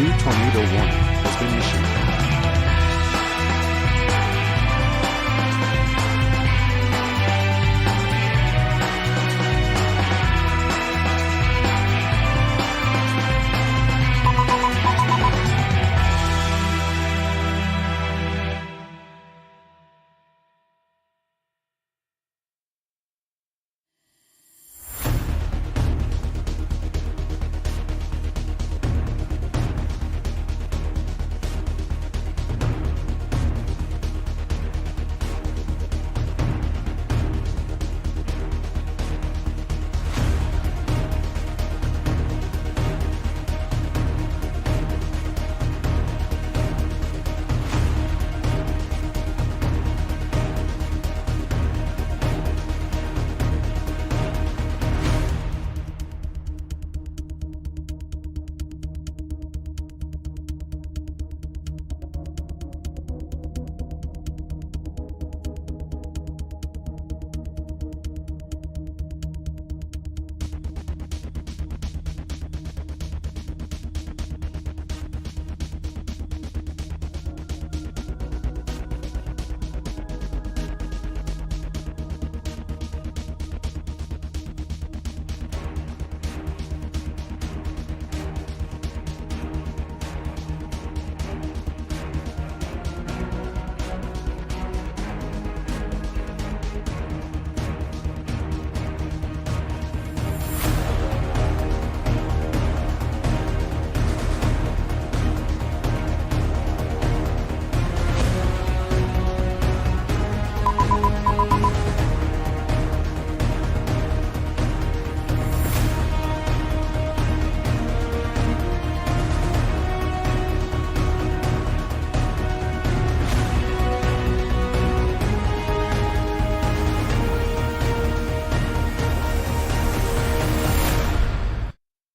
new tornado warning has been issued.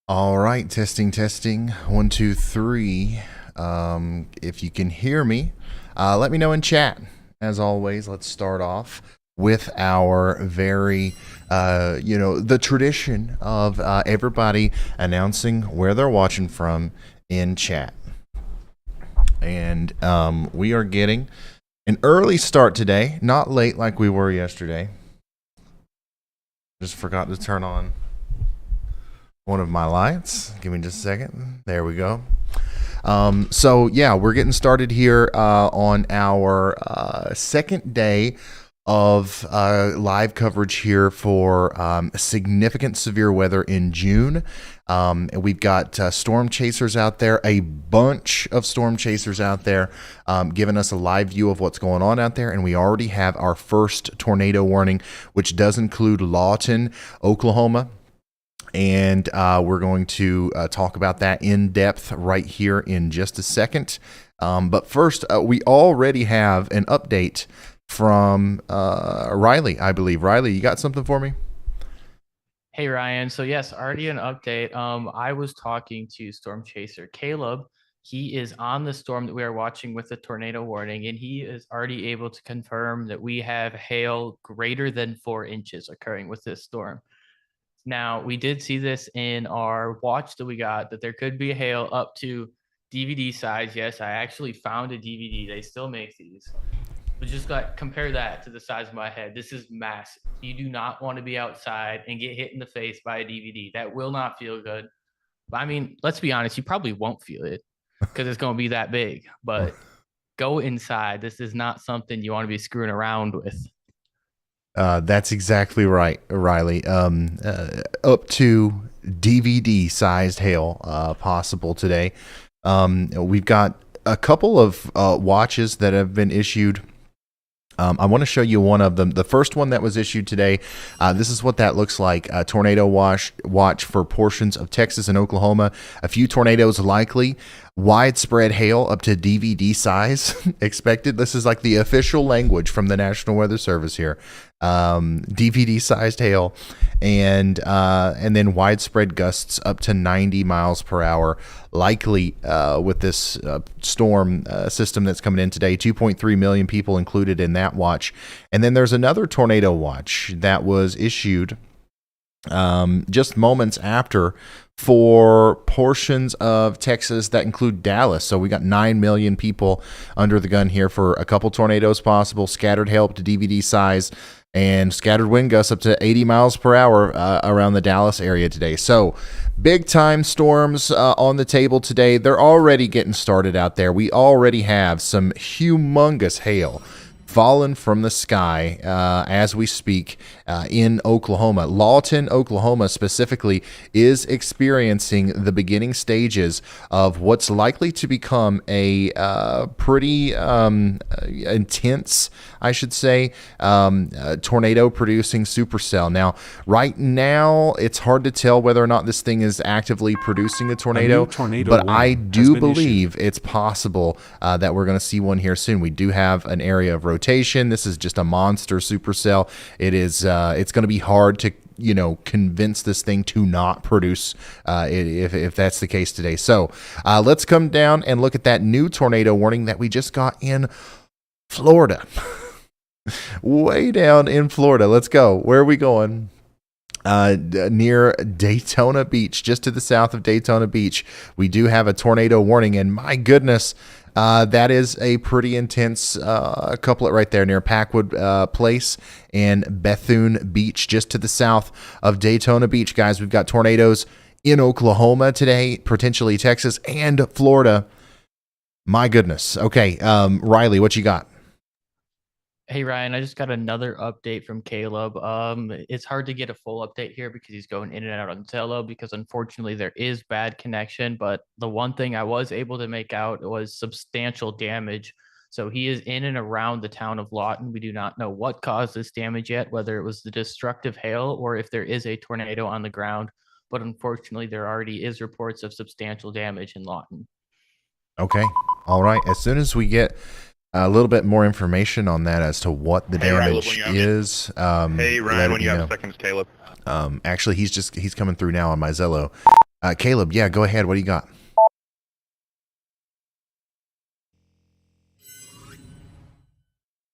All right, testing. 1, 2, 3. If you can hear me, let me know in chat. As always, let's start off with our very, the tradition of everybody announcing where they're watching from in chat. And we are getting an early start today, not late like we were yesterday. Just forgot to turn on one of my lights. Give me just a second. There we go. So yeah, we're getting started here on our second day of live coverage here for significant severe weather in June. And we've got storm chasers out there, a bunch of storm chasers out there, giving us a live view of what's going on out there. And we already have our first tornado warning, which does include Lawton, Oklahoma. And we're going to talk about that in depth right here in just a second. But first, we already have an update from Riley, I believe. Riley, you got something for me? Hey, Ryan. So yes, already an update. I was talking to Storm Chaser Caleb. He is on the storm that we are watching with the tornado warning, and he is already able to confirm that we have hail greater than 4 inches occurring with this storm. Now, we did see this in our watch that we got, that there could be hail up to DVD size. Yes, I actually found a DVD. They still make these. But just compare that to the size of my head. This is massive. You do not want to be outside and get hit in the face by a DVD. That will not feel good. But I mean, let's be honest, you probably won't feel it because it's going to be that big. But go inside. This is not something you want to be screwing around with. That's exactly right, Riley. Up to DVD-sized hail possible today. We've got a couple of watches that have been issued. I want to show you one of them. The first one that was issued today, this is what that looks like. A tornado watch for portions of Texas and Oklahoma. A few tornadoes likely. Widespread hail up to DVD size expected. This is like the official language from the National Weather Service here. DVD sized hail, and then widespread gusts up to 90 miles per hour likely with this storm system that's coming in today. 2.3 million people included in that watch. And then there's another tornado watch that was issued just moments after for portions of Texas that include Dallas. So we got 9 million people under the gun here for a couple tornadoes possible, scattered hail up to DVD size, and scattered wind gusts up to 80 miles per hour around the Dallas area today. So big time storms on the table today. They're already getting started out there. We already have some humongous hail fallen from the sky as we speak in Oklahoma. Lawton, Oklahoma specifically is experiencing the beginning stages of what's likely to become a pretty intense, I should say, tornado producing supercell. Now, right now, it's hard to tell whether or not this thing is actively producing a tornado, but I do believe it's possible that we're going to see one here soon. We do have an area of rotation. This is just a monster supercell. It is it's going to be hard to convince this thing to not produce if that's the case today. So let's come down and look at that new tornado warning that we just got in Florida. Way down in Florida. Let's go. Where are we going? Near Daytona Beach, just to the south of Daytona Beach, we do have a tornado warning, and my goodness, that is a pretty intense couplet right there near Packwood Place and Bethune Beach, just to the south of Daytona Beach. Guys, we've got tornadoes in Oklahoma today, potentially Texas and Florida. My goodness. Okay, Riley, what you got? Hey Ryan, I just got another update from Caleb. It's hard to get a full update here because he's going in and out on Zello because unfortunately there is bad connection. But the one thing I was able to make out was substantial damage. So he is in and around the town of Lawton. We do not know what caused this damage yet, whether it was the destructive hail or if there is a tornado on the ground. But unfortunately, there already is reports of substantial damage in Lawton. Okay. All right. As soon as we get a little bit more information on that as to what the damage is. Hey, Ryan, when you have seconds, Caleb. Actually, he's coming through now on my Zello. Caleb, yeah, go ahead. What do you got?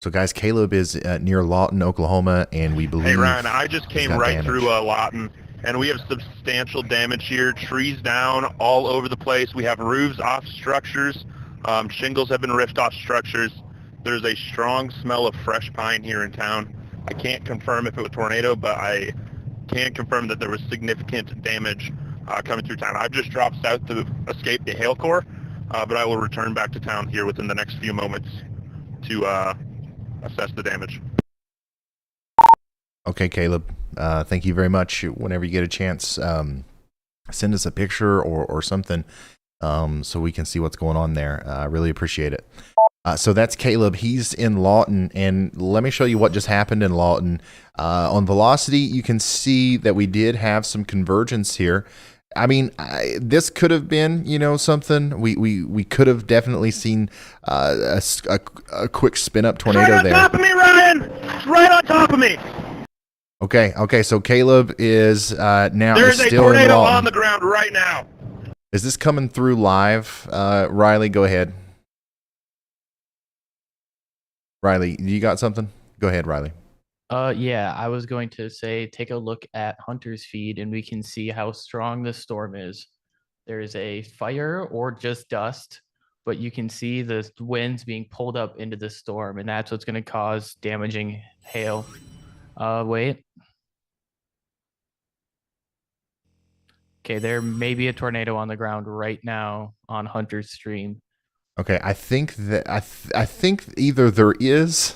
So, guys, Caleb is near Lawton, Oklahoma, and we believe. Hey, Ryan, I just came right through Lawton, and we have substantial damage here. Trees down all over the place. We have roofs off structures. Shingles have been ripped off structures. There's a strong smell of fresh pine here in town. I can't confirm if it was a tornado, but I can confirm that there was significant damage coming through town. I've just dropped south to escape the hail core, but I will return back to town here within the next few moments to assess the damage. Okay, Caleb. Thank you very much. Whenever you get a chance, send us a picture or something. So we can see what's going on there. I really appreciate it. So that's Caleb. He's in Lawton, and let me show you what just happened in Lawton. On velocity, you can see that we did have some convergence here. I mean, this could have been, something. We could have definitely seen a quick spin-up tornado there. Right on top of me, Ryan! It's right on top of me! Okay. So Caleb is now There's still a tornado in Lawton. on the ground right now. Is this coming through live? Riley, go ahead. Riley, you got something? Go ahead, Riley. Yeah, I was going to say take a look at Hunter's feed and we can see how strong the storm is. There's a fire or just dust, but you can see the winds being pulled up into the storm, and that's what's going to cause damaging hail. Wait. Okay, there may be a tornado on the ground right now on Hunter's stream. Okay, I think that I think either there is,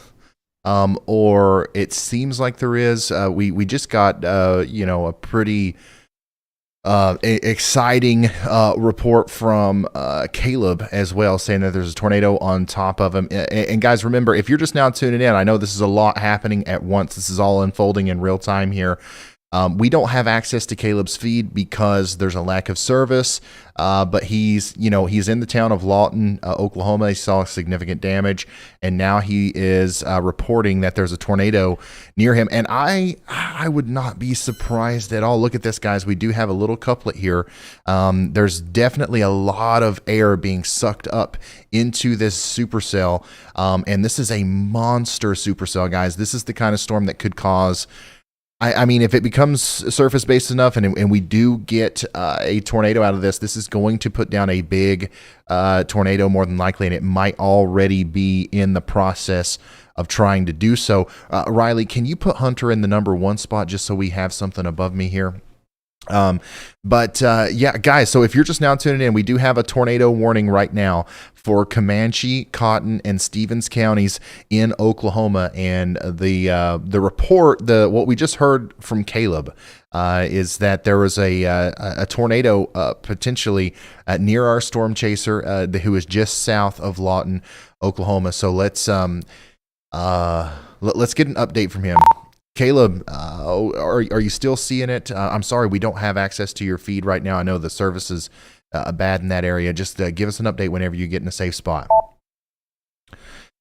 or it seems like there is. We just got a pretty exciting report from Caleb as well, saying that there's a tornado on top of him. And guys, remember, if you're just now tuning in, I know this is a lot happening at once. This is all unfolding in real time here. We don't have access to Caleb's feed because there's a lack of service, but he's in the town of Lawton, Oklahoma. He saw significant damage, and now he is reporting that there's a tornado near him. And I would not be surprised at all. Look at this, guys. We do have a little couplet here. There's definitely a lot of air being sucked up into this supercell, and this is a monster supercell, guys. This is the kind of storm that could cause I mean, if it becomes surface based enough and we do get a tornado out of this, this is going to put down a big tornado more than likely, and it might already be in the process of trying to do so. Riley, can you put Hunter in the number 1 spot just so we have something above me here? Yeah, guys, so if you're just now tuning in, we do have a tornado warning right now for Comanche, Cotton, and Stevens counties in Oklahoma. And the report, what we just heard from Caleb, is that there was a tornado potentially near our storm chaser who is just south of Lawton, Oklahoma. So let's get an update from him. Caleb, are you still seeing it? I'm sorry, we don't have access to your feed right now. I know the service is bad in that area. Just give us an update whenever you get in a safe spot.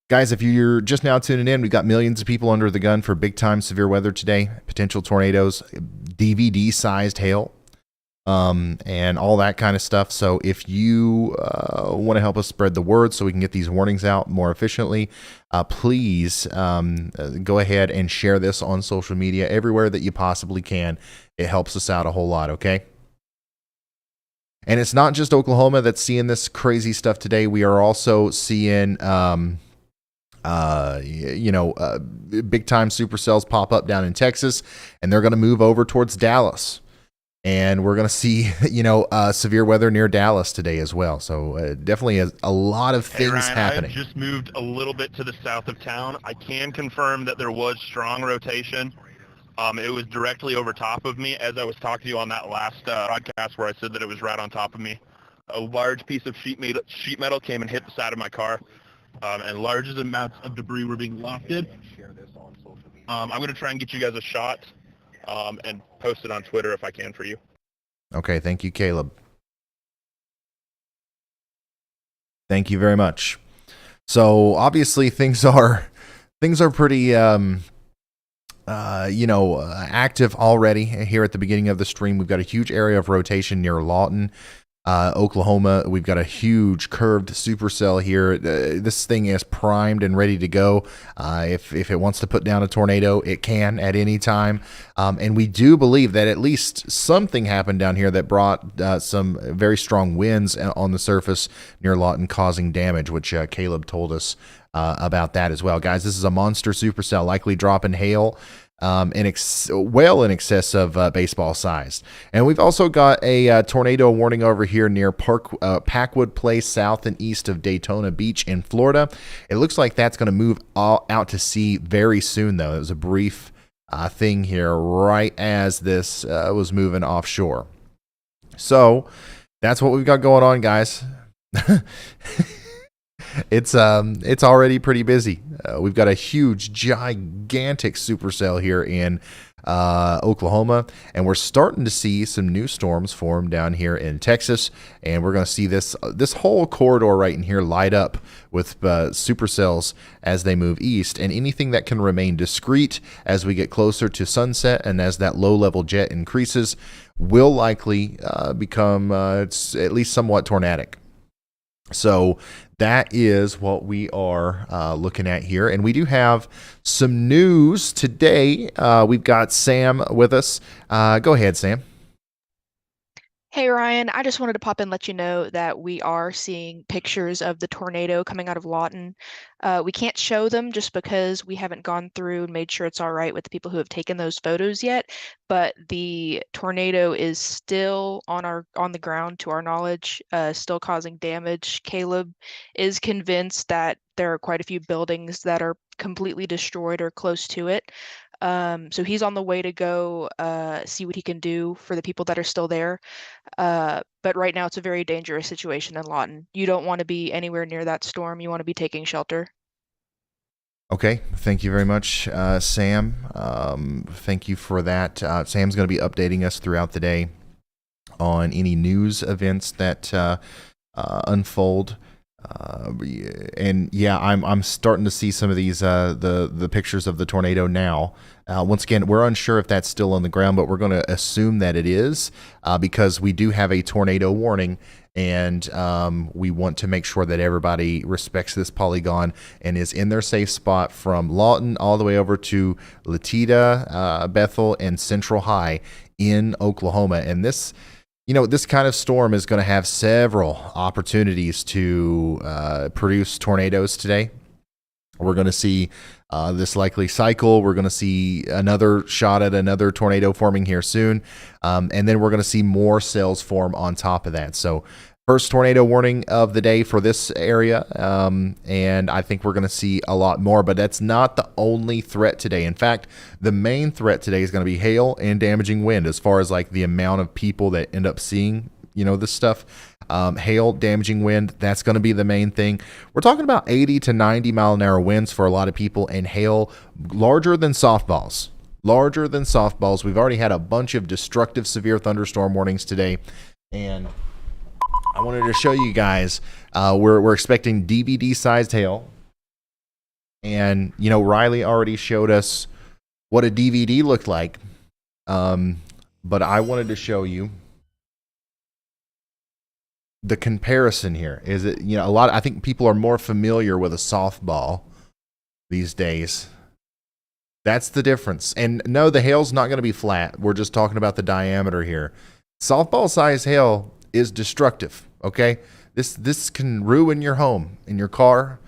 Guys, if you're just now tuning in, we've got millions of people under the gun for big-time severe weather today. Potential tornadoes, DVD-sized hail, and all that kind of stuff. So if you want to help us spread the word so we can get these warnings out more efficiently, please go ahead and share this on social media everywhere that you possibly can. It helps us out a whole lot, okay? And it's not just Oklahoma that's seeing this crazy stuff today. We are also seeing big time supercells pop up down in Texas, and they're going to move over towards Dallas. And we're going to see, severe weather near Dallas today as well. So definitely a lot of things Ryan, happening. I just moved a little bit to the south of town. I can confirm that there was strong rotation. It was directly over top of me as I was talking to you on that last broadcast where I said that it was right on top of me. A large piece of sheet metal came and hit the side of my car, and large amounts of debris were being lofted. I'm going to try and get you guys a shot and post it on Twitter if I can for you. Okay, thank you, Caleb. Thank you very much. So obviously things are pretty active already. Here at the beginning of the stream, we've got a huge area of rotation near Lawton, Oklahoma. We've got a huge curved supercell here. This thing is primed and ready to go. If it wants to put down a tornado, it can at any time. And we do believe that at least something happened down here that brought some very strong winds on the surface near Lawton, causing damage, which Caleb told us about that as well. Guys, this is a monster supercell, likely dropping hail well in excess of baseball size. And we've also got a tornado warning over here near Packwood Place, south and east of Daytona Beach in Florida. It looks like that's going to move out to sea very soon, though. It was a brief thing here right as this was moving offshore. So that's what we've got going on, guys. It's already pretty busy. We've got a huge, gigantic supercell here in Oklahoma, and we're starting to see some new storms form down here in Texas, and we're going to see this whole corridor right in here light up with supercells as they move east, and anything that can remain discrete as we get closer to sunset and as that low-level jet increases will likely become at least somewhat tornadic. So that is what we are looking at here. And we do have some news today. We've got Sam with us. Go ahead, Sam. Hey, Ryan, I just wanted to pop in and let you know that we are seeing pictures of the tornado coming out of Lawton. We can't show them just because we haven't gone through and made sure it's all right with the people who have taken those photos yet, but the tornado is still on the ground to our knowledge, still causing damage. Caleb is convinced that there are quite a few buildings that are completely destroyed or close to it. So he's on the way to go see what he can do for the people that are still there. But right now it's a very dangerous situation in Lawton. You don't want to be anywhere near that storm. You want to be taking shelter. Okay, thank you very much, Sam. Thank you for that. Sam's going to be updating us throughout the day on any news events that unfold And yeah, I'm starting to see some of these the pictures of the tornado now. Once again, we're unsure if that's still on the ground, but we're going to assume that it is because we do have a tornado warning, and we want to make sure that everybody respects this polygon and is in their safe spot from Lawton all the way over to Latita, Bethel, and Central High in Oklahoma. And this, this kind of storm is going to have several opportunities to produce tornadoes today. We're going to see this likely cycle. We're going to see another shot at another tornado forming here soon. And then we're going to see more cells form on top of that. So first tornado warning of the day for this area. And I think we're going to see a lot more, but that's not the only threat today. In fact, the main threat today is going to be hail and damaging wind as far as like the amount of people that end up seeing, this stuff. Hail, damaging wind, that's going to be the main thing. We're talking about 80 to 90 mile an hour winds for a lot of people, and hail larger than softballs. Larger than softballs. We've already had a bunch of destructive severe thunderstorm warnings today, and I wanted to show you guys, we're expecting DVD-sized hail, and, Riley already showed us what a DVD looked like, but I wanted to show you the comparison here. Is it, I think people are more familiar with a softball these days. That's the difference. And no, the hail's not going to be flat. We're just talking about the diameter here. Softball size hail is destructive. Okay. This can ruin your home and your car,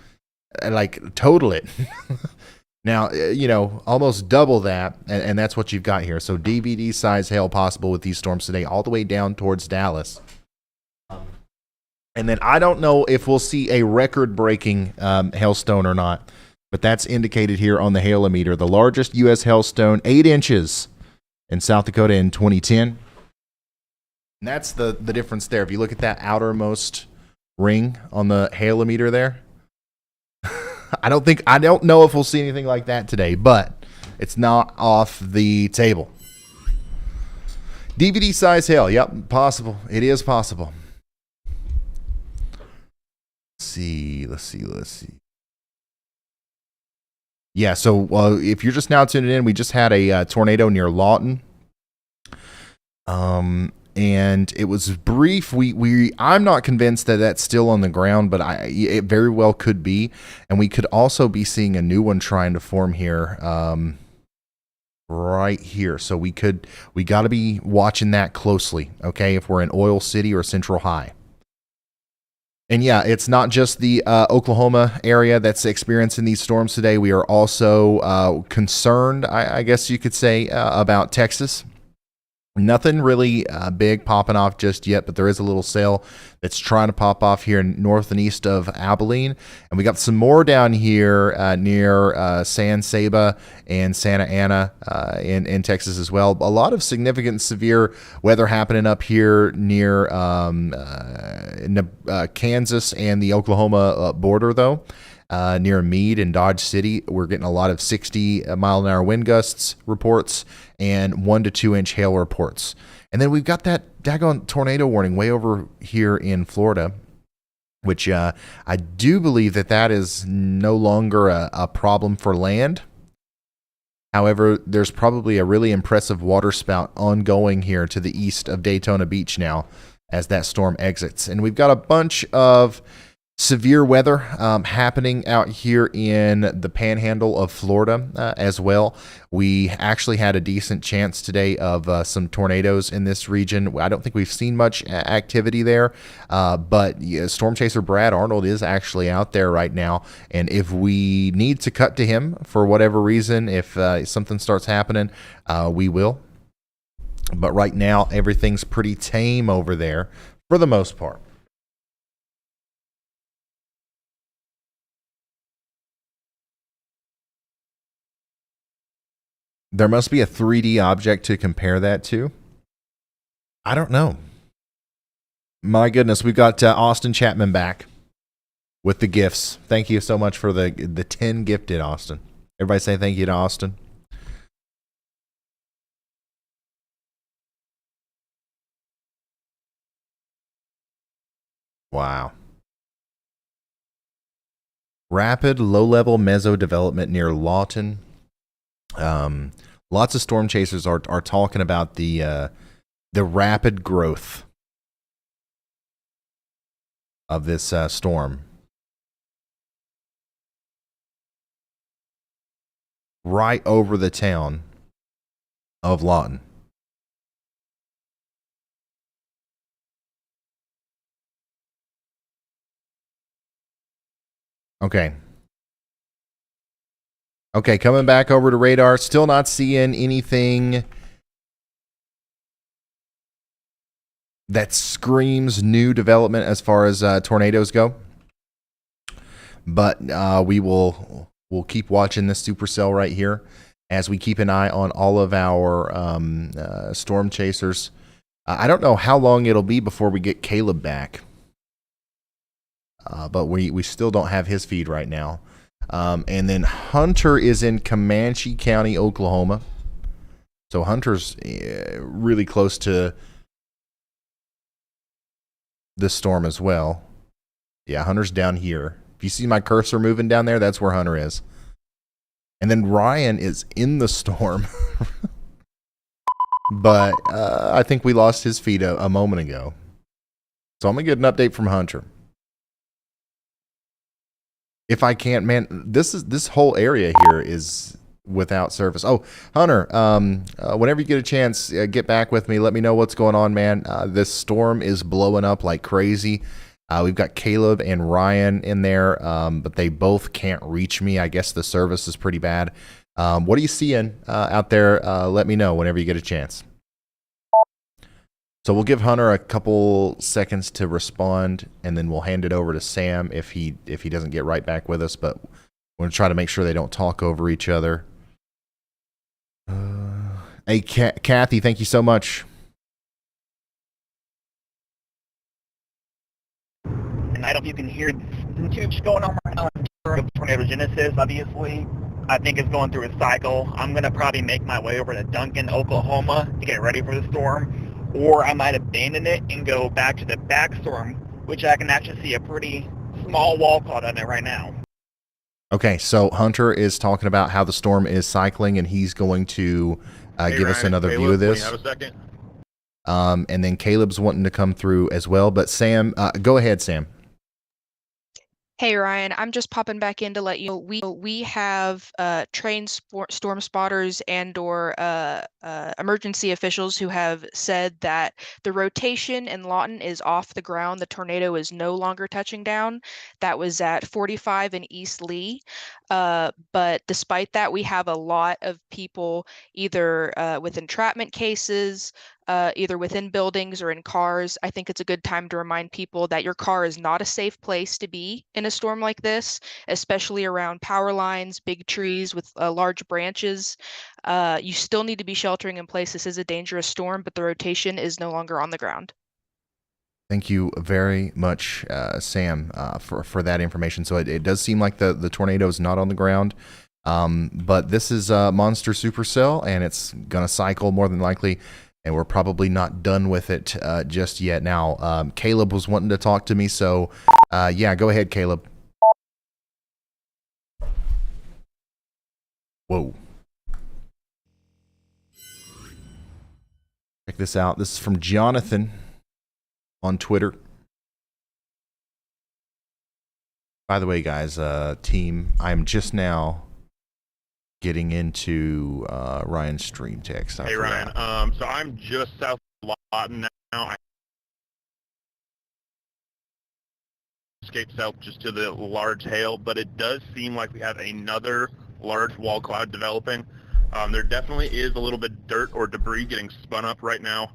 like total it. Now, almost double that. And that's what you've got here. So DVD size hail possible with these storms today, all the way down towards Dallas. And then I don't know if we'll see a record-breaking hailstone or not, but that's indicated here on the hailometer. The largest U.S. hailstone, 8 inches in South Dakota in 2010. And that's the difference there. If you look at that outermost ring on the hailometer there, I don't know if we'll see anything like that today, but it's not off the table. DVD size hail, yep, possible. It is possible. Let's see. Yeah, so if you're just now tuning in, we just had a tornado near Lawton. And it was brief. I'm not convinced that that's still on the ground, but it very well could be. And we could also be seeing a new one trying to form here, right here. So we got to be watching that closely, okay, if we're in Oil City or Central High. And yeah, it's not just the Oklahoma area that's experiencing these storms today. We are also concerned, I guess you could say, about Texas. Nothing really big popping off just yet, but there is a little cell that's trying to pop off here north and east of Abilene. And we got some more down here near San Saba and Santa Ana in Texas as well. A lot of significant severe weather happening up here near Kansas and the Oklahoma border, though. Near Meade and Dodge City, we're getting a lot of 60 mile an hour wind gusts reports and 1 to 2 inch hail reports. And then we've got that daggone tornado warning way over here in Florida, which I do believe that is no longer a problem for land. However, there's probably a really impressive water spout ongoing here to the east of Daytona Beach now as that storm exits. And we've got a bunch of severe weather happening out here in the panhandle of Florida as well. We actually had a decent chance today of some tornadoes in this region. I don't think we've seen much activity there, but Storm Chaser Brad Arnold is actually out there right now. And if we need to cut to him for whatever reason, if something starts happening, we will. But right now, everything's pretty tame over there for the most part. There must be a 3D object to compare that to. I don't know. My goodness, we've got Austin Chapman back with the gifts. Thank you so much for the 10 gifted, Austin. Everybody say thank you to Austin. Wow. Rapid low-level meso development near Lawton. Lots of storm chasers are talking about the rapid growth of this storm. Right over the town of Lawton. Okay. Okay, coming back over to radar. Still not seeing anything that screams new development as far as tornadoes go. But we'll keep watching this supercell right here as we keep an eye on all of our storm chasers. I don't know how long it'll be before we get Caleb back. But we still don't have his feed right now. And then Hunter is in Comanche County, Oklahoma. So Hunter's really close to this storm as well. Yeah, Hunter's down here. If you see my cursor moving down there, that's where Hunter is. And then Ryan is in the storm. But I think we lost his feed a moment ago. So I'm going to get an update from Hunter. If I can't, man, this whole area here is without service. Oh, Hunter, whenever you get a chance, get back with me. Let me know what's going on, man. This storm is blowing up like crazy. We've got Caleb and Ryan in there, but they both can't reach me. I guess the service is pretty bad. What are you seeing out there? Let me know whenever you get a chance. So we'll give Hunter a couple seconds to respond, and then we'll hand it over to Sam if he doesn't get right back with us. But we're going to try to make sure they don't talk over each other. Hey, Kathy, thank you so much. And I don't know if you can hear the tubes going on right now. Tornado Genesis, obviously, I think is going through a cycle. I'm going to probably make my way over to Duncan, Oklahoma to get ready for the storm. Or I might abandon it and go back to the back storm, which I can actually see a pretty small wall cloud on it right now. Okay, so Hunter is talking about how the storm is cycling, and he's going to give us another view of this. Have a second? And then Caleb's wanting to come through as well. But Sam, go ahead, Sam. Hey Ryan, I'm just popping back in to let you know we have trained storm spotters and/or emergency officials who have said that the rotation in Lawton is off the ground. The tornado is no longer touching down. That was at 45 in East Lee. But despite that, we have a lot of people either with entrapment cases, either within buildings or in cars. I think it's a good time to remind people that your car is not a safe place to be in a storm like this, especially around power lines, big trees with large branches. You still need to be sheltering in place. This is a dangerous storm, but the rotation is no longer on the ground. Thank you very much, Sam, for that information. So it does seem like the tornado is not on the ground, but this is Monster Supercell, and it's going to cycle more than likely, and we're probably not done with it just yet. Now, Caleb was wanting to talk to me, so yeah, go ahead, Caleb. Whoa. Check this out. This is from Jonathan on Twitter. By the way, guys, team, I'm just now getting into Ryan's stream text. Hey Ryan, so I'm just south of Lawton now. I escaped south just to the large hail, but it does seem like we have another large wall cloud developing. There definitely is a little bit of dirt or debris getting spun up right now.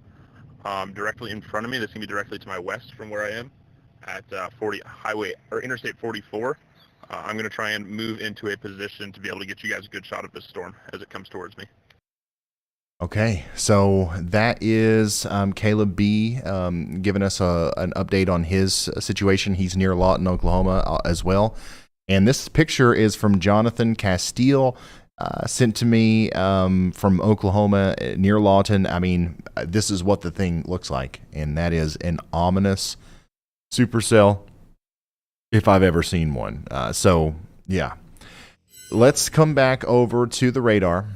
Directly in front of me. This can be directly to my west from where I am at Interstate 44. I'm going to try and move into a position to be able to get you guys a good shot of this storm as it comes towards me. Okay, so that is Caleb B. Giving us an update on his situation. He's near Lawton, Oklahoma as well. And this picture is from Jonathan Castile. Sent to me from Oklahoma near Lawton. I mean, this is what the thing looks like, and that is an ominous supercell. if I've ever seen one. So yeah, let's come back over to the radar.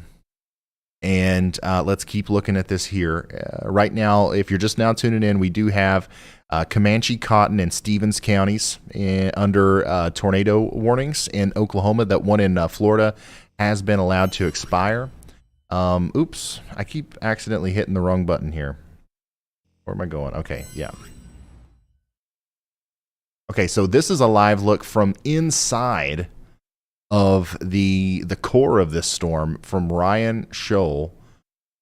And let's keep looking at this here. Right now, if you're just now tuning in, we do have Comanche, Cotton, and Stevens counties under tornado warnings in Oklahoma. That one in Florida has been allowed to expire. Oops, I keep accidentally hitting the wrong button here. Where am I going? Okay, yeah. Okay, so this is a live look from inside of the core of this storm from Ryan Scholl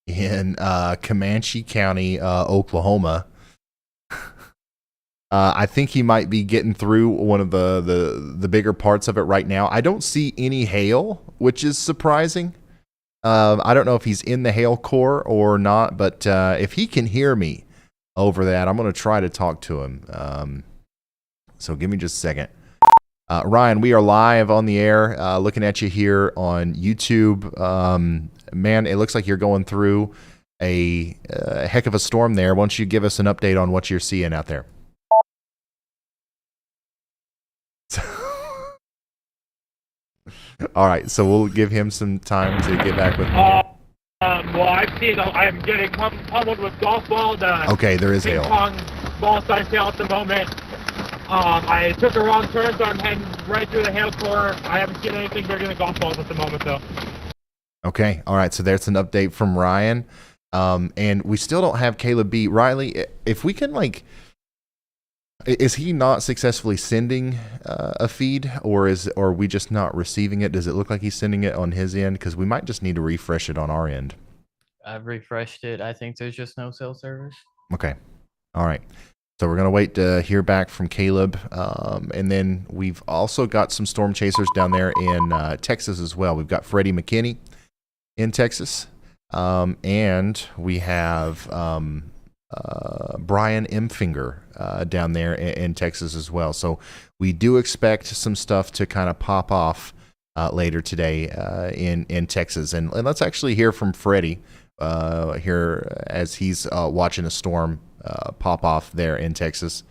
in Comanche County, Oklahoma. I think he might be getting through one of the bigger parts of it right now. I don't see any hail, which is surprising. I don't know if he's in the hail core or not, but if he can hear me over that, I'm going to try to talk to him. So give me just a second. Ryan, we are live on the air, looking at you here on YouTube. Man, it looks like you're going through a heck of a storm there. Why don't you give us an update on what you're seeing out there? All right, so we'll give him some time to get back with me. Well, I'm getting pummeled with golf balls. Okay, there is ping hail. pong ball size hail at the moment. I took a wrong turn, so I'm heading right through the hail core. I haven't seen anything bigger than golf balls at the moment, though. Okay, all right, so there's an update from Ryan. And we still don't have Caleb B. Riley, if we can, like, is he not successfully sending a feed, or are we just not receiving it? Does it look like he's sending it on his end? Because we might just need to refresh it on our end. I've refreshed it. I think there's just no cell service. Okay, all right. So we're going to wait to hear back from Caleb. And then we've also got some storm chasers down there in Texas as well. We've got Freddie McKinney in Texas. And we have Brian Emfinger down there in Texas as well. So we do expect some stuff to kind of pop off later today in Texas. And let's actually hear from Freddie here as he's watching a storm pop off there in Texas.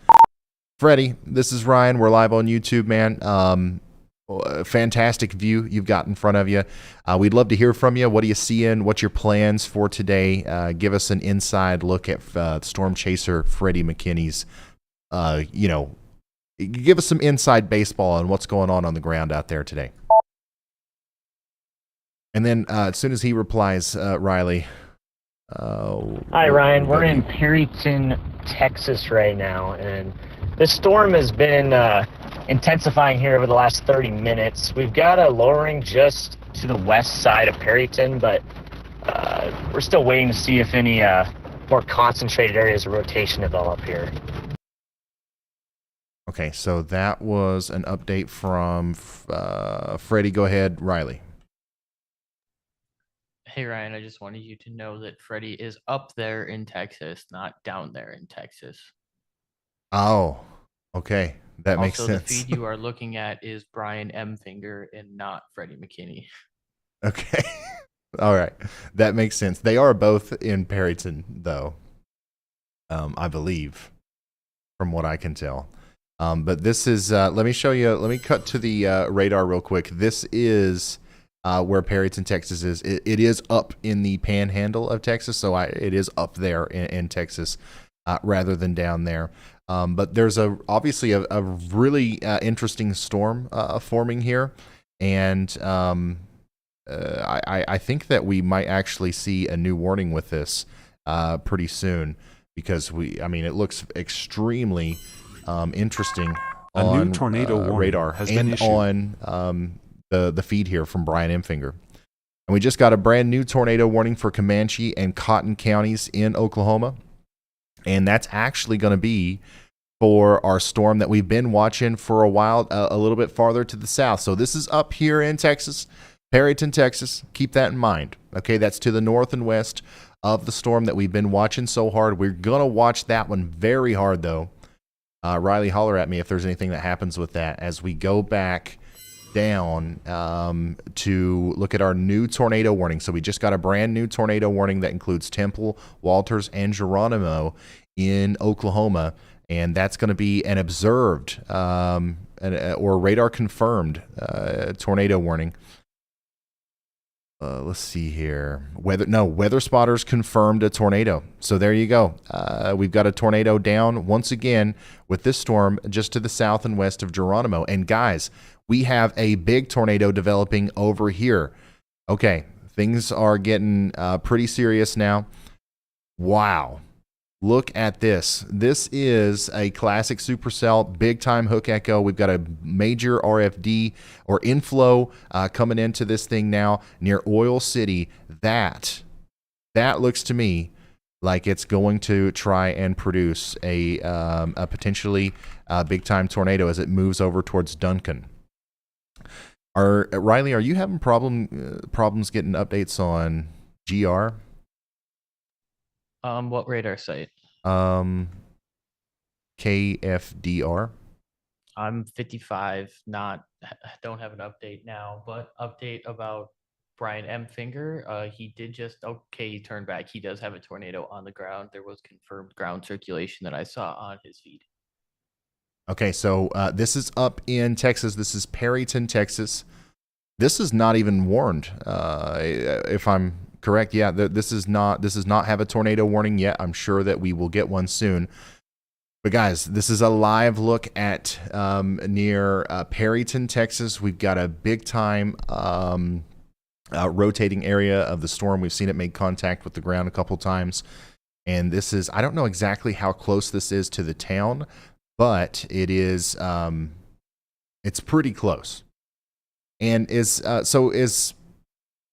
Freddie, this is Ryan. We're live on YouTube, man. Fantastic view you've got in front of you. We'd love to hear from you. What are you seeing? What's your plans for today? Give us an inside look at Storm Chaser Freddie McKinney's, give us some inside baseball on what's going on the ground out there today. And then as soon as he replies, Riley. Hi, Ryan. We're in Perryton, Texas right now, and this storm has been intensifying here over the last 30 minutes. We've got a lowering just to the west side of Perryton, but we're still waiting to see if any more concentrated areas of rotation develop here. Okay, so that was an update from Freddie. Go ahead, Riley. Hey, Ryan, I just wanted you to know that Freddie is up there in Texas, not down there in Texas. Oh, okay. That makes sense. Also, the feed you are looking at is Brian Emfinger and not Freddie McKinney. Okay. All right. That makes sense. They are both in Perryton, though, I believe, from what I can tell. But this is, let me show you, let me cut to the radar real quick. This is where Perryton, Texas is. It is up in the panhandle of Texas, so it is up there in Texas rather than down there. But there's obviously a really interesting storm forming here, and I think that we might actually see a new warning with this pretty soon, because it looks extremely interesting on new tornado warning radar has and been issued. on the feed here from Brian Emfinger. And we just got a brand new tornado warning for Comanche and Cotton counties in Oklahoma. And that's actually going to be for our storm that we've been watching for a while, a little bit farther to the south. So this is up here in Texas, Perryton, Texas. Keep that in mind. Okay, that's to the north and west of the storm that we've been watching so hard. We're going to watch that one very hard, though. Riley, holler at me if there's anything that happens with that as we go back down to look at our new tornado warning. So we just got a brand new tornado warning that includes Temple, Walters, and Geronimo in Oklahoma and that's going to be an observed or radar confirmed tornado warning. Let's see here. Weather spotters confirmed a tornado. So there you go. We've got a tornado down once again with this storm just to the south and west of Geronimo. And guys, we have a big tornado developing over here. Okay, things are getting pretty serious now. Wow. Look at this. This is a classic Supercell big time hook echo. We've got a major RFD or inflow coming into this thing now near Oil City. That looks to me like it's going to try and produce a potentially big time tornado as it moves over towards Duncan. Riley, are you having problems getting updates on GR? What radar site? KFDR. I'm 55. Don't have an update now, but update about Brian M. Finger. He turned back. He does have a tornado on the ground. There was confirmed ground circulation that I saw on his feed. Okay, so this is up in Texas. This is Perryton, Texas. This is not even warned, if I'm correct. Yeah, this is not have a tornado warning yet. I'm sure that we will get one soon. But guys, this is a live look at near Perryton, Texas. We've got a big time rotating area of the storm. We've seen it make contact with the ground a couple times. And this is, I don't know exactly how close this is to the town, but it is, it's pretty close. And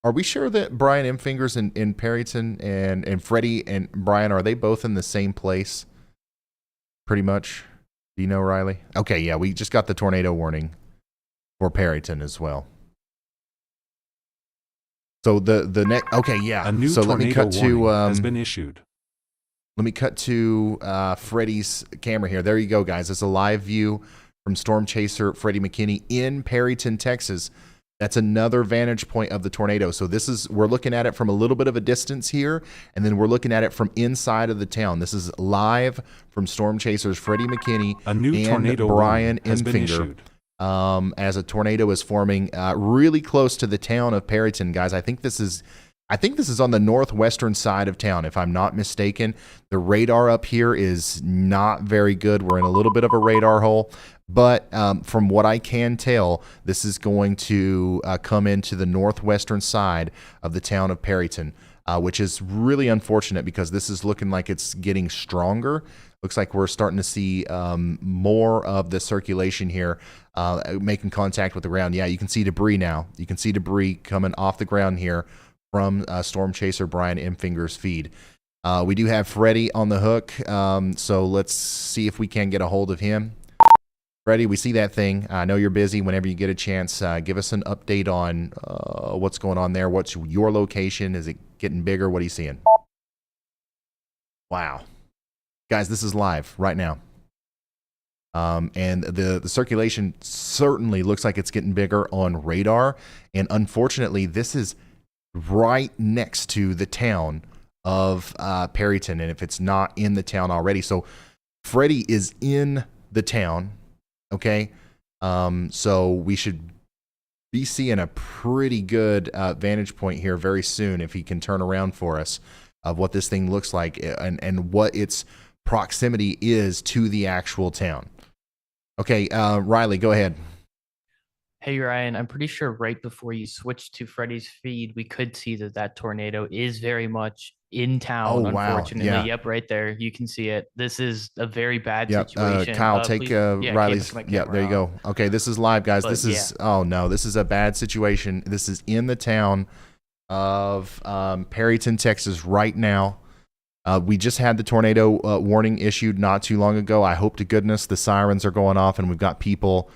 are we sure that Brian M. Fingers in Perryton and Freddie and Brian, are they both in the same place? Pretty much. Do you know, Riley? Okay, yeah, we just got the tornado warning for Perryton as well. So the next, okay, yeah. A new so let me cut to has been issued. Let me cut to Freddie's camera here. There you go, guys. It's a live view from Storm Chaser Freddie McKinney in Perryton, Texas. That's another vantage point of the tornado. So we're looking at it from a little bit of a distance here, and then we're looking at it from inside of the town. This is live from Storm Chasers Freddie McKinney and Brian Enfinger. As a tornado is forming really close to the town of Perryton, guys. I think this is on the northwestern side of town, if I'm not mistaken. The radar up here is not very good. We're in a little bit of a radar hole. But from what I can tell, this is going to come into the northwestern side of the town of Perryton, which is really unfortunate because this is looking like it's getting stronger. Looks like we're starting to see more of the circulation here making contact with the ground. Yeah, you can see debris now. You can see debris coming off the ground here from Storm Chaser Brian M. Fingers' feed. We do have Freddie on the hook, so let's see if we can get a hold of him. Freddie, we see that thing. I know you're busy. Whenever you get a chance, give us an update on what's going on there. What's your location? Is it getting bigger? What are you seeing? Wow. Guys, this is live right now. And the circulation certainly looks like it's getting bigger on radar. And unfortunately, this is right next to the town of Perryton. And if it's not in the town already. So Freddie is in the town. Okay, so we should be seeing a pretty good vantage point here very soon if he can turn around for us of what this thing looks like and what its proximity is to the actual town. Okay, Riley, go ahead. Hey, Ryan, I'm pretty sure right before you switched to Freddie's feed, we could see that tornado is very much in town, unfortunately. Yeah. Yep, right there. You can see it. This is a very bad situation. Kyle, take Riley's. Yeah, there you go. Okay, this is live, guys. This is a bad situation. This is in the town of Perryton, Texas right now. We just had the tornado warning issued not too long ago. I hope to goodness the sirens are going off and we've got people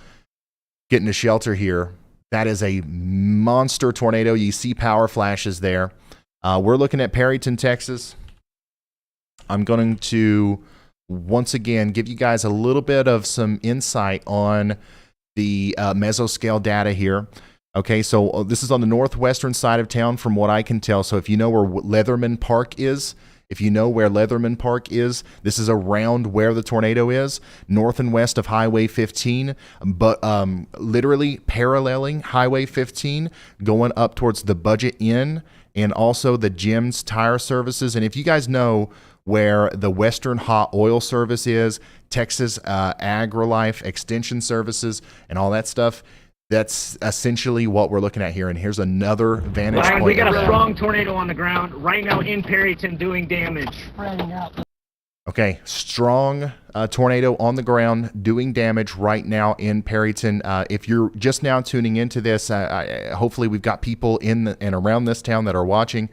getting to shelter here. That is a monster tornado. You see power flashes there. We're looking at Perryton, Texas. I'm going to once again give you guys a little bit of some insight on the mesoscale data here. Okay, so this is on the northwestern side of town from what I can tell. So if you know where Leatherman Park is If you know where Leatherman Park is, this is around where the tornado is, north and west of Highway 15, but literally paralleling Highway 15, going up towards the Budget Inn and also the Jim's Tire Services. And if you guys know where the Western Hot Oil Service is, Texas AgriLife Extension Services, and all that stuff, that's essentially what we're looking at here. And here's another vantage point. We got a strong tornado on the ground right now in Perryton doing damage. Okay, strong tornado on the ground doing damage right now in Perryton. If you're just now tuning into this, hopefully we've got people in and around this town that are watching.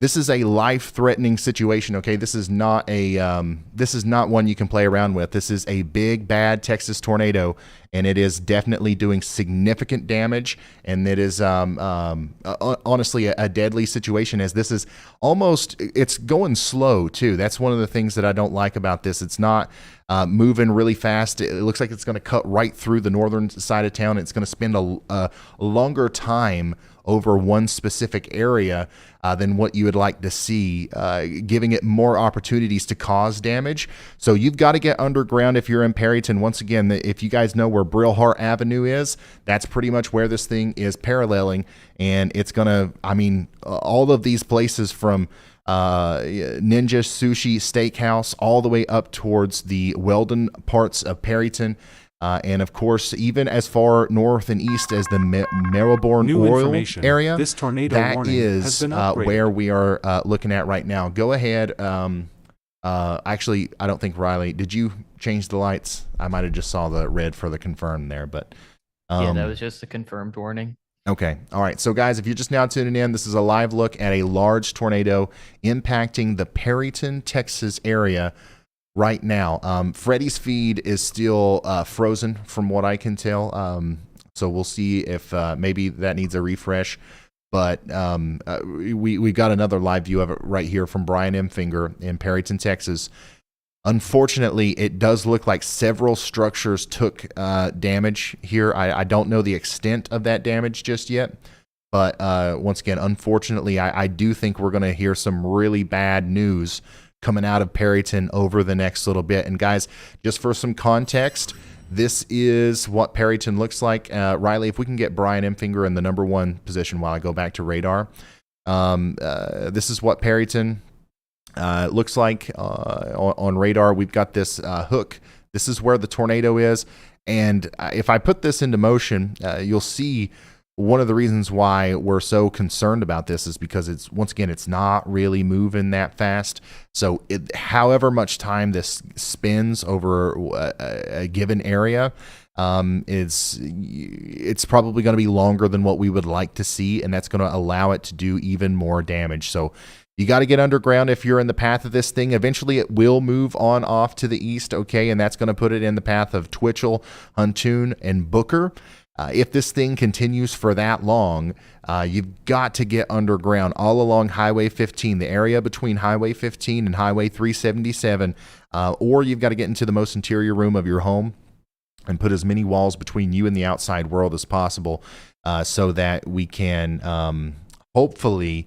This is a life-threatening situation. Okay, this is not one you can play around with. This is a big, bad Texas tornado, and it is definitely doing significant damage. And it is honestly a deadly situation, as this is it's going slow too. That's one of the things that I don't like about this. It's not moving really fast. It looks like it's going to cut right through the northern side of town. It's going to spend a longer time over one specific area than what you would like to see, giving it more opportunities to cause damage. So you've got to get underground if you're in Perryton. Once again, if you guys know where Brillhart Avenue is, that's pretty much where this thing is paralleling. And it's going to, all of these places from Ninja Sushi Steakhouse all the way up towards the Weldon parts of Perryton. And of course, even as far north and east as the Marylebone Oil area, this tornado that is where we are looking at right now. Go ahead. Actually, I don't think, Riley, did you change the lights? I might have just saw the red for the confirmed there, but yeah, that was just a confirmed warning. Okay. All right. So, guys, if you're just now tuning in, this is a live look at a large tornado impacting the Perryton, Texas area right now. Freddie's feed is still frozen from what I can tell. So we'll see if maybe that needs a refresh. But we got another live view of it right here from Brian M. Finger in Perryton, Texas. Unfortunately, it does look like several structures took damage here. I don't know the extent of that damage just yet. But once again, unfortunately, I do think we're going to hear some really bad news coming out of Perryton over the next little bit. And guys, just for some context, this is what Perryton looks like. Riley, if we can get Brian Emfinger in the number one position while I go back to radar. This is what Perryton looks like on radar. We've got this hook. This is where the tornado is. And if I put this into motion, you'll see one of the reasons why we're so concerned about this is because it's not really moving that fast. So however much time this spins over a given area, it's probably going to be longer than what we would like to see, and that's going to allow it to do even more damage. So you got to get underground if you're in the path of this thing. Eventually, it will move on off to the east, okay, and that's going to put it in the path of Twitchell, Huntoon, and Booker. If this thing continues for that long, you've got to get underground all along Highway 15, the area between Highway 15 and Highway 377, or you've got to get into the most interior room of your home and put as many walls between you and the outside world as possible so that we can hopefully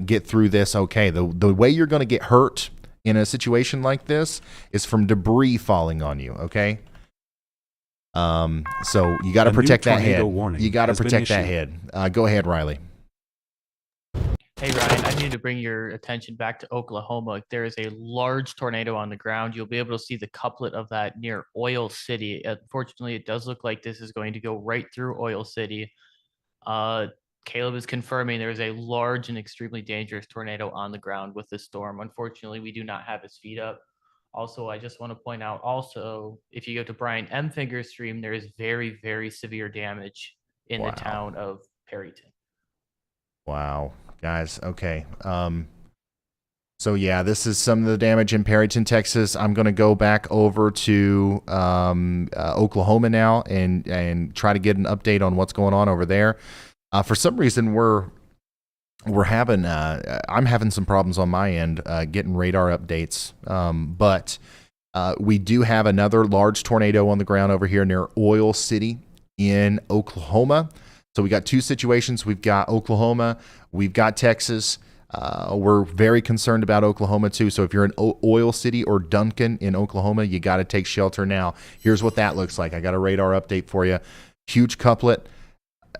get through this okay. The way you're going to get hurt in a situation like this is from debris falling on you, okay? So you got to protect that head. You got to protect that head. Go ahead, Riley. Hey, Ryan, I need to bring your attention back to Oklahoma. There is a large tornado on the ground. You'll be able to see the couplet of that near Oil City. Unfortunately, it does look like this is going to go right through Oil City. Caleb is confirming there is a large and extremely dangerous tornado on the ground with this storm. Unfortunately, we do not have his feet up. Also, I just want to point out if you go to Brian M. Finger's stream, there is very, very severe damage in the town of Perryton. Wow, guys. Okay. So yeah, this is some of the damage in Perryton, Texas. I'm going to go back over to Oklahoma now and try to get an update on what's going on over there. For some reason, I'm having some problems on my end getting radar updates, but we do have another large tornado on the ground over here near Oil City in Oklahoma. So we got two situations. We've got Oklahoma, we've got Texas. We're very concerned about Oklahoma too. So if you're in Oil City or Duncan in Oklahoma, you got to take shelter now. Here's what that looks like. I got a radar update for you. Huge couplet.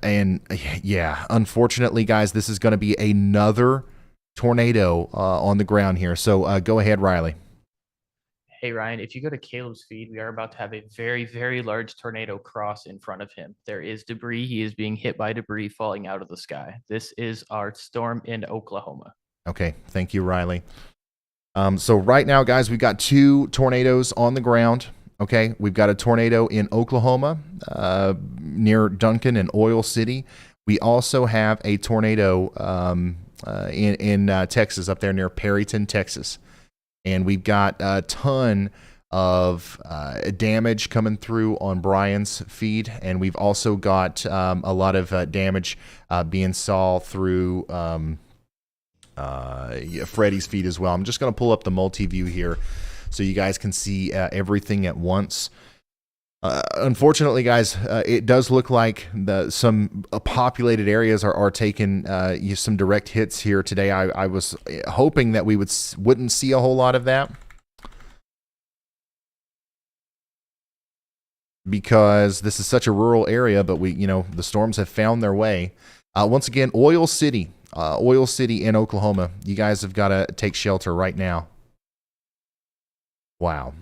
And yeah, unfortunately, guys, this is going to be another tornado on the ground here. So go ahead, Riley. Hey, Ryan, if you go to Caleb's feed, we are about to have a very, very large tornado cross in front of him. There is debris. He is being hit by debris falling out of the sky. This is our storm in Oklahoma. Okay. Thank you, Riley. So right now, guys, we've got 2 tornadoes on the ground. Okay. We've got a tornado in Oklahoma near Duncan and Oil City. We also have a tornado in Texas, up there near Perryton, Texas. And we've got a ton of damage coming through on Brian's feed. And we've also got a lot of damage being saw through Freddie's feed as well. I'm just going to pull up the multi-view here so you guys can see everything at once. Unfortunately, guys, it does look like some populated areas are taking some direct hits here today. I was hoping that we wouldn't see a whole lot of that, because this is such a rural area, but the storms have found their way. Once again, Oil City in Oklahoma. You guys have got to take shelter right now. Wow.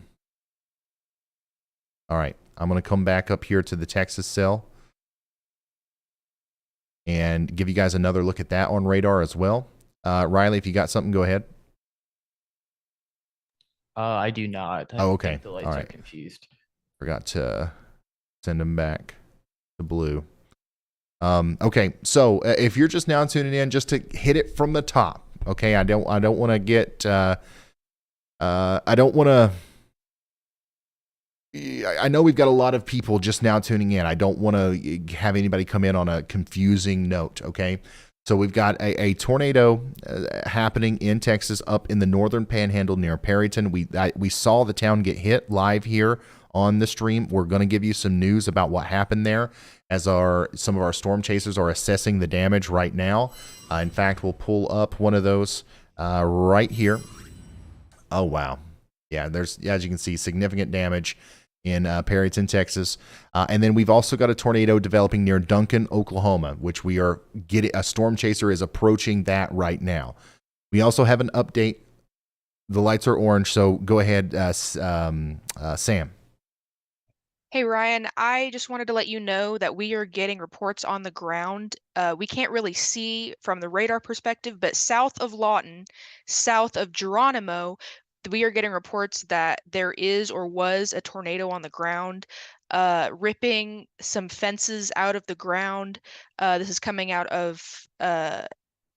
All right. I'm going to come back up here to the Texas cell and give you guys another look at that on radar as well. Riley, if you got something, go ahead. I do not. Oh, okay. I think the lights All are right. confused. Forgot to send them back to blue. Okay, so if you're just now tuning in, just to hit it from the top. Okay, I don't want to get. I don't want to. I know we've got a lot of people just now tuning in. I don't want to have anybody come in on a confusing note, okay? So we've got a tornado happening in Texas up in the northern panhandle near Perryton. We saw the town get hit live here on the stream. We're going to give you some news about what happened there as some of our storm chasers are assessing the damage right now. In fact, we'll pull up one of those right here. Oh, wow. Yeah, there's, as you can see, significant damage in Perryton, Texas. And then we've also got a tornado developing near Duncan, Oklahoma, which we are getting. A storm chaser is approaching that right now. We also have an update. The lights are orange, so go ahead, Sam. Hey, Ryan, I just wanted to let you know that we are getting reports on the ground. We can't really see from the radar perspective, but south of Lawton, south of Geronimo, we are getting reports that there is or was a tornado on the ground, ripping some fences out of the ground. This is coming out of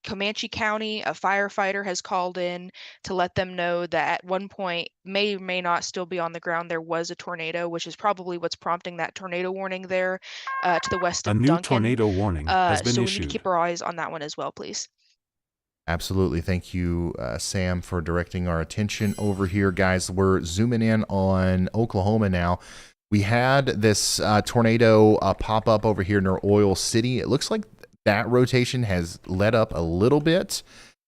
Comanche County. A firefighter has called in to let them know that at one point, may or may not still be on the ground, there was a tornado, which is probably what's prompting that tornado warning there to the west of A new Duncan. tornado warning has been so we issued. need to keep our eyes on that one as well, please. Absolutely. Thank you, Sam, for directing our attention over here. Guys, we're zooming in on Oklahoma now. We had this tornado pop up over here near Oil City. It looks like that rotation has let up a little bit,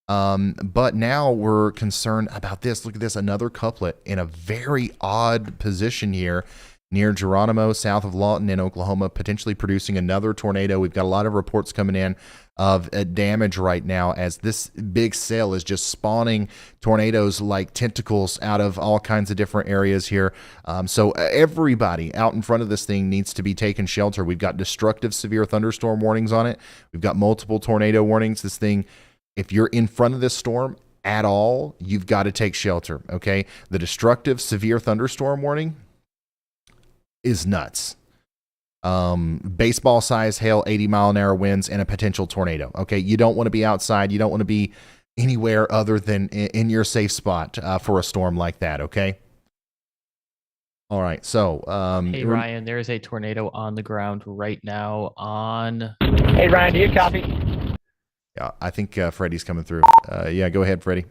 but now we're concerned about this. Look at this, another couplet in a very odd position here near Geronimo, south of Lawton in Oklahoma, potentially producing another tornado. We've got a lot of reports coming in of damage right now as this big cell is just spawning tornadoes like tentacles out of all kinds of different areas here. So everybody out in front of this thing needs to be taking shelter. We've got destructive severe thunderstorm warnings on it. We've got multiple tornado warnings. This thing, if you're in front of this storm at all, you've got to take shelter, okay? The destructive severe thunderstorm warning is nuts. Baseball size hail, 80-mile-an-hour winds, and a potential tornado. Okay, you don't want to be outside. You don't want to be anywhere other than in your safe spot for a storm like that. Okay. All right. So, hey Ryan, there is a tornado on the ground right now. Hey Ryan, do you copy? Yeah, I think Freddie's coming through. Yeah, go ahead, Freddie.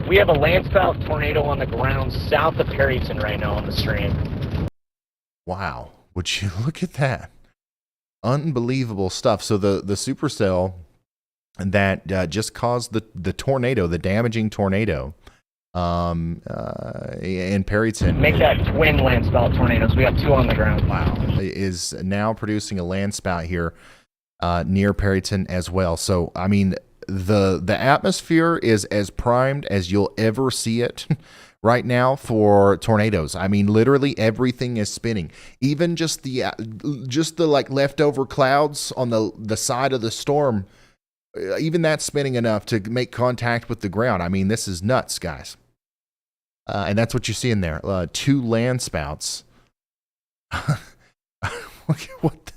We have a landspout tornado on the ground south of Perryton right now on the stream. Wow. Would you look at that? Unbelievable stuff. So the supercell that just caused the tornado, the damaging tornado in Perryton. Make that twin landspout tornadoes. We have 2 on the ground. Wow. Is now producing a landspout here near Perryton as well. So, I mean, the atmosphere is as primed as you'll ever see it right now for tornadoes. I mean, literally everything is spinning. Even just the like leftover clouds on the side of the storm, even that's spinning enough to make contact with the ground. I mean, this is nuts, guys. And that's what you see in there. 2 land spouts. What?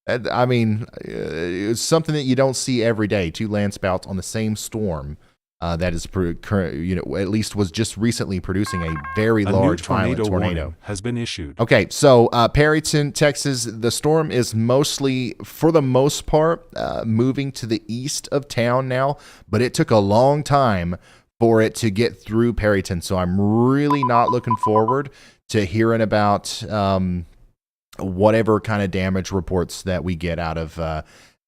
I mean, it's something that you don't see every day. 2 land spouts on the same storm that is, at least was just recently producing a very large violent tornado. Has been issued. Okay, so Perryton, Texas, the storm is mostly, for the most part, moving to the east of town now, but it took a long time for it to get through Perryton. So I'm really not looking forward to hearing about whatever kind of damage reports that we get out of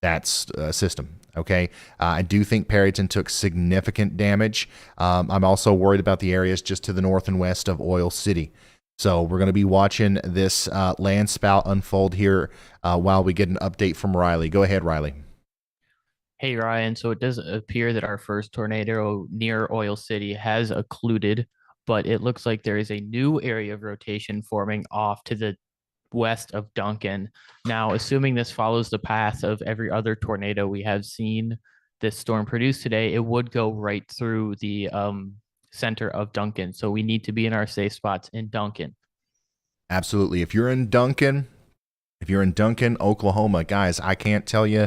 that system. Okay, I do think Perryton took significant damage. I'm also worried about the areas just to the north and west of Oil City. So we're going to be watching this land spout unfold here while we get an update from Riley. Go ahead, Riley. Hey, Ryan. So it does appear that our first tornado near Oil City has occluded, but it looks like there is a new area of rotation forming off to the west of Duncan. Now, assuming this follows the path of every other tornado we have seen this storm produce today, it would go right through the center of Duncan. So we need to be in our safe spots in Duncan. Absolutely. If you're in Duncan, Oklahoma, guys, I can't tell you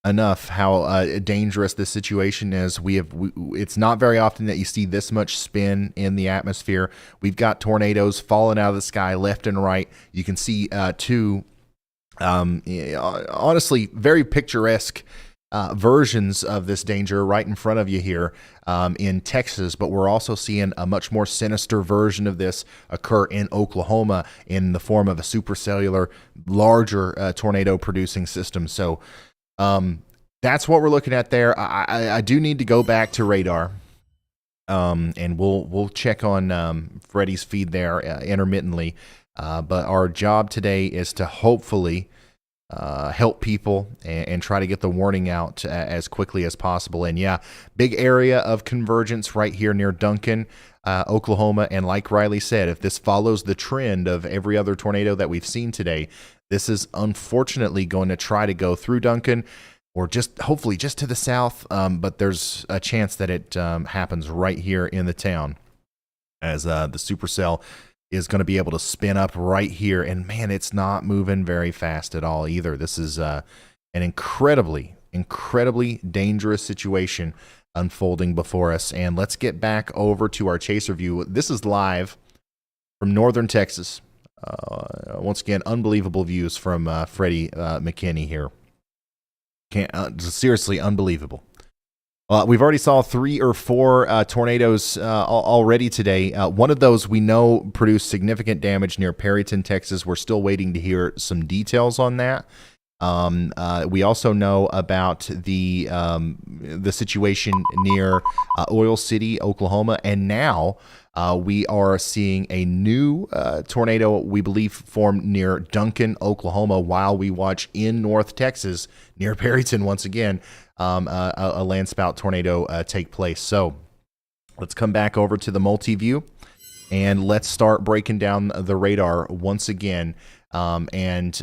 enough how dangerous this situation is. It's not very often that you see this much spin in the atmosphere. We've got tornadoes falling out of the sky left and right. You can see 2 honestly very picturesque versions of this danger right in front of you here in Texas, but we're also seeing a much more sinister version of this occur in Oklahoma in the form of a supercellular, larger tornado producing system. So that's what we're looking at there. I do need to go back to radar, and we'll check on Freddie's feed there intermittently. But our job today is to hopefully help people and try to get the warning out as quickly as possible. And yeah, big area of convergence right here near Duncan, Oklahoma. And like Riley said, if this follows the trend of every other tornado that we've seen today, this is unfortunately going to try to go through Duncan or just hopefully just to the south. But there's a chance that it happens right here in the town as the supercell is going to be able to spin up right here. And man, it's not moving very fast at all either. This is an incredibly dangerous situation unfolding before us. And let's get back over to our chaser view. This is live from northern Texas. Once again, unbelievable views from Freddie McKinney here. Seriously unbelievable. We've already saw 3 or 4 tornadoes already today. One of those we know produced significant damage near Perryton, Texas. We're still waiting to hear some details on that. We also know about the situation near Oil City, Oklahoma, and now we are seeing a new tornado, we believe, formed near Duncan, Oklahoma, while we watch in North Texas near Perryton once again a landspout tornado take place. So let's come back over to the multi-view and let's start breaking down the radar once again. And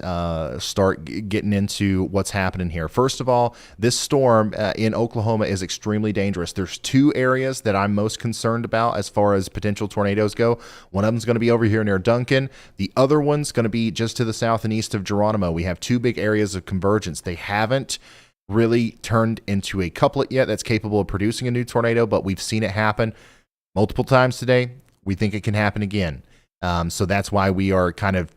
start getting into what's happening here. First of all, this storm in Oklahoma is extremely dangerous. There's 2 areas that I'm most concerned about as far as potential tornadoes go. One of them is going to be over here near Duncan. The other one's going to be just to the south and east of Geronimo. We have 2 big areas of convergence. They haven't really turned into a couplet yet that's capable of producing a new tornado, but we've seen it happen multiple times today. We think it can happen again. So that's why we are kind of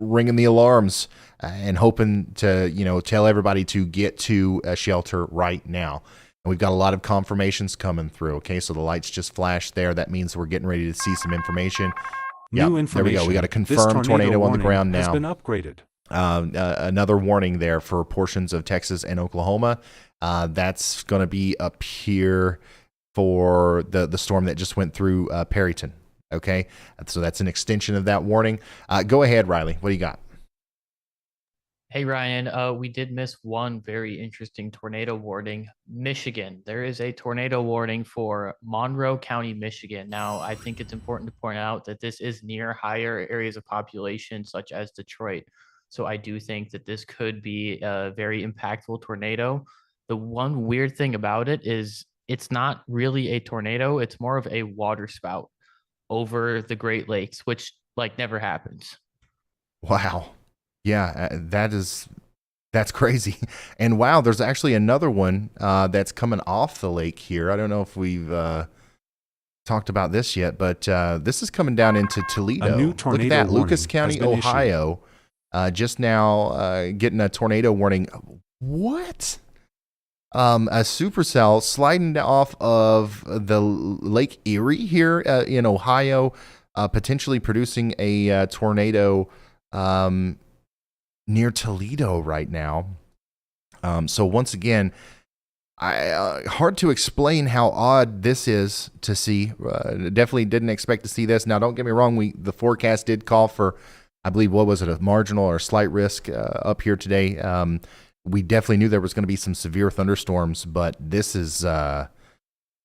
ringing the alarms and hoping to, tell everybody to get to a shelter right now. And we've got a lot of confirmations coming through. Okay, so the lights just flashed there. That means we're getting ready to see some information. New information. There we go. We got a confirmed tornado on the ground now. Has been upgraded. Another warning there for portions of Texas and Oklahoma. That's going to be up here for the storm that just went through Perryton. Okay, so that's an extension of that warning. Go ahead, Riley. What do you got? Hey, Ryan, we did miss one very interesting tornado warning. Michigan. There is a tornado warning for Monroe County, Michigan. Now, I think it's important to point out that this is near higher areas of population, such as Detroit. So I do think that this could be a very impactful tornado. The one weird thing about it is it's not really a tornado. It's more of a water spout over the Great Lakes, which like never happens. Wow. Yeah, that's crazy. And wow, there's actually another one that's coming off the lake here. I don't know if we've talked about this yet, but this is coming down into Toledo. A new tornado Look at that, warning Lucas County, has been Ohio, just now getting a tornado warning. What? A supercell sliding off of the Lake Erie here in Ohio, potentially producing a tornado near Toledo right now. So once again, hard to explain how odd this is to see. Definitely didn't expect to see this. Now, don't get me wrong. The forecast did call for, I believe, what was it, a marginal or slight risk up here today. We definitely knew there was going to be some severe thunderstorms, but this is a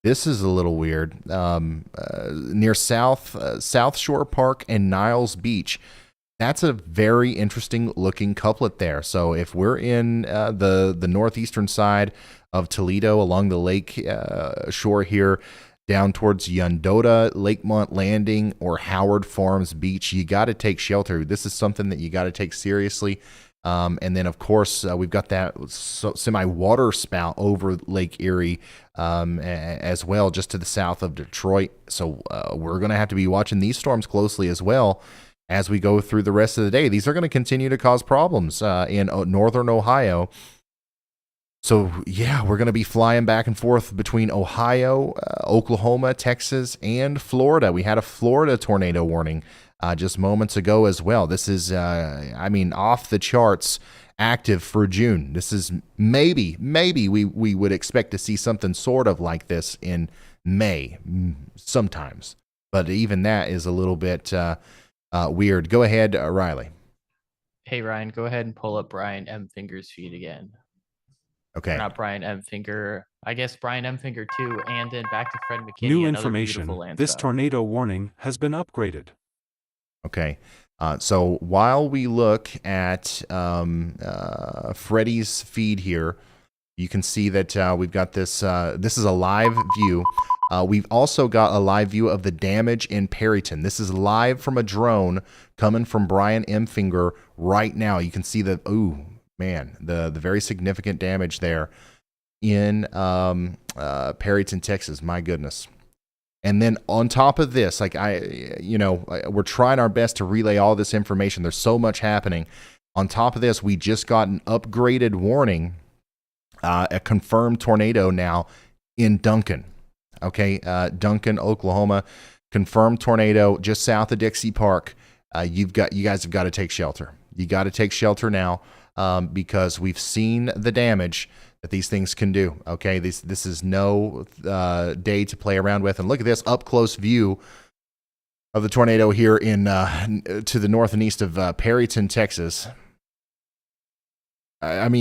little weird. Near South Shore Park and Niles Beach. That's a very interesting looking couplet there. So if we're in the northeastern side of Toledo along the lake shore here, down towards Yondota, Lakemont Landing, or Howard Farms Beach, you got to take shelter. This is something that you got to take seriously. And then, of course, we've got that semi-water spout over Lake Erie as well, just to the south of Detroit. So we're going to have to be watching these storms closely as well as we go through the rest of the day. These are going to continue to cause problems in northern Ohio. So, yeah, we're going to be flying back and forth between Ohio, Oklahoma, Texas, and Florida. We had a Florida tornado warning just moments ago as well. This is, off the charts active for June. This is maybe we would expect to see something sort of like this in May sometimes. But even that is a little bit weird. Go ahead, Riley. Hey, Ryan, go ahead and pull up Brian M. Finger's feed again. Okay. Not Brian M. Finger. I guess Brian M. Finger too, and then back to Fred McKinney. New information. This tornado warning has been upgraded. Okay. So while we look at Freddie's feed here, you can see that we've got this. This is a live view. We've also got a live view of the damage in Perryton. This is live from a drone coming from Brian M. Finger right now. You can see the the very significant damage there in Perryton, Texas. My goodness. And then on top of this, we're trying our best to relay all this information. There's so much happening. On top of this, we just got an upgraded warning, a confirmed tornado now in Duncan. Okay, Duncan, Oklahoma, confirmed tornado just south of Dixie Park. You guys have got to take shelter. You got to take shelter now because we've seen the damage that these things can do. Okay, this is no day to play around with. And look at this up close view of the tornado here in to the north and east of Perryton, Texas. I'm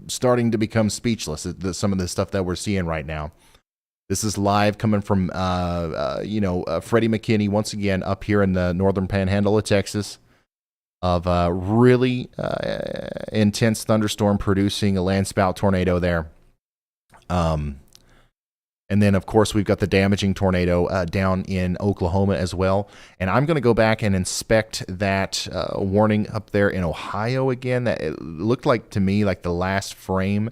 starting to become speechless at some of the stuff that we're seeing right now. This is live coming from Freddie McKinney once again up here in the northern panhandle of Texas, of really intense thunderstorm producing a landspout tornado there. And then, of course, we've got the damaging tornado down in Oklahoma as well. And I'm going to go back and inspect that warning up there in Ohio again. That it looked like to me like the last frame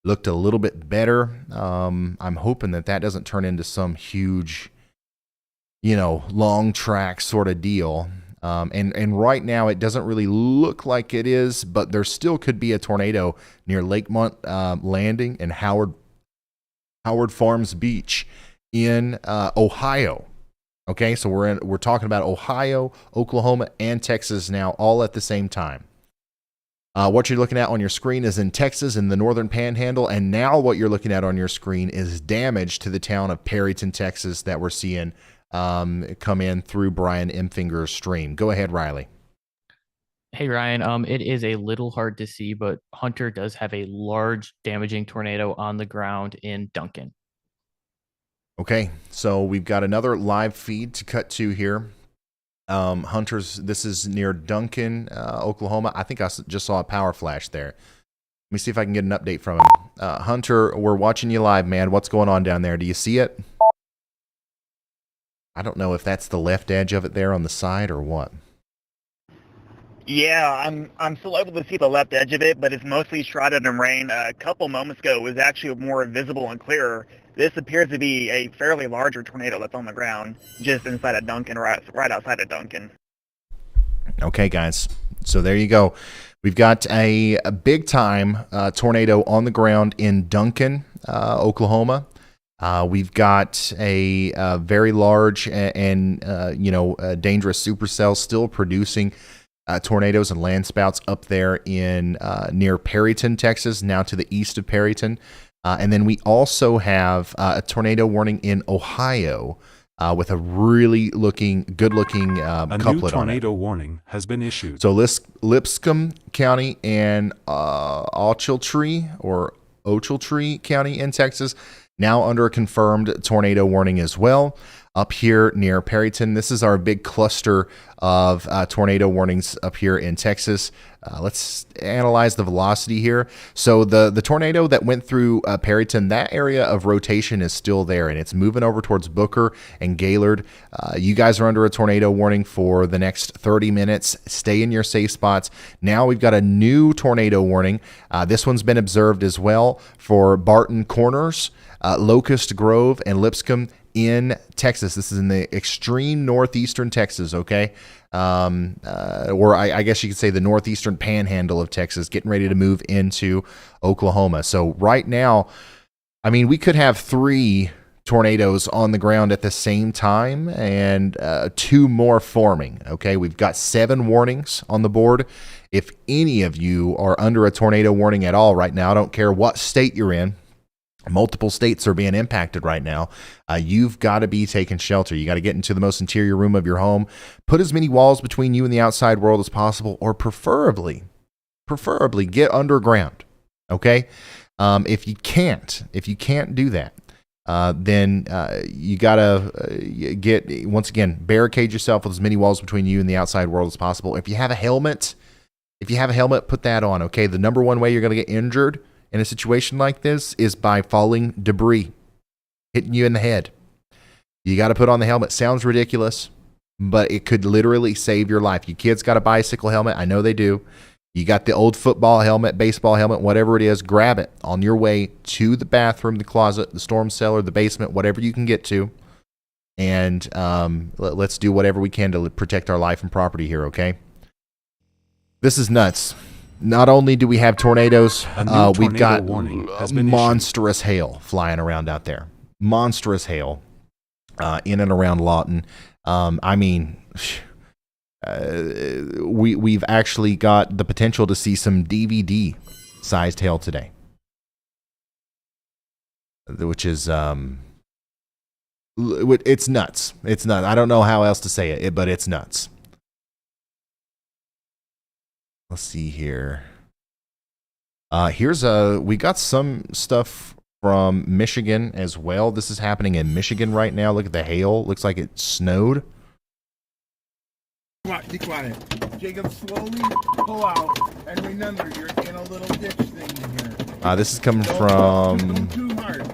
looked a little bit better. I'm hoping that doesn't turn into some huge, long track sort of deal. And right now it doesn't really look like it is, but there still could be a tornado near Lakemont Landing and Howard Farms Beach in Ohio. Okay, so we're talking about Ohio, Oklahoma, and Texas now, all at the same time. What you're looking at on your screen is in Texas, in the northern panhandle, and now what you're looking at on your screen is damage to the town of Perryton, Texas, that we're seeing come in through Brian Imfinger's stream. Go ahead, Riley. Hey, Ryan. It is a little hard to see, but Hunter does have a large damaging tornado on the ground in Duncan. Okay, so we've got another live feed to cut to here. Hunter's, this is near Duncan, Oklahoma. I think I just saw a power flash there. Let me see if I can get an update from him. Hunter, we're watching you live, man. What's going on down there? Do you see it? I don't know if that's the left edge of it there on the side or what. Yeah, I'm still able to see the left edge of it, but it's mostly shrouded in rain. A couple moments ago, it was actually more visible and clearer. This appears to be a fairly larger tornado that's on the ground, just inside of Duncan, right outside of Duncan. Okay, guys. So there you go. We've got a big-time tornado on the ground in Duncan, Oklahoma. We've got a very large and dangerous supercell still producing tornadoes and landspouts up there in near Perryton, Texas, now to the east of Perryton. And then we also have a tornado warning in Ohio with a really good-looking couplet on it. A new tornado warning has been issued. So Lipscomb County and Ochiltree County in Texas now under a confirmed tornado warning as well. Up here near Perryton, this is our big cluster of tornado warnings up here in Texas. Let's analyze the velocity here. So the tornado that went through Perryton, that area of rotation is still there, and it's moving over towards Booker and Gaylord. You guys are under a tornado warning for the next 30 minutes. Stay in your safe spots. Now we've got a new tornado warning. This one's been observed as well for Barton Corners, Locust Grove, and Lipscomb in Texas. This is in the extreme northeastern Texas, okay? Or I guess you could say the northeastern panhandle of Texas, getting ready to move into Oklahoma. So right now, I mean, we could have 3 tornadoes on the ground at the same time and 2 more forming, okay? We've got 7 warnings on the board. If any of you are under a tornado warning at all right now, I don't care what state you're in, multiple states are being impacted right now. You've got to be taking shelter. You got to get into the most interior room of your home. Put as many walls between you and the outside world as possible, or preferably get underground. Okay. If you can't do that, then you got to once again, barricade yourself with as many walls between you and the outside world as possible. If you have a helmet, put that on. Okay. The number one way you're going to get injured in a situation like this is by falling debris, hitting you in the head. You got to put on the helmet. Sounds ridiculous, but it could literally save your life. You kids got a bicycle helmet. I know they do. You got the old football helmet, baseball helmet, whatever it is, grab it on your way to the bathroom, the closet, the storm cellar, the basement, whatever you can get to. And let's do whatever we can to protect our life and property here, okay? This is nuts. Not only do we have tornadoes, we've got monstrous hail flying around out there. Monstrous hail in and around Lawton. I mean, we've actually got the potential to see some DVD-sized hail today, which is it's nuts. It's nuts. I don't know how else to say it, but it's nuts. Let's see here. We got some stuff from Michigan as well. This is happening in Michigan right now. Look at the hail. Looks like it snowed. Be quiet. Jacob, slowly pull out, and remember, you're in a little ditch thing here. This is coming from Don't too hard.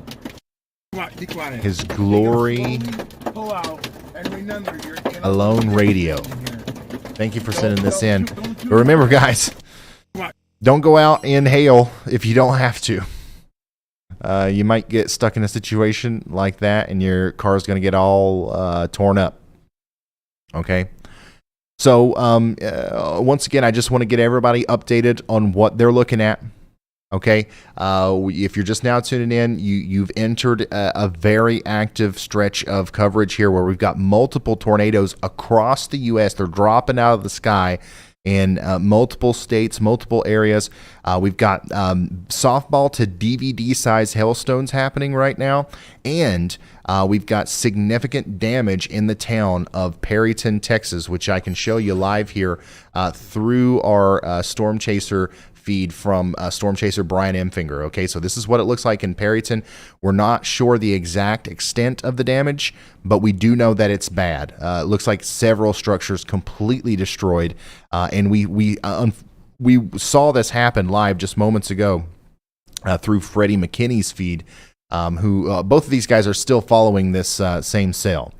Be quiet. His Glory Pull out, and remember, you're in Alone Radio. Thank you for sending this in. But remember, guys, don't go out in hail if you don't have to. You might get stuck in a situation like that, and your car is going to get all torn up. Okay? So, once again, I just want to get everybody updated on what they're looking at. Okay, if you're just now tuning in, you've entered a very active stretch of coverage here where we've got multiple tornadoes across the U.S. They're dropping out of the sky in multiple states, multiple areas. We've got softball to DVD size hailstones happening right now, and we've got significant damage in the town of Perryton, Texas, which I can show you live here through our Storm Chaser feed from Storm Chaser Brian Emfinger. Okay, so this is what it looks like in Perryton. We're not sure the exact extent of the damage, but we do know that it's bad. It looks like several structures completely destroyed, and we saw this happen live just moments ago through Freddie McKinney's feed, who both of these guys are still following this same cell.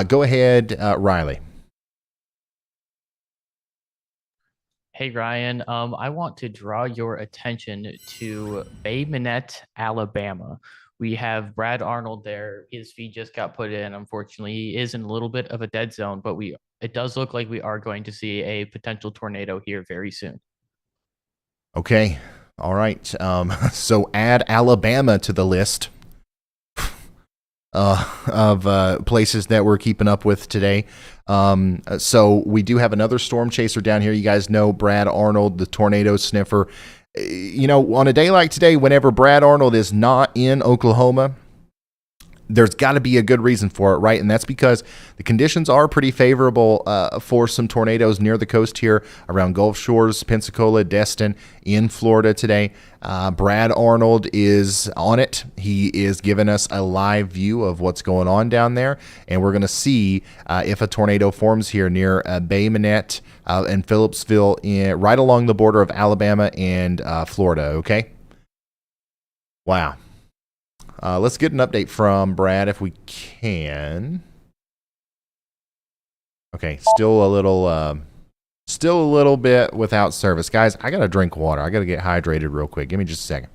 Go ahead, Riley. Hey Ryan, I want to draw your attention to Bay Minette, Alabama. We have Brad Arnold there. His feed just got put in. Unfortunately, he is in a little bit of a dead zone, but it does look like we are going to see a potential tornado here very soon. Okay, all right. So add Alabama to the list of places that we're keeping up with today. So we do have another storm chaser down here. You guys know Brad Arnold, the tornado sniffer. You know, on a day like today, whenever Brad Arnold is not in Oklahoma, there's got to be a good reason for it, right? And that's because the conditions are pretty favorable for some tornadoes near the coast here around Gulf Shores, Pensacola, Destin, in Florida today. Brad Arnold is on it. He is giving us a live view of what's going on down there, and we're going to see if a tornado forms here near Bay Minette and Phillipsville, right along the border of Alabama and Florida, okay? Wow. Let's get an update from Brad if we can. Okay, still a little bit without service. Guys, I got to drink water. I got to get hydrated real quick. Give me just a second.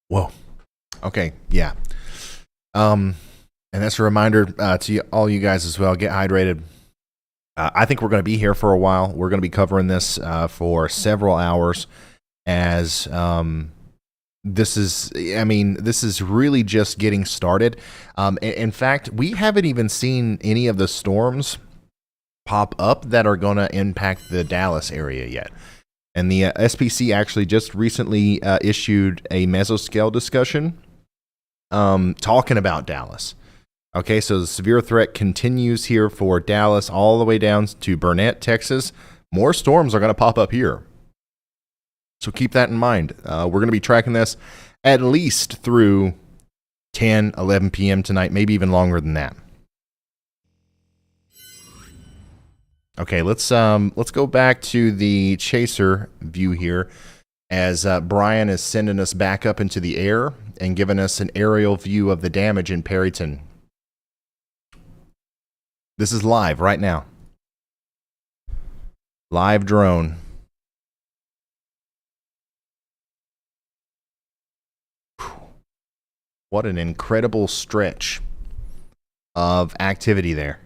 Whoa. Okay, yeah. And that's a reminder to all you guys as well. Get hydrated. I think we're going to be here for a while. We're going to be covering this for several hours as this is really just getting started. In fact, we haven't even seen any of the storms pop up that are going to impact the Dallas area yet. And the SPC actually just recently issued a mesoscale discussion talking about Dallas. Okay, so the severe threat continues here for Dallas all the way down to Burnett, Texas. More storms are going to pop up here. So keep that in mind. We're going to be tracking this at least through 10, 11 p.m. tonight, maybe even longer than that. Okay, let's go back to the chaser view here as Brian is sending us back up into the air and giving us an aerial view of the damage in Perryton. This is live right now. Live drone. What an incredible stretch of activity there.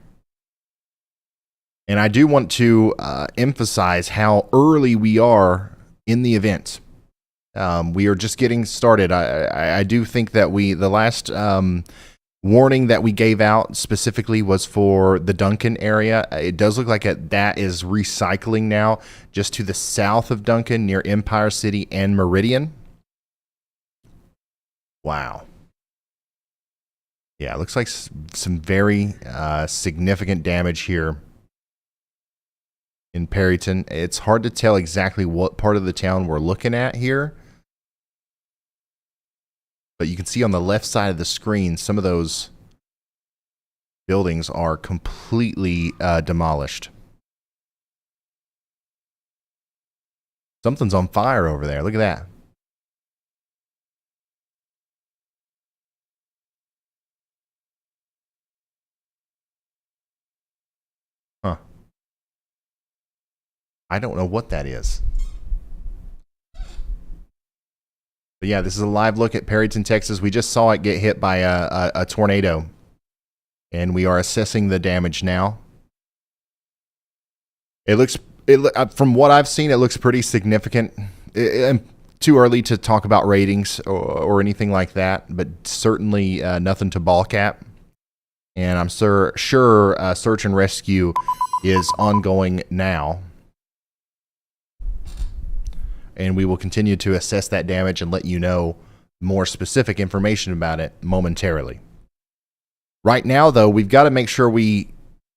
And I do want to emphasize how early we are in the event. We are just getting started. I do think that the last warning that we gave out specifically was for the Duncan area. It does look like that is recycling now just to the south of Duncan near Empire City and Meridian. Wow. Yeah, it looks like some very significant damage here in Perryton. It's hard to tell exactly what part of the town we're looking at here. But you can see on the left side of the screen, some of those buildings are completely demolished. Something's on fire over there. Look at that. Huh. I don't know what that is. But yeah, this is a live look at Perryton, Texas. We just saw it get hit by a tornado, and we are assessing the damage now. From what I've seen, it looks pretty significant. Too early to talk about ratings or anything like that, but certainly nothing to balk at. And I'm sure search and rescue is ongoing now. And we will continue to assess that damage and let you know more specific information about it momentarily. Right now, though, we've got to make sure we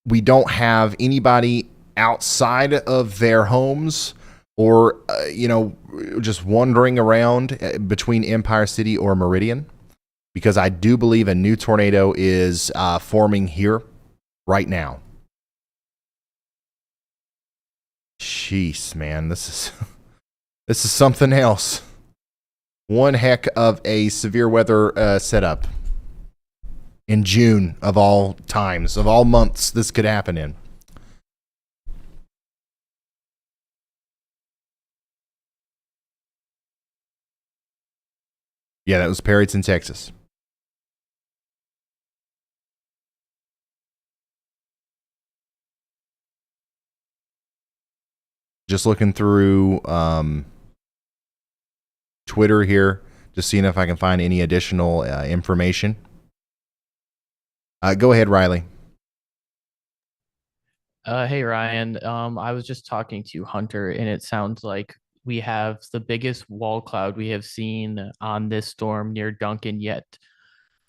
don't have anybody outside of their homes or, just wandering around between Empire City or Meridian, because I do believe a new tornado is forming here right now. Jeez, man, this is something else. One heck of a severe weather setup in June of all times, of all months this could happen in. Yeah, that was Perryton, Texas. Just looking through Twitter here, just seeing if I can find any additional information. Go ahead, Riley. Hey, Ryan. I was just talking to Hunter, and it sounds like we have the biggest wall cloud we have seen on this storm near Duncan yet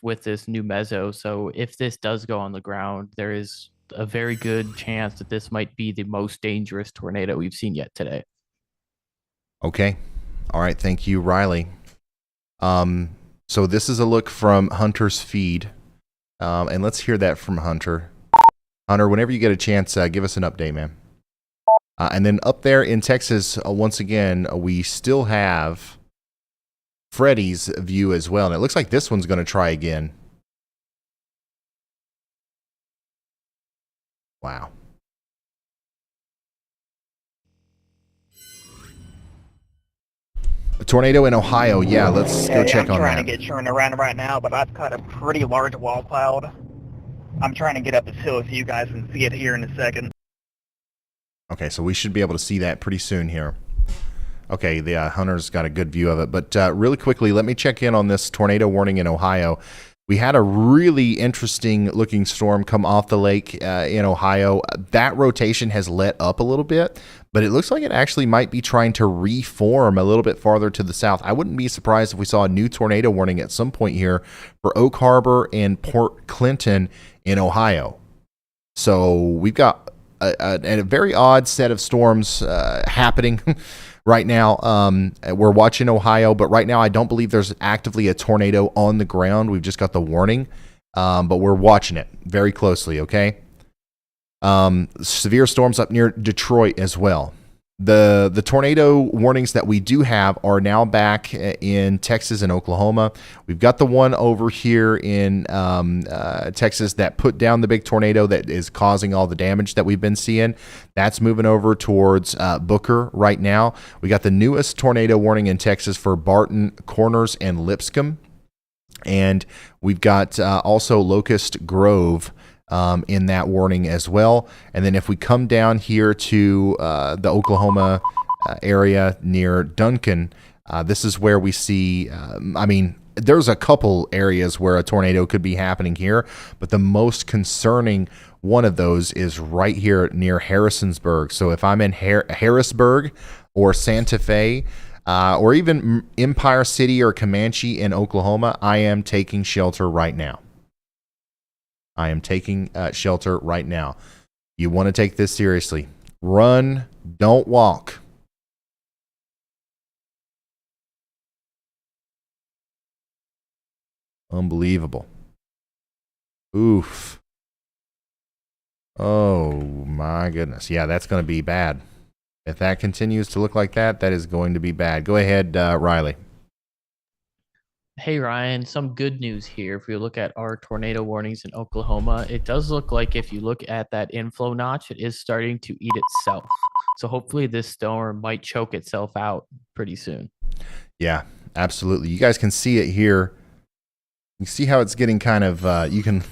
with this new mezzo. So if this does go on the ground, there is a very good chance that this might be the most dangerous tornado we've seen yet today. Okay. All right. Thank you, Riley. So this is a look from Hunter's feed. And let's hear that from Hunter. Hunter, whenever you get a chance, give us an update, man. And then up there in Texas, once again, we still have Freddy's view as well. And it looks like this one's going to try again. Wow. A tornado in Ohio. Yeah, let's go check on that. I'm trying to get turned around right now, but I've got a pretty large wall cloud. I'm trying to get up this hill so you guys can see it here in a second. Okay, so we should be able to see that pretty soon here. Okay, the Hunter's got a good view of it. But really quickly, let me check in on this tornado warning in Ohio. We had a really interesting looking storm come off the lake in Ohio. That rotation has let up a little bit, but it looks like it actually might be trying to reform a little bit farther to the south. I wouldn't be surprised if we saw a new tornado warning at some point here for Oak Harbor and Port Clinton in Ohio. So we've got a very odd set of storms happening right now. We're watching Ohio, but right now I don't believe there's actively a tornado on the ground. We've just got the warning, but we're watching it very closely, okay? Severe storms up near Detroit as well. The tornado warnings that we do have are now back in Texas and Oklahoma. We've got the one over here in Texas that put down the big tornado that is causing all the damage that we've been seeing. That's moving over towards Booker right now. We got the newest tornado warning in Texas for Barton, Corners, and Lipscomb. And we've got also Locust Grove in that warning as well. And then if we come down here to the Oklahoma area near Duncan, this is where we see, there's a couple areas where a tornado could be happening here, but the most concerning one of those is right here near Harrisonburg. So if I'm in Harrisburg or Santa Fe, or even Empire City or Comanche in Oklahoma, I am taking shelter right now. I am taking shelter right now. You want to take this seriously. Run, don't walk. Unbelievable. Oof. Oh, my goodness. Yeah, that's going to be bad. If that continues to look like that, that is going to be bad. Go ahead, Riley. Hey, Ryan, some good news here. If we look at our tornado warnings in Oklahoma, it does look like if you look at that inflow notch, it is starting to eat itself. So hopefully this storm might choke itself out pretty soon. Yeah. absolutely. You guys can see it here. You see how it's getting kind of, you can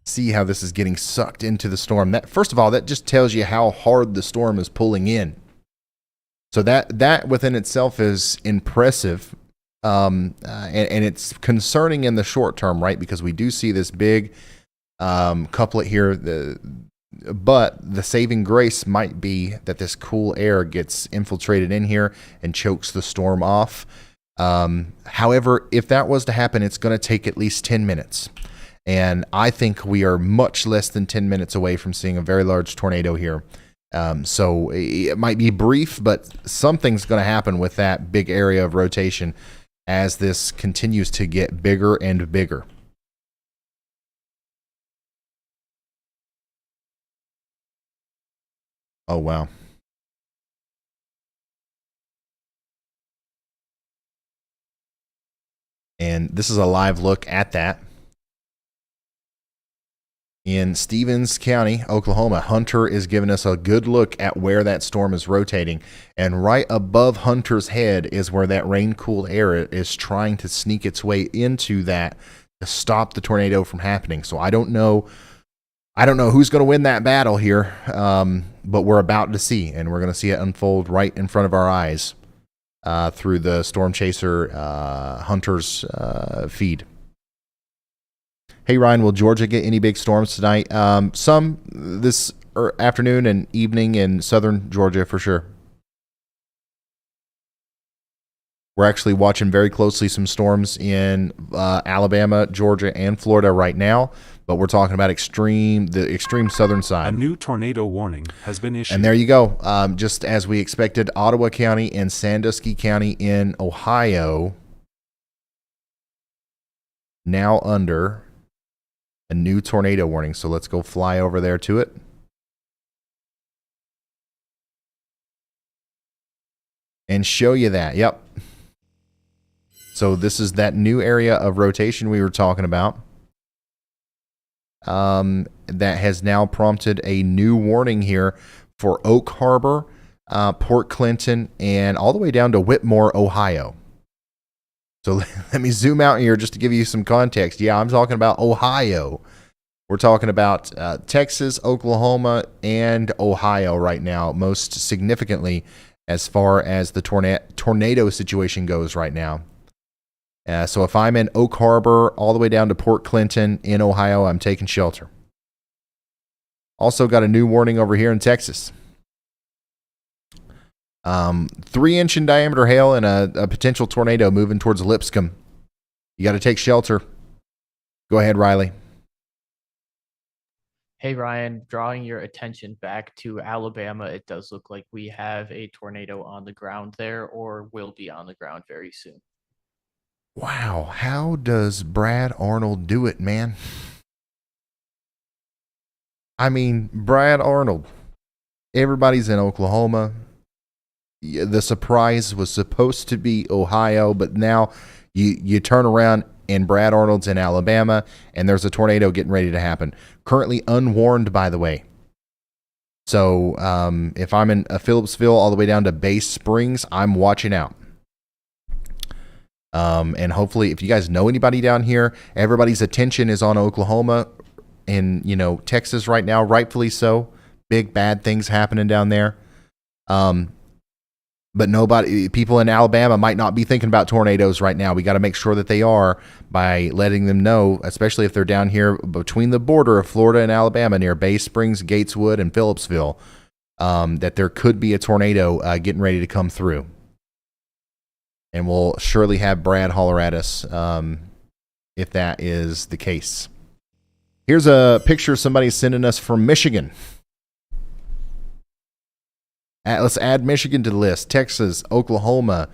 see how this is getting sucked into the storm. That, first of all, that just tells you how hard the storm is pulling in. So that within itself is impressive. And it's concerning in the short term, right? Because we do see this big couplet here. But the saving grace might be that this cool air gets infiltrated in here and chokes the storm off. However, if that was to happen, it's going to take at least 10 minutes. And I think we are much less than 10 minutes away from seeing a very large tornado here. So it might be brief, but something's going to happen with that big area of rotation as this continues to get bigger and bigger. Oh, wow. And this is a live look at that. In Stevens County, Oklahoma, Hunter is giving us a good look at where that storm is rotating. And right above Hunter's head is where that rain-cooled air is trying to sneak its way into that to stop the tornado from happening. So I don't know who's going to win that battle here, but we're about to see, and we're going to see it unfold right in front of our eyes through the Storm Chaser Hunter's feed. Hey, Ryan, will Georgia get any big storms tonight? Some this afternoon and evening in southern Georgia for sure. We're actually watching very closely some storms in Alabama, Georgia, and Florida right now. But we're talking about the extreme southern side. A new tornado warning has been issued. And there you go. Just as we expected, Ottawa County and Sandusky County in Ohio now under a new tornado warning. So let's go fly over there to it. And show you that. Yep. So this is that new area of rotation we were talking about. That has now prompted a new warning here for Oak Harbor, Port Clinton, and all the way down to Whitmore, Ohio. So let me zoom out here just to give you some context. Yeah, I'm talking about Ohio. We're talking about Texas, Oklahoma, and Ohio right now, most significantly as far as the tornado situation goes right now. So if I'm in Oak Harbor all the way down to Port Clinton in Ohio, I'm taking shelter. Also got a new warning over here in Texas. 3-inch in diameter hail and a potential tornado moving towards Lipscomb. You got to take shelter. Go ahead, Riley. Hey, Ryan, drawing your attention back to Alabama, it does look like we have a tornado on the ground there, or will be on the ground very soon. Wow, how does Brad Arnold do it, man? I mean, Brad Arnold. Everybody's in Oklahoma. The surprise was supposed to be Ohio, but now you turn around and Brad Arnold's in Alabama, and there's a tornado getting ready to happen. Currently unwarned, by the way. So if I'm in Phillipsville all the way down to Bay Springs, I'm watching out. And hopefully, if you guys know anybody down here, everybody's attention is on Oklahoma and, Texas right now, rightfully so. Big bad things happening down there. But people in Alabama might not be thinking about tornadoes right now. We got to make sure that they are by letting them know, especially if they're down here between the border of Florida and Alabama near Bay Springs, Gateswood, and Phillipsville, that there could be a tornado getting ready to come through. And we'll surely have Brad holler at us if that is the case. Here's a picture somebody sending us from Michigan. Let's add Michigan to the list. Texas, Oklahoma,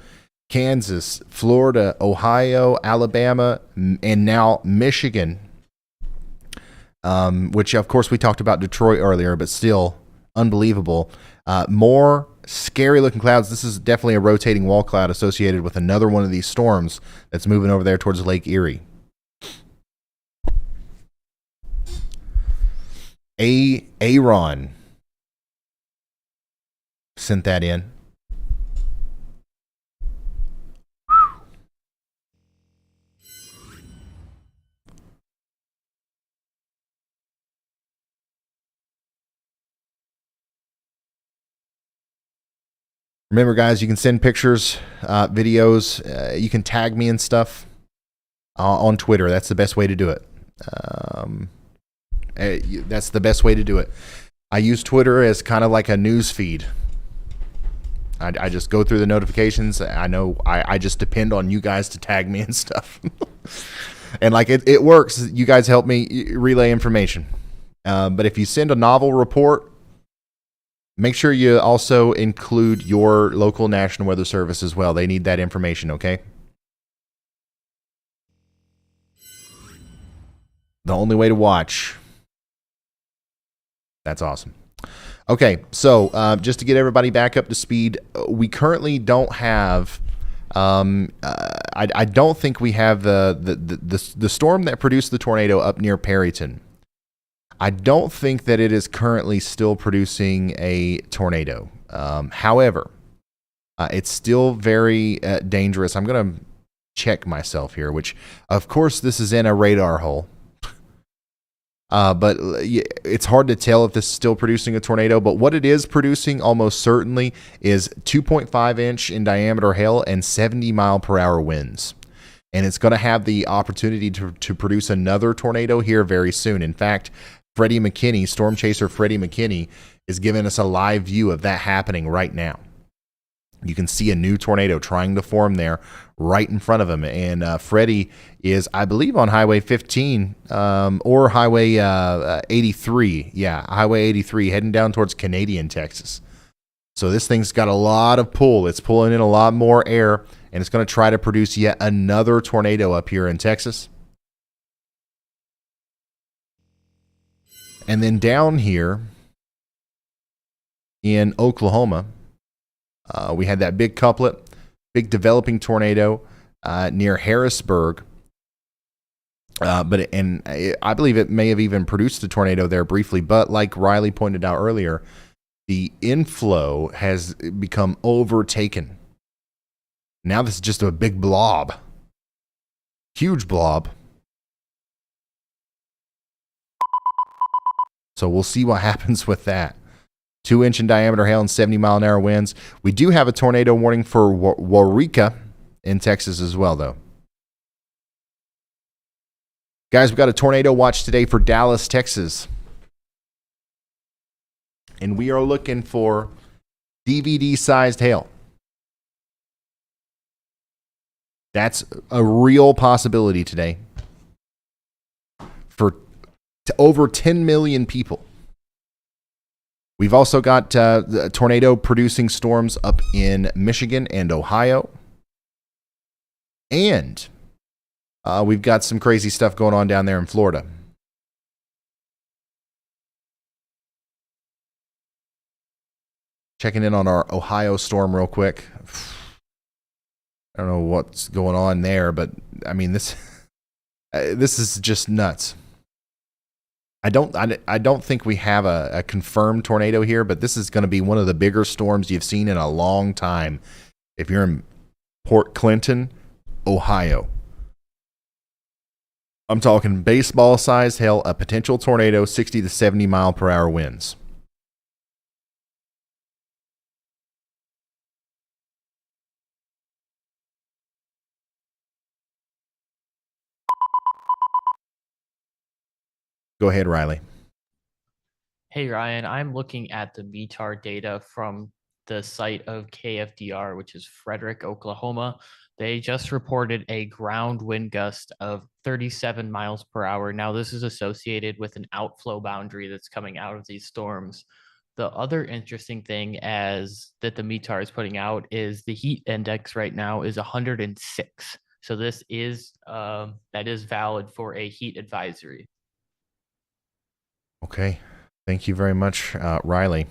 Kansas, Florida, Ohio, Alabama, and now Michigan. Which, of course, we talked about Detroit earlier, but still unbelievable. More scary-looking clouds. This is definitely a rotating wall cloud associated with another one of these storms that's moving over there towards Lake Erie. Aaron sent that in. Remember, guys, you can send pictures, videos. You can tag me and stuff on Twitter. That's the best way to do it. That's the best way to do it. I use Twitter as kind of like a news feed. I just go through the notifications. I know I just depend on you guys to tag me and stuff. And like it works. You guys help me relay information. But if you send a novel report, make sure you also include your local National Weather Service as well. They need that information, okay? The only way to watch. That's awesome. Okay, so just to get everybody back up to speed, we currently don't have. I don't think we have the storm that produced the tornado up near Perryton. I don't think that it is currently still producing a tornado. However, it's still very dangerous. I'm going to check myself here, which, of course, this is in a radar hole. But it's hard to tell if this is still producing a tornado. But what it is producing almost certainly is 2.5 inch in diameter hail and 70 mile per hour winds. And it's going to have the opportunity to produce another tornado here very soon. In fact, Freddie McKinney, Storm Chaser Freddie McKinney, is giving us a live view of that happening right now. You can see a new tornado trying to form there right in front of him. And Freddie is, I believe, on Highway 15 or Highway 83. Yeah, Highway 83, heading down towards Canadian, Texas. So this thing's got a lot of pull. It's pulling in a lot more air, and it's going to try to produce yet another tornado up here in Texas. And then down here in Oklahoma, we had that big couplet, big developing tornado near Harrisburg. I believe it may have even produced a tornado there briefly. But like Riley pointed out earlier, the inflow has become overtaken. Now this is just a big blob, huge blob. So we'll see what happens with that. 2 inch in diameter hail and 70 mile an hour winds. We do have a tornado warning for Waurika in Texas as well, though. Guys, we've got a tornado watch today for Dallas, Texas. And we are looking for DVD-sized hail. That's a real possibility today for over 10 million people. We've also got tornado-producing storms up in Michigan and Ohio. And we've got some crazy stuff going on down there in Florida. Checking in on our Ohio storm real quick. I don't know what's going on there, but I mean this is just nuts. I don't think we have a confirmed tornado here, but this is going to be one of the bigger storms you've seen in a long time. If you're in Port Clinton, Ohio, I'm talking baseball-sized hail, a potential tornado, 60 to 70 mile per hour winds. Go ahead, Riley. Hey, Ryan, I'm looking at the METAR data from the site of KFDR, which is Frederick, Oklahoma. They just reported a ground wind gust of 37 miles per hour. Now, this is associated with an outflow boundary that's coming out of these storms. The other interesting thing that the METAR is putting out is the heat index right now is 106. So this is that is valid for a heat advisory. Okay. Thank you very much, Riley.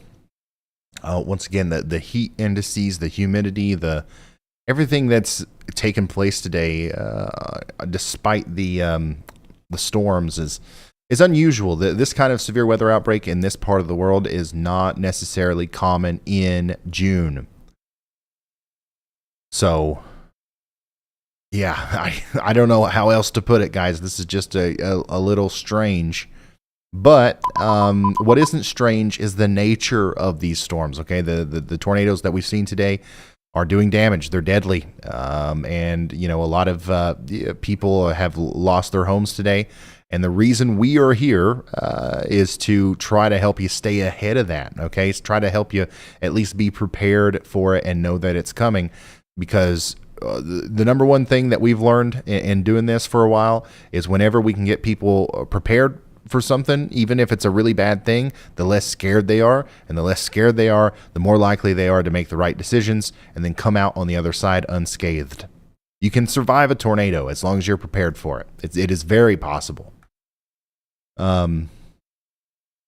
Once again, the heat indices, the humidity, everything that's taken place today, despite the storms, is unusual. This kind of severe weather outbreak in this part of the world is not necessarily common in June. So, yeah, I don't know how else to put it, guys. This is just a little strange. But what isn't strange is the nature of these storms. Okay, the tornadoes that we've seen today are doing damage. They're deadly, and a lot of people have lost their homes today. And the reason we are here is to try to help you stay ahead of that. Okay, try to help you at least be prepared for it and know that it's coming, because the number one thing that we've learned in doing this for a while is whenever we can get people prepared for something, even if it's a really bad thing, the less scared they are. And the less scared they are, the more likely they are to make the right decisions and then come out on the other side unscathed. You can survive a tornado as long as you're prepared for it. It is very possible.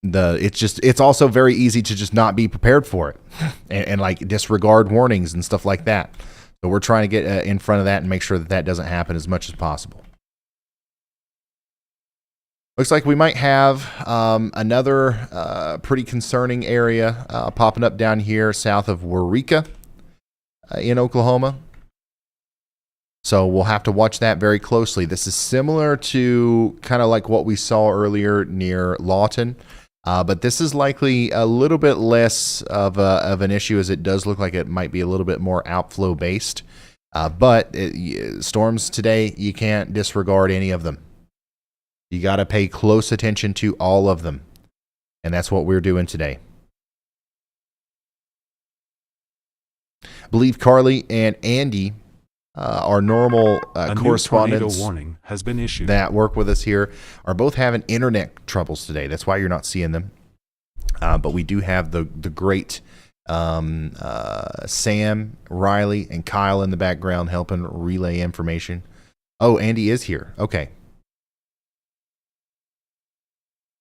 It's also very easy to just not be prepared for it and like disregard warnings and stuff like that. So we're trying to get in front of that and make sure that that doesn't happen as much as possible. Looks like we might have another pretty concerning area popping up down here south of Eureka in Oklahoma. So we'll have to watch that very closely. This is similar to kind of like what we saw earlier near Lawton, but this is likely a little bit less of an issue, as it does look like it might be a little bit more outflow based. But storms today, you can't disregard any of them. You got to pay close attention to all of them. And that's what we're doing today. I believe Carly and Andy, our normal correspondents warning has been issued that work with us here, are both having internet troubles today. That's why you're not seeing them. But we do have the great Sam, Riley, and Kyle in the background helping relay information. Oh, Andy is here. Okay.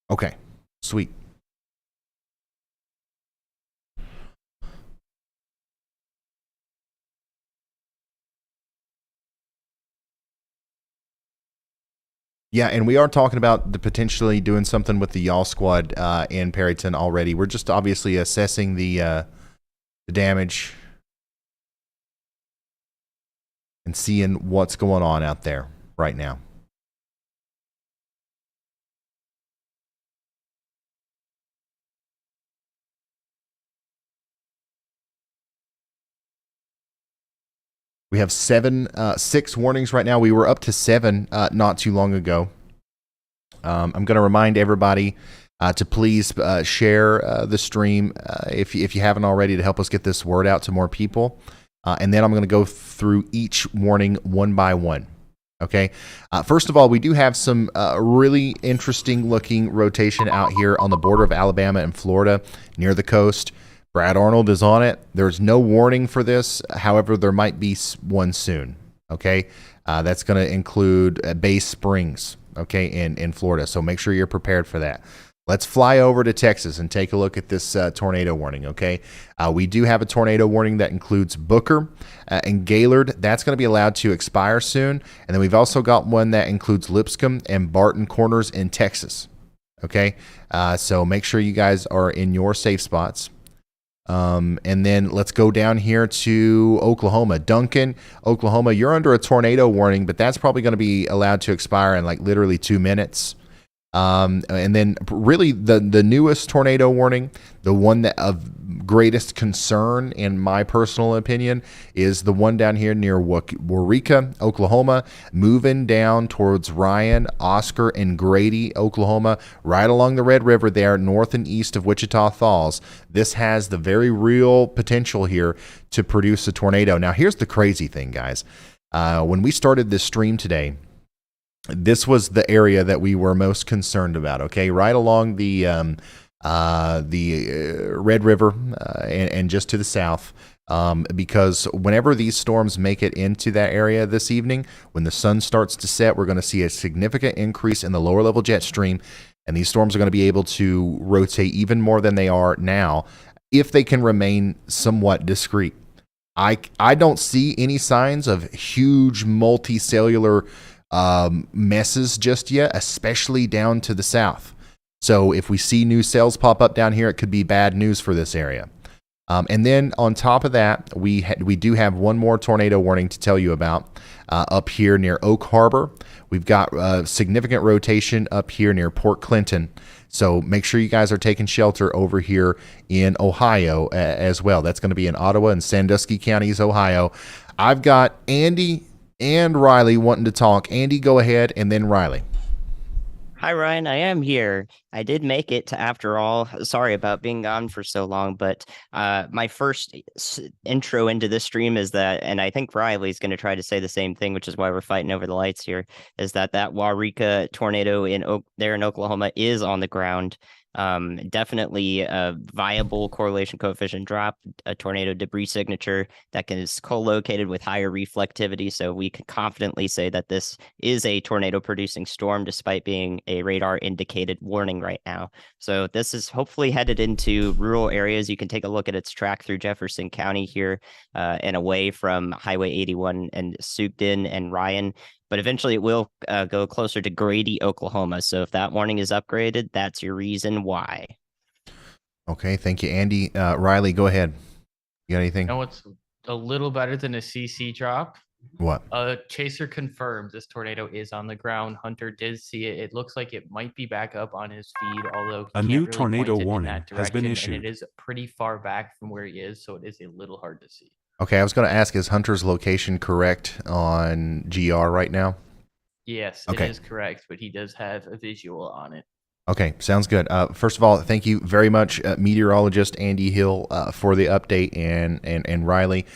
Okay, sweet. Yeah, and we are talking about potentially doing something with the Y'all Squad in Perryton already. We're just obviously assessing the damage and seeing what's going on out there right now. We have 6 warnings right now. We were up to 7 not too long ago. I'm going to remind everybody to please share the stream if you haven't already, to help us get this word out to more people. And then I'm going to go through each warning one by one. Okay. First of all, we do have some really interesting looking rotation out here on the border of Alabama and Florida near the coast. Brad Arnold is on it. There's no warning for this. However, there might be one soon. Okay. That's going to include Bay Springs, okay, in Florida. So make sure you're prepared for that. Let's fly over to Texas and take a look at this tornado warning, okay? We do have a tornado warning that includes Booker and Gaylord. That's going to be allowed to expire soon. And then we've also got one that includes Lipscomb and Barton Corners in Texas, okay? So make sure you guys are in your safe spots. And then let's go down here to Oklahoma. Duncan, Oklahoma, you're under a tornado warning, but that's probably going to be allowed to expire in like literally 2 minutes. And then really the newest tornado warning, the one that of greatest concern in my personal opinion, is the one down here near Eureka, Oklahoma, moving down towards Ryan, Oscar, and Grady, Oklahoma, right along the Red River there, north and east of Wichita Falls. This has the very real potential here to produce a tornado. Now, here's the crazy thing, guys. When we started this stream today, this was the area that we were most concerned about, okay? Right along the Red River and just to the south, because whenever these storms make it into that area this evening, when the sun starts to set, we're going to see a significant increase in the lower level jet stream, and these storms are going to be able to rotate even more than they are now if they can remain somewhat discreet. I don't see any signs of huge multicellular messes just yet, especially down to the south. So if we see new cells pop up down here, it could be bad news for this area. And then on top of that, we do have one more tornado warning to tell you about up here near Oak Harbor. We've got significant rotation up here near Port Clinton. So make sure you guys are taking shelter over here in Ohio as well. That's going to be in Ottawa and Sandusky counties, Ohio. I've got Andy and Riley wanting to talk. Andy, go ahead, and then Riley. Hi, Ryan. I am here. I did make it to After All. Sorry about being gone for so long, but my first intro into this stream is that, and I think Riley's going to try to say the same thing, which is why we're fighting over the lights here, is that Waurika tornado there in Oklahoma is on the ground. Definitely a viable correlation coefficient drop, a tornado debris signature that is co-located with higher reflectivity. So we can confidently say that this is a tornado producing storm, despite being a radar indicated warning right now. So this is hopefully headed into rural areas. You can take a look at its track through Jefferson County here and away from Highway 81 and Sugden and Ryan. But eventually it will go closer to Grady, Oklahoma. So if that warning is upgraded, that's your reason why. Okay, thank you, Andy. Riley, go ahead. You got anything? You know what's a little better than a CC drop? What? Chaser confirmed this tornado is on the ground. Hunter did see it. It looks like it might be back up on his feed, although a new tornado warning has been issued. And it is pretty far back from where he is, so it is a little hard to see. Okay, I was going to ask, is Hunter's location correct on GR right now? Yes, okay. It is correct, but he does have a visual on it. Okay, sounds good. First of all, thank you very much, meteorologist Andy Hill, for the update, and Riley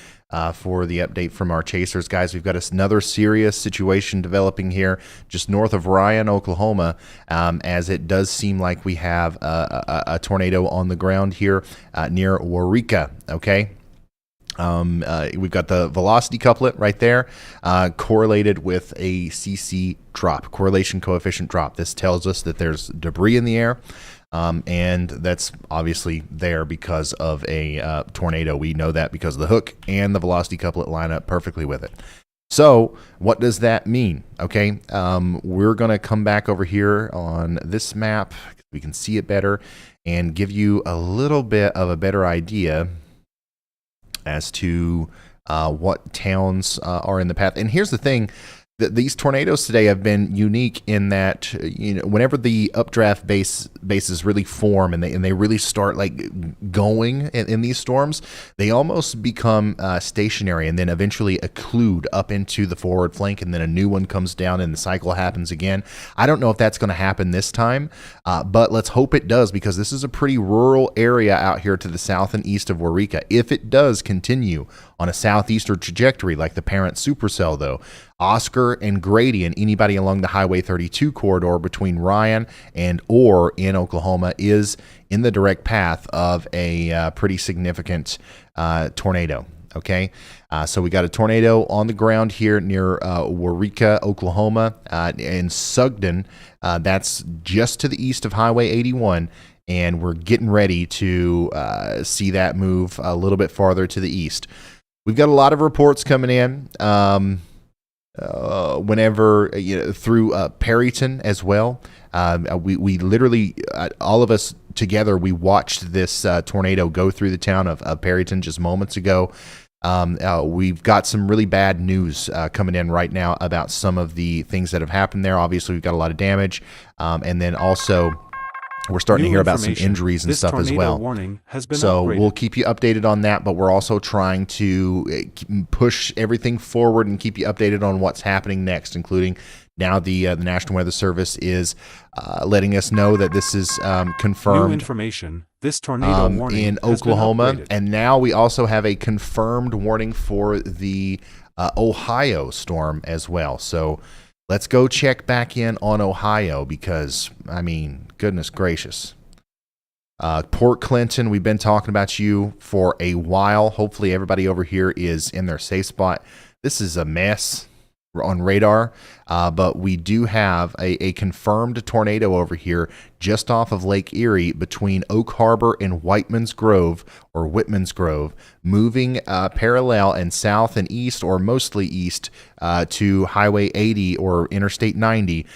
for the update from our chasers. Guys, we've got another serious situation developing here just north of Ryan, Oklahoma, as it does seem like we have a tornado on the ground here near Waurika, okay? We've got the velocity couplet right there, correlated with a CC drop, correlation coefficient drop. This tells us that there's debris in the air, and that's obviously there because of a tornado. We know that because the hook and the velocity couplet line up perfectly with it. So what does that mean? Okay, we're going to come back over here on this map. We can see it better and give you a little bit of a better idea as to what towns are in the path. And here's the thing, these tornadoes today have been unique in that, whenever the updraft bases really form and they really start like going in these storms, they almost become stationary and then eventually occlude up into the forward flank, and then a new one comes down and the cycle happens again. I don't know if that's going to happen this time, but let's hope it does, because this is a pretty rural area out here to the south and east of Waurika. If it does continue on a southeastern trajectory like the parent supercell, though, Oscar and Grady and anybody along the Highway 32 corridor between Ryan and Orr in Oklahoma is in the direct path of a pretty significant tornado. Okay, so we got a tornado on the ground here near Waurika, Oklahoma, and Sugden. That's just to the east of Highway 81. And we're getting ready to see that move a little bit farther to the east. We've got a lot of reports coming in whenever through Perryton as well. We literally, all of us together, we watched this tornado go through the town of Perryton just moments ago. We've got some really bad news coming in right now about some of the things that have happened there. Obviously, we've got a lot of damage, and then also we're starting to hear about some injuries and stuff as well. Warning has been so upgraded. We'll keep you updated on that, but we're also trying to push everything forward and keep you updated on what's happening next, including now the National Weather Service is letting us know that this is confirmed. New information. This tornado warning in has Oklahoma, been upgraded. and now we also have a confirmed warning for the Ohio storm as well. So let's go check back in on Ohio, because, I mean, goodness gracious. Port Clinton, we've been talking about you for a while. Hopefully everybody over here is in their safe spot. This is a mess on radar, but we do have a confirmed tornado over here just off of Lake Erie between Oak Harbor and Whiteman's Grove or Whitman's Grove, moving parallel and south and east, or mostly east, to Highway 80 or Interstate 90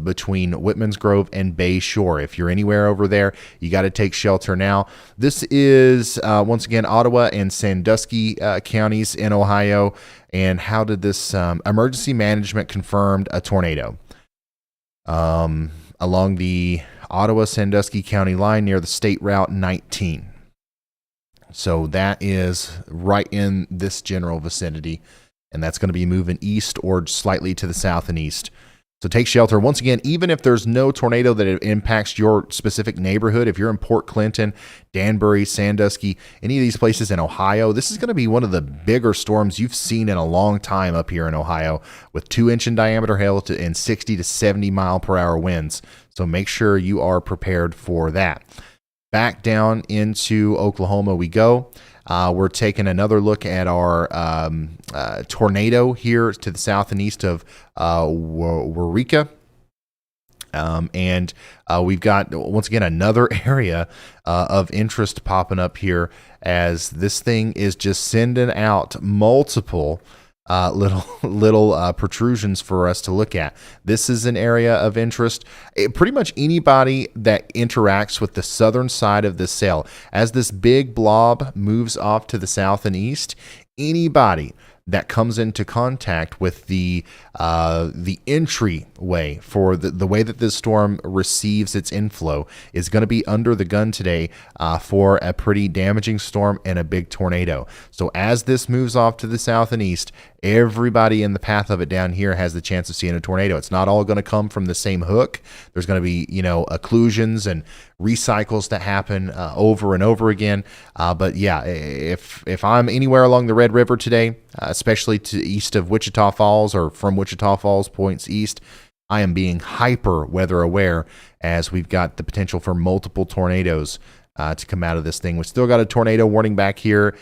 between Whitman's Grove and Bay Shore. If you're anywhere over there, you got to take shelter now. This is, once again, Ottawa and Sandusky counties in Ohio. And how did this emergency management confirmed a tornado along the Ottawa-Sandusky County line near the State Route 19. So that is right in this general vicinity, and that's going to be moving east or slightly to the south and east. So take shelter. Once again, even if there's no tornado that impacts your specific neighborhood, if you're in Port Clinton, Danbury, Sandusky, any of these places in Ohio, this is going to be one of the bigger storms you've seen in a long time up here in Ohio, with 2-inch in diameter hail and 60 to 70 mile per hour winds. So make sure you are prepared for that. Back down into Oklahoma we go. We're taking another look at our tornado here to the south and east of Waurika. And we've got, once again, another area of interest popping up here, as this thing is just sending out multiple little protrusions for us to look at. This is an area of interest. Pretty much anybody that interacts with the southern side of the cell, as this big blob moves off to the south and east, anybody that comes into contact with the entryway for the way that this storm receives its inflow is going to be under the gun today for a pretty damaging storm and a big tornado. So as this moves off to the south and east, everybody in the path of it down here has the chance of seeing a tornado. It's not all going to come from the same hook. There's going to be, occlusions and recycles that happen over and over again. But yeah, if I'm anywhere along the Red River today, especially to east of Wichita Falls or from Wichita Falls points east, I am being hyper weather aware, as we've got the potential for multiple tornadoes to come out of this thing. We've still got a tornado warning back here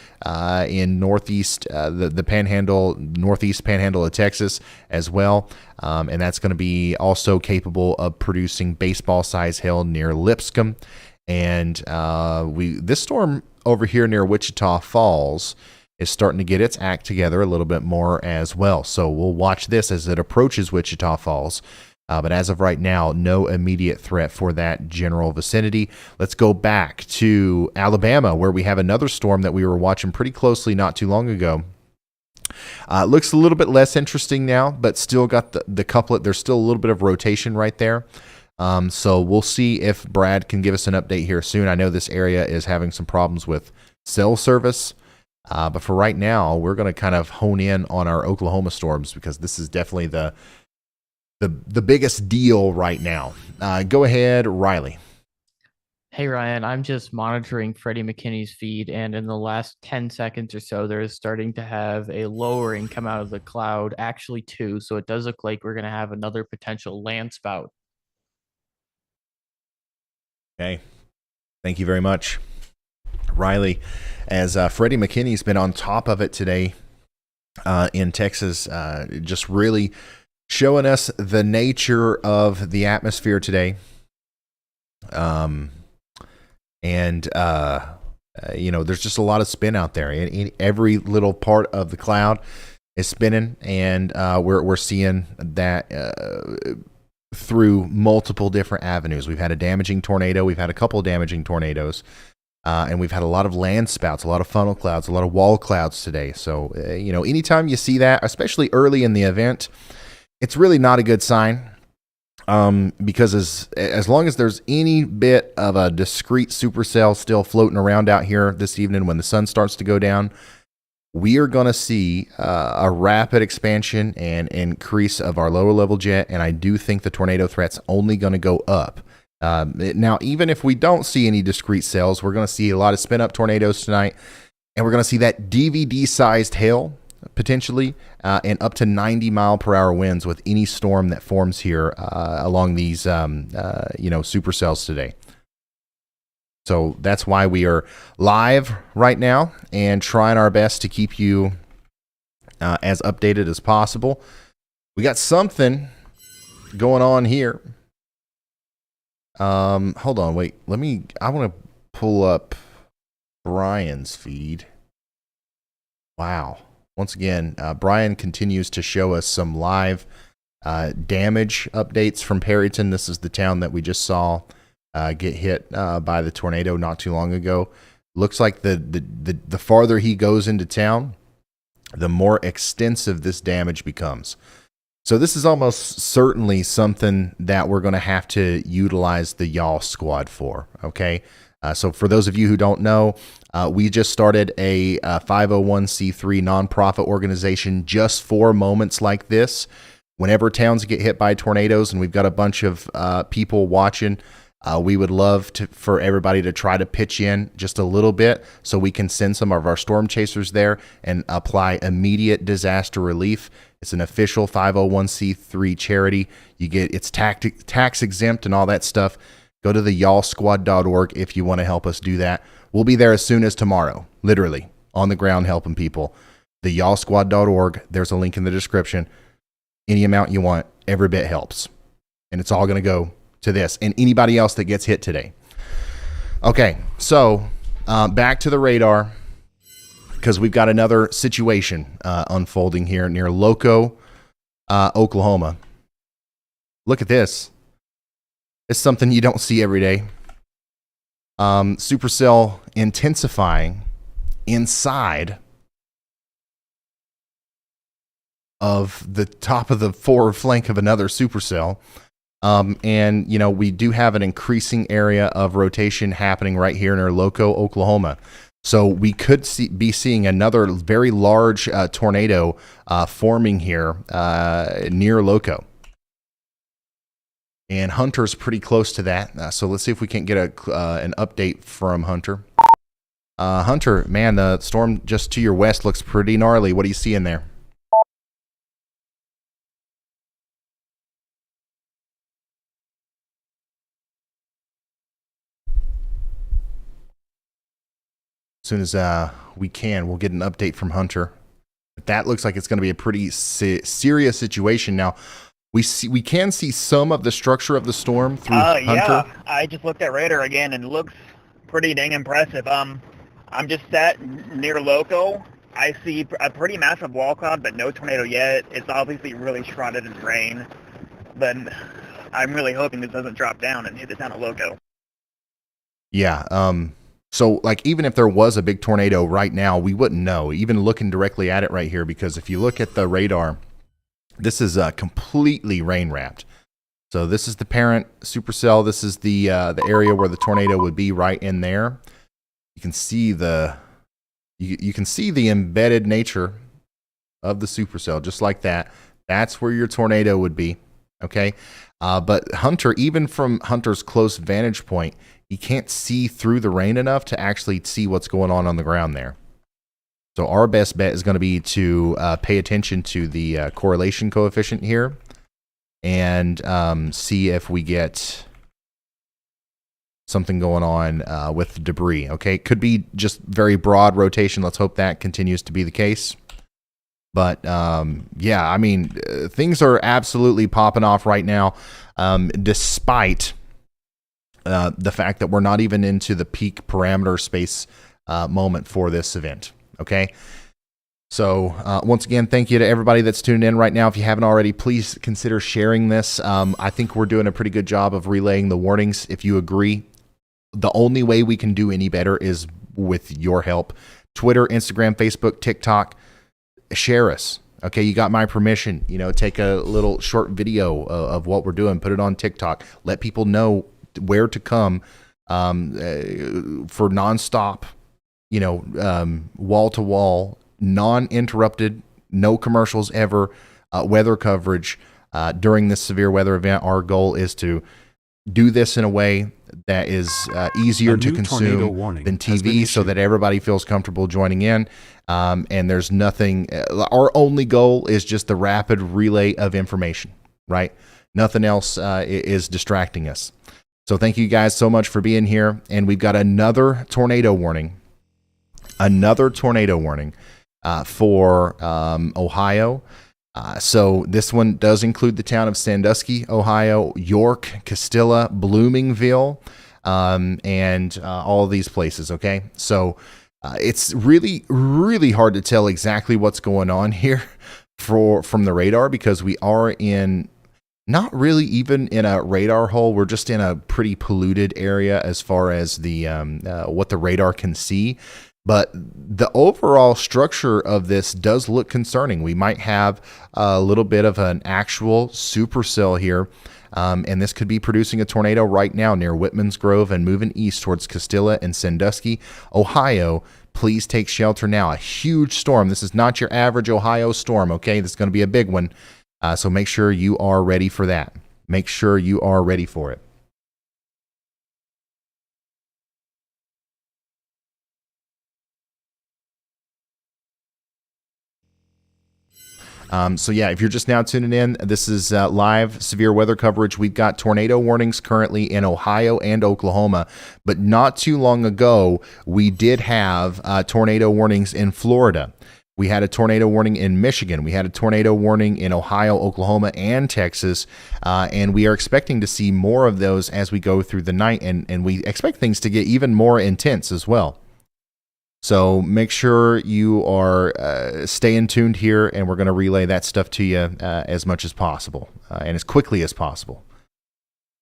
in northeast, the panhandle, northeast panhandle of Texas as well. And that's going to be also capable of producing baseball size hail near Lipscomb. And this storm over here near Wichita Falls is starting to get its act together a little bit more as well. So we'll watch this as it approaches Wichita Falls. But as of right now, no immediate threat for that general vicinity. Let's go back to Alabama, where we have another storm that we were watching pretty closely not too long ago. It looks a little bit less interesting now, but still got the couplet. There's still a little bit of rotation right there. So we'll see if Brad can give us an update here soon. I know this area is having some problems with cell service. But for right now, we're going to kind of hone in on our Oklahoma storms, because this is definitely the biggest deal right now. Go ahead, Riley. Hey, Ryan, I'm just monitoring Freddie McKinney's feed, and in the last 10 seconds or so, there's starting to have a lowering come out of the cloud, actually two, so it does look like we're going to have another potential land spout. Okay. Thank you very much, Riley. As Freddie McKinney's been on top of it today in Texas, just really showing us the nature of the atmosphere today. There's just a lot of spin out there. Every little part of the cloud is spinning, and we're seeing that through multiple different avenues. We've had a damaging tornado. We've had a couple of damaging tornadoes. And we've had a lot of land spouts, a lot of funnel clouds, a lot of wall clouds today. So, anytime you see that, especially early in the event, it's really not a good sign, because as long as there's any bit of a discrete supercell still floating around out here this evening when the sun starts to go down, we are going to see a rapid expansion and increase of our lower level jet, and I do think the tornado threat's only going to go up. Now, even if we don't see any discrete cells, we're going to see a lot of spin-up tornadoes tonight, and we're going to see that DVD-sized hail, potentially, and up to 90-mile-per-hour winds with any storm that forms here along these, supercells today. So that's why we are live right now and trying our best to keep you as updated as possible. We got something going on here Hold on, wait. I want to pull up Brian's feed. Wow. Once again, Brian continues to show us some live damage updates from Perryton. This is the town that we just saw get hit by the tornado not too long ago. Looks like the farther he goes into town, the more extensive this damage becomes. So this is almost certainly something that we're going to have to utilize the Y'all Squad for, okay? So for those of you who don't know, we just started a 501c3 nonprofit organization just for moments like this. Whenever towns get hit by tornadoes and we've got a bunch of people watching, we would love for everybody to try to pitch in just a little bit so we can send some of our storm chasers there and apply immediate disaster relief. It's an official 501c3 charity. It's tax exempt and all that stuff. Go to the y'allsquad.org if you want to help us do that. We'll be there as soon as tomorrow, literally on the ground helping people. The y'allsquad.org. There's a link in the description. Any amount you want, every bit helps. And it's all going to go to this and anybody else that gets hit today. Okay, so back to the radar, because we've got another situation unfolding here near Loco, Oklahoma. Look at this. It's something you don't see every day. Supercell intensifying inside of the top of the forward flank of another supercell. And, you know, we do have an increasing area of rotation happening right here near Loco, Oklahoma. So we could be seeing another very large tornado forming here near Loco. And Hunter's pretty close to that. So let's see if we can get an update from Hunter. Hunter, man, the storm just to your west looks pretty gnarly. What do you see in there? As soon as we can, we'll get an update from Hunter. But that looks like it's going to be a pretty serious situation. Now, we can see some of the structure of the storm through Hunter. Yeah, I just looked at radar again and it looks pretty dang impressive. I'm just sat near Loco. I see a pretty massive wall cloud, but no tornado yet. It's obviously really shrouded in rain. But I'm really hoping this doesn't drop down and hit the town of Loco. Yeah, so, like, even if there was a big tornado right now, we wouldn't know, even looking directly at it right here, because if you look at the radar, this is completely rain-wrapped. So this is the parent supercell. This is the area where the tornado would be right in there. You can see you can see the embedded nature of the supercell, just like that. That's where your tornado would be, okay? But Hunter, even from Hunter's close vantage point, he can't see through the rain enough to actually see what's going on the ground there. So our best bet is going to be to pay attention to the correlation coefficient here and see if we get something going on with debris. Okay, could be just very broad rotation. Let's hope that continues to be the case. But yeah, I mean, things are absolutely popping off right now, despite the fact that we're not even into the peak parameter space moment for this event. Okay. So once again, thank you to everybody that's tuned in right now. If you haven't already, please consider sharing this. I think we're doing a pretty good job of relaying the warnings. If you agree, the only way we can do any better is with your help. Twitter, Instagram, Facebook, TikTok, share us. Okay, you got my permission. You know, take a little short video of what we're doing, put it on TikTok, let people know where to come for nonstop, you know, wall-to-wall, non-interrupted, no commercials ever, weather coverage during this severe weather event. Our goal is to do this in a way that is easier to consume than TV, so that everybody feels comfortable joining in. And there's nothing, our only goal is just the rapid relay of information, right? Nothing else is distracting us. So thank you guys so much for being here. And we've got another tornado warning for Ohio. So this one does include the town of Sandusky, Ohio, York, Castilla, Bloomingville, and all of these places. Okay, so it's really, really hard to tell exactly what's going on here from the radar, because we are in not really even in a radar hole. We're just in a pretty polluted area as far as the what the radar can see. But the overall structure of this does look concerning. We might have a little bit of an actual supercell here, and this could be producing a tornado right now near Whitman's Grove and moving east towards Castilla and Sandusky, Ohio. Please take shelter now. A huge storm. This is not your average Ohio storm, okay? This is going to be a big one. So make sure you are ready for that. Make sure you are ready for it. So yeah, if you're just now tuning in, this is live severe weather coverage. We've got tornado warnings currently in Ohio and Oklahoma, but not too long ago, we did have tornado warnings in Florida. We had a tornado warning in Michigan. We had a tornado warning in Ohio, Oklahoma, and Texas. And we are expecting to see more of those as we go through the night. And we expect things to get even more intense as well. So make sure you are staying tuned here, and we're going to relay that stuff to you as much as possible and as quickly as possible.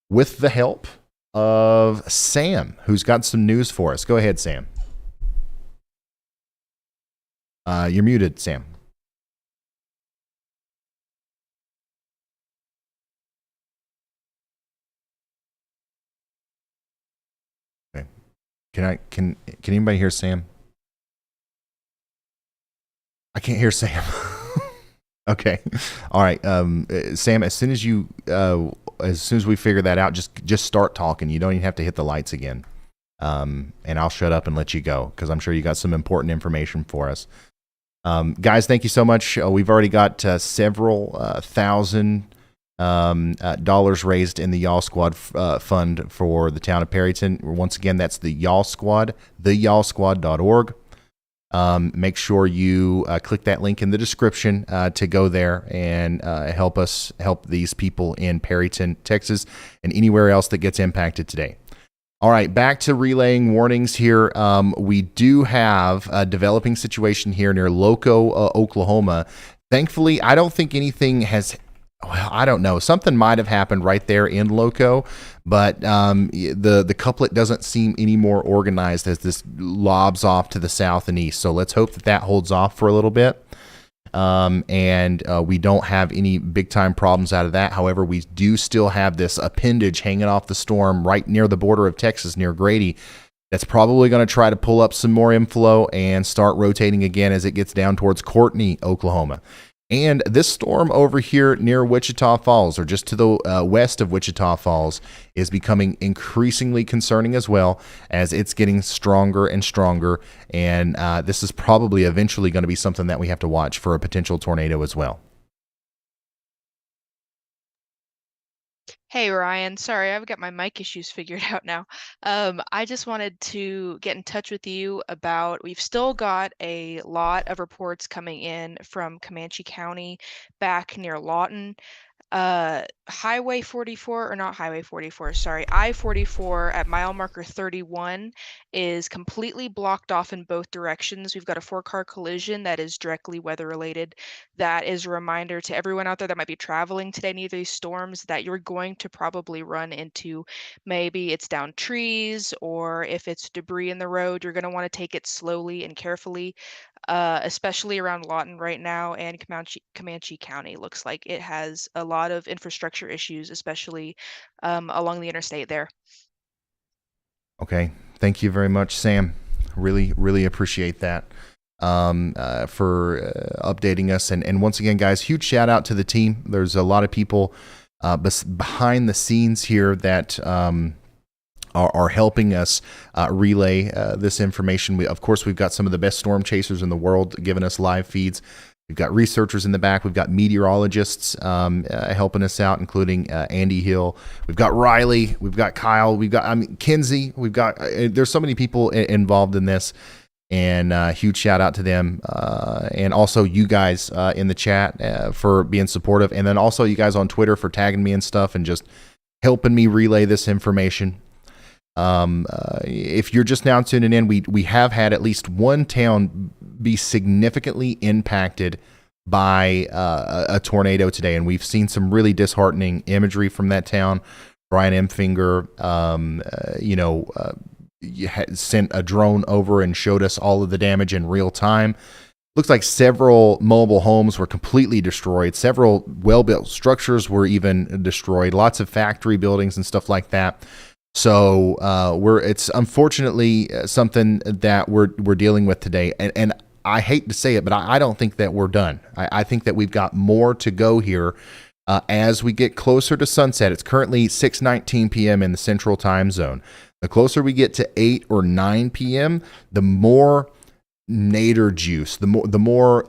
With the help of Sam, who's got some news for us. Go ahead, Sam. You're muted, Sam. Okay. Can anybody hear Sam? I can't hear Sam. Okay. All right. Sam, as soon as we figure that out, just start talking. You don't even have to hit the lights again. And I'll shut up and let you go, because I'm sure you got some important information for us. Guys, thank you so much. We've already got several thousand dollars raised in the Y'all Squad fund for the town of Perryton. Once again, that's the Y'all Squad, theyallsquad.org. Make sure you click that link in the description to go there and help these people in Perryton, Texas, and anywhere else that gets impacted today. All right, back to relaying warnings here. We do have a developing situation here near Loco, Oklahoma. Thankfully, I don't think anything has... Well, I don't know. Something might have happened right there in Loco, but the couplet doesn't seem any more organized as this lobs off to the south and east. So let's hope that holds off for a little bit. And we don't have any big time problems out of that. However, we do still have this appendage hanging off the storm right near the border of Texas, near Grady. That's probably going to try to pull up some more inflow and start rotating again as it gets down towards Courtney, Oklahoma. And this storm over here near Wichita Falls, or just to the west of Wichita Falls, is becoming increasingly concerning as well, as it's getting stronger and stronger. And this is probably eventually going to be something that we have to watch for a potential tornado as well. Hey Ryan, sorry, I've got my mic issues figured out now. I just wanted to get in touch with you about, we've still got a lot of reports coming in from Comanche County back near Lawton. Highway 44, or not Highway 44, sorry, I-44 at mile marker 31 is completely blocked off in both directions. We've got a 4-car collision that is directly weather related. That is a reminder to everyone out there that might be traveling today near these storms that you're going to probably run into, maybe it's down trees, or if it's debris in the road, you're going to want to take it slowly and carefully. Especially around Lawton right now, and Comanche County looks like it has a lot of infrastructure issues, especially along the interstate there. Okay. Thank you very much, Sam. Really, really appreciate that for updating us. And once again, guys, huge shout out to the team. There's a lot of people behind the scenes here that are helping us relay this information. Of course, we've got some of the best storm chasers in the world giving us live feeds. We've got researchers in the back. We've got meteorologists helping us out, including Andy Hill. We've got Riley. We've got Kyle. We've got Kinsey. We've got there's so many people involved in this. And huge shout out to them, and also you guys in the chat for being supportive, and then also you guys on Twitter for tagging me and stuff and just helping me relay this information. If you're just now tuning in, we have had at least one town be significantly impacted by a tornado today, and we've seen some really disheartening imagery from that town. Brian Emfinger, sent a drone over and showed us all of the damage in real time. Looks like several mobile homes were completely destroyed. Several well-built structures were even destroyed. Lots of factory buildings and stuff like that. So it's unfortunately something that we're dealing with today. And I hate to say it, but I don't think that we're done. I think that we've got more to go here as we get closer to sunset. It's currently 6:19 p.m. in the Central Time Zone. The closer we get to 8 or 9 p.m., the more nadir juice, the more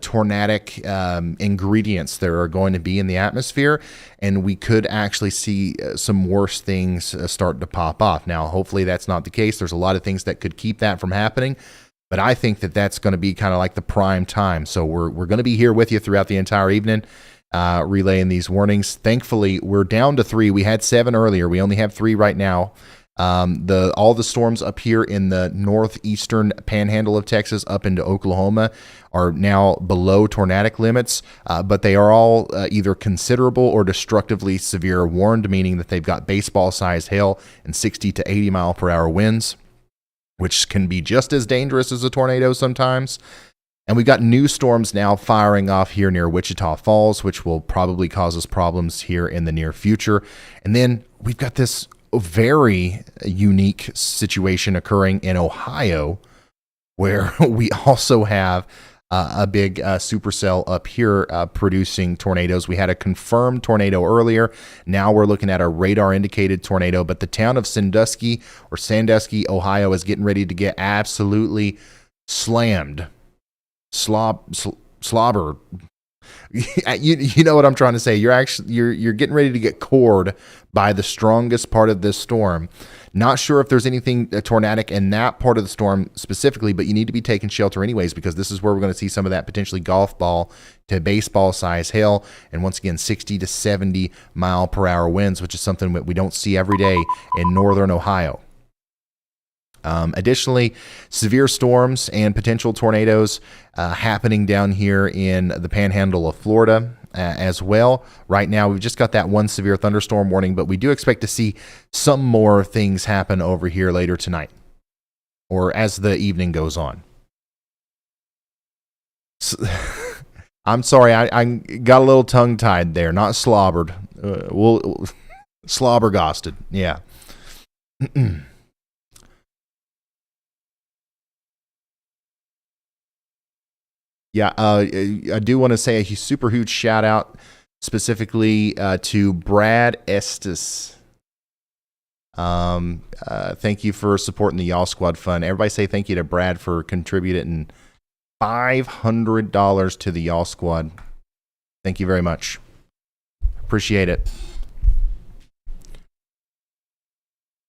tornadic ingredients there are going to be in the atmosphere, and we could actually see some worse things start to pop off. Now, hopefully that's not the case. There's a lot of things that could keep that from happening, but I think that that's going to be kind of like the prime time. So we're going to be here with you throughout the entire evening, relaying these warnings. Thankfully, we're down to 3. We had 7 earlier. We only have 3 right now. All the storms up here in the northeastern panhandle of Texas up into Oklahoma are now below tornadic limits, but they are all either considerable or destructively severe warned, meaning that they've got baseball-sized hail and 60 to 80 mile per hour winds, which can be just as dangerous as a tornado sometimes. And we've got new storms now firing off here near Wichita Falls, which will probably cause us problems here in the near future. And then we've got this very unique situation occurring in Ohio, where we also have a big supercell up here producing tornadoes. We had a confirmed tornado earlier. Now we're looking at a radar indicated tornado, but the town of Sandusky, Ohio is getting ready to get absolutely slammed. Slobber. You know what I'm trying to say. You're getting ready to get cored by the strongest part of this storm. Not sure if there's anything tornadic in that part of the storm specifically, but you need to be taking shelter anyways, because this is where we're going to see some of that potentially golf ball to baseball size hail, and once again 60 to 70 mile per hour winds, which is something that we don't see every day in northern Ohio. Additionally, severe storms and potential tornadoes happening down here in the panhandle of Florida as well. Right now, we've just got that one severe thunderstorm warning, but we do expect to see some more things happen over here later tonight or as the evening goes on. So, I'm sorry, I got a little tongue-tied there, not slobbered. Slobbergosted, yeah. Yeah, I do want to say a super huge shout out specifically to Brad Estes. Thank you for supporting the Y'all Squad Fund. Everybody say thank you to Brad for contributing $500 to the Y'all Squad. Thank you very much. Appreciate it.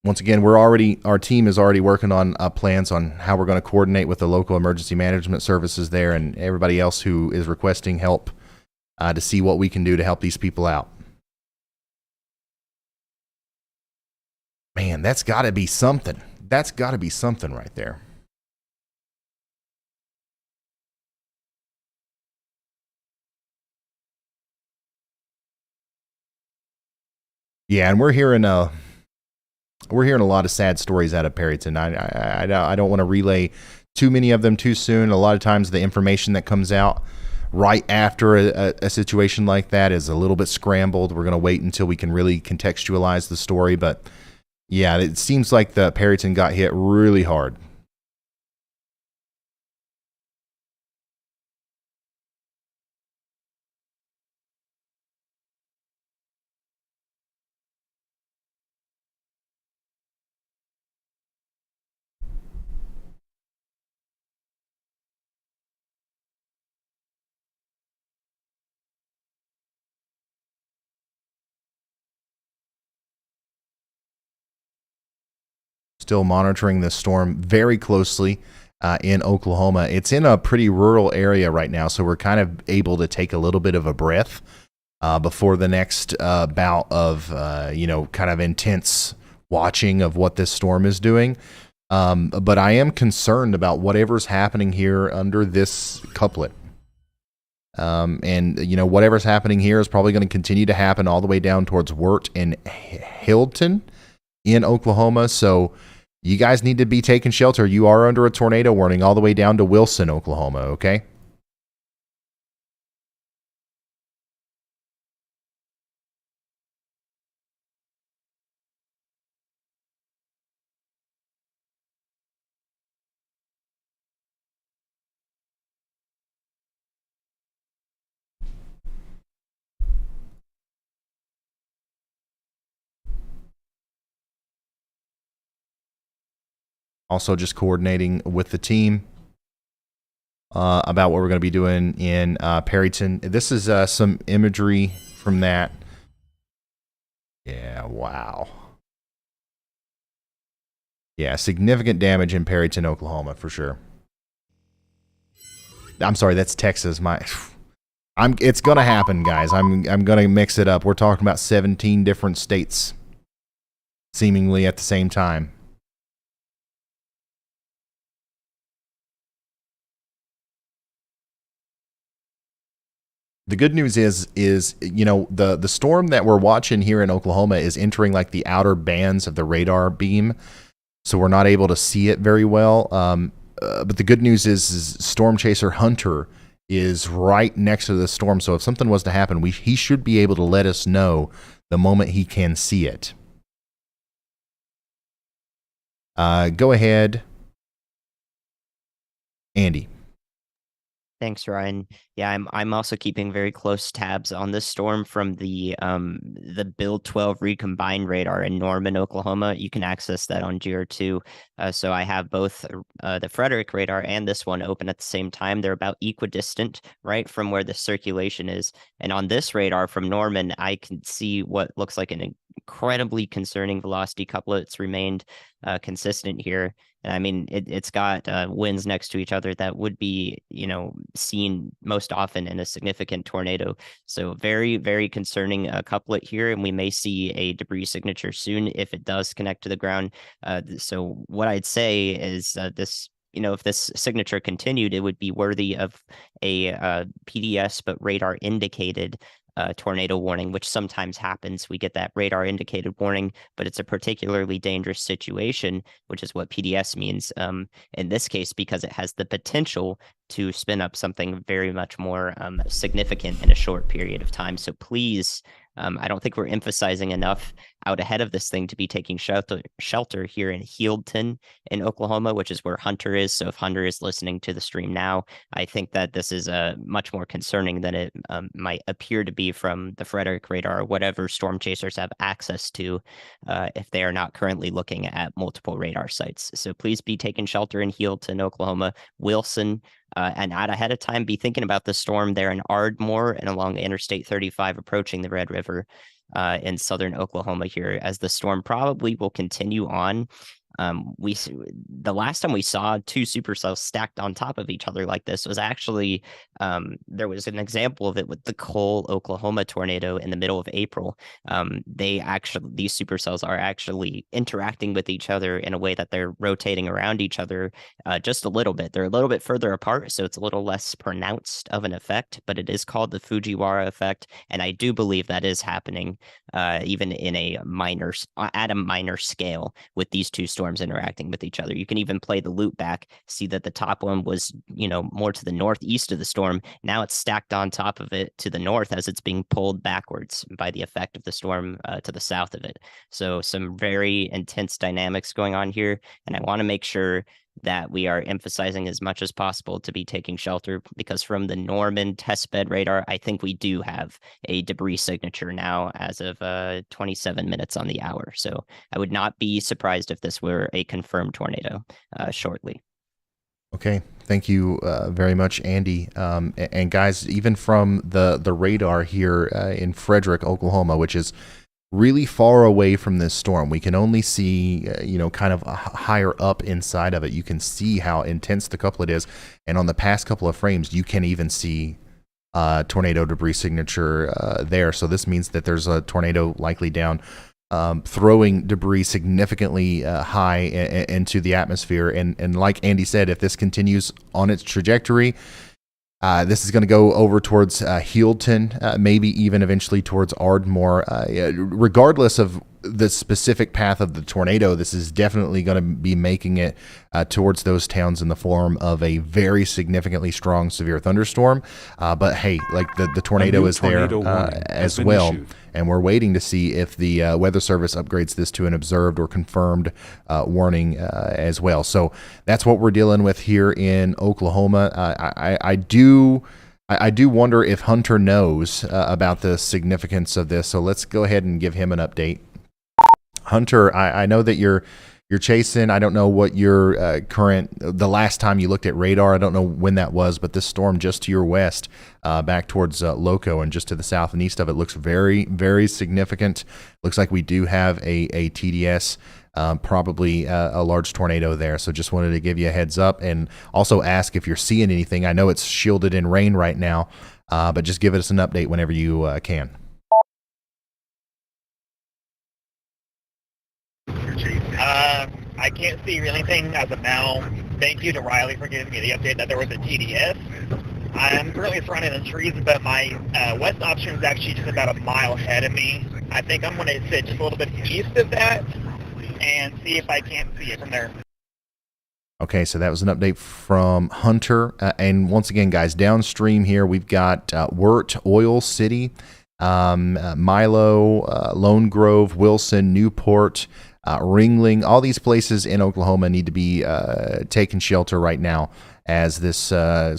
Once again, our team is already working on plans on how we're going to coordinate with the local emergency management services there and everybody else who is requesting help to see what we can do to help these people out. Man, that's got to be something. That's got to be something right there. Yeah, and we're hearing a lot of sad stories out of Perryton. I don't want to relay too many of them too soon. A lot of times the information that comes out right after a situation like that is a little bit scrambled. We're going to wait until we can really contextualize the story. But yeah, it seems like the Perryton got hit really hard. Still monitoring this storm very closely in Oklahoma. It's in a pretty rural area right now, so we're kind of able to take a little bit of a breath before the next bout of, kind of intense watching of what this storm is doing. But I am concerned about whatever's happening here under this couplet. Whatever's happening here is probably going to continue to happen all the way down towards Wirt and Hilton in Oklahoma. So you guys need to be taking shelter. You are under a tornado warning all the way down to Wilson, Oklahoma, okay? Also just coordinating with the team about what we're going to be doing in Perryton. This is some imagery from that. Yeah, wow. Yeah, significant damage in Perryton, Oklahoma, for sure. I'm sorry, that's Texas. It's going to happen, guys. I'm going to mix it up. We're talking about 17 different states seemingly at the same time. The good news is the storm that we're watching here in Oklahoma is entering like the outer bands of the radar beam, so we're not able to see it very well. But the good news is Storm Chaser Hunter is right next to the storm, so if something was to happen, he should be able to let us know the moment he can see it. Go ahead, Andy. Thanks, Ryan. Yeah, I'm also keeping very close tabs on this storm from the Build 12 Recombined radar in Norman, Oklahoma. You can access that on GR2. So I have both the Frederick radar and this one open at the same time. They're about equidistant, right, from where the circulation is. And on this radar from Norman, I can see what looks like an incredibly concerning velocity couplet. It's remained consistent here. And I mean, it's got winds next to each other that would be, seen most often in a significant tornado. So very, very concerning couplet here. And we may see a debris signature soon if it does connect to the ground. So what I'd say is this, if this signature continued, it would be worthy of a PDS, but radar indicated tornado warning, which sometimes happens. We get that radar indicated warning, but it's a particularly dangerous situation, which is what PDS means in this case, because it has the potential to spin up something very much more significant in a short period of time. So please, I don't think we're emphasizing enough out ahead of this thing to be taking shelter here in Hilton in Oklahoma, which is where Hunter is. So if Hunter is listening to the stream now, I think that this is much more concerning than it might appear to be from the Frederick radar or whatever storm chasers have access to if they are not currently looking at multiple radar sites. So please be taking shelter in Hilton, Oklahoma, Wilson, and out ahead of time, be thinking about the storm there in Ardmore and along Interstate 35 approaching the Red River in southern Oklahoma here, as the storm probably will continue on. The last time we saw two supercells stacked on top of each other like this was actually there was an example of it with the Cole, Oklahoma tornado in the middle of April. These supercells are actually interacting with each other in a way that they're rotating around each other just a little bit. They're a little bit further apart, so it's a little less pronounced of an effect, but it is called the Fujiwara effect, and I do believe that is happening even in at a minor scale with these two storms interacting with each other. You can even play the loop back, see that the top one was, more to the northeast of the storm. Now it's stacked on top of it to the north as it's being pulled backwards by the effect of the storm to the south of it. So some very intense dynamics going on here. And I want to make sure that we are emphasizing as much as possible to be taking shelter, because from the Norman testbed radar, I think we do have a debris signature now as of 27 minutes on the hour. So I would not be surprised if this were a confirmed tornado shortly. Okay, thank you very much, Andy. And guys, even from the radar here in Frederick, Oklahoma, which is really far away from this storm. We can only see, kind of higher up inside of it. You can see how intense the couplet is. And on the past couple of frames, you can even see tornado debris signature there. So this means that there's a tornado likely down, throwing debris significantly high into the atmosphere. And like Andy said, if this continues on its trajectory, this is going to go over towards Healdton, maybe even eventually towards Ardmore. Regardless of the specific path of the tornado, this is definitely going to be making it towards those towns in the form of a very significantly strong severe thunderstorm. But hey, like the tornado is there as well. Issued. And we're waiting to see if the Weather Service upgrades this to an observed or confirmed warning as well. So that's what we're dealing with here in Oklahoma. I do wonder if Hunter knows about the significance of this. So let's go ahead and give him an update. Hunter, I know that you're chasing. I don't know what your the last time you looked at radar, I don't know when that was, but this storm just to your west, back towards Loco and just to the south and east of it looks very, very significant. Looks like we do have a TDS, probably a large tornado there. So just wanted to give you a heads up and also ask if you're seeing anything. I know it's shielded in rain right now, but just give us an update whenever you can. I can't see anything as of now. Thank you to Riley for giving me the update that there was a TDS. I'm currently surrounded in trees, but my west option is actually just about a mile ahead of me. I think I'm going to sit just a little bit east of that and see if I can't see it from there. Okay, so that was an update from Hunter. And once again, guys, downstream here, we've got Wirt, Oil City, Milo, Lone Grove, Wilson, Newport, Ringling. All these places in Oklahoma need to be taking shelter right now as this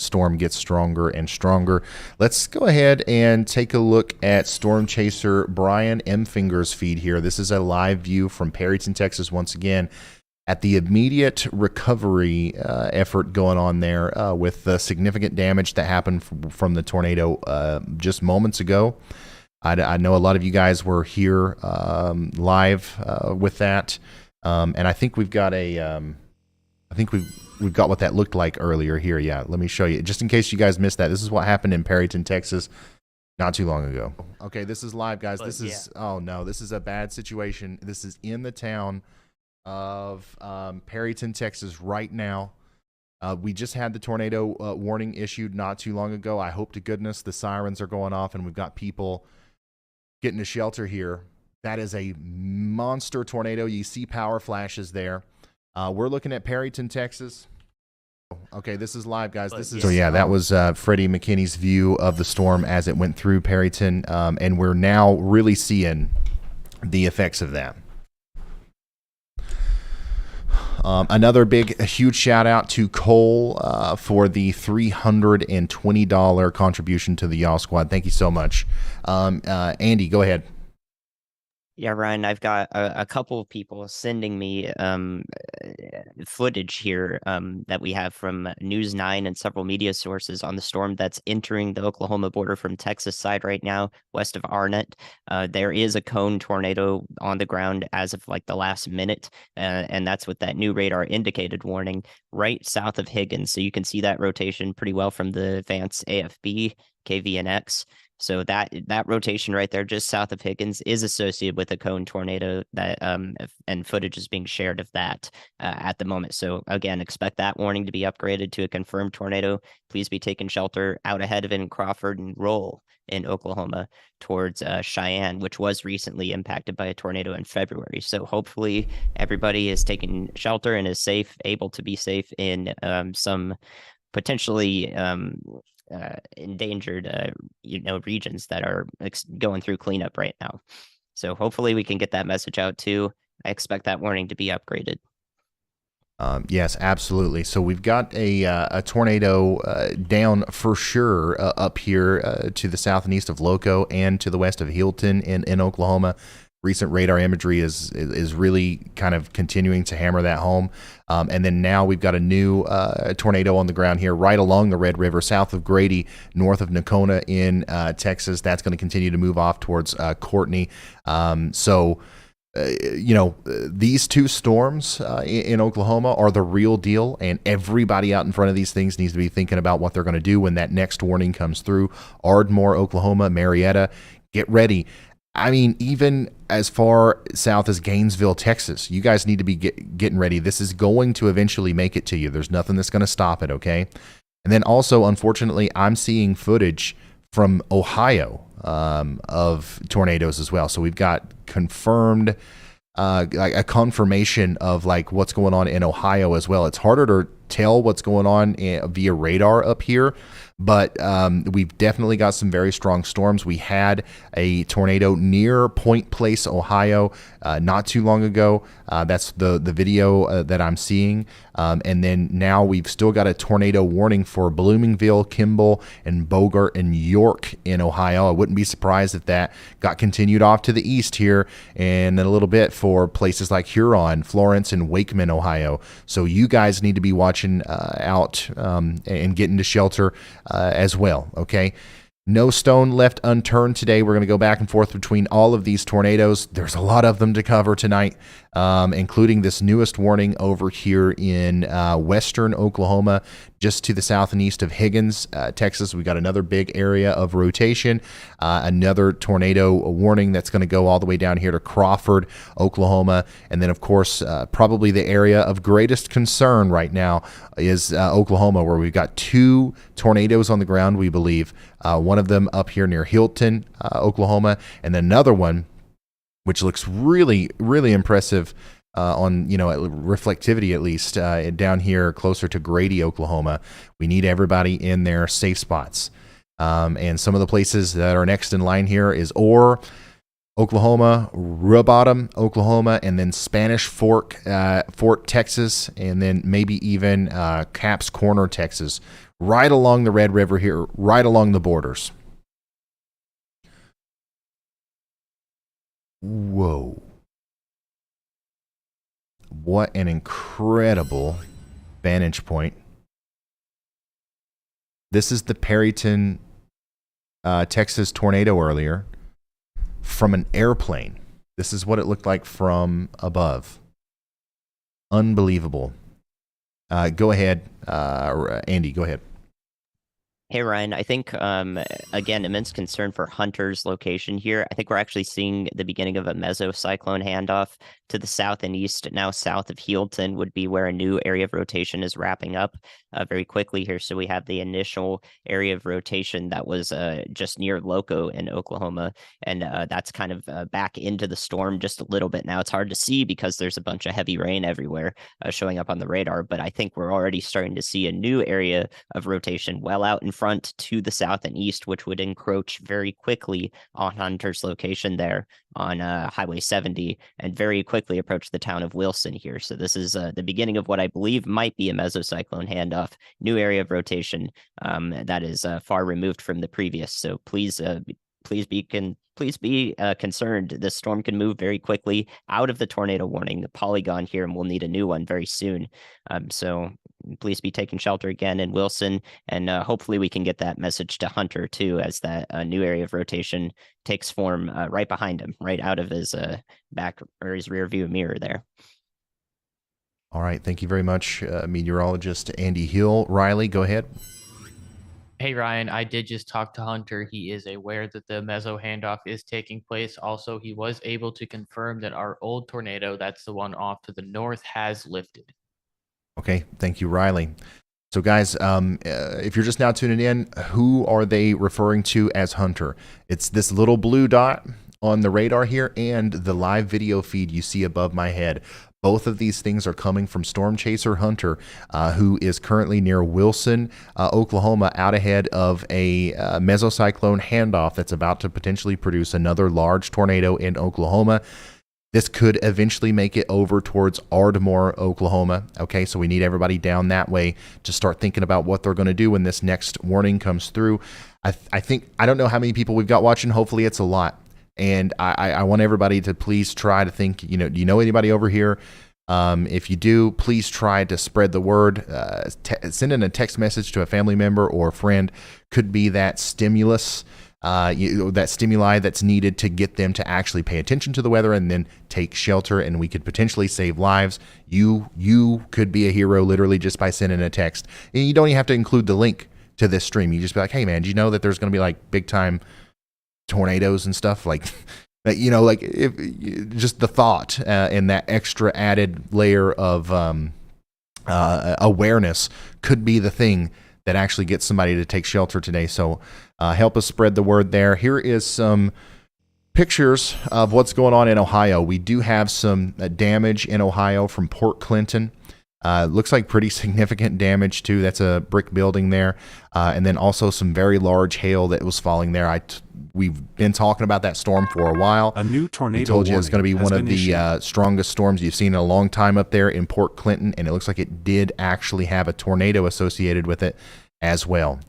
storm gets stronger and stronger. Let's go ahead and take a look at Storm Chaser Brian M. Finger's feed here. This is a live view from Perryton, Texas, once again, at the immediate recovery effort going on there with the significant damage that happened from the tornado just moments ago. I know a lot of you guys were here live with that, and I think we've got we've got what that looked like earlier here. Yeah, let me show you, just in case you guys missed that. This is what happened in Perryton, Texas, not too long ago. Okay, this is live, guys. This is oh no, this is a bad situation. This is in the town of Perryton, Texas, right now. We just had the tornado warning issued not too long ago. I hope to goodness the sirens are going off and we've got people getting to shelter here. That is a monster tornado. You see power flashes there. We're looking at Perryton, Texas. Okay, this is live, guys. This is so yeah. That was Freddie McKinney's view of the storm as it went through Perryton, and we're now really seeing the effects of that. Another huge shout out to Cole for the $320 contribution to the Y'all Squad. Thank you so much. Andy, go ahead. Yeah, Ryan, I've got a couple of people sending me footage here that we have from News 9 and several media sources on the storm that's entering the Oklahoma border from Texas side right now, west of Arnett. There is a cone tornado on the ground as of like the last minute, and that's with that new radar indicated warning right south of Higgins. So you can see that rotation pretty well from the advanced AFB, KVNX. So that rotation right there, just south of Higgins, is associated with a cone tornado that and footage is being shared of that at the moment. So again, expect that warning to be upgraded to a confirmed tornado. Please be taking shelter out ahead of it in Crawford and Roll in Oklahoma towards Cheyenne, which was recently impacted by a tornado in February. So hopefully everybody is taking shelter and is safe, able to be safe in some potentially endangered regions that are going through cleanup right now. So hopefully we can get that message out too. I expect that warning to be upgraded. Yes, absolutely. So we've got a tornado down for sure up here to the south and east of Loco and to the west of Healdton in Oklahoma. recent radar imagery is really kind of continuing to hammer that home. And then now we've got a new tornado on the ground here right along the Red River, south of Grady, north of Nocona in Texas. That's going to continue to move off towards Courtney. These two storms in Oklahoma are the real deal, and everybody out in front of these things needs to be thinking about what they're going to do when that next warning comes through. Ardmore, Oklahoma, Marietta, get ready. I mean, even as far south as Gainesville, Texas, you guys need to be getting ready. This is going to eventually make it to you. There's nothing that's going to stop it, okay? And then also, unfortunately, I'm seeing footage from Ohio of tornadoes as well. So we've got confirmed, a confirmation of like what's going on in Ohio as well. It's harder to tell what's going on via radar up here, but we've definitely got some very strong storms. We had a tornado near Point Place, Ohio, not too long ago. That's the video that I'm seeing. And then now we've still got a tornado warning for Bloomingville, Kimball, and Bogart and York in Ohio. I wouldn't be surprised if that got continued off to the east here in a little bit for places like Huron, Florence, and Wakeman, Ohio. So you guys need to be watching out and getting to shelter as well, okay? No stone left unturned today. We're going to go back and forth between all of these tornadoes. There's a lot of them to cover tonight, including this newest warning over here in western Oklahoma, just to the south and east of Higgins, Texas. We got another big area of rotation, another tornado warning that's going to go all the way down here to Crawford, Oklahoma. And then, of course, probably the area of greatest concern right now is Oklahoma, where we've got two tornadoes on the ground, we believe. One of them up here near Hilton, Oklahoma, and another one, which looks really, really impressive on, reflectivity at least, down here closer to Grady, Oklahoma. We need everybody in their safe spots. And some of the places that are next in line here is Orr, Oklahoma, Bottom, Oklahoma, and then Spanish Fort, Texas, and then maybe even Capps Corner, Texas, right along the Red River here, right along the borders. Whoa. What an incredible vantage point. This is the Perryton, Texas tornado earlier from an airplane. This is what it looked like from above. Unbelievable. Go ahead, Andy, go ahead. Hey, Ryan, I think, again, immense concern for Hunter's location here. I think we're actually seeing the beginning of a mesocyclone handoff to the south and east. Now south of Healdton would be where a new area of rotation is wrapping up very quickly here. So we have the initial area of rotation that was just near Loco in Oklahoma, and that's kind of back into the storm just a little bit now. It's hard to see because there's a bunch of heavy rain everywhere showing up on the radar, but I think we're already starting to see a new area of rotation well out in front to the south and east, which would encroach very quickly on Hunter's location there on Highway 70 and very quickly approach the town of Wilson here. So this is the beginning of what I believe might be a mesocyclone handoff, new area of rotation that is far removed from the previous. So please be concerned. This storm can move very quickly out of the tornado warning, the polygon here, and we'll need a new one very soon. So please be taking shelter again in Wilson, and hopefully we can get that message to Hunter too, as that new area of rotation takes form right behind him, right out of his back or his rear view mirror there. All right, thank you very much, meteorologist Andy Hill. Riley, go ahead. Hey, Ryan, I did just talk to Hunter. He is aware that the meso handoff is taking place. Also, he was able to confirm that our old tornado, that's the one off to the north, has lifted. Okay, thank you, Riley. So, guys, if you're just now tuning in, who are they referring to as Hunter? It's this little blue dot on the radar here and the live video feed you see above my head. Both of these things are coming from Storm Chaser Hunter, who is currently near Wilson, Oklahoma, out ahead of a mesocyclone handoff that's about to potentially produce another large tornado in Oklahoma. This could eventually make it over towards Ardmore, Oklahoma. Okay, so we need everybody down that way to start thinking about what they're going to do when this next warning comes through. I don't know how many people we've got watching. Hopefully it's a lot. And I want everybody to please try to think, do you know anybody over here? If you do, please try to spread the word. Send in a text message to a family member or a friend. Could be that stimulus, that stimuli that's needed to get them to actually pay attention to the weather and then take shelter, and we could potentially save lives. You could be a hero literally just by sending a text. And you don't even have to include the link to this stream. You just be like, hey man, do you know that there's going to be like big time tornadoes and stuff? Like, like if just the thought and that extra added layer of awareness could be the thing that actually gets somebody to take shelter today. So help us spread the word there. Here is some pictures of what's going on in Ohio. We do have some damage in Ohio from Port Clinton. Looks like pretty significant damage too. That's a brick building there. And then also some very large hail that was falling there. We've been talking about that storm for a while. A new tornado We told you it's going to be one of the issued. strongest storms you've seen in a long time up there in Port Clinton. And it looks like it did actually have a tornado associated with it as well.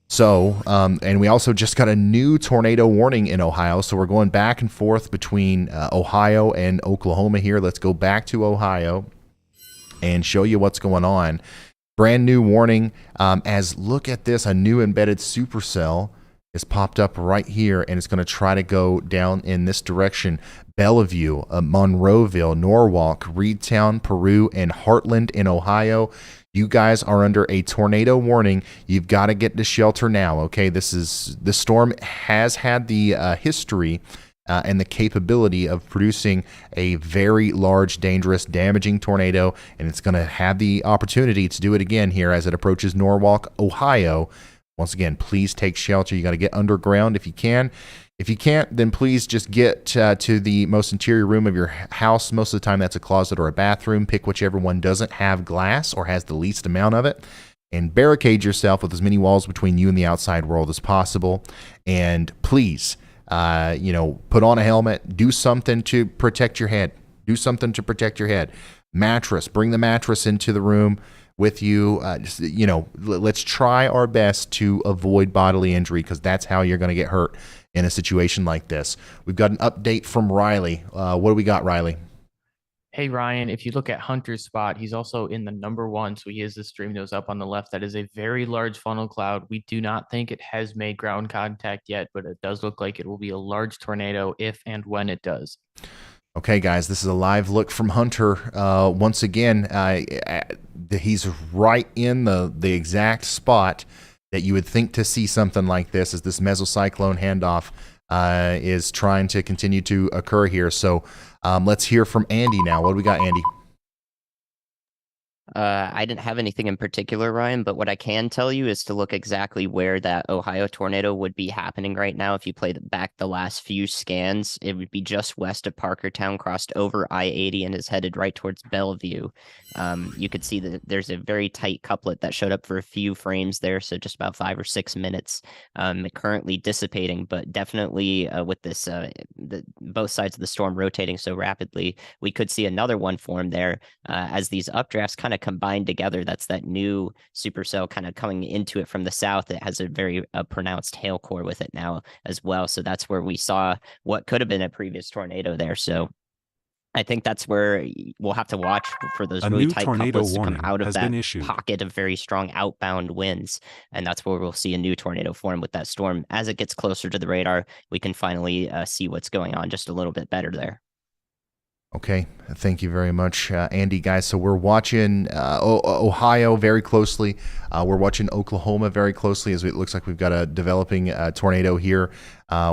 So, and we also just got a new tornado warning in Ohio. So we're going back and forth between Ohio and Oklahoma here. Let's go back to Ohio and show you what's going on. Brand new warning. As look at this, a new embedded supercell is popped up right here, and it's going to try to go down in this direction. Bellevue, Monroeville, Norwalk, Reedtown, Peru, and Heartland in Ohio. You guys are under a tornado warning. You've got to get to shelter now. Okay, the storm has had the history and the capability of producing a very large, dangerous, damaging tornado, and it's going to have the opportunity to do it again here as it approaches Norwalk, Ohio. Once again, please take shelter. You got to get underground if you can. If you can't, then please just get to the most interior room of your house. Most of the time, that's a closet or a bathroom. Pick whichever one doesn't have glass or has the least amount of it, and barricade yourself with as many walls between you and the outside world as possible. And please, put on a helmet. Do something to protect your head. Do something to protect your head. Mattress. Bring the mattress into the room with you. Let's try our best to avoid bodily injury, because that's how you're going to get hurt in a situation like this. We've got an update from Riley. What do we got, Riley? Hey, Ryan, if you look at Hunter's spot, he's also in the number 1. So he is the stream nose up on the left. That is a very large funnel cloud. We do not think it has made ground contact yet, but it does look like it will be a large tornado if and when it does. Okay, guys, this is a live look from Hunter. Once again, he's right in the exact spot that you would think to see something like this, as this mesocyclone handoff is trying to continue to occur here. So let's hear from Andy now. What do we got, Andy? I didn't have anything in particular, Ryan, but what I can tell you is to look exactly where that Ohio tornado would be happening right now. If you play back the last few scans, it would be just west of Parkertown, crossed over I-80, and is headed right towards Bellevue. You could see that there's a very tight couplet that showed up for a few frames there, so just about 5 or 6 minutes. Currently dissipating, but definitely with this both sides of the storm rotating so rapidly, we could see another one form there as these updrafts kind of combined together. That's that new supercell kind of coming into it from the south. It has a very pronounced hail core with it now as well. So that's where we saw what could have been a previous tornado there. So I think that's where we'll have to watch for those really tight couplets to come out of that pocket of very strong outbound winds. And that's where we'll see a new tornado form with that storm. As it gets closer to the radar, we can finally see what's going on just a little bit better there. Okay, thank you very much, Andy, guys. So we're watching Ohio very closely. We're watching Oklahoma very closely, as it looks like we've got a developing tornado here.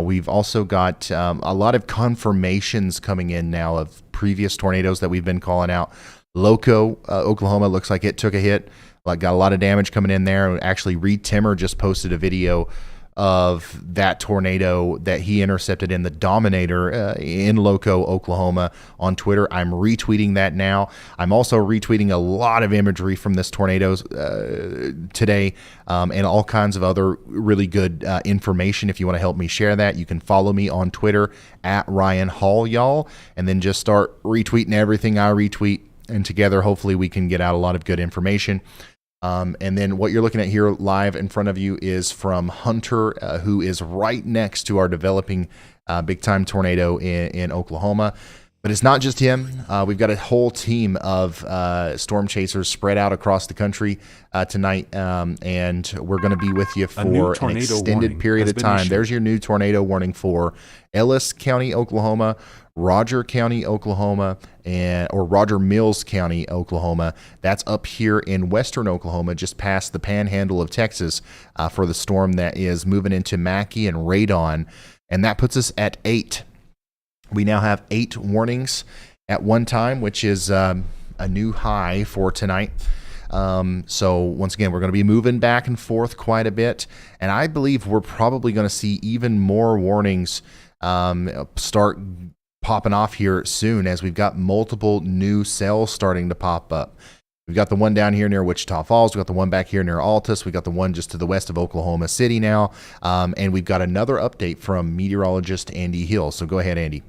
We've also got a lot of confirmations coming in now of previous tornadoes that we've been calling out. Loco, Oklahoma, looks like it took a hit. Got a lot of damage coming in there. Actually, Reed Timmer just posted a video of that tornado that he intercepted in the Dominator in Loco, Oklahoma on Twitter. I'm retweeting that now. I'm also retweeting a lot of imagery from this tornado today and all kinds of other really good information. If you want to help me share that, you can follow me on Twitter at Ryan Hall, y'all, and then just start retweeting everything I retweet, and together hopefully we can get out a lot of good information. And then what you're looking at here live in front of you is from Hunter, who is right next to our developing big-time tornado in Oklahoma. But it's not just him. We've got a whole team of storm chasers spread out across the country tonight, and we're going to be with you for an extended period of time. There's your new tornado warning for Ellis County, Oklahoma, Roger County, Oklahoma, or Roger Mills County, Oklahoma. That's up here in western Oklahoma, just past the panhandle of Texas, for the storm that is moving into Mackey and Raidon, and that puts us at 8. We now have 8 warnings at one time, which is a new high for tonight. So once again, we're going to be moving back and forth quite a bit, and I believe we're probably going to see even more warnings start popping off here soon, as we've got multiple new cells starting to pop up. We've got the one down here near Wichita Falls. We've got the one back here near Altus. We've got the one just to the west of Oklahoma City now. And we've got another update from meteorologist Andy Hill. So go ahead, Andy.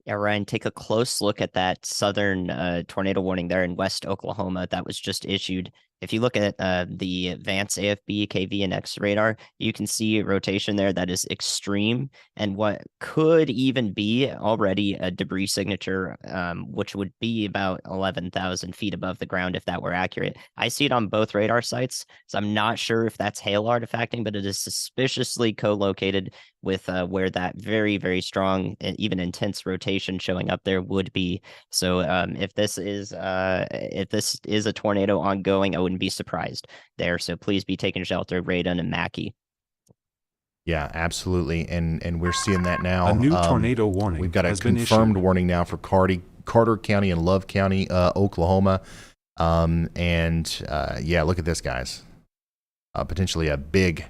Yeah, Ryan, take a close look at that southern tornado warning there in West Oklahoma that was just issued. If you look at the advanced AFB, KV, and X radar, you can see a rotation there that is extreme, and what could even be already a debris signature, which would be about 11,000 feet above the ground if that were accurate. I see it on both radar sites, so I'm not sure if that's hail artifacting, but it is suspiciously co-located with where that very, very strong and even intense rotation showing up there would be. So if this is a tornado ongoing, I wouldn't be surprised there. So please be taking shelter, Raidon and Mackey. Yeah, absolutely, and we're seing that now. A new tornado warning. We've got a confirmed warning now for Carter County and Love County, Oklahoma. Yeah, look at this, guys. Potentially a big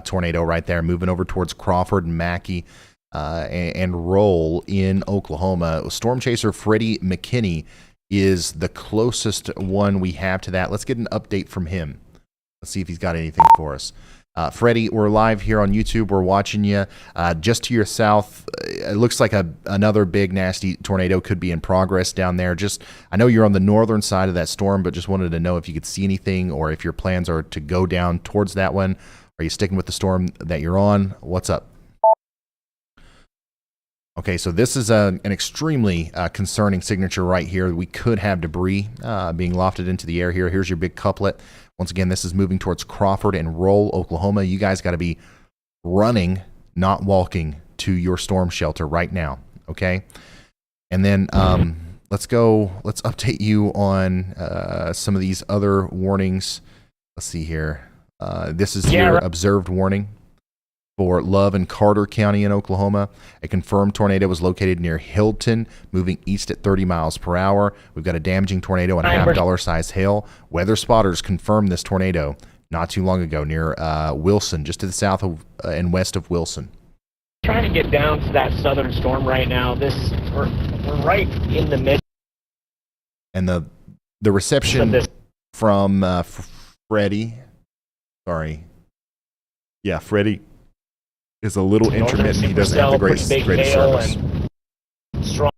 tornado right there, moving over towards Crawford and Mackey and Roll in Oklahoma. Storm chaser Freddie McKinney is the closest one we have to that. Let's get an update from him. Let's see if he's got anything for us. Freddie, we're live here on YouTube. We're watching you. Just to your south, it looks like another big, nasty tornado could be in progress down there. I know you're on the northern side of that storm, but just wanted to know if you could see anything or if your plans are to go down towards that one. Are you sticking with the storm that you're on? What's up? Okay, so this is an extremely concerning signature right here. We could have debris being lofted into the air here. Here's your big couplet. Once again, this is moving towards Crawford and Roll, Oklahoma. You guys got to be running, not walking, to your storm shelter right now, okay? And then let's update you on some of these other warnings. Let's see here. This is your observed warning for Love and Carter County in Oklahoma. A confirmed tornado was located near Hilton, moving east at 30 miles per hour. We've got a damaging tornado and $50 size hail. Weather spotters confirmed this tornado not too long ago near Wilson, just to the south of and west of Wilson. Trying to get down to that southern storm right now. We're right in the midst. And the reception from Freddie, sorry, yeah, Freddie is a little intermittent. He doesn't have the greatest service. And strong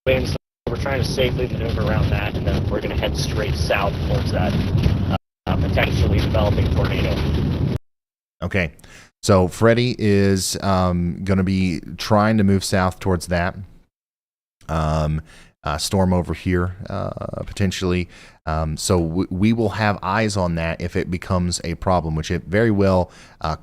winds. So we're trying to safely maneuver around that, and then we're going to head straight south towards that potentially developing tornado. Okay, so Freddie is going to be trying to move south towards that storm over here, potentially. So we will have eyes on that if it becomes a problem, which it very well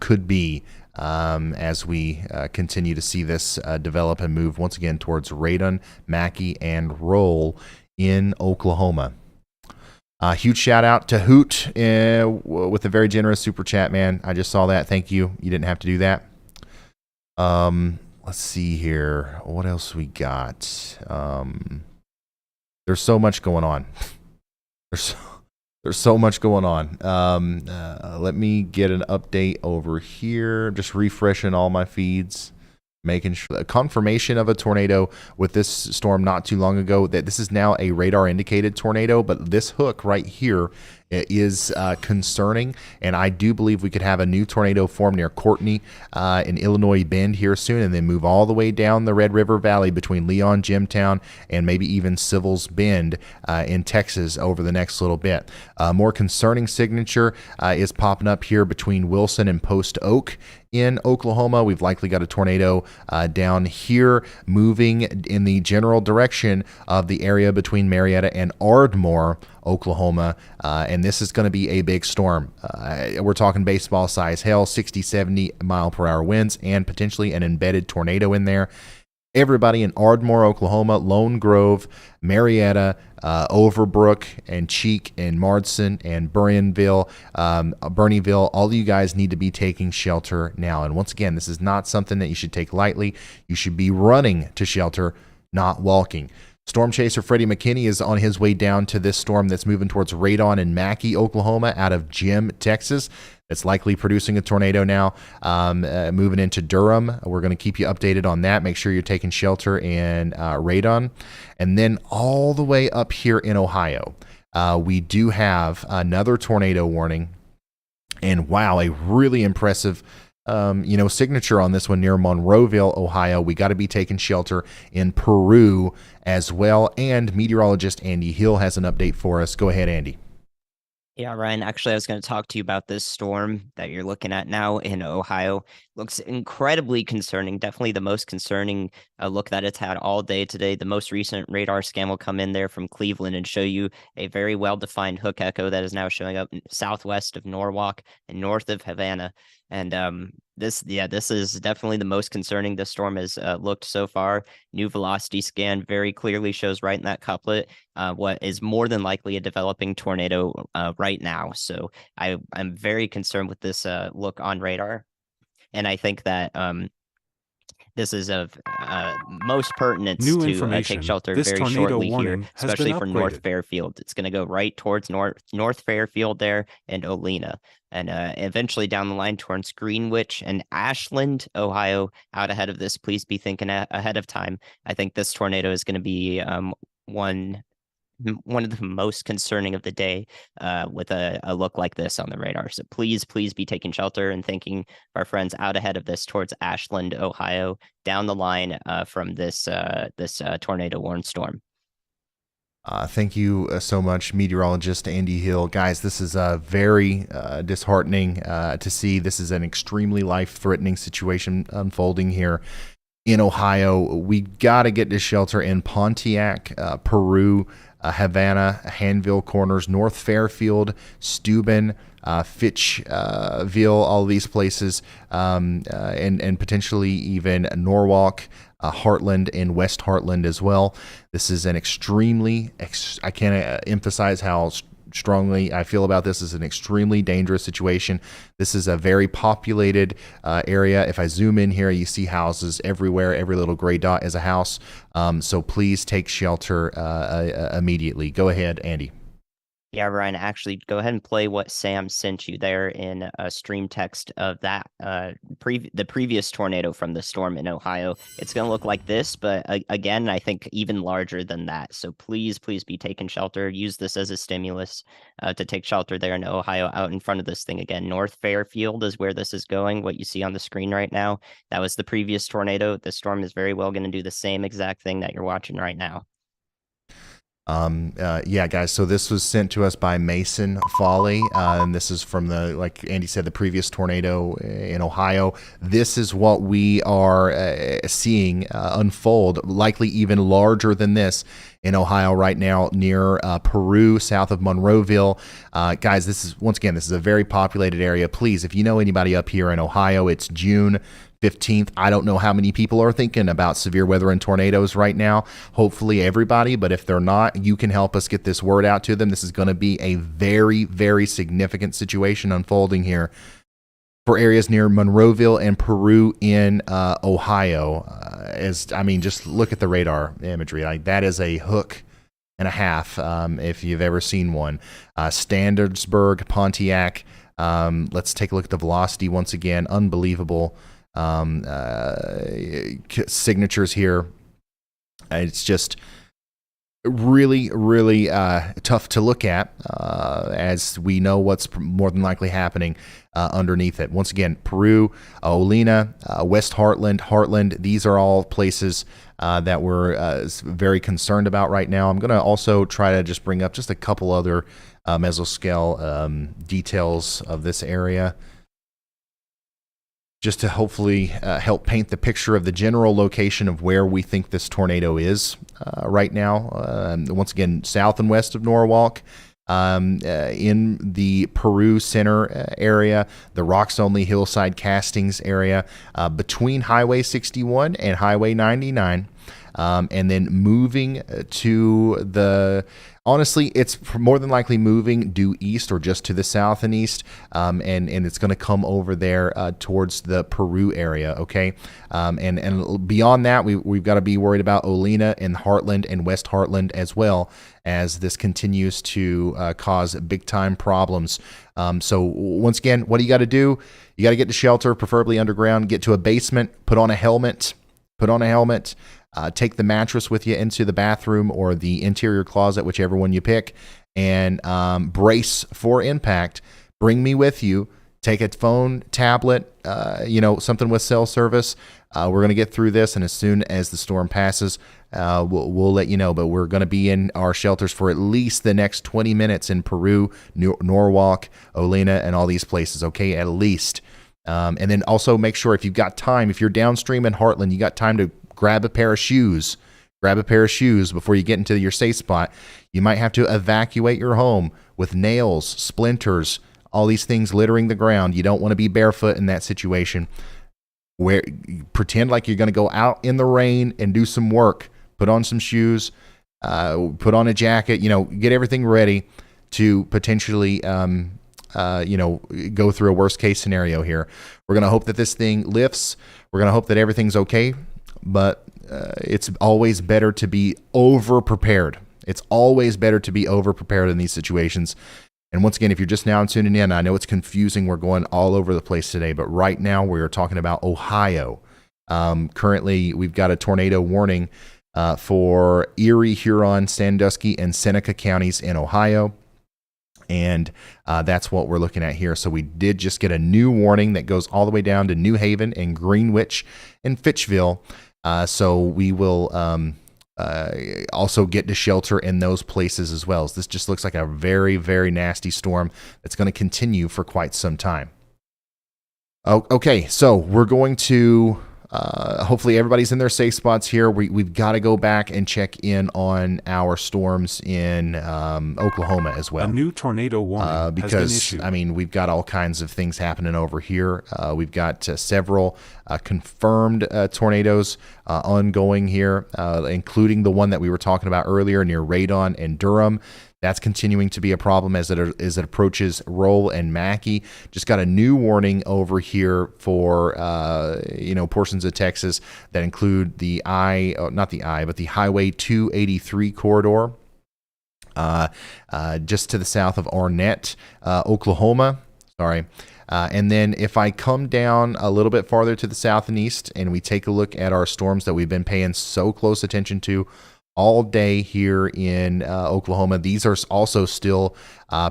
could be as we continue to see this develop and move once again towards Raidon, Mackey, and Roll in Oklahoma. Huge shout out to Hoot with a very generous super chat, man. I just saw that. Thank you. You didn't have to do that. Let's see here. What else we got? There's so much going on. There's so much going on. Let me get an update over here. Just refreshing all my feeds, making sure a confirmation of a tornado with this storm not too long ago, that this is now a radar indicated tornado, but this hook right here is concerning, and I do believe we could have a new tornado form near Courtney in Illinois Bend here soon, and then move all the way down the Red River Valley between Leon, Jimtown, and maybe even Civils Bend in Texas over the next little bit. More concerning signature is popping up here between Wilson and Post Oak in Oklahoma. We've likely got a tornado down here moving in the general direction of the area between Marietta and Ardmore, Oklahoma, and this is going to be a big storm. We're talking baseball size hail, 60, 70 mile per hour winds, and potentially an embedded tornado in there. Everybody in Ardmore, Oklahoma, Lone Grove, Marietta, Overbrook, and Cheek, and Marston, and Bernieville, all of you guys need to be taking shelter now. And once again, this is not something that you should take lightly. You should be running to shelter, not walking. Storm chaser Freddie McKinney is on his way down to this storm that's moving towards Radon and Mackey, Oklahoma, out of Jim, Texas. It's likely producing a tornado now, moving into Durham. We're going to keep you updated on that. Make sure you're taking shelter in Radon. And then all the way up here in Ohio, we do have another tornado warning. And wow, a really impressive signature on this one near Monroeville, Ohio. We got to be taking shelter in Peru as well. And meteorologist Andy Hill has an update for us. Go ahead, Andy. Yeah, Ryan, actually, I was going to talk to you about this storm that you're looking at now in Ohio. Looks incredibly concerning, definitely the most concerning look that it's had all day today. The most recent radar scan will come in there from Cleveland and show you a very well-defined hook echo that is now showing up southwest of Norwalk and north of Havana. And this is definitely the most concerning this storm has looked so far. New velocity scan very clearly shows right in that couplet what is more than likely a developing tornado right now. So I'm very concerned with this look on radar. And I think that this is of most pertinence to take shelter This very tornado shortly here, warning has especially been for North upgraded. Fairfield. It's going to go right towards North Fairfield there and Olena, and eventually down the line towards Greenwich and Ashland, Ohio. Out ahead of this, please be thinking ahead of time. I think this tornado is going to be one of the most concerning of the day with a look like this on the radar. So please be taking shelter and thinking of our friends out ahead of this towards Ashland, Ohio, down the line from this tornado warned storm. Thank you so much, meteorologist Andy Hill. Guys, this is very disheartening to see. This is an extremely life-threatening situation unfolding here in Ohio. We got to get to shelter in Pontiac, Peru, Havana, Hanville Corners, North Fairfield, Steuben, Fitchville, all these places, and potentially even Norwalk, Heartland, and West Heartland as well. This is an extremely, I can't emphasize how strongly I feel about this. Is an extremely dangerous situation. This is a very populated area. If I zoom in here, you see houses everywhere. Every little gray dot is a house. So please take shelter immediately. Go ahead, Andy. Yeah, Ryan, actually, go ahead and play what Sam sent you there in a stream text of that the previous tornado from the storm in Ohio. It's going to look like this, but again, I think even larger than that. So please be taking shelter. Use this as a stimulus to take shelter there in Ohio out in front of this thing again. North Fairfield is where this is going, what you see on the screen right now. That was the previous tornado. The storm is very well going to do the same exact thing that you're watching right now. Yeah, guys, so this was sent to us by Mason Foley, and this is from like Andy said, the previous tornado in Ohio. This is what we are seeing unfold, likely even larger than this in Ohio right now near Peru, south of Monroeville. Guys, this is a very populated area. Please, if you know anybody up here in Ohio, it's June 15th. I don't know how many people are thinking about severe weather and tornadoes right now. Hopefully everybody, but if they're not, you can help us get this word out to them. This is going to be a very, very significant situation unfolding here for areas near Monroeville and Peru in Ohio. Just look at the radar imagery. Like, that is a hook and a half if you've ever seen one. Standardsburg, Pontiac. Let's take a look at the velocity once again. Unbelievable signatures here. It's just really, really tough to look at as we know what's more than likely happening underneath it. Once again, Peru, Olena, West Heartland, these are all places that we're very concerned about right now. I'm going to also try to just bring up just a couple other mesoscale details of this area, just to hopefully help paint the picture of the general location of where we think this tornado is right now. Once again, south and west of Norwalk, in the Peru Center area, the Rocks Only Hillside Castings area, between Highway 61 and Highway 99, and then moving to the... Honestly, it's more than likely moving due east or just to the south and east, and it's going to come over there towards the Peru area, okay? And beyond that, we've got to be worried about Olena and Heartland and West Heartland as well, as this continues to cause big-time problems. So once again, what do you got to do? You got to get to shelter, preferably underground, get to a basement, put on a helmet, take the mattress with you into the bathroom or the interior closet, whichever one you pick, and brace for impact. Bring me with you. Take a phone, tablet, something with cell service. We're going to get through this, and as soon as the storm passes, we'll let you know. But we're going to be in our shelters for at least the next 20 minutes in Peru, Norwalk, Olena, and all these places, okay? At least. And then also make sure if you've got time, if you're downstream in Heartland, you got time to grab a pair of shoes before you get into your safe spot. You might have to evacuate your home with nails, splinters, all these things littering the ground. You don't want to be barefoot in that situation. Where pretend like you're going to go out in the rain and do some work. Put on some shoes, put on a jacket, get everything ready to potentially go through a worst case scenario here. We're going to hope that this thing lifts. We're going to hope that everything's okay. But it's always better to be over-prepared. It's always better to be over-prepared in these situations. And once again, if you're just now tuning in, I know it's confusing. We're going all over the place today. But right now, we are talking about Ohio. Currently, we've got a tornado warning for Erie, Huron, Sandusky, and Seneca counties in Ohio. And that's what we're looking at here. So we did just get a new warning that goes all the way down to New Haven and Greenwich and Fitchville. So we will also get to shelter in those places as well. So this just looks like a very, very nasty storm that's going to continue for quite some time. Okay, so we're going to... hopefully everybody's in their safe spots here. We've got to go back and check in on our storms in Oklahoma as well. A new tornado warning because, has been issued. We've got all kinds of things happening over here. We've got several confirmed tornadoes ongoing here, including the one that we were talking about earlier near Radon and Durham. That's continuing to be a problem as it approaches Roll and Mackey. Just got a new warning over here for portions of Texas that include the Highway 283 corridor, just to the south of Arnett, Oklahoma. And then if I come down a little bit farther to the south and east, and we take a look at our storms that we've been paying so close attention to all day here in Oklahoma. These are also still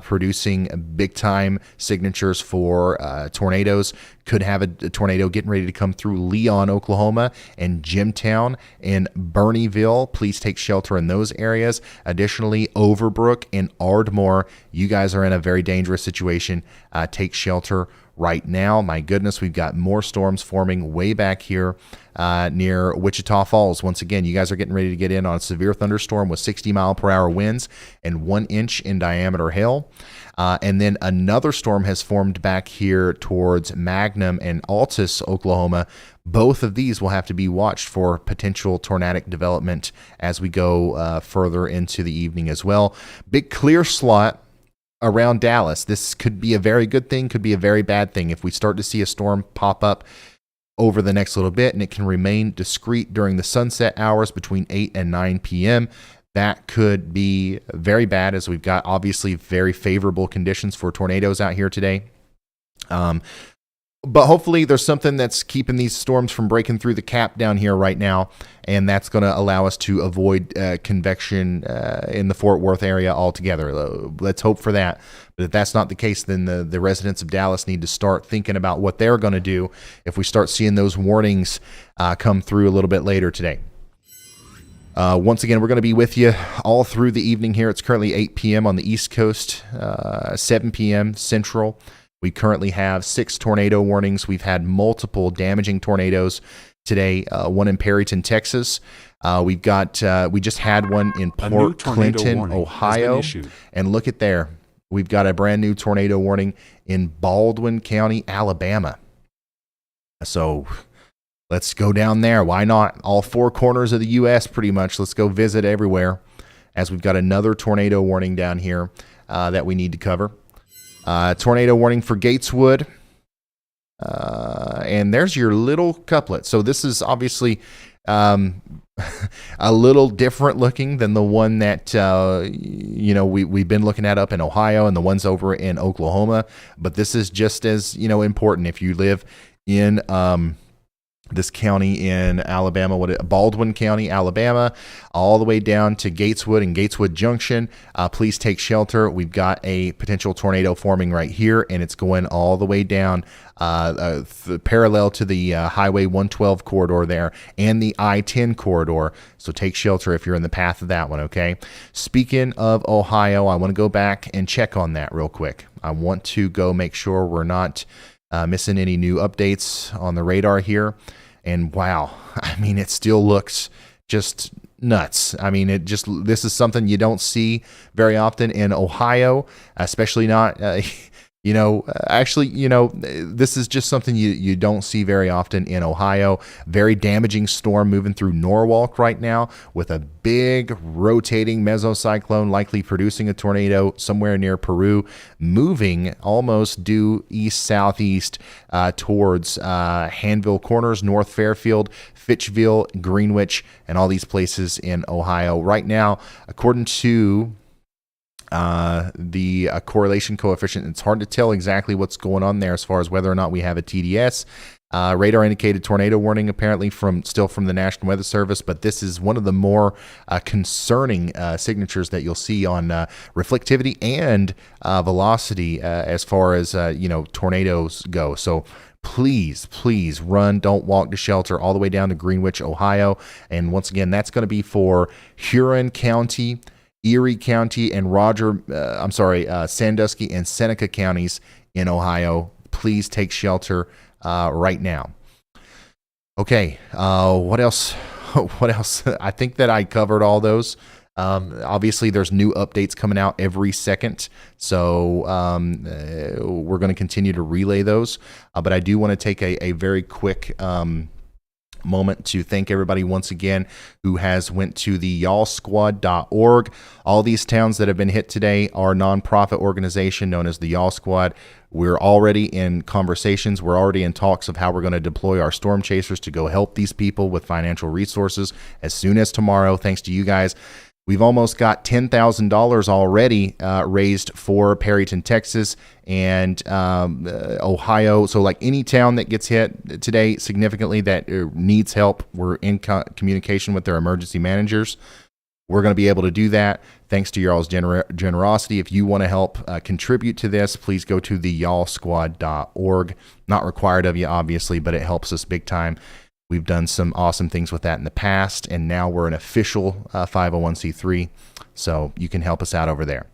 producing big time signatures for tornadoes. Could have a tornado getting ready to come through Leon, Oklahoma, and Jimtown and Bernieville. Please take shelter in those areas. Additionally, Overbrook and Ardmore, you guys are in a very dangerous situation. Take shelter right now. My goodness, we've got more storms forming way back here near Wichita Falls. Once again, you guys are getting ready to get in on a severe thunderstorm with 60-mile-per-hour winds and 1 inch in diameter hail. And then another storm has formed back here towards Magnum and Altus, Oklahoma. Both of these will have to be watched for potential tornadic development as we go further into the evening as well. Big clear slot around Dallas. This could be a very good thing, could be a very bad thing. If we start to see a storm pop up over the next little bit and it can remain discreet during the sunset hours between 8 and 9 p.m., that could be very bad, as we've got obviously very favorable conditions for tornadoes out here today. but hopefully there's something that's keeping these storms from breaking through the cap down here right now, and that's going to allow us to avoid convection in the Fort Worth area altogether. Let's hope for that. But if that's not the case, then the residents of Dallas need to start thinking about what they're going to do if we start seeing those warnings come through a little bit later today. Once again, we're going to be with you all through the evening here. It's currently 8 p.m. on the East Coast, 7 p.m. Central. We currently have 6 tornado warnings. We've had multiple damaging tornadoes today, one in Perryton, Texas. We just had one in Port Clinton, Ohio. And look at there. We've got a brand new tornado warning in Baldwin County, Alabama. So let's go down there. Why not? All 4 corners of the U.S. pretty much. Let's go visit everywhere, as we've got another tornado warning down here that we need to cover. Tornado warning for Gateswood. And there's your little couplet. So this is obviously a little different looking than the one that we've been looking at up in Ohio and the ones over in Oklahoma. But this is just as important if you live in this county in Alabama, Baldwin County, Alabama, all the way down to Gateswood and Gateswood Junction. Please take shelter. We've got a potential tornado forming right here, and it's going all the way down parallel to the Highway 112 corridor there and the I-10 corridor. So take shelter if you're in the path of that one, okay? Speaking of Ohio, I want to go back and check on that real quick. I want to go make sure we're not missing any new updates on the radar here. And wow, I mean, it still looks just nuts. I mean, this is something you don't see very often in Ohio, especially not, this is just something you don't see very often in Ohio. Very damaging storm moving through Norwalk right now with a big rotating mesocyclone likely producing a tornado somewhere near Peru, moving almost due east-southeast towards Hanville Corners, North Fairfield, Fitchville, Greenwich, and all these places in Ohio. Right now, according to the correlation coefficient, it's hard to tell exactly what's going on there as far as whether or not we have a TDS. Radar indicated tornado warning apparently from the National Weather Service, but this is one of the more concerning signatures that you'll see on reflectivity and velocity as far as tornadoes go. So please run, don't walk to shelter all the way down to Greenwich, Ohio. And once again, that's going to be for Huron County, Erie County, and Sandusky and Seneca counties in Ohio. Please take shelter right now. Okay, what else? What else? I think that I covered all those. Obviously, there's new updates coming out every second, so we're going to continue to relay those. But I do want to take a very quick moment to thank everybody once again who has went to the y'allsquad.org. All these towns that have been hit today are a nonprofit organization known as the Y'all Squad. We're already in conversations. We're already in talks of how we're going to deploy our storm chasers to go help these people with financial resources as soon as tomorrow. Thanks to you guys. We've almost got $10,000 already raised for Perryton, Texas, and Ohio. So like any town that gets hit today significantly that needs help, we're in communication with their emergency managers. We're going to be able to do that thanks to your all's generosity. If you want to help contribute to this, please go to the y'allsquad.org. Not required of you, obviously, but it helps us big time. We've done some awesome things with that in the past, and now we're an official 501c3, so you can help us out over there.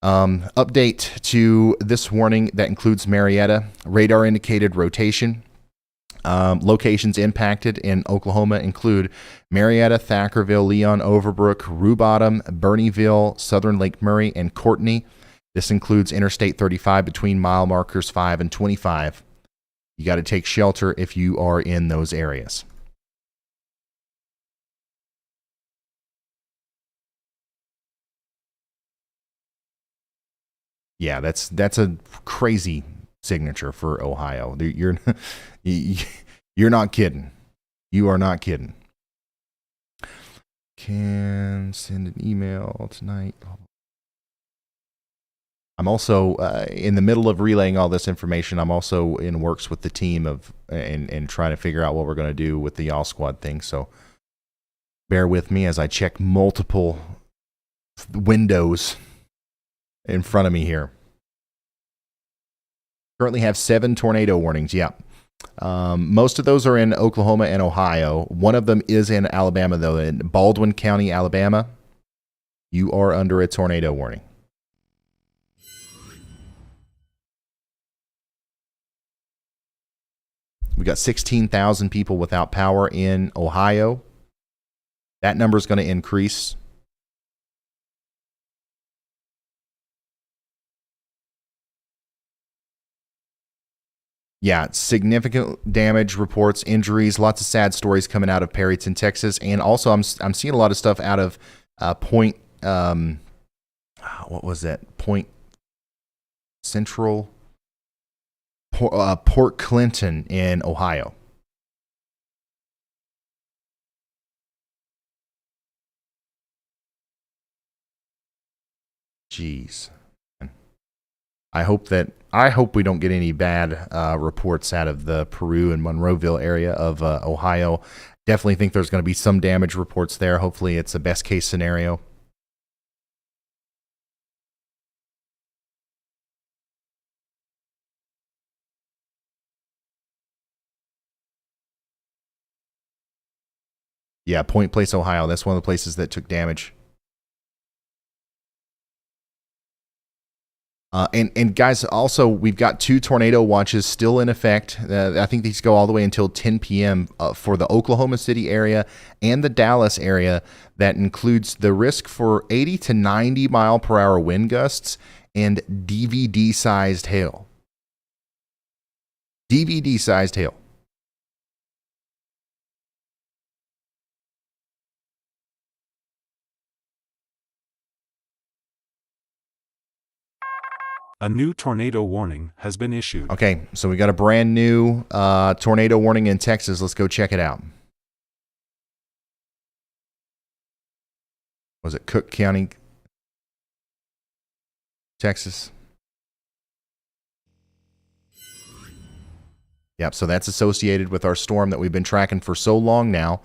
Update to this warning that includes Marietta. Radar indicated rotation. Locations impacted in Oklahoma include Marietta, Thackerville, Leon, Overbrook, Rue Bottom, Bernieville, Southern Lake Murray, and Courtney. This includes Interstate 35 between mile markers 5 and 25. You got to take shelter if you are in those areas. Yeah, that's a crazy signature for Ohio. You're not kidding. You are not kidding. Can send an email tonight. I'm also in the middle of relaying all this information. I'm also in works with the team and trying to figure out what we're going to do with the Y'all Squad thing. So bear with me as I check multiple windows in front of me here. Currently have 7 tornado warnings. Yeah. Most of those are in Oklahoma and Ohio. One of them is in Alabama, though. In Baldwin County, Alabama, you are under a tornado warning. We got 16,000 people without power in Ohio. That number is going to increase. Yeah, significant damage reports, injuries, lots of sad stories coming out of Perryton, Texas, and also I'm seeing a lot of stuff out of Point. What was that? Point Central, Port Clinton in Ohio. Jeez. I hope we don't get any bad reports out of the Peru and Monroeville area of Ohio. Definitely think there's going to be some damage reports there. Hopefully it's a best case scenario. Yeah, Point Place, Ohio. That's one of the places that took damage. And guys, also, we've got 2 tornado watches still in effect. I think these go all the way until 10 p.m. For the Oklahoma City area and the Dallas area. That includes the risk for 80 to 90 mile per hour wind gusts and DVD-sized hail. DVD-sized hail. A new tornado warning has been issued. Okay, so we got a brand new tornado warning in Texas. Let's go check it out. Was it Cook County, Texas? Yep, so that's associated with our storm that we've been tracking for so long now.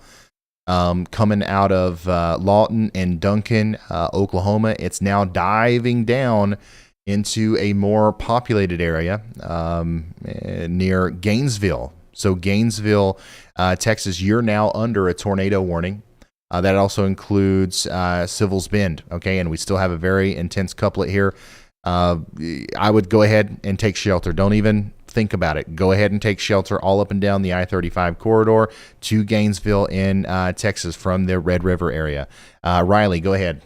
Coming out of Lawton and Duncan, Oklahoma. It's now diving down into a more populated area near Gainesville. So Gainesville, Texas, you're now under a tornado warning. That also includes Civil's Bend, okay? And we still have a very intense couplet here. I would go ahead and take shelter. Don't even think about it. Go ahead and take shelter all up and down the I-35 corridor to Gainesville in Texas from the Red River area. Riley, go ahead.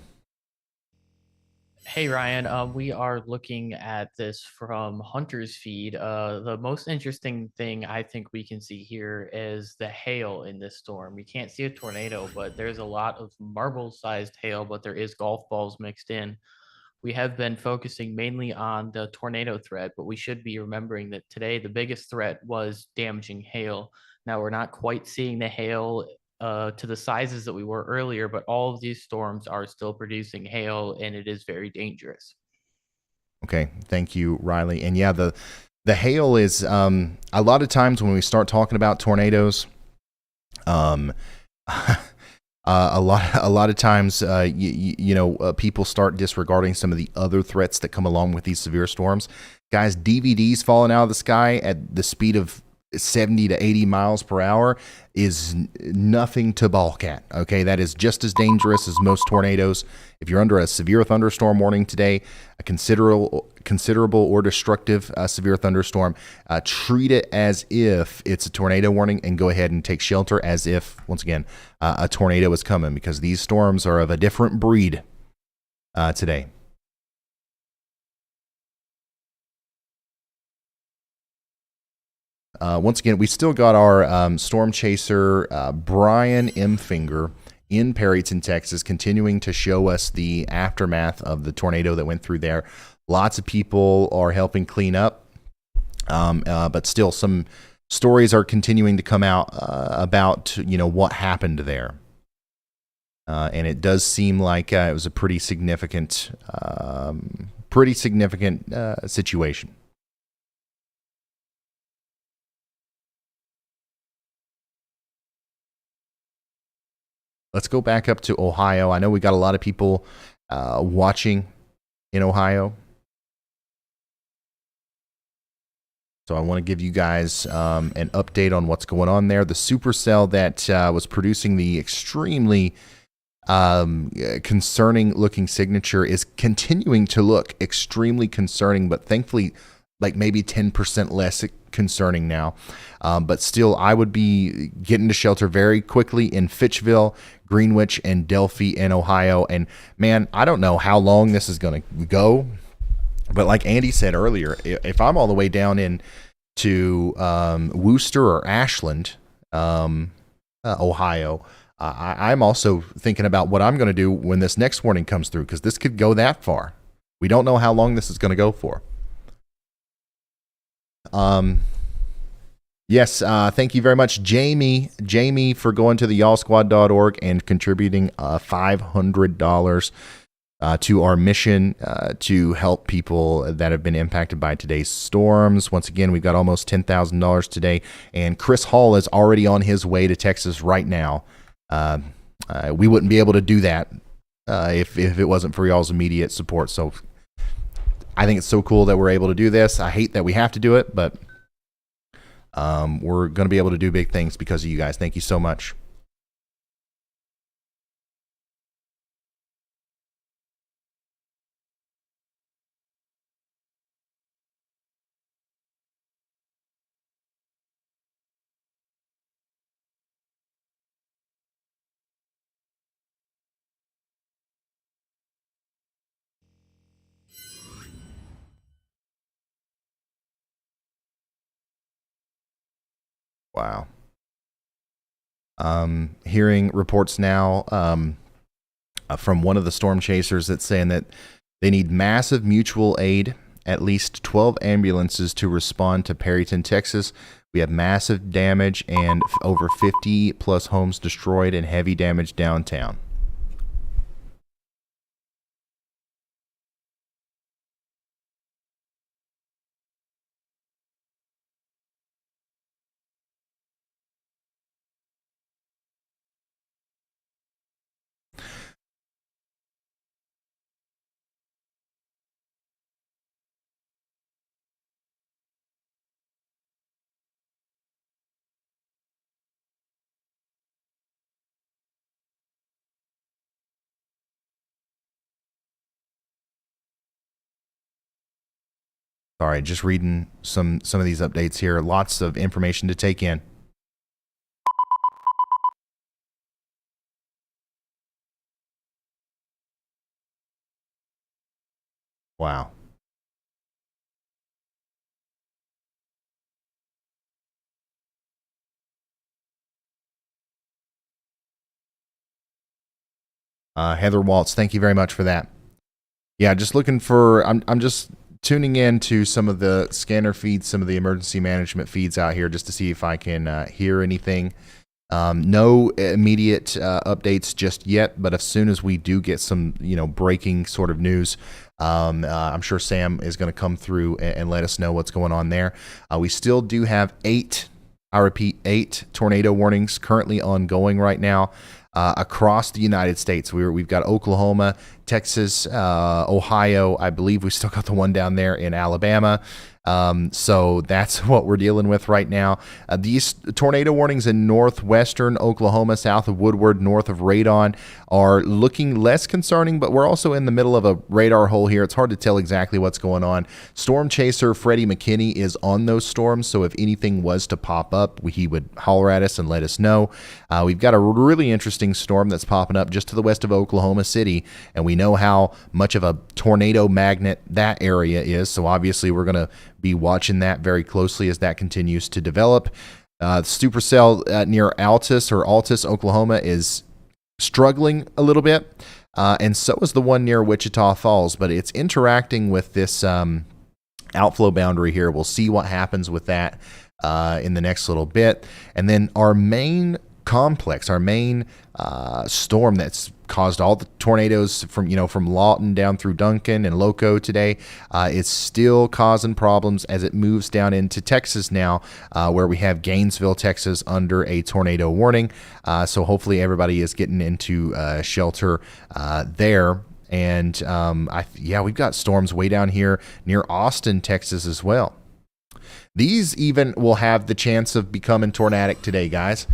Hey Ryan, we are looking at this from Hunter's feed. The most interesting thing I think we can see here is the hail in this storm. We can't see a tornado, but there's a lot of marble-sized hail, but there is golf balls mixed in. We have been focusing mainly on the tornado threat, but we should be remembering that today the biggest threat was damaging hail. Now we're not quite seeing the hail to the sizes that we were earlier, but all of these storms are still producing hail, and it is very dangerous. Okay, thank you, Riley. And yeah, the hail is a lot of times when we start talking about tornadoes, a lot of times people start disregarding some of the other threats that come along with these severe storms. Guys, DVDs falling out of the sky at the speed of 70 to 80 miles per hour is nothing to balk at. Okay, that is just as dangerous as most tornadoes. If you're under a severe thunderstorm warning today, a considerable or destructive severe thunderstorm, treat it as if it's a tornado warning and go ahead and take shelter as if, once again, a tornado is coming, because these storms are of a different breed today. Once again, we still got our storm chaser, Brian M. Finger, in Perryton, Texas, continuing to show us the aftermath of the tornado that went through there. Lots of people are helping clean up, but still some stories are continuing to come out about what happened there. And it does seem like it was a pretty significant pretty significant situation. Let's go back up to Ohio. I know we got a lot of people watching in Ohio. So I want to give you guys an update on what's going on there. The Supercell that was producing the extremely concerning looking signature is continuing to look extremely concerning, but thankfully like maybe 10% less concerning now. But still, I would be getting to shelter very quickly in Fitchville, Greenwich, and Delphi in Ohio. And man, I don't know how long this is going to go. But like Andy said earlier, if I'm all the way down to Worcester or Ashland, Ohio, I'm also thinking about what I'm going to do when this next warning comes through, because this could go that far. We don't know how long this is going to go for. Yes, thank you very much, Jamie, for going to the y'allsquad.org and contributing $500 to our mission to help people that have been impacted by today's storms. Once again, we've got almost $10,000 today, and Chris Hall is already on his way to Texas right now. We wouldn't be able to do that if it wasn't for y'all's immediate support. So I think it's so cool that we're able to do this. I hate that we have to do it, but we're going to be able to do big things because of you guys. Thank you so much. Wow. Hearing reports now from one of the storm chasers that's saying that they need massive mutual aid, at least 12 ambulances to respond to Perryton, Texas. We have massive damage and over 50 plus homes destroyed and heavy damage downtown. Sorry, just reading some of these updates here. Lots of information to take in. Wow. Heather Waltz, thank you very much for that. Yeah, just looking for, I'm just tuning in to some of the scanner feeds, some of the emergency management feeds out here just to see if I can hear anything. No immediate updates just yet, but as soon as we do get some, breaking sort of news, I'm sure Sam is going to come through and let us know what's going on there. We still do have 8 tornado warnings currently ongoing right now. Across the United States. We've got Oklahoma, Texas, Ohio. I believe we still got the one down there in Alabama. So that's what we're dealing with right now. These tornado warnings in northwestern Oklahoma, south of Woodward, north of Radon, are looking less concerning, but we're also in the middle of a radar hole here. It's hard to tell exactly what's going on. Storm chaser Freddie McKinney is on those storms, so if anything was to pop up, he would holler at us and let us know. We've got a really interesting storm that's popping up just to the west of Oklahoma City, and we know how much of a tornado magnet that area is, so obviously we're going to be watching that very closely as that continues to develop. Supercell near Altus, Oklahoma is struggling a little bit, and so is the one near Wichita Falls, but it's interacting with this outflow boundary here. We'll see what happens with that in the next little bit. And then our main complex, our main storm that's caused all the tornadoes from Lawton down through Duncan and Loco today, is still causing problems as it moves down into Texas now, where we have Gainesville, Texas under a tornado warning. So hopefully everybody is getting into shelter there. And we've got storms way down here near Austin, Texas as well. These even will have the chance of becoming tornadic today, guys.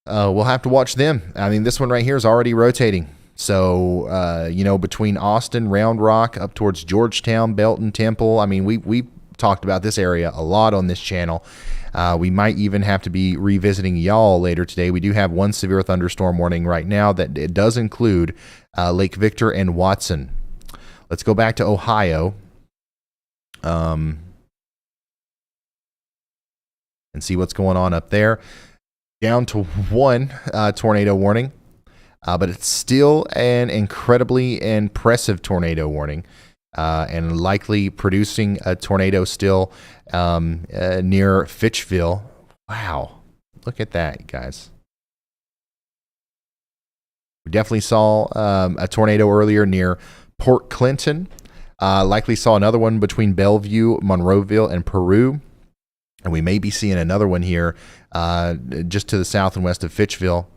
We'll have to watch them. I mean, this one right here is already rotating. So, between Austin, Round Rock, up towards Georgetown, Belton, Temple. I mean, we talked about this area a lot on this channel. We might even have to be revisiting y'all later today. We do have one severe thunderstorm warning right now that it does include Lake Victor and Watson. Let's go back to Ohio. And see what's going on up there. Down to one tornado warning, but it's still an incredibly impressive tornado warning, and likely producing a tornado still near Pikeville. Wow, look at that, guys. We definitely saw a tornado earlier near Port Clinton. Likely saw another one between Bellevue, Monroeville, and Peru. And we may be seeing another one here just to the south and west of Pikeville.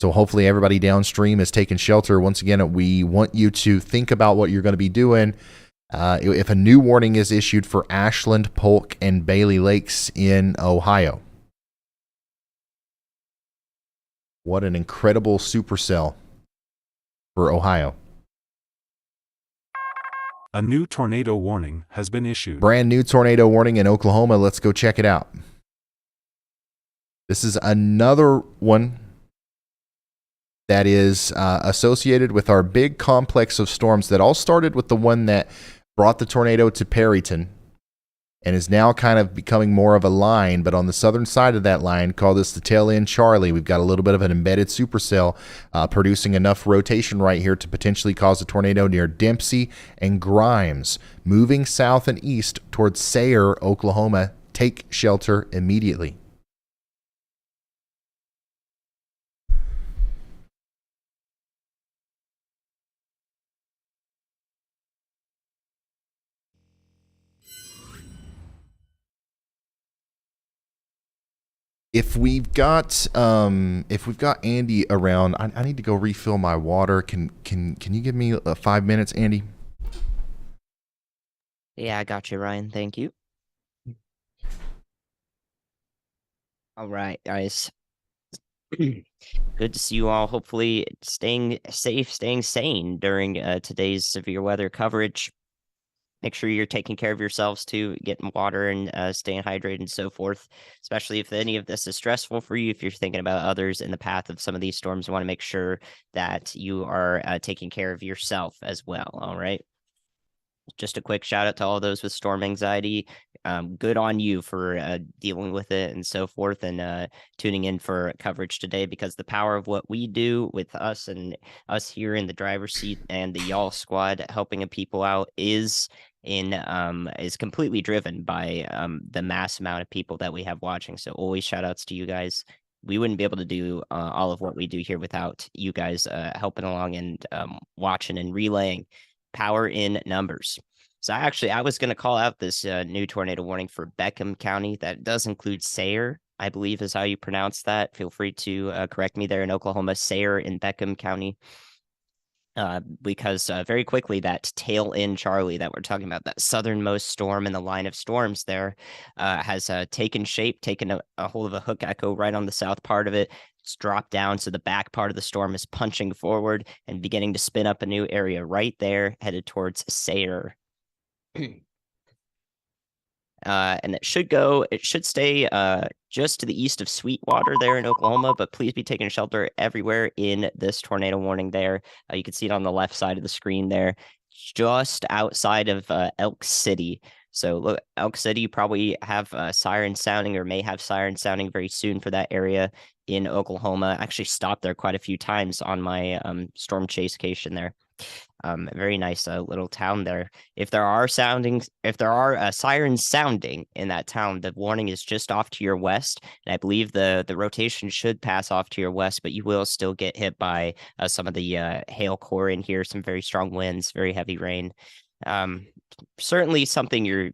So hopefully everybody downstream is taking shelter. Once again, we want you to think about what you're going to be doing. If a new warning is issued for Ashland, Polk, and Bailey Lakes in Ohio. What an incredible supercell for Ohio. A new tornado warning has been issued. Brand new tornado warning in Oklahoma. Let's go check it out. This is another one that is associated with our big complex of storms that all started with the one that brought the tornado to Perryton and is now kind of becoming more of a line. But on the southern side of that line, call this the tail end Charlie. We've got a little bit of an embedded supercell producing enough rotation right here to potentially cause a tornado near Dempsey and Grimes, moving south and east towards Sayre, Oklahoma. Take shelter immediately. If we've got Andy around, I need to go refill my water. Can you give me 5 minutes, Andy? Yeah, I got you, Ryan. Thank you. All right, guys. Good to see you all. Hopefully staying safe, staying sane during today's severe weather coverage. Make sure you're taking care of yourselves too, getting water and staying hydrated and so forth, especially if any of this is stressful for you. If you're thinking about others in the path of some of these storms, you want to make sure that you are taking care of yourself as well. All right. Just a quick shout out to all those with storm anxiety. Good on you for dealing with it and so forth, and tuning in for coverage today, because the power of what we do with us and us here in the driver's seat and the y'all squad helping people out is completely driven by the mass amount of people that we have watching. So always shout outs to you guys. We wouldn't be able to do all of what we do here without you guys helping along and watching and relaying. Power in numbers. So I was going to call out this new tornado warning for Beckham County. That does include Sayre, I believe is how you pronounce that. Feel free to correct me there in Oklahoma, Sayre in Beckham County. Because very quickly, that tail end Charlie that we're talking about, that southernmost storm in the line of storms there, has taken shape, taken a hold of a hook echo right on the south part of it. It's dropped down, so the back part of the storm is punching forward and beginning to spin up a new area right there, headed towards Sayre. And it should stay just to the east of Sweetwater there in Oklahoma, but please be taking shelter everywhere in this tornado warning there. You can see it on the left side of the screen there, just outside of Elk City. So look, Elk City probably have siren sounding, or may have siren sounding very soon for that area in Oklahoma. I actually stopped there quite a few times on my storm chasecation there. A very nice little town there. If there are sirens sounding in that town, the warning is just off to your west, and I believe the rotation should pass off to your west, but you will still get hit by some of the hail core in here, some very strong winds, very heavy rain. Certainly something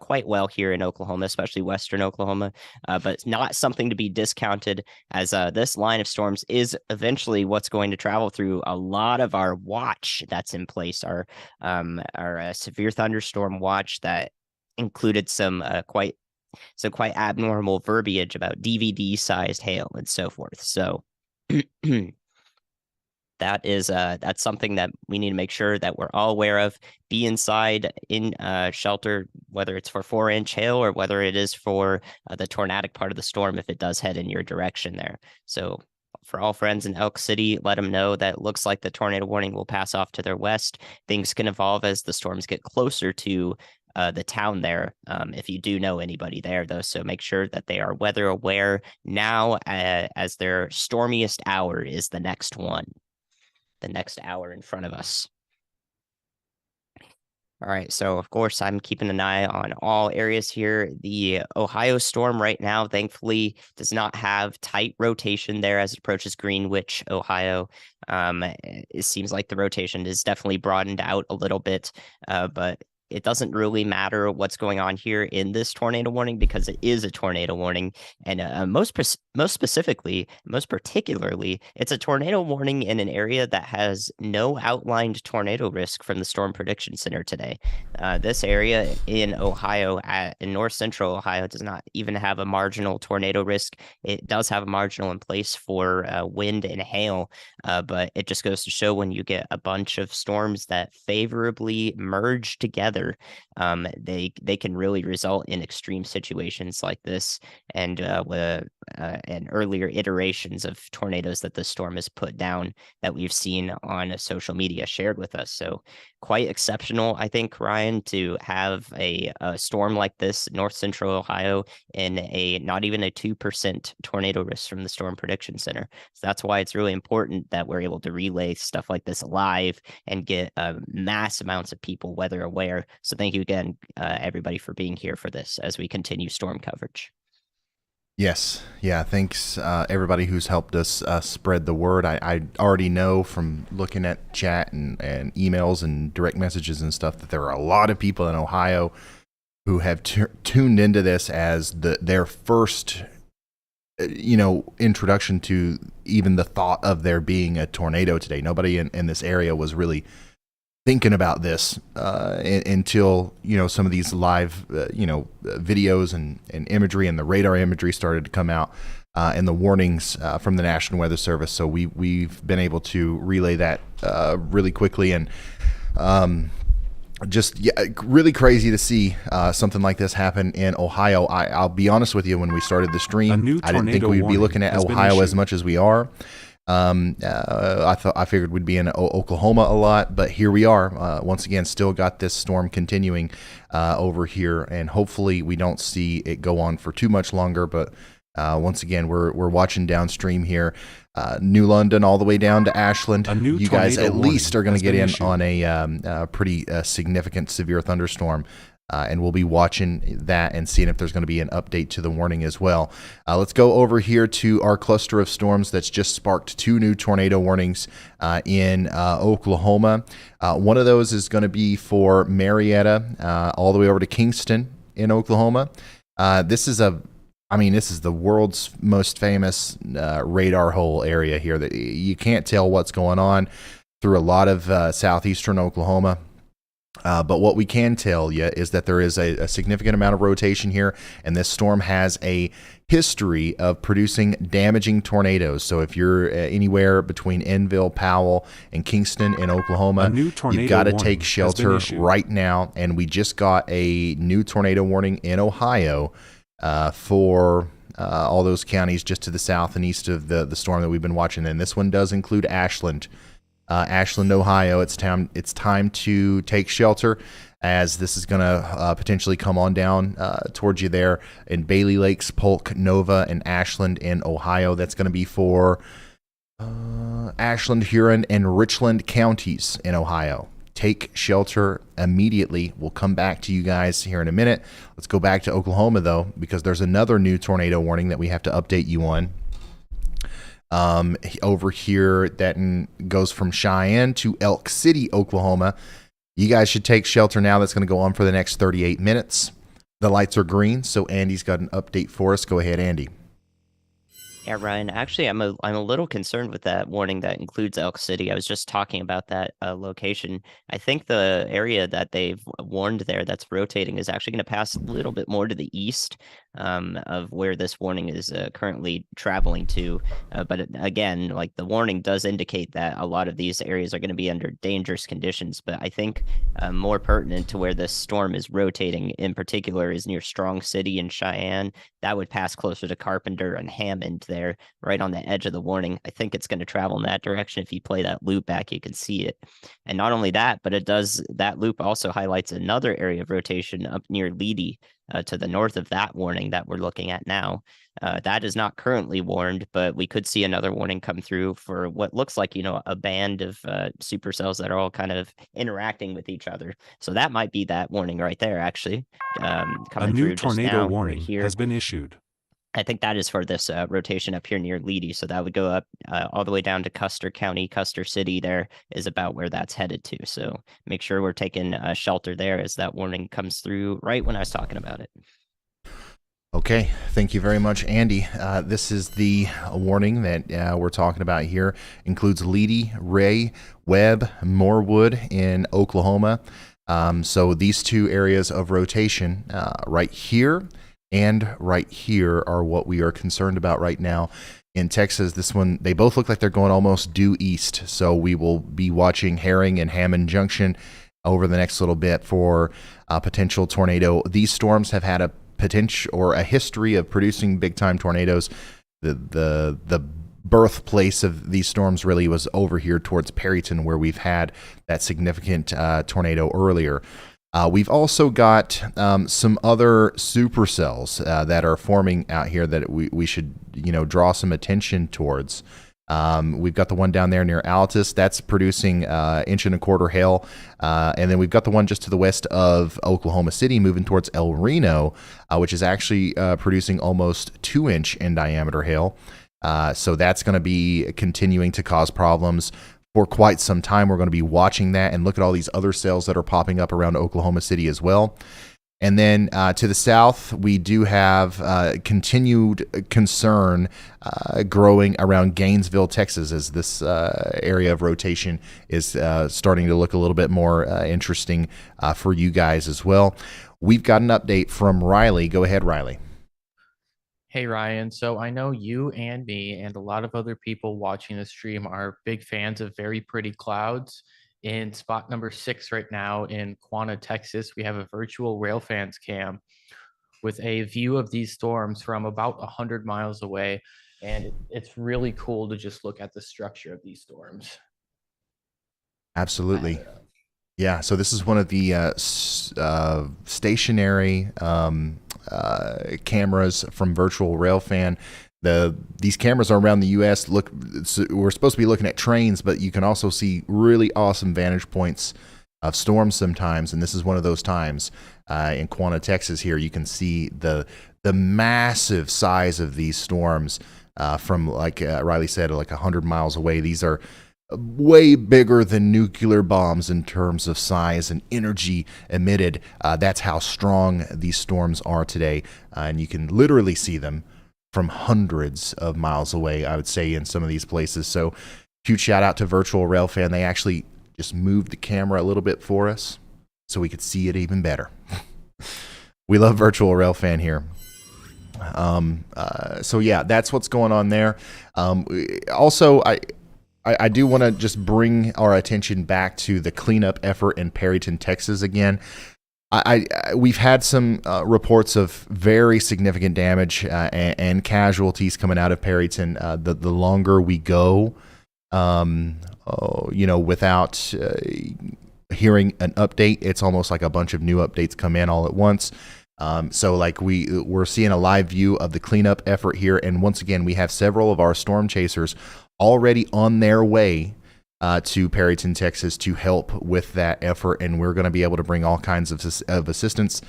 quite well here in Oklahoma, especially Western Oklahoma, but it's not something to be discounted, as this line of storms is eventually what's going to travel through a lot of our watch that's in place, our severe thunderstorm watch that included some quite abnormal verbiage about DVD-sized hail and so forth. So that's something that we need to make sure that we're all aware of. Be inside in shelter, whether it's for 4-inch hail or whether it is for the tornadic part of the storm if it does head in your direction there. So for all friends in Elk City, let them know that it looks like the tornado warning will pass off to their west. Things can evolve as the storms get closer to the town there, if you do know anybody there, though. So make sure that they are weather aware now, as their stormiest hour is the next hour in front of us. All right, so of course I'm keeping an eye on all areas here. The Ohio storm right now, thankfully, does not have tight rotation there as it approaches Greenwich, Ohio. It seems like the rotation is definitely broadened out a little bit, but it doesn't really matter what's going on here in this tornado warning, because it is a tornado warning. And most particularly, it's a tornado warning in an area that has no outlined tornado risk from the Storm Prediction Center today. This area in Ohio, in north central Ohio, does not even have a marginal tornado risk. It does have a marginal in place for wind and hail, but it just goes to show when you get a bunch of storms that favorably merge together, they can really result in extreme situations like this, and earlier iterations of tornadoes that the storm has put down that we've seen on social media shared with us. So quite exceptional, I think, Ryan, to have a storm like this north central Ohio in a not even a 2% tornado risk from the Storm Prediction Center. So that's why it's really important that we're able to relay stuff like this live and get mass amounts of people weather aware. So thank you again, everybody, for being here for this as we continue storm coverage. Yes. Yeah. Thanks, everybody who's helped us spread the word. I already know from looking at chat and emails and direct messages and stuff that there are a lot of people in Ohio who have tuned into this as their first, introduction to even the thought of there being a tornado today. Nobody in this area was really thinking about this until some of these live videos and imagery and the radar imagery started to come out, and the warnings from the National Weather Service. So we've been able to relay that really quickly, and really crazy to see something like this happen in Ohio. I'll be honest with you, when we started the stream, I didn't think we'd be looking at Ohio as much as we are. I figured we'd be in Oklahoma a lot, but here we are. Once again, still got this storm continuing over here, and hopefully we don't see it go on for too much longer. But once again, we're watching downstream here, New London all the way down to Ashland. You guys at least are going to get in on a pretty significant severe thunderstorm. And we'll be watching that and seeing if there's going to be an update to the warning as well. Let's go over here to our cluster of storms that's just sparked 2 new tornado warnings in Oklahoma. One of those is going to be for Marietta all the way over to Kingston in Oklahoma. This is the world's most famous radar hole area here. That you can't tell what's going on through a lot of southeastern Oklahoma. But what we can tell you is that there is a significant amount of rotation here, and this storm has a history of producing damaging tornadoes. So if you're anywhere between Enville, Powell, and Kingston in Oklahoma, you've got to take shelter right now. And we just got a new tornado warning in Ohio for all those counties just to the south and east of the storm that we've been watching. And this one does include Ashland. Ashland, Ohio. It's time to take shelter, as this is going to potentially come on down towards you there in Bailey Lakes, Polk, Nova, and Ashland in Ohio. That's going to be for Ashland, Huron, and Richland counties in Ohio. Take shelter immediately. We'll come back to you guys here in a minute. Let's go back to Oklahoma, though, because there's another new tornado warning that we have to update you on. Over here, that goes from Cheyenne to Elk City, Oklahoma. You guys should take shelter now. That's going to go on for the next 38 minutes. The lights are green, so Andy's got an update for us. Go ahead, Andy. Yeah, Ryan. Actually, I'm a little concerned with that warning that includes Elk City. I was just talking about that location. I think the area that they've warned there that's rotating is actually going to pass a little bit more to the east of where this warning is currently traveling to. But again, like the warning does indicate that a lot of these areas are going to be under dangerous conditions. But I think more pertinent to where this storm is rotating in particular is near Strong City and Cheyenne. That would pass closer to Carpenter and Hammond there, right on the edge of the warning. I think it's going to travel in that direction. If you play that loop back, you can see it. And not only that, but that loop also highlights another area of rotation up near Leedy to the north of that warning that we're looking at now. That is not currently warned, but we could see another warning come through for what looks like, a band of supercells that are all kind of interacting with each other. So that might be that warning right there, actually. Coming A new through just tornado now, warning right here. has been issued. I think that is for this rotation up here near Leedy. So that would go up all the way down to Custer County. Custer City there is about where that's headed to. So make sure we're taking shelter there as that warning comes through right when I was talking about it. Okay, thank you very much, Andy. This is the warning that we're talking about here. Includes Leedy, Ray, Webb, Morewood in Oklahoma. So these two areas of rotation right here and right here are what we are concerned about right now. In Texas, this one, they both look like they're going almost due east. So we will be watching Herring and Hammond Junction over the next little bit for a potential tornado. These storms have had a potential or a history of producing big time tornadoes. The birthplace of these storms really was over here towards Perryton, where we've had that significant tornado earlier. We've also got some other supercells that are forming out here that we should draw some attention towards. We've got the one down there near Altus that's producing 1.25 inch hail, and then we've got the one just to the west of Oklahoma City moving towards El Reno, which is actually producing almost 2-inch in diameter hail. So that's going to be continuing to cause problems for quite some time. We're going to be watching that and look at all these other cells that are popping up around Oklahoma City as well. And then to the south, we do have continued concern growing around Gainesville, Texas, as this area of rotation is starting to look a little bit more interesting for you guys as well. We've got an update from Riley. Go ahead, Riley. Hey, Ryan. So I know you and me and a lot of other people watching the stream are big fans of Very Pretty Clouds. In spot number 6 right now in Quanah, Texas, we have a virtual RAILFAN's cam with a view of these storms from about 100 miles away. And it's really cool to just look at the structure of these storms. Absolutely. Yeah, so this is one of the stationary cameras from Virtual RailFan. These cameras are around the U.S. We're supposed to be looking at trains, but you can also see really awesome vantage points of storms sometimes, and this is one of those times in Quanah, Texas. Here you can see the massive size of these storms from, like Riley said, like 100 miles away. These are way bigger than nuclear bombs in terms of size and energy emitted. That's how strong these storms are today, and you can literally see them from hundreds of miles away, I would say, in some of these places. So huge shout out to Virtual RailFan. They actually just moved the camera a little bit for us so we could see it even better. We love Virtual RailFan here. So yeah, that's what's going on there. Also, I do want to just bring our attention back to the cleanup effort in Perryton, Texas again. We've had some reports of very significant damage and casualties coming out of Perryton. The longer we go, without hearing an update, it's almost like a bunch of new updates come in all at once. So like we're seeing a live view of the cleanup effort here. And once again, we have several of our storm chasers already on their way to Perryton, Texas to help with that effort. And we're going to be able to bring all kinds of assistance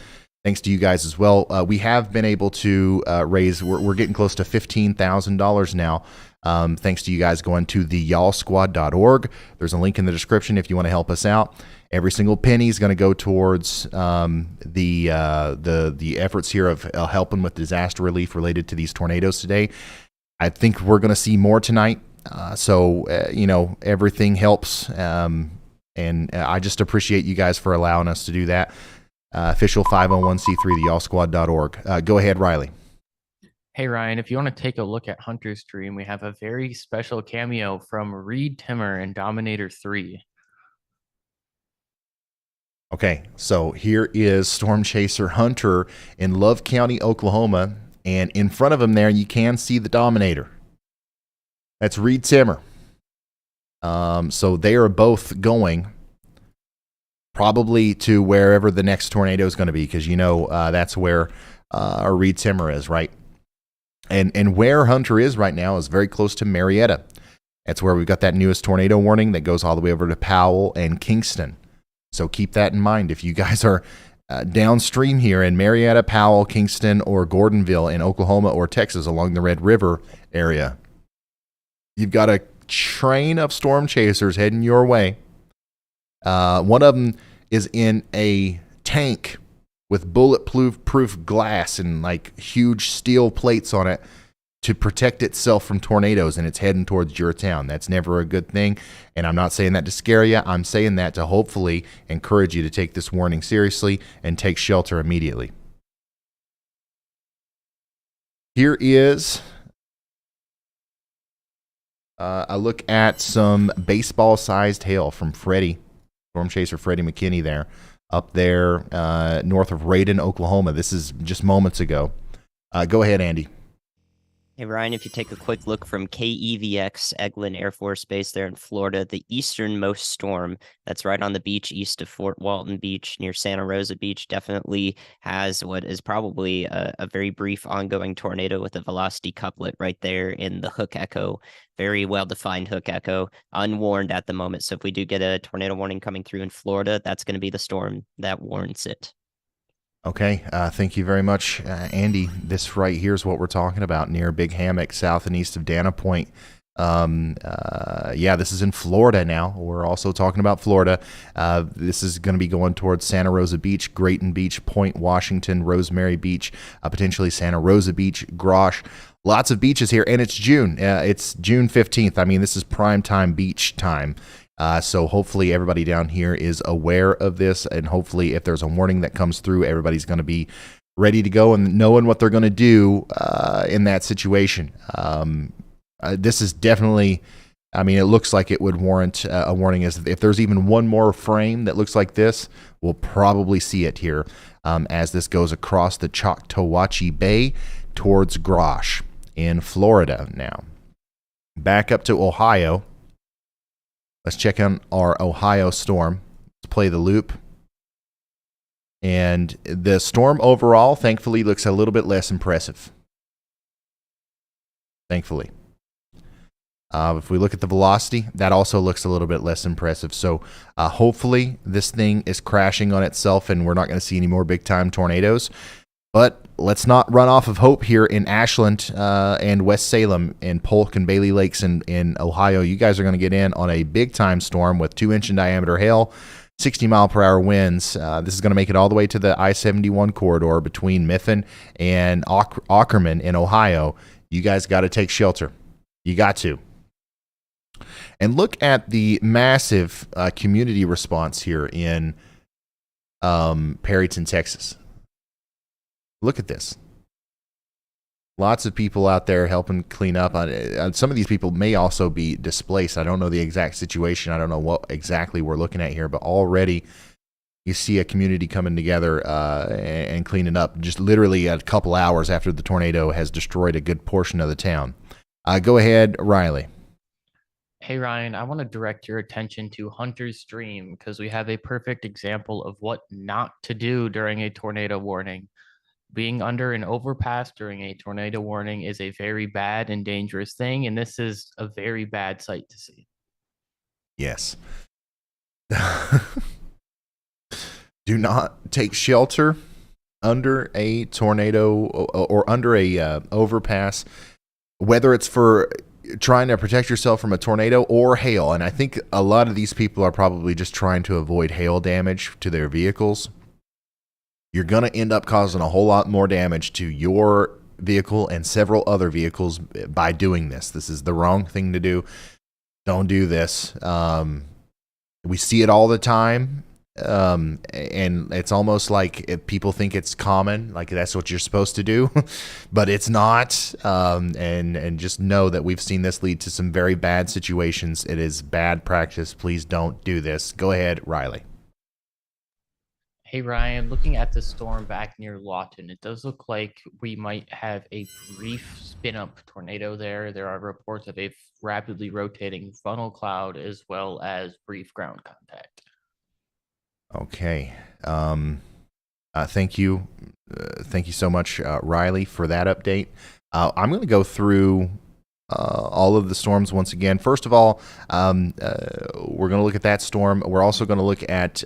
thanks to you guys as well. We have been able to raise, we're getting close to $15,000 now. Thanks to you guys going to theyallsquad.org. There's a link in the description if you want to help us out. Every single penny is going to go towards the efforts here of helping with disaster relief related to these tornadoes today. I think we're going to see more tonight. So everything helps. And I just appreciate you guys for allowing us to do that. Official 501c3, theyallsquad.org. Go ahead, Riley. Hey, Ryan, if you want to take a look at Hunter's Dream, we have a very special cameo from Reed Timmer in Dominator 3. Okay, so here is Storm Chaser Hunter in Love County, Oklahoma, and in front of him there, you can see the Dominator. That's Reed Timmer. So they are both going probably to wherever the next tornado is going to be, because that's where our Reed Timmer is, right? And where Hunter is right now is very close to Marietta. That's where we've got that newest tornado warning that goes all the way over to Powell and Kingston. So keep that in mind. If you guys are downstream here in Marietta, Powell, Kingston, or Gordonville in Oklahoma or Texas along the Red River area, you've got a train of storm chasers heading your way. One of them is in a tank with bulletproof glass and like huge steel plates on it to protect itself from tornadoes, and it's heading towards your town. That's never a good thing, and I'm not saying that to scare you. I'm saying that to hopefully encourage you to take this warning seriously and take shelter immediately. Here is a look at some baseball-sized hail from Freddie, Storm Chaser Freddie McKinney there, up there north of Raiden, Oklahoma. This is just moments ago. Go ahead, Andy. Hey, Ryan, if you take a quick look from KEVX, Eglin Air Force Base there in Florida, the easternmost storm that's right on the beach east of Fort Walton Beach near Santa Rosa Beach definitely has what is probably a very brief ongoing tornado with a velocity couplet right there in the hook echo. Very well-defined hook echo, unwarned at the moment. So if we do get a tornado warning coming through in Florida, that's going to be the storm that warrants it. Okay, thank you very much, Andy. This right here is what we're talking about near Big Hammock, south and east of Dana Point. Yeah, this is in Florida now. We're also talking about Florida. This is going to be going towards Santa Rosa Beach, Grayton Beach, Point Washington, Rosemary Beach, potentially Santa Rosa Beach, Grosh. Lots of beaches here, and it's June. It's June 15th. I mean, this is prime time beach time. So hopefully everybody down here is aware of this, and hopefully if there's a warning that comes through, everybody's going to be ready to go and knowing what they're going to do in that situation. This is definitely, I mean, it looks like it would warrant a warning. If there's even one more frame that looks like this, we'll probably see it here as this goes across the Choctawhatchee Bay towards Grosh in Florida now. Back up to Ohio. Let's check on our Ohio storm. Let's play the loop. And the storm overall, thankfully, looks a little bit less impressive. Thankfully. If we look at the velocity, that also looks a little bit less impressive. So hopefully this thing is crashing on itself and we're not going to see any more big-time tornadoes. But let's not run off of hope here in Ashland and West Salem and Polk and Bailey Lakes in Ohio. You guys are going to get in on a big-time storm with 2-inch in diameter hail, 60-mile-per-hour winds. This is going to make it all the way to the I-71 corridor between Mifflin and Ackerman in Ohio. You guys got to take shelter. You got to. And look at the massive community response here in Perryton, Texas. Look at this. Lots of people out there helping clean up. Some of these people may also be displaced. I don't know the exact situation. I don't know what exactly we're looking at here, but already you see a community coming together and cleaning up just literally a couple hours after the tornado has destroyed a good portion of the town. Go ahead, Riley. Hey, Ryan, I want to direct your attention to Hunter's Dream because we have a perfect example of what not to do during a tornado warning. being under an overpass during a tornado warning is a very bad and dangerous thing, and this is a very bad sight to see. Yes. Do not take shelter under a tornado or under a overpass, whether it's for trying to protect yourself from a tornado or hail. And I think a lot of these people are probably just trying to avoid hail damage to their vehicles. You're going to end up causing a whole lot more damage to your vehicle and several other vehicles by doing this. This is the wrong thing to do. Don't do this. We see it all the time. And it's almost like if people think it's common, like that's what you're supposed to do, but it's not. And just know that we've seen this lead to some very bad situations. It is bad practice. Please don't do this. Go ahead, Riley. Hey Ryan, looking at the storm back near Lawton, it does look like we might have a brief spin-up tornado there. There are reports of a rapidly rotating funnel cloud as well as brief ground contact. Okay. Thank you. Thank you so much, Riley, for that update. I'm going to go through all of the storms once again. First of all, we're going to look at that storm. We're also going to look at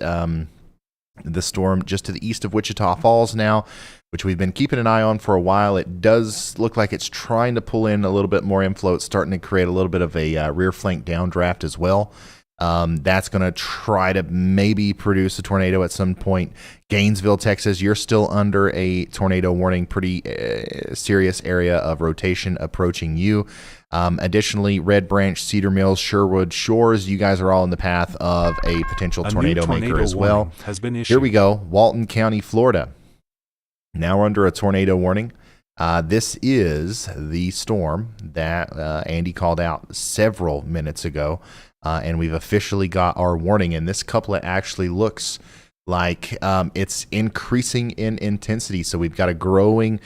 the storm just to the east of Wichita Falls now, which we've been keeping an eye on for a while. It does look like it's trying to pull in a little bit more inflow. It's starting to create a little bit of a rear flank downdraft as well. That's going to try to maybe produce a tornado at some point. Gainesville, Texas, you're still under a tornado warning, pretty serious area of rotation approaching you. Additionally, Red Branch, Cedar Mills, Sherwood, Shores, you guys are all in the path of a potential tornado maker as well. Has been issued. Here we go. Walton County, Florida. Now we're under a tornado warning. This is the storm that Andy called out several minutes ago. And we've officially got our warning. And this couplet actually looks like it's increasing in intensity. So we've got a growing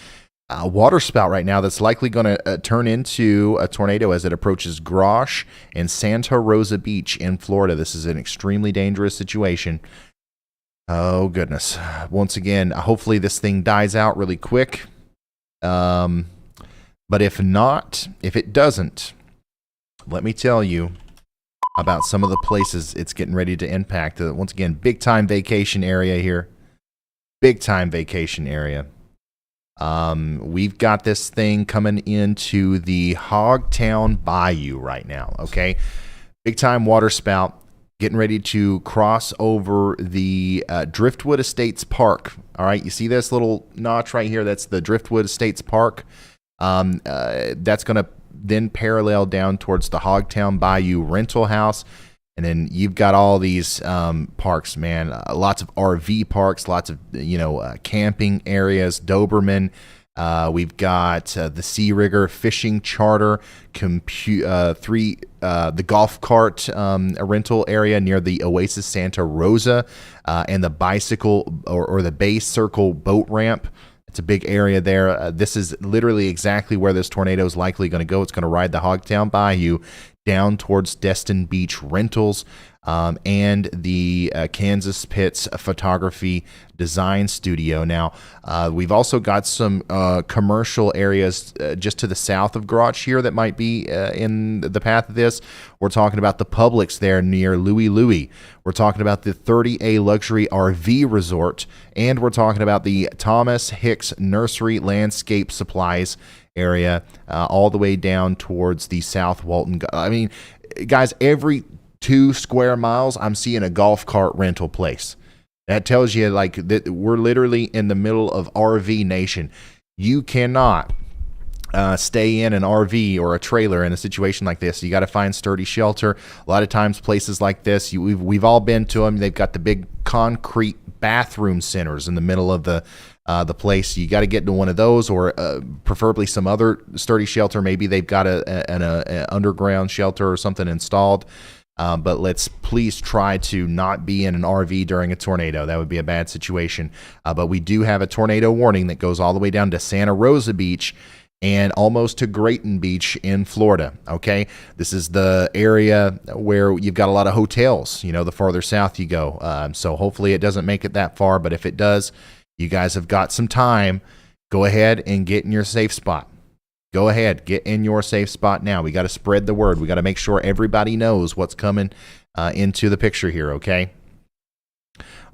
water spout right now that's likely going to turn into a tornado as it approaches Grosh and Santa Rosa Beach in Florida. This is an extremely dangerous situation. Oh, goodness. Once again, hopefully this thing dies out really quick. But if not, if it doesn't, let me tell you about some of the places it's getting ready to impact. Once again, big time vacation area here. Big time vacation area. We've got this thing coming into the Hogtown Bayou right now, okay? Big time water spout getting ready to cross over the Driftwood Estates Park. All right, you see this little notch right here? That's the Driftwood Estates Park. That's going to then parallel down towards the Hogtown Bayou rental house. And then you've got all these parks, man. Lots of RV parks, lots of camping areas. Doberman. We've got the Sea Rigger Fishing Charter, the golf cart rental area near the Oasis Santa Rosa, and the bicycle or the Bay Circle boat ramp. It's a big area there. This is literally exactly where this tornado is likely going to go. It's going to ride the Hogtown Bayou down towards Destin Beach Rentals and the Kansas Pits Photography Design Studio. Now, we've also got some commercial areas just to the south of Grotch here that might be in the path of this. We're talking about the Publix there near Louie Louie. We're talking about the 30A Luxury RV Resort, and we're talking about the Thomas Hicks Nursery Landscape Supplies area all the way down towards the South Walton. I mean, guys, every 2 square miles, I'm seeing a golf cart rental place. That tells you like that we're literally in the middle of RV nation. You cannot stay in an RV or a trailer in a situation like this. You got to find sturdy shelter. A lot of times places like this, we've all been to them. They've got the big concrete bathroom centers in the middle of the place. You got to get into one of those, or preferably some other sturdy shelter. Maybe they've got an underground shelter or something installed. But let's please try to not be in an RV during a tornado. That would be a bad situation. But we do have a tornado warning that goes all the way down to Santa Rosa Beach and almost to Grayton Beach in Florida. Okay, this is the area where you've got a lot of hotels. The farther south you go. So hopefully it doesn't make it that far. But if it does, you guys have got some time. go ahead and get in your safe spot. Go ahead, get in your safe spot now. We got to spread the word. We got to make sure everybody knows what's coming into the picture here, okay?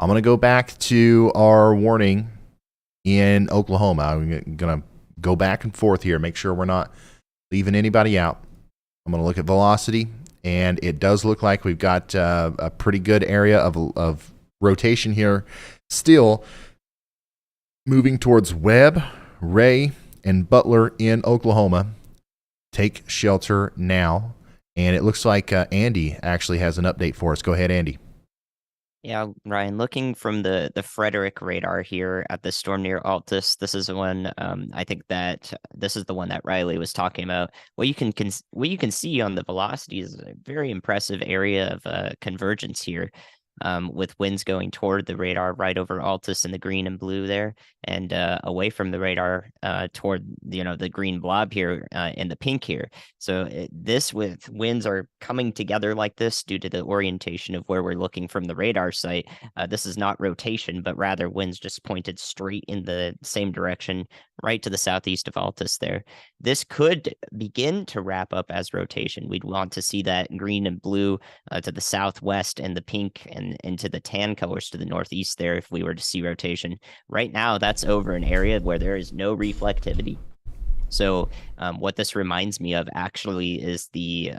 I'm going to go back to our warning in Oklahoma. I'm going to go back and forth here, make sure we're not leaving anybody out. I'm going to look at velocity, and it does look like we've got a pretty good area of rotation here. Still moving towards Webb, Ray, and Butler in Oklahoma. Take shelter now. And it looks like Andy actually has an update for us. Go ahead, Andy. Yeah, Ryan, looking from the Frederick radar here at the storm near Altus, this is one I think that this is the one that Riley was talking about. What you can see on the velocity is a very impressive area of convergence here. With winds going toward the radar right over Altus in the green and blue there, and away from the radar toward the green blob here in the pink here. So this with winds are coming together like this due to the orientation of where we're looking from the radar site. This is not rotation, but rather winds just pointed straight in the same direction, right to the southeast of Altus there. This could begin to wrap up as rotation. We'd want to see that green and blue to the southwest and the pink and into the tan colors to the northeast there if we were to see rotation. Right now, that's over an area where there is no reflectivity. So what this reminds me of actually is the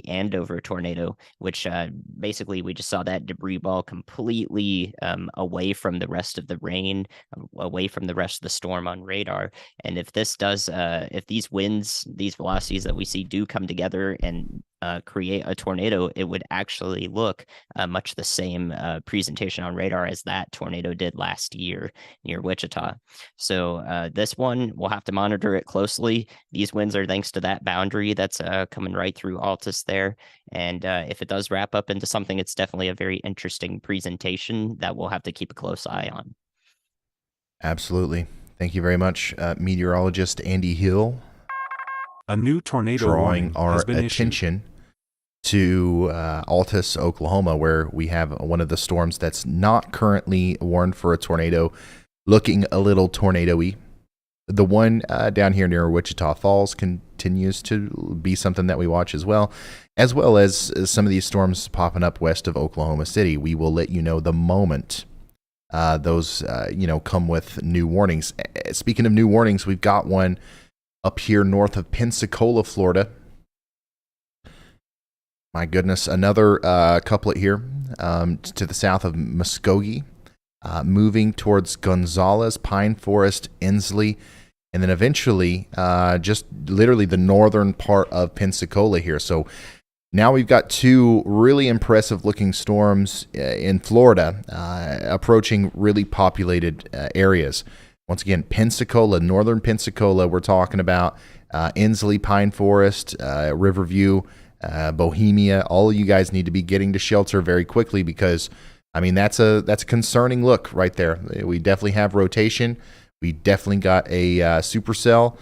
Andover tornado, which basically we just saw that debris ball completely away from the rest of the rain, away from the rest of the storm on radar. And if this does, if these winds, these velocities that we see do come together and create a tornado, it would actually look much the same presentation on radar as that tornado did last year near Wichita. So this one, we'll have to monitor it closely. These winds are thanks to that boundary that's coming right through Altus there. And if it does wrap up into something, it's definitely a very interesting presentation that we'll have to keep a close eye on. Absolutely. Thank you very much, meteorologist Andy Hill. A new tornado drawing warning our has been attention to Altus, Oklahoma, where we have one of the storms that's not currently warned for a tornado, looking a little tornado-y. The one down here near Wichita Falls continues to be something that we watch as well as some of these storms popping up west of Oklahoma City. We will let you know the moment those come with new warnings. Speaking of new warnings, we've got one up here north of Pensacola, Florida. My goodness, another couplet here to the south of Muskogee, moving towards Gonzales, Pine Forest, Inslee, and then eventually just literally the northern part of Pensacola here. So now we've got two really impressive looking storms in Florida approaching really populated areas. Once again, Pensacola, northern Pensacola, we're talking about Inslee, Pine Forest, Riverview, Bohemia. All of you guys need to be getting to shelter very quickly because, I mean, that's a concerning look right there. We definitely have rotation. We definitely got a supercell,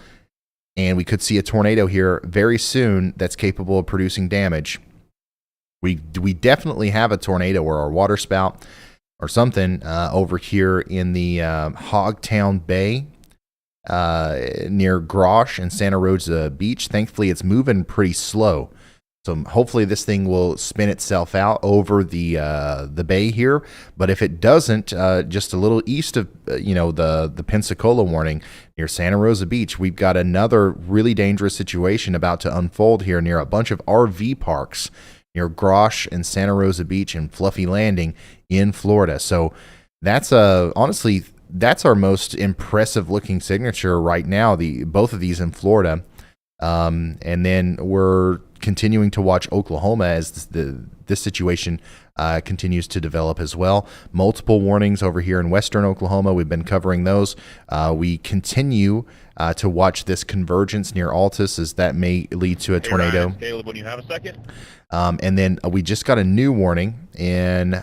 and we could see a tornado here very soon that's capable of producing damage. We definitely have a tornado or a water spout or something over here in the Hogtown Bay near Grosh and Santa Rosa Beach. Thankfully, it's moving pretty slow. So hopefully this thing will spin itself out over the bay here. But if it doesn't, just a little east of the Pensacola warning near Santa Rosa Beach, we've got another really dangerous situation about to unfold here near a bunch of RV parks near Grosh and Santa Rosa Beach and Fluffy Landing in Florida. So that's honestly that's our most impressive looking signature right now. Both of these in Florida, and then we're continuing to watch Oklahoma as this situation continues to develop as well. Multiple warnings over here in western Oklahoma. We've been covering those. We continue to watch this convergence near Altus as that may lead to a tornado. Ryan, Caleb, when you have a second. And then we just got a new warning in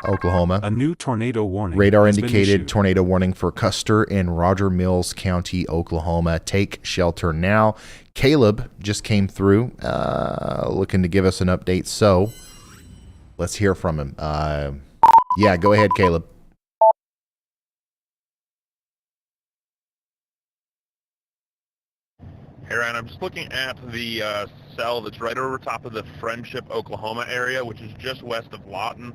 Oklahoma. A new tornado warning. Radar indicated tornado warning for Custer and Roger Mills County, Oklahoma. Take shelter now. Caleb just came through looking to give us an update. So let's hear from him. Yeah, go ahead, Caleb. Hey Ryan, I'm just looking at the cell that's right over top of the Friendship, Oklahoma area, which is just west of Lawton.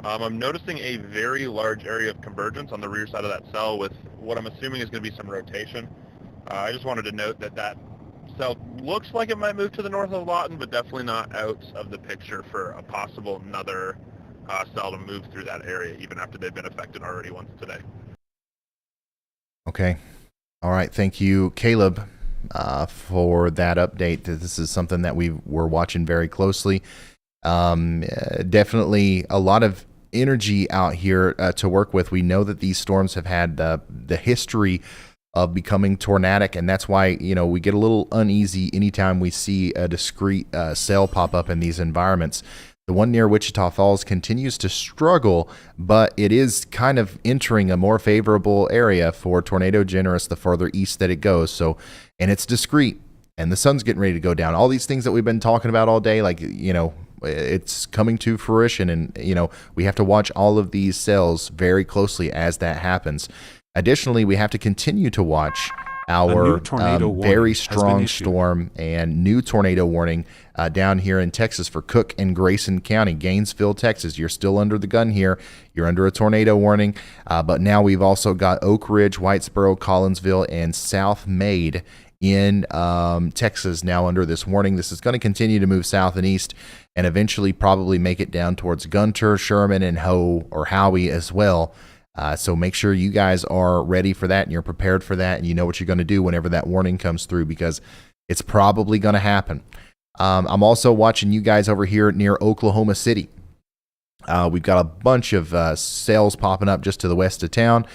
I'm noticing a very large area of convergence on the rear side of that cell with what I'm assuming is going to be some rotation. I just wanted to note that that cell looks like it might move to the north of Lawton, but definitely not out of the picture for a possible another cell to move through that area, even after they've been affected already once today. Okay. All right. Thank you, Caleb, for that update. This is something that we're watching very closely. Definitely a lot of energy out here to work with. We know that these storms have had the history of becoming tornadic, and that's why, you know, we get a little uneasy anytime we see a discrete cell pop up in these environments. The one near Wichita Falls continues to struggle, but it is kind of entering a more favorable area for tornado generous the further east that it goes. So, and it's discrete, and the sun's getting ready to go down. All these things that we've been talking about all day, like, you know, it's coming to fruition, and, you know, we have to watch all of these cells very closely as that happens. Additionally, we have to continue to watch our very strong storm and new tornado warning down here in Texas for Cook and Grayson County, Gainesville, Texas. You're still under the gun here. You're under a tornado warning, but now we've also got Oak Ridge, Whitesboro, Collinsville, and South Maid in Texas now under this warning. This is going to continue to move south and east and eventually probably make it down towards Gunter, Sherman, and Howie as well. So make sure you guys are ready for that and you're prepared for that and you know what you're going to do whenever that warning comes through, because it's probably going to happen. I'm also watching you guys over here near Oklahoma City. We've got a bunch of cells popping up just to the west of town.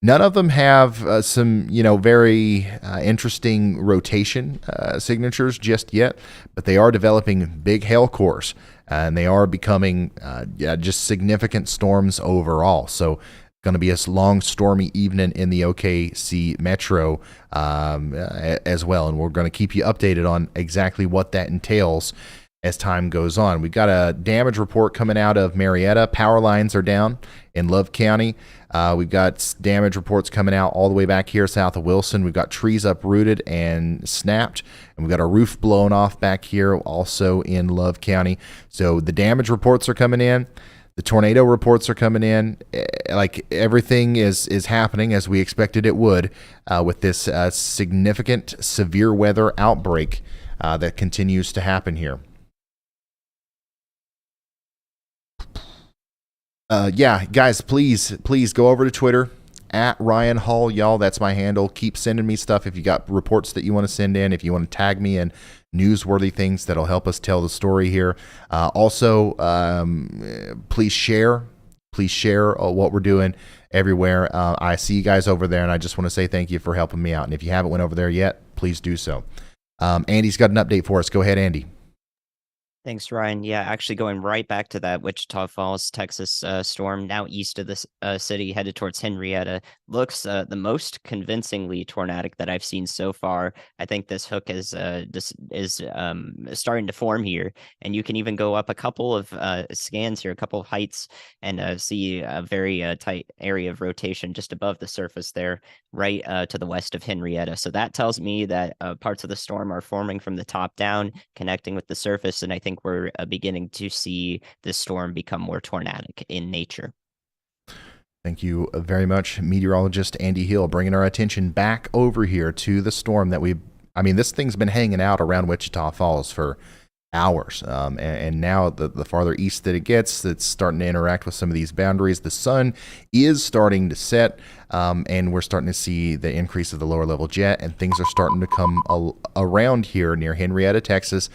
None of them have some, you know, very interesting rotation signatures just yet, but they are developing big hail cores and they are becoming just significant storms overall. So going to be a long stormy evening in the OKC metro as well, and we're going to keep you updated on exactly what that entails as time goes on. We've got a damage report coming out of Marietta. Power lines are down in Love County. We've got damage reports coming out all the way back here south of Wilson. We've got trees uprooted and snapped, and we've got a roof blown off back here also in Love County. So the damage reports are coming in. The tornado reports are coming in. Like, everything is happening as we expected it would with this significant severe weather outbreak that continues to happen here. Yeah, guys, please go over to Twitter at Ryan Hall, y'all. That's my handle. Keep sending me stuff if you got reports that you want to send in. If you want to tag me in newsworthy things that'll help us tell the story here. Also, please share what we're doing everywhere. I see you guys over there, and I just want to say thank you for helping me out. And if you haven't went over there yet, please do so. Andy's got an update for us. Go ahead, Andy. Thanks, Ryan. Yeah, actually going right back to that Wichita Falls, Texas storm, now east of the city, headed towards Henrietta. Looks the most convincingly tornadic that I've seen so far. I think this hook is starting to form here, and you can even go up a couple of scans here, a couple of heights, and see a very tight area of rotation just above the surface there, right to the west of Henrietta. So that tells me that parts of the storm are forming from the top down, connecting with the surface, and I think we're beginning to see this storm become more tornadic in nature. Thank you very much, meteorologist Andy Hill, bringing our attention back over here to the storm that this thing's been hanging out around Wichita Falls for hours. And now the farther east that it gets, it's starting to interact with some of these boundaries. The sun is starting to set, and we're starting to see the increase of the lower level jet, and things are starting to come around here near Henrietta, Texas.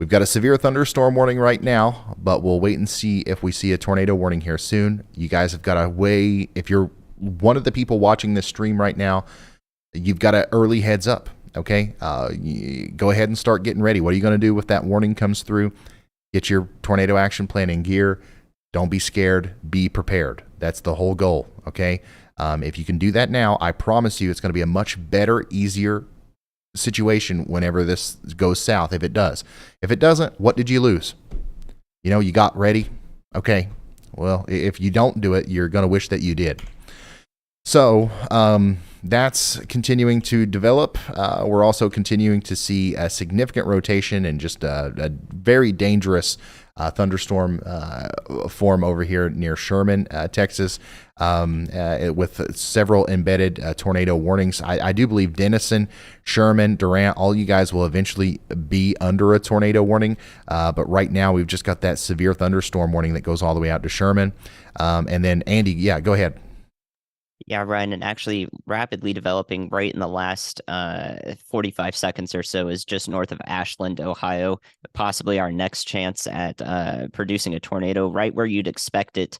We've got a severe thunderstorm warning right now, but we'll wait and see if we see a tornado warning here soon. You guys have got to weigh, if you're one of the people watching this stream right now, you've got an early heads up, okay? Go ahead and start getting ready. What are you going to do if that warning comes through? Get your tornado action plan in gear. Don't be scared. Be prepared. That's the whole goal, okay? If you can do that now, I promise you it's going to be a much better, easier situation whenever this goes south, if it does. If it doesn't, what did you lose? You know, you got ready. Okay, well, if you don't do it, you're going to wish that you did. So, that's continuing to develop. We're also continuing to see a significant rotation and just a very dangerous thunderstorm form over here near Sherman, Texas, with several embedded tornado warnings. I do believe Denison, Sherman, Durant, all you guys will eventually be under a tornado warning. But right now we've just got that severe thunderstorm warning that goes all the way out to Sherman. And then Andy, yeah, go ahead. Yeah, Ryan, and actually rapidly developing right in the last 45 seconds or so is just north of Ashland, Ohio, possibly our next chance at producing a tornado right where you'd expect it,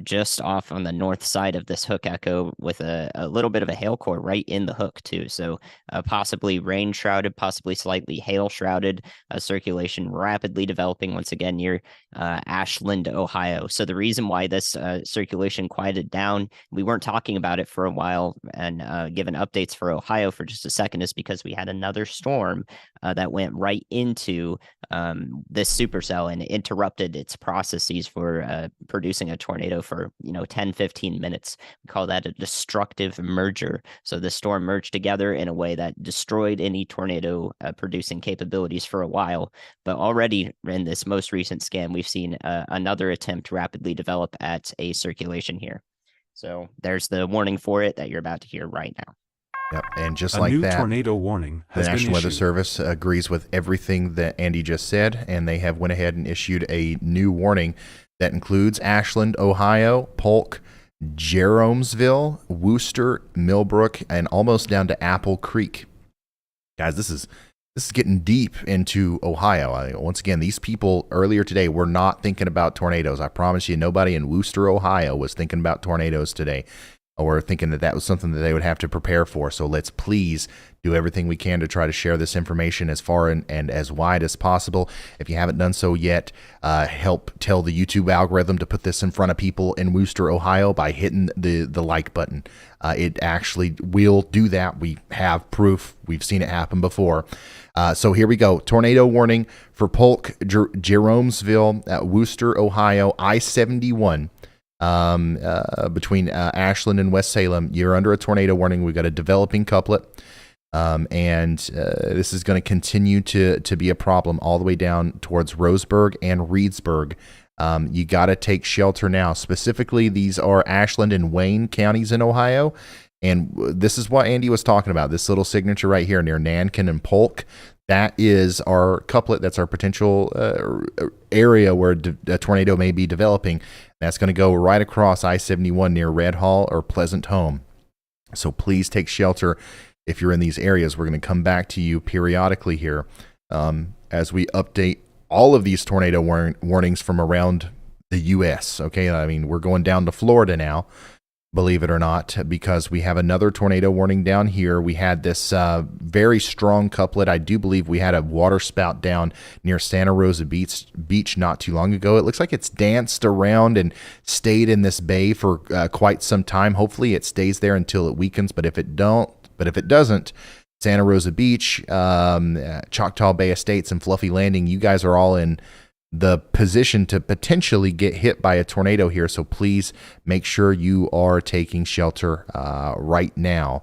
just off on the north side of this hook echo with a little bit of a hail core right in the hook too. So possibly rain shrouded, possibly slightly hail shrouded circulation rapidly developing once again near Ashland, Ohio. So the reason why this circulation quieted down, we weren't talking about it for a while and given updates for Ohio for just a second, is because we had another storm that went right into this supercell and interrupted its processes for producing a tornado for 10-15 minutes. We call that a destructive merger. So the storm merged together in a way that destroyed any tornado producing capabilities for a while. But already in this most recent scan, we've seen another attempt rapidly develop at a circulation here. So there's the warning for it that you're about to hear right now. Yep, and just a like new that, tornado warning has the been National Weather issued. Service agrees with everything that Andy just said, and they have went ahead and issued a new warning that includes Ashland, Ohio, Polk, Jeromesville, Wooster, Millbrook, and almost down to Apple Creek. Guys, this is getting deep into Ohio. Once again, these people earlier today were not thinking about tornadoes. I promise you, nobody in Wooster, Ohio was thinking about tornadoes today, or thinking that was something that they would have to prepare for. So let's please do everything we can to try to share this information as far and as wide as possible. If you haven't done so yet, help tell the YouTube algorithm to put this in front of people in Wooster, Ohio by hitting the like button. It actually will do that. We have proof. We've seen it happen before. So here we go. Tornado warning for Polk, Jeromesville, Wooster, Ohio, I-71. Between Ashland and West Salem, you're under a tornado warning. We've got a developing couplet, and this is going to continue to be a problem all the way down towards Roseburg and Reedsburg. You got to take shelter now. Specifically, these are Ashland and Wayne counties in Ohio. And this is what Andy was talking about, this little signature right here near Nankin and Polk. That is our couplet. That's our potential area where a tornado may be developing. That's going to go right across I-71 near Red Hall or Pleasant Home. So please take shelter if you're in these areas. We're going to come back to you periodically here as we update all of these tornado warnings from around the U.S. Okay, I mean, we're going down to Florida now, believe it or not, because we have another tornado warning down here. We had this very strong couplet. I do believe we had a water spout down near Santa Rosa Beach not too long ago. It looks like it's danced around and stayed in this bay for quite some time. Hopefully it stays there until it weakens, but if it doesn't, Santa Rosa Beach, Choctaw Bay Estates, and Fluffy Landing, you guys are all in the position to potentially get hit by a tornado here. So please make sure you are taking shelter right now.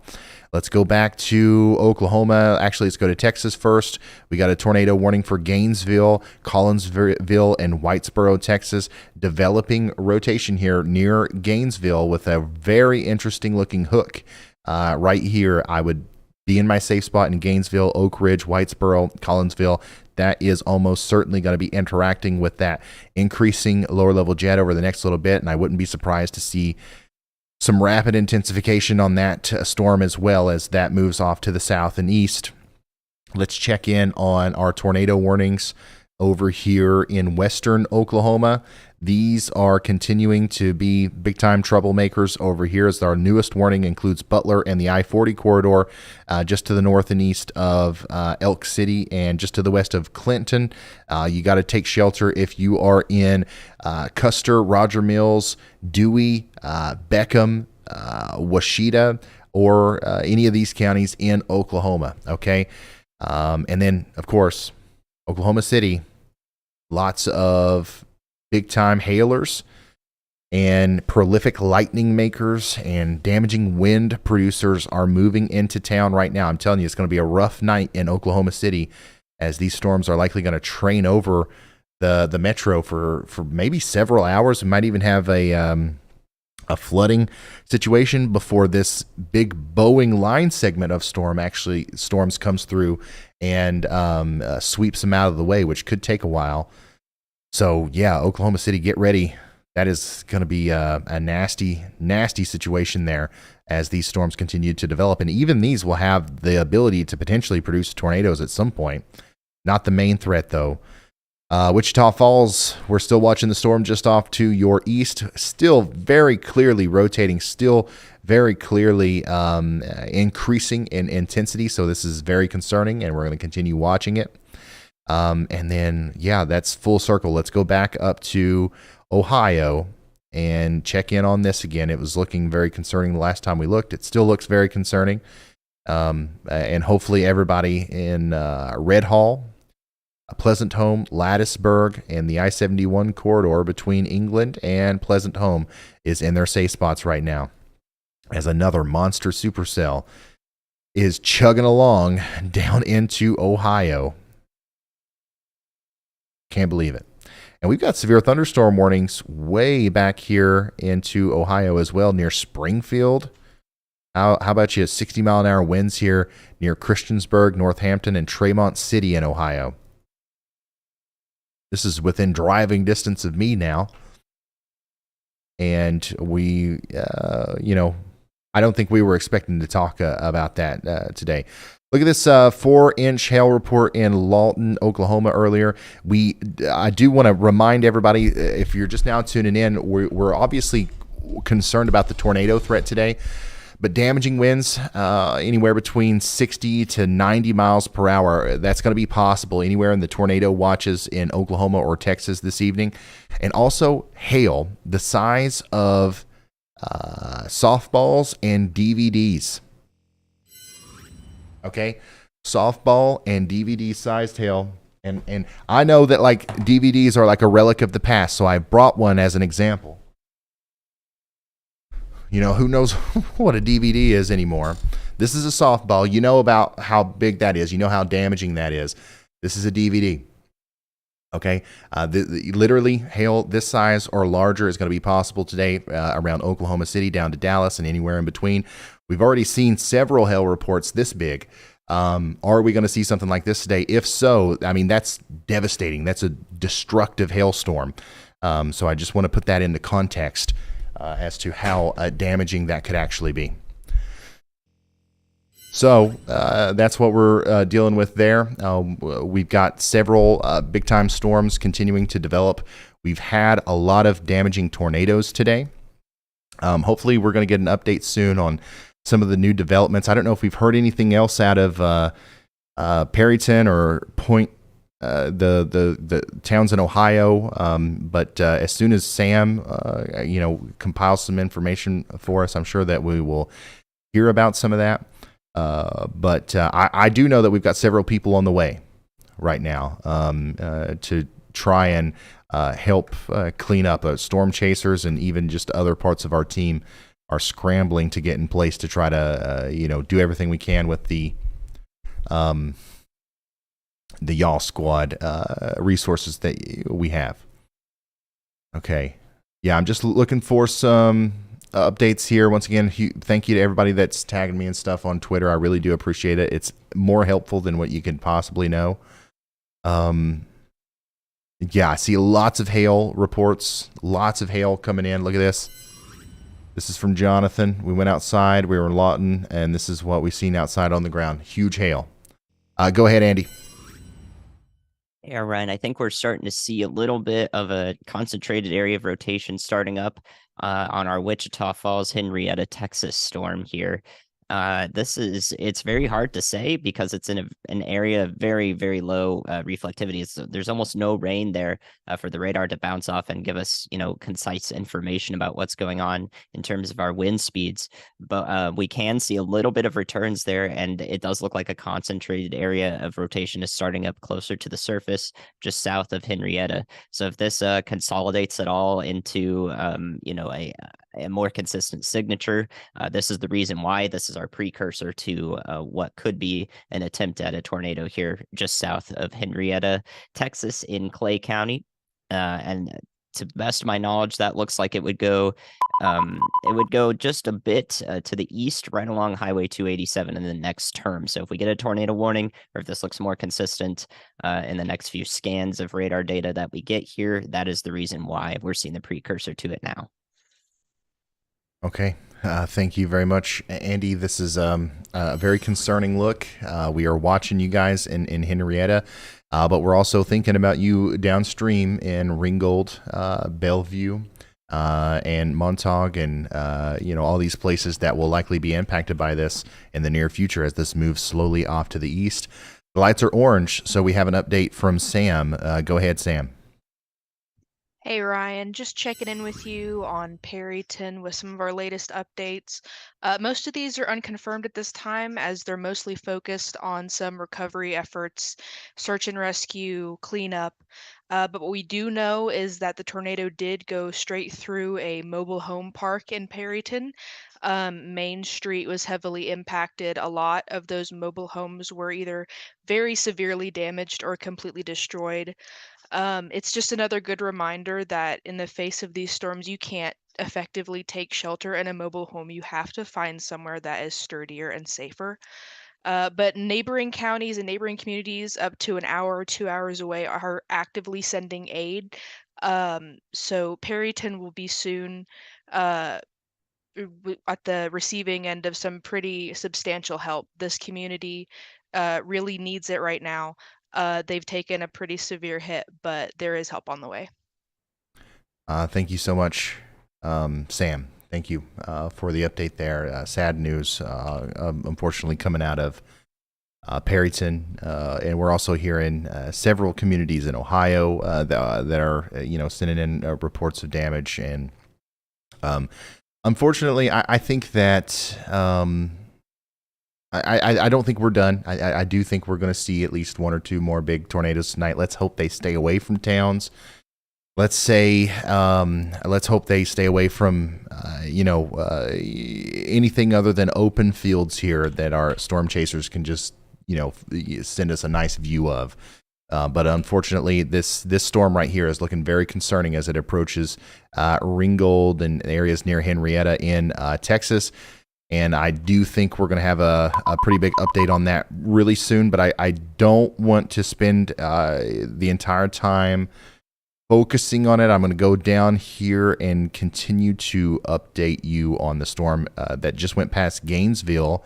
Let's go back to Oklahoma. Actually, let's go to Texas first. We got a tornado warning for Gainesville, Collinsville, and Whitesboro, Texas. Developing rotation here near Gainesville with a very interesting looking hook right here. I would be in my safe spot in Gainesville, Oak Ridge, Whitesboro, Collinsville. That is almost certainly going to be interacting with that increasing lower level jet over the next little bit. And I wouldn't be surprised to see some rapid intensification on that storm as well as that moves off to the south and east. Let's check in on our tornado warnings over here in western Oklahoma. These are continuing to be big-time troublemakers over here, as our newest warning includes Butler and the I-40 corridor, just to the north and east of Elk City and just to the west of Clinton. You got to take shelter if you are in Custer, Roger Mills, Dewey, Beckham, Washita, or any of these counties in Oklahoma, okay? And then, of course, Oklahoma City, lots of big-time hailers. And prolific lightning makers and damaging wind producers are moving into town right now. I'm telling you, it's going to be a rough night in Oklahoma City, as these storms are likely going to train over the metro for maybe several hours. We might even have a flooding situation before this big Boeing line segment of storms comes through and sweeps them out of the way, which could take a while. So yeah, Oklahoma City, get ready. That is going to be a nasty, nasty situation there as these storms continue to develop. And even these will have the ability to potentially produce tornadoes at some point. Not the main threat, though. Wichita Falls, we're still watching the storm just off to your east. Still very clearly rotating, still very clearly increasing in intensity. So this is very concerning, and we're going to continue watching it. And then, yeah, that's full circle. Let's go back up to Ohio and check in on this again. It was looking very concerning the last time we looked. It still looks very concerning. And hopefully everybody in Red Hall, Pleasant Home, Latticeburg, and the I-71 corridor between England and Pleasant Home is in their safe spots right now, as another monster supercell is chugging along down into Ohio. Can't believe it. And we've got severe thunderstorm warnings way back here into Ohio as well, near Springfield. How about you? 60-mile-an-hour winds here near Christiansburg, Northampton, and Tremont City in Ohio. This is within driving distance of me now. And we, I don't think we were expecting to talk about that today. Look at this 4-inch hail report in Lawton, Oklahoma earlier. I do want to remind everybody, if you're just now tuning in, we're obviously concerned about the tornado threat today. But damaging winds anywhere between 60 to 90 miles per hour, that's going to be possible anywhere in the tornado watches in Oklahoma or Texas this evening. And also hail the size of softballs and DVDs. Okay, softball and DVD sized hail. And I know that like DVDs are like a relic of the past, so I brought one as an example. You know, who knows what a DVD is anymore? This is a softball. You know about how big that is. You know how damaging that is. This is a DVD. Okay, literally hail this size or larger is going to be possible today around Oklahoma City down to Dallas and anywhere in between. We've already seen several hail reports this big. Are we going to see something like this today? If so, I mean, that's devastating. That's a destructive hailstorm. So I just want to put that into context as to how damaging that could actually be. So that's what we're dealing with there. We've got several big-time storms continuing to develop. We've had a lot of damaging tornadoes today. Hopefully, we're going to get an update soon on some of the new developments. I don't know if we've heard anything else out of Perryton or Point, the towns in Ohio. But as soon as Sam, compiles some information for us, I'm sure that we will hear about some of that. But I do know that we've got several people on the way right now to try and help clean up. Storm chasers and even just other parts of our team are scrambling to get in place to try to do everything we can with the Y'all Squad resources that we have. Okay, yeah, I'm just looking for some updates here. Once again, thank you to everybody that's tagging me and stuff on Twitter. I really do appreciate it. It's more helpful than what you could possibly know. Yeah, I see lots of hail reports, lots of hail coming in. Look at this. This is from Jonathan. We went outside, we were in Lawton, and this is what we've seen outside on the ground. Huge hail. Go ahead, Andy. Yeah, Ryan, I think we're starting to see a little bit of a concentrated area of rotation starting up on our Wichita Falls, Henrietta, Texas storm here. It's very hard to say because it's in an area of very, very low reflectivity. There's almost no rain there for the radar to bounce off and give us, concise information about what's going on in terms of our wind speeds. But we can see a little bit of returns there, and it does look like a concentrated area of rotation is starting up closer to the surface, just south of Henrietta. So if this consolidates at all into, a more consistent signature, this is the reason why. This is our precursor to what could be an attempt at a tornado here just south of Henrietta, Texas, in Clay County. And to the best of my knowledge, that looks like it would go just a bit to the east, right along Highway 287 in the next term. So if we get a tornado warning, or if this looks more consistent in the next few scans of radar data that we get here, that is the reason why we're seeing the precursor to it now. Okay. Thank you very much, Andy. This is a very concerning look. We are watching you guys in Henrietta, but we're also thinking about you downstream in Ringgold, Bellevue, and Montauk, and all these places that will likely be impacted by this in the near future as this moves slowly off to the east. The lights are orange, so we have an update from Sam. Go ahead, Sam. Hey Ryan, just checking in with you on Perryton with some of our latest updates. Most of these are unconfirmed at this time as they're mostly focused on some recovery efforts, search and rescue, cleanup. But what we do know is that the tornado did go straight through a mobile home park in Perryton. Main Street was heavily impacted. A lot of those mobile homes were either very severely damaged or completely destroyed. It's just another good reminder that in the face of these storms, you can't effectively take shelter in a mobile home. You have to find somewhere that is sturdier and safer. But neighboring counties and neighboring communities up to an hour or 2 hours away are actively sending aid. So Perryton will be soon at the receiving end of some pretty substantial help. This community really needs it right now. They've taken a pretty severe hit, but there is help on the way. Thank you so much, Sam. Thank you for the update there. Sad news, unfortunately, coming out of Perryton, and we're also hearing several communities in Ohio that are, sending in reports of damage. And unfortunately, I think that I don't think we're done. I do think we're going to see at least one or two more big tornadoes tonight. Let's hope they stay away from towns. Let's hope they stay away from, anything other than open fields here that our storm chasers can just, send us a nice view of. But unfortunately, this storm right here is looking very concerning as it approaches Ringgold and areas near Henrietta in Texas. And I do think we're going to have a pretty big update on that really soon. But I don't want to spend the entire time focusing on it. I'm going to go down here and continue to update you on the storm that just went past Gainesville,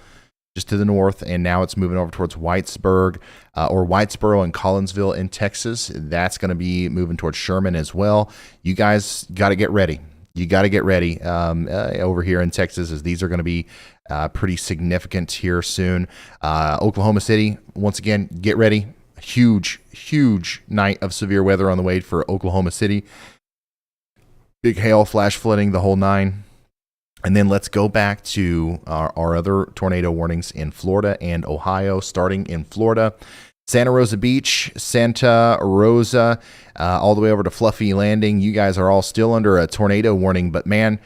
just to the north, and now it's moving over towards Whitesboro and Collinsville in Texas. That's going to be moving towards Sherman as well. You guys got to get ready. You got to get ready over here in Texas, as these are going to be pretty significant here soon. Oklahoma City, once again, get ready. Huge night of severe weather on the way for Oklahoma City. Big hail, flash flooding, the whole nine. And then let's go back to our other tornado warnings in Florida and Ohio, starting in Florida. Santa Rosa Beach, Santa Rosa, all the way over to Fluffy Landing. You guys are all still under a tornado warning, but man,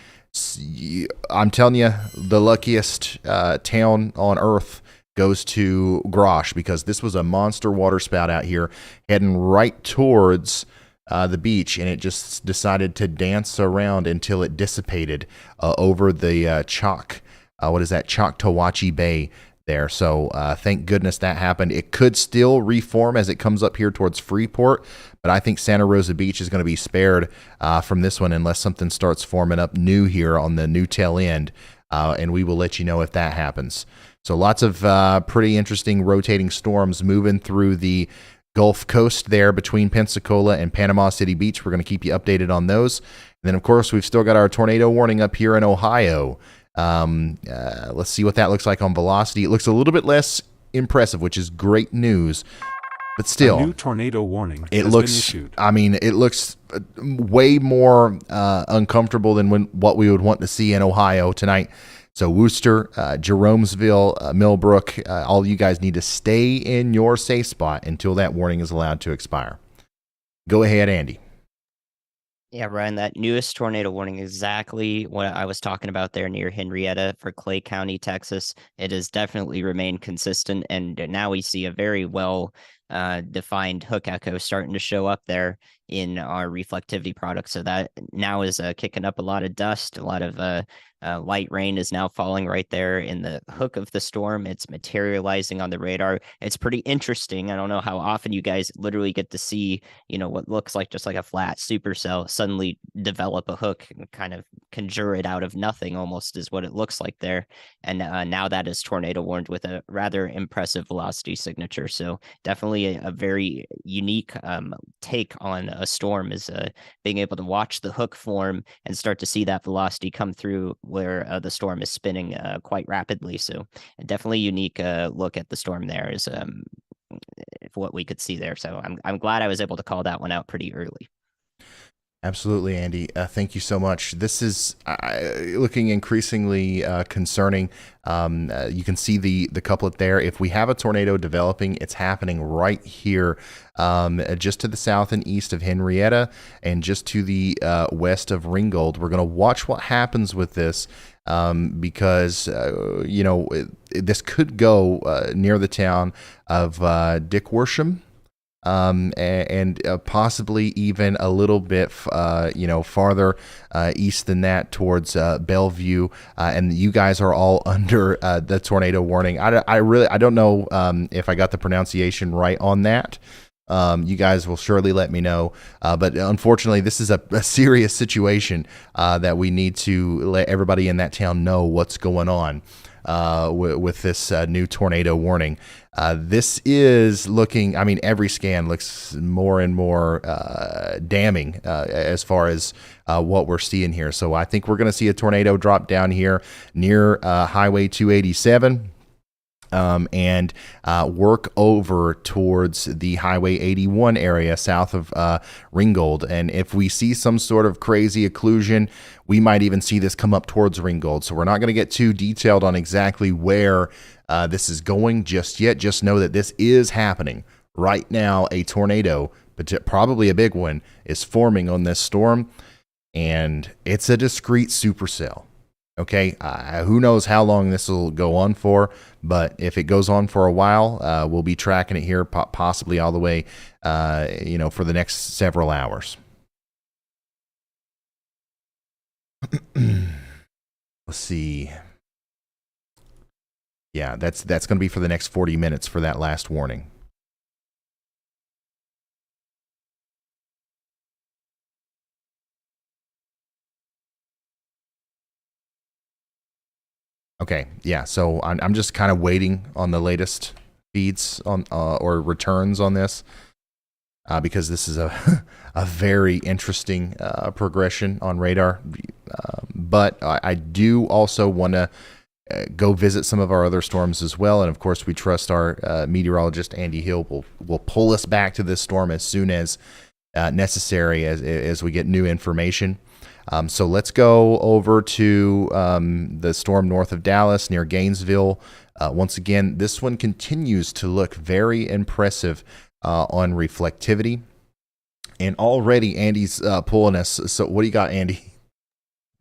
I'm telling you, the luckiest town on earth goes to Grosh, because this was a monster water spout out here heading right towards the beach, and it just decided to dance around until it dissipated over the Choctawhatchee Bay there. So thank goodness that happened. It could still reform as it comes up here towards Freeport, but I think Santa Rosa Beach is going to be spared from this one unless something starts forming up new here on the new tail end, and we will let you know if that happens. So lots of pretty interesting rotating storms moving through the Gulf Coast there between Pensacola and Panama City Beach. We're going to keep you updated on those. And then, of course, we've still got our tornado warning up here in Ohio. Let's see what that looks like on velocity. It looks a little bit less impressive, which is great news. But still, a new tornado warning it has looks, been issued. I mean, it looks way more uncomfortable than what we would want to see in Ohio tonight. So Worcester, Jeromesville, Millbrook, all you guys need to stay in your safe spot until that warning is allowed to expire. Go ahead, Andy. Yeah, Ryan, that newest tornado warning, exactly what I was talking about there near Henrietta for Clay County, Texas. It has definitely remained consistent, and now we see a very well defined hook echo starting to show up there in our reflectivity product. So that now is kicking up a lot of dust. A lot of light rain is now falling right there in the hook of the storm. It's materializing on the radar. It's pretty interesting. I don't know how often you guys literally get to see, what looks like just like a flat supercell suddenly develop a hook and kind of conjure it out of nothing, almost is what it looks like there. And now that is tornado warned with a rather impressive velocity signature. So definitely a very unique take on a storm is being able to watch the hook form and start to see that velocity come through where the storm is spinning quite rapidly. So definitely unique look at the storm there is what we could see there. So I'm glad I was able to call that one out pretty early. Absolutely, Andy. Thank you so much. This is looking increasingly concerning. You can see the couplet there. If we have a tornado developing, it's happening right here, just to the south and east of Henrietta and just to the west of Ringgold. We're going to watch what happens with this because, this could go near the town of Dick Worsham. And possibly even a little bit, farther east than that towards Bellevue. And you guys are all under the tornado warning. I don't know if I got the pronunciation right on that. You guys will surely let me know. But unfortunately, this is a serious situation that we need to let everybody in that town know what's going on with this new tornado warning. This is looking, every scan looks more and more damning as far as what we're seeing here. So I think we're going to see a tornado drop down here near Highway 287. And work over towards the Highway 81 area south of Ringgold. And if we see some sort of crazy occlusion, we might even see this come up towards Ringgold. So we're not going to get too detailed on exactly where this is going just yet. Just know that this is happening right now. A tornado, but probably a big one, is forming on this storm, and it's a discrete supercell. Okay, who knows how long this will go on for, but if it goes on for a while, we'll be tracking it here, possibly all the way, for the next several hours. Let's see. Yeah, that's going to be for the next 40 minutes for that last warning. Okay, yeah, so I'm just kind of waiting on the latest feeds on or returns on this because this is a very interesting progression on radar. But I do also want to go visit some of our other storms as well, and of course we trust our meteorologist Andy Hill will pull us back to this storm as soon as necessary as we get new information. So let's go over to the storm north of Dallas near Gainesville. Once again, this one continues to look very impressive on reflectivity. And already Andy's pulling us. So what do you got, Andy?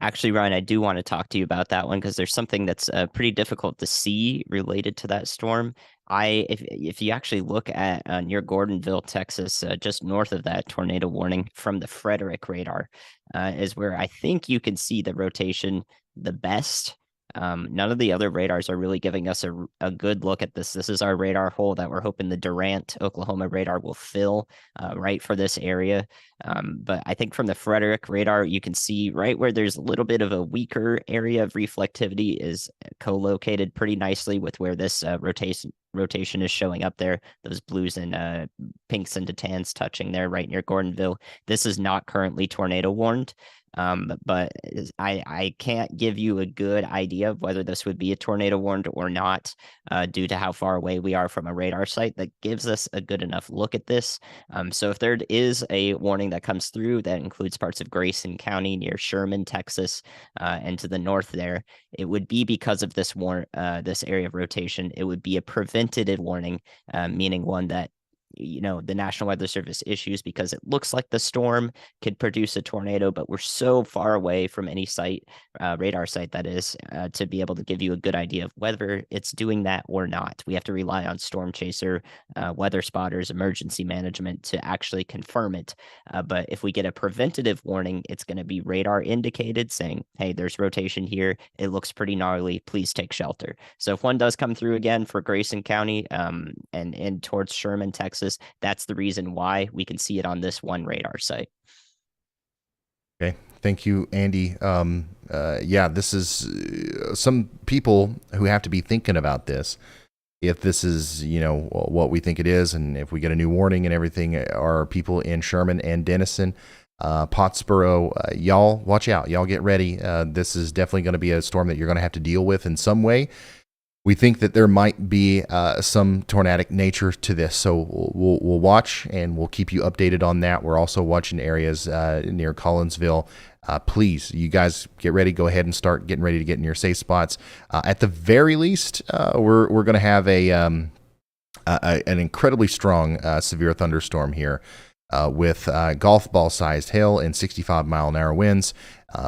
Actually, Ryan, I do want to talk to you about that one because there's something that's pretty difficult to see related to that storm. If you actually look at near Gordonville, Texas, just north of that tornado warning from the Frederick radar, is where I think you can see the rotation the best. None of the other radars are really giving us a good look at this. This is our radar hole that we're hoping the Durant, Oklahoma radar will fill right for this area. But I think from the Frederick radar, you can see right where there's a little bit of a weaker area of reflectivity is co-located pretty nicely with where this rotation is showing up there. Those blues and pinks and tans touching there right near Gordonville. This is not currently tornado warned. But I can't give you a good idea of whether this would be a tornado warned or not, due to how far away we are from a radar site that gives us a good enough look at this. So if there is a warning that comes through that includes parts of Grayson County near Sherman, Texas, and to the north there, it would be because of this this area of rotation. It would be a preventative warning, meaning one that the National Weather Service issues because it looks like the storm could produce a tornado, but we're so far away from any site, radar site that is, to be able to give you a good idea of whether it's doing that or not. We have to rely on storm chaser, weather spotters, emergency management to actually confirm it. But if we get a preventative warning, it's going to be radar indicated saying, hey, there's rotation here. It looks pretty gnarly. Please take shelter. So if one does come through again for Grayson County, and towards Sherman, Texas, that's the reason why we can see it on this one radar site. Okay. Thank you, Andy. Yeah, this is some people who have to be thinking about this. If this is, what we think it is, and if we get a new warning and everything, are people in Sherman and Denison, Pottsboro, y'all watch out. Y'all get ready. This is definitely going to be a storm that you're going to have to deal with in some way. We think that there might be some tornadic nature to this, so we'll watch and we'll keep you updated on that. We're also watching areas near Collinsville. Please, you guys get ready. Go ahead and start getting ready to get in your safe spots. At the very least, we're going to have an incredibly strong severe thunderstorm here with golf ball sized hail and 65-mile-an-hour winds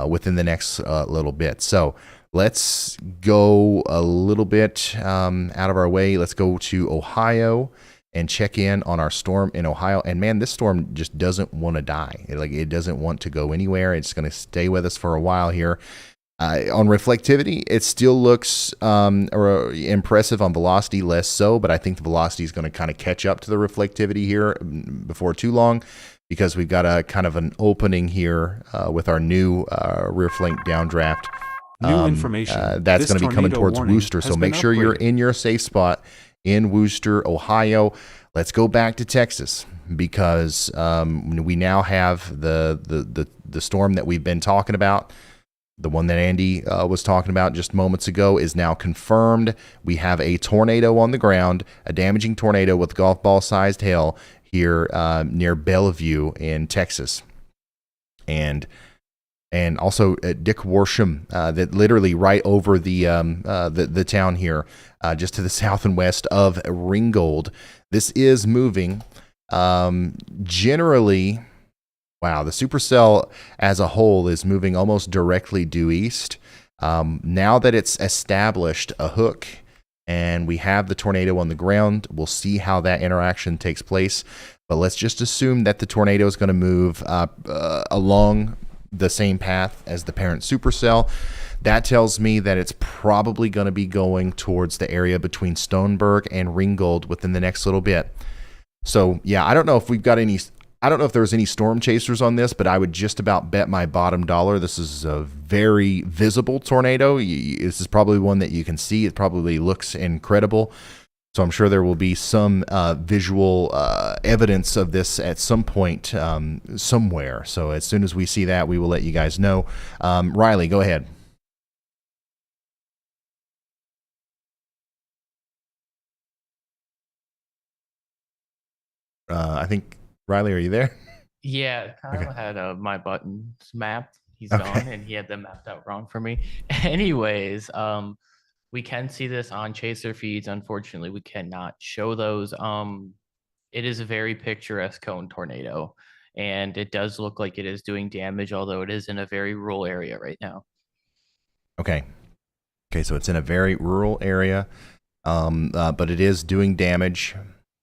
within the next little bit. So let's go a little bit out of our way. Let's go to Ohio and check in on our storm in Ohio. And man, this storm just doesn't want to die. It doesn't want to go anywhere. It's going to stay with us for a while here. On reflectivity, it still looks impressive. On velocity, less so, but I think the velocity is going to kind of catch up to the reflectivity here before too long, because we've got a kind of an opening here with our new rear flank downdraft. New information. That's going to be coming towards Wooster, so make sure you're in your safe spot in Wooster, Ohio. Let's go back to Texas, because we now have the storm that we've been talking about. The one that Andy was talking about just moments ago is now confirmed. We have a tornado on the ground, a damaging tornado with golf ball sized hail here near Bellevue in Texas. And also Dick Worsham, that literally right over the town here, just to the south and west of Ringgold. This is moving. Generally, wow, the supercell as a whole is moving almost directly due east. Now that it's established a hook and we have the tornado on the ground, we'll see how that interaction takes place. But let's just assume that the tornado is going to move along the same path as the parent supercell. That tells me that it's probably going to be going towards the area between Stoneburg and Ringgold within the next little bit. So yeah, I don't know if there's any storm chasers on this, but I would just about bet my bottom dollar this is a very visible tornado. This is probably one that you can see. It probably looks incredible. So I'm sure there will be some visual evidence of this at some point somewhere. So as soon as we see that, we will let you guys know. Riley, go ahead. I think, Riley, are you there? Yeah, Kyle Okay. had my buttons mapped. He's Okay. gone, and he had them mapped out wrong for me. Anyways, we can see this on chaser feeds. Unfortunately, we cannot show those. It is a very picturesque cone tornado, and it does look like it is doing damage, although it is in a very rural area right now. Okay, so it's in a very rural area, but it is doing damage.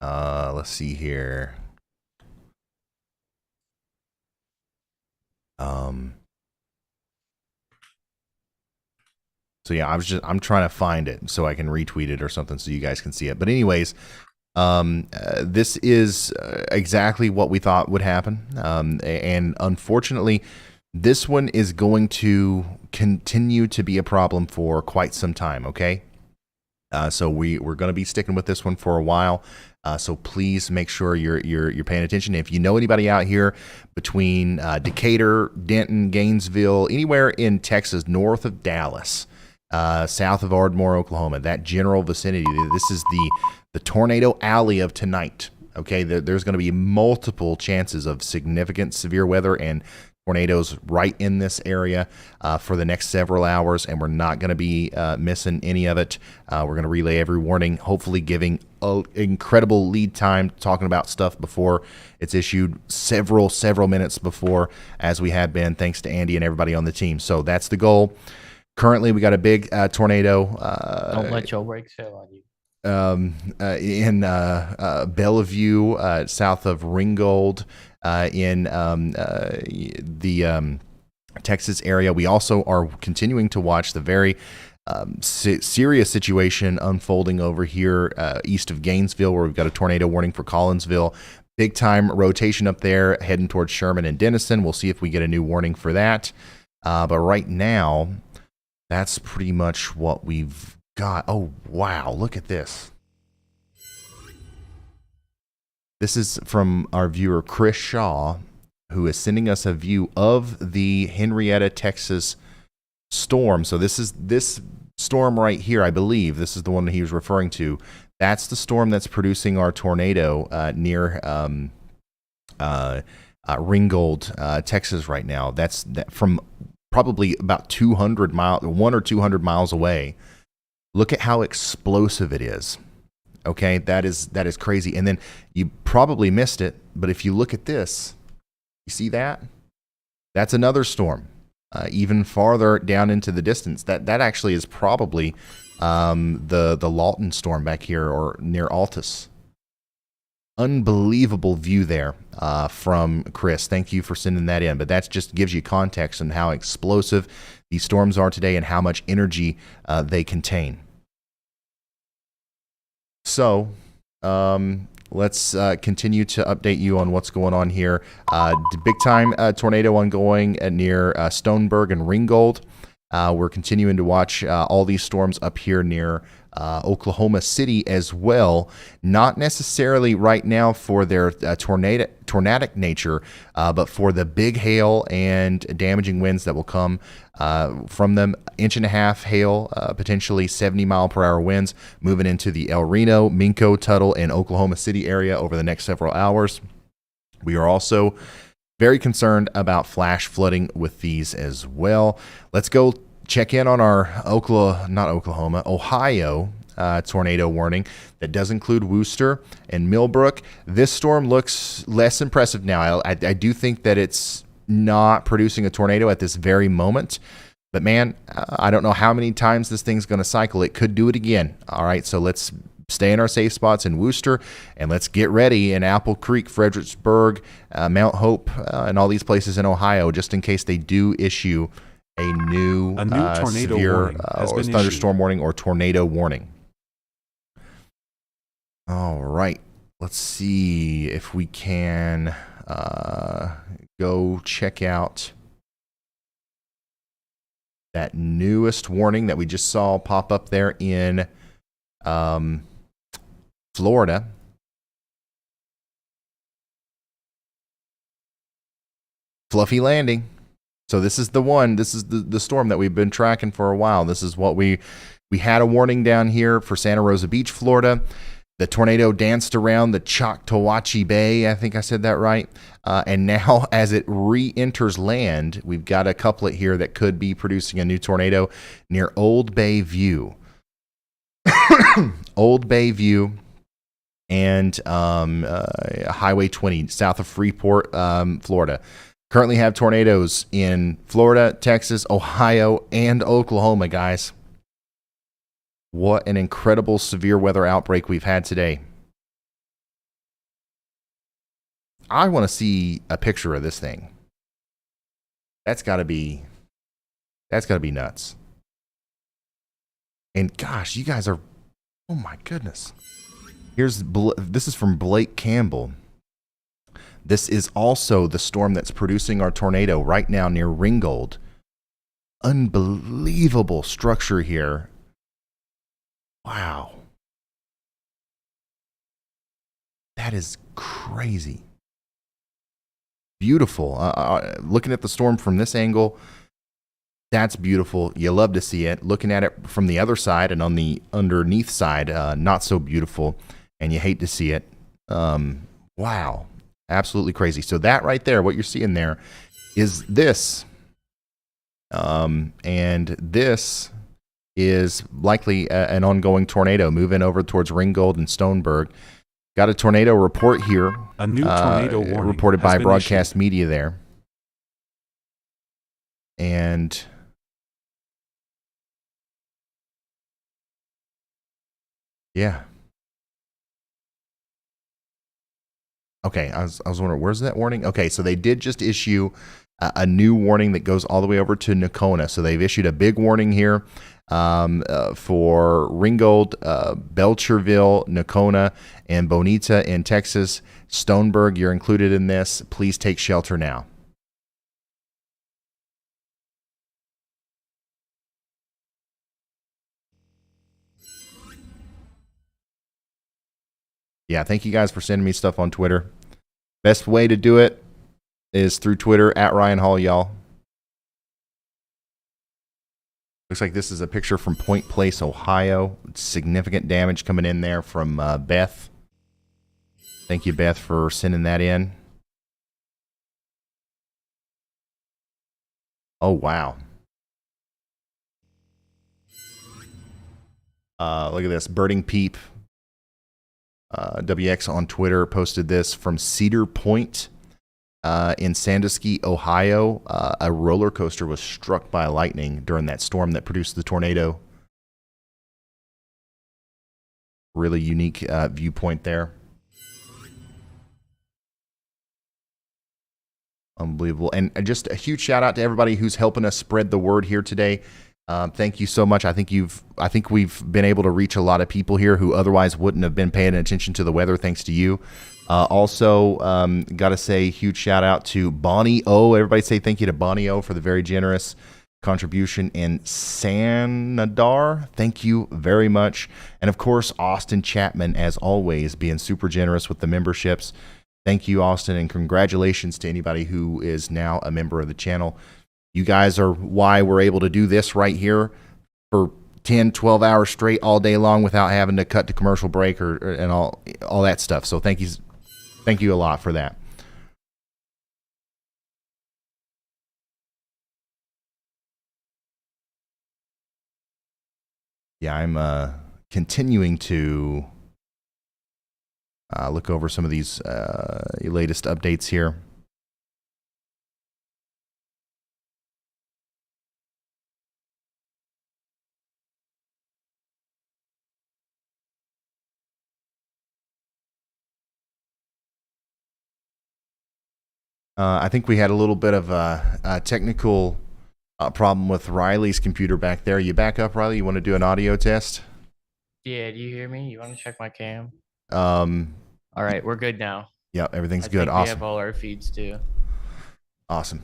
Let's see here. So yeah, I'm trying to find it so I can retweet it or something so you guys can see it. But anyways, this is exactly what we thought would happen. And unfortunately, this one is going to continue to be a problem for quite some time. Okay. So we're going to be sticking with this one for a while. So please make sure you're paying attention. If you know anybody out here between Decatur, Denton, Gainesville, anywhere in Texas, north of Dallas, south of Ardmore, Oklahoma, that general vicinity, this is the tornado alley of tonight. Okay, there's going to be multiple chances of significant severe weather and tornadoes right in this area for the next several hours, and we're not going to be missing any of it. We're going to relay every warning, hopefully giving an incredible lead time, talking about stuff before it's issued, several minutes before, as we have been, thanks to Andy and everybody on the team. So that's the goal. Currently, we got a big tornado. Don't let your brakes fail on you. In Bellevue, south of Ringgold, in the Texas area. We also are continuing to watch the very serious situation unfolding over here east of Gainesville, where we've got a tornado warning for Collinsville. Big time rotation up there, heading towards Sherman and Denison. We'll see if we get a new warning for that. But right now, that's pretty much what we've got. Oh, wow. Look at this. This is from our viewer, Chris Shaw, who is sending us a view of the Henrietta, Texas storm. So this storm right here, I believe. This is the one that he was referring to. That's the storm that's producing our tornado near Ringgold, Texas right now. That's from probably about 200 miles, 100 or 200 miles away. Look at how explosive it is. Okay, that is crazy. And then you probably missed it, but if you look at this, you see that? That's another storm, even farther down into the distance. That actually is probably the Lawton storm back here or near Altus. Unbelievable view there from Chris. Thank you for sending that in. But that just gives you context on how explosive these storms are today and how much energy they contain. So let's continue to update you on what's going on here. Big time tornado ongoing near Stoneburg and Ringgold. We're continuing to watch all these storms up here near Oklahoma City as well. Not necessarily right now for their tornadic nature, but for the big hail and damaging winds that will come from them. 1.5 inch hail, potentially 70-mile-per-hour winds moving into the El Reno, Minco, Tuttle, and Oklahoma City area over the next several hours. We are also very concerned about flash flooding with these as well. Let's go check in on our Ohio tornado warning that does include Wooster and Millbrook. This storm looks less impressive now. I do think that it's not producing a tornado at this very moment. But man, I don't know how many times this thing's going to cycle. It could do it again. All right, so let's stay in our safe spots in Wooster, and let's get ready in Apple Creek, Fredericksburg, Mount Hope, and all these places in Ohio, just in case they do issue a new tornado severe warning has been thunderstorm warning or tornado warning. All right, let's see if we can go check out that newest warning that we just saw pop up there in Florida. Fluffy Landing. So this is the one. This is the storm that we've been tracking for a while. This is what we had a warning down here for Santa Rosa Beach, Florida. The tornado danced around the Choctawhatchee Bay. I think I said that right. And now as it re-enters land, we've got a couplet here that could be producing a new tornado near Old Bay View. Old Bay View and Highway 20 south of Freeport, Florida. Currently have tornadoes in Florida, Texas, Ohio, and Oklahoma, guys. What an incredible severe weather outbreak we've had today. I want to see a picture of this thing. That's got to be nuts. And gosh, you guys are, oh my goodness. This is from Blake Campbell. This is also the storm that's producing our tornado right now near Ringgold. Unbelievable structure here. Wow. That is crazy. Beautiful. Looking at the storm from this angle, that's beautiful. You love to see it. Looking at it from the other side and on the underneath side, not so beautiful, and you hate to see it. Wow. Absolutely crazy. So that right there, what you're seeing there is this. And this is likely an ongoing tornado moving over towards Ringgold and Stoneburg. Got a tornado report here. A new tornado warning reported has by been broadcast issued. media there. And yeah. Okay, I was wondering, where's that warning? Okay, so they did just issue a new warning that goes all the way over to Nocona. So they've issued a big warning here for Ringgold, Belcherville, Nocona, and Bonita in Texas. Stoneburg, you're included in this. Please take shelter now. Yeah, thank you guys for sending me stuff on Twitter. Best way to do it is through Twitter at Ryan Hall, y'all. Looks like this is a picture from Point Place, Ohio. Significant damage coming in there from Beth. Thank you, Beth, for sending that in. Oh, wow. Look at this. Birding Peep. WX on Twitter posted this from Cedar Point in Sandusky, Ohio. A roller coaster was struck by lightning during that storm that produced the tornado. Really unique viewpoint there. Unbelievable. And just a huge shout out to everybody who's helping us spread the word here today. Thank you so much. I think we've been able to reach a lot of people here who otherwise wouldn't have been paying attention to the weather, thanks to you. Also, got to say huge shout out to Bonnie O. Everybody say thank you to Bonnie O for the very generous contribution. And Sanadar, thank you very much. And of course, Austin Chapman, as always, being super generous with the memberships. Thank you, Austin, and congratulations to anybody who is now a member of the channel. You guys are why we're able to do this right here for 10, 12 hours straight all day long without having to cut to commercial break and all that stuff. So thank you a lot for that. Yeah, I'm continuing to look over some of these latest updates here. I think we had a little bit of a technical problem with Riley's computer back there. You back up, Riley? You want to do an audio test? Yeah, do you hear me? You want to check my cam? All right, we're good now. Yeah, everything's I good. think Awesome. We have all our feeds too. Awesome.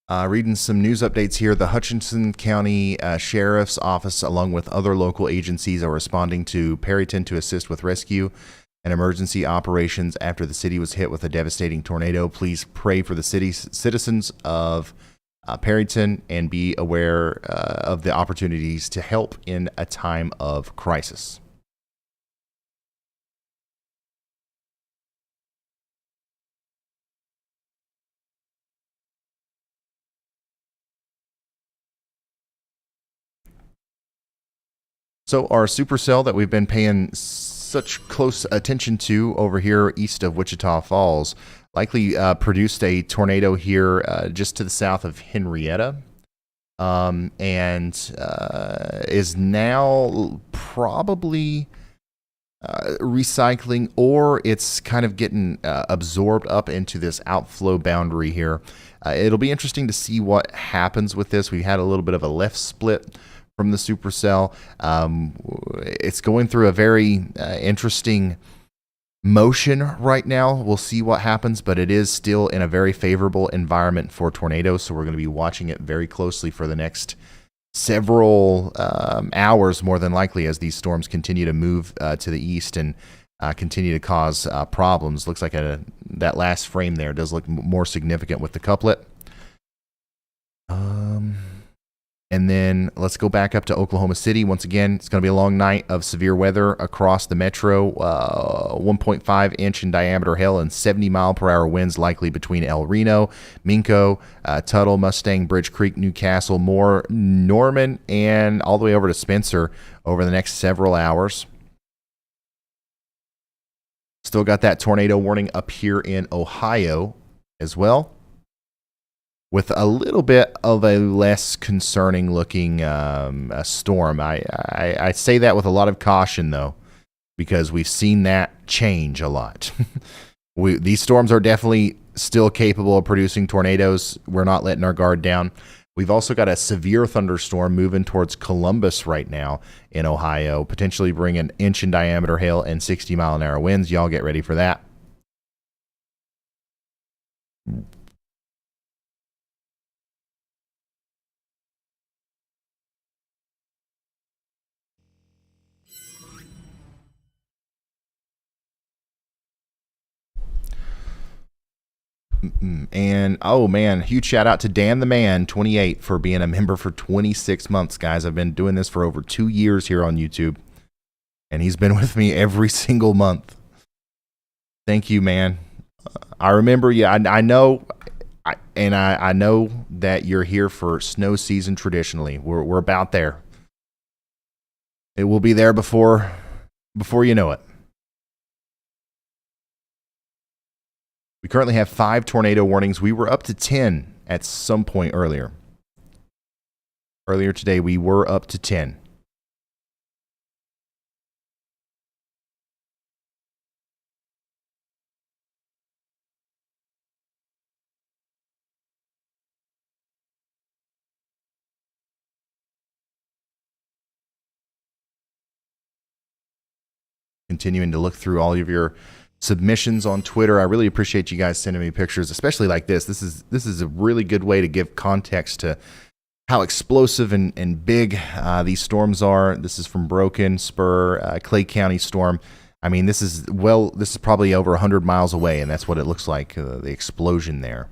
Reading some news updates here. The Hutchinson County Sheriff's Office, along with other local agencies, are responding to Perryton to assist with rescue and emergency operations after the city was hit with a devastating tornado. Please pray for the city's citizens of Perryton and be aware of the opportunities to help in a time of crisis. So our supercell that we've been paying such close attention to over here east of Wichita Falls likely produced a tornado here just to the south of Henrietta, and is now probably recycling, or it's kind of getting absorbed up into this outflow boundary here. It'll be interesting to see what happens with this. We had a little bit of a left split from the supercell. It's going through a very interesting motion right now. We'll see what happens, but it is still in a very favorable environment for tornadoes, so we're going to be watching it very closely for the next several hours, more than likely, as these storms continue to move to the east and continue to cause problems. Looks like that last frame there does look more significant with the couplet. And then let's go back up to Oklahoma City. Once again, it's going to be a long night of severe weather across the metro. 1.5 inch in diameter hail and 70-mile-per-hour winds likely between El Reno, Minco, Tuttle, Mustang, Bridge Creek, Newcastle, Moore, Norman, and all the way over to Spencer over the next several hours. Still got that tornado warning up here in Ohio as well, with a little bit of a less concerning looking storm. I say that with a lot of caution, though, because we've seen that change a lot. These storms are definitely still capable of producing tornadoes. We're not letting our guard down. We've also got a severe thunderstorm moving towards Columbus right now in Ohio, potentially bringing an inch in diameter hail and 60-mile-an-hour winds. Y'all get ready for that. And oh man, huge shout out to Dan the Man 28 for being a member for 26 months, guys. I've been doing this for over 2 years here on YouTube, and he's been with me every single month. Thank you, man. I remember you. I know that you're here for snow season traditionally. We're about there. It will be there before you know it. We currently have 5 tornado warnings. We were up to 10 at some point earlier. Earlier today, we were up to 10. Continuing to look through all of your submissions on Twitter. I really appreciate you guys sending me pictures, especially like this. This is a really good way to give context to how explosive and big these storms are. This is from Broken Spur, Clay County storm. I mean, this is probably over 100 miles away, and that's what it looks like, the explosion there.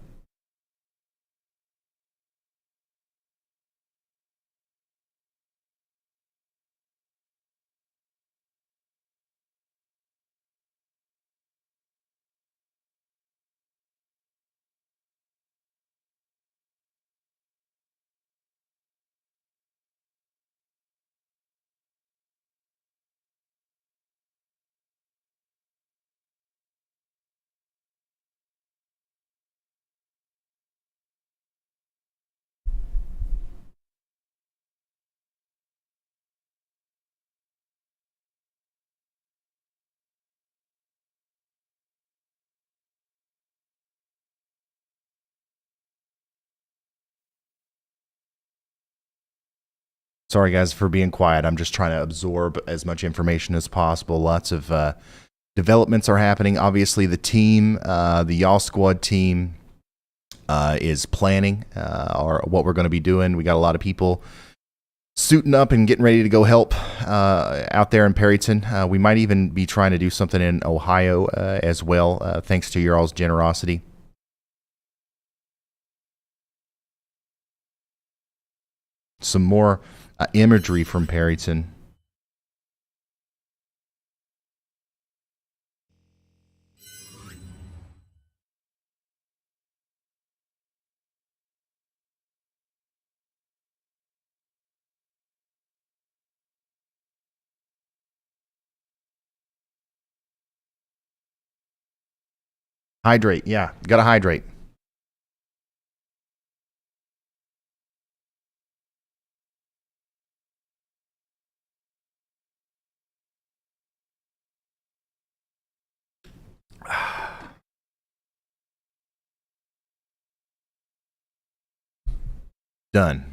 Sorry, guys, for being quiet. I'm just trying to absorb as much information as possible. Lots of developments are happening. Obviously, the team, the Y'all Squad team, is planning what we're going to be doing. We got a lot of people suiting up and getting ready to go help out there in Perryton. We might even be trying to do something in Ohio as well, thanks to your all's generosity. Some more imagery from Perryton. Hydrate, yeah, gotta hydrate. Done.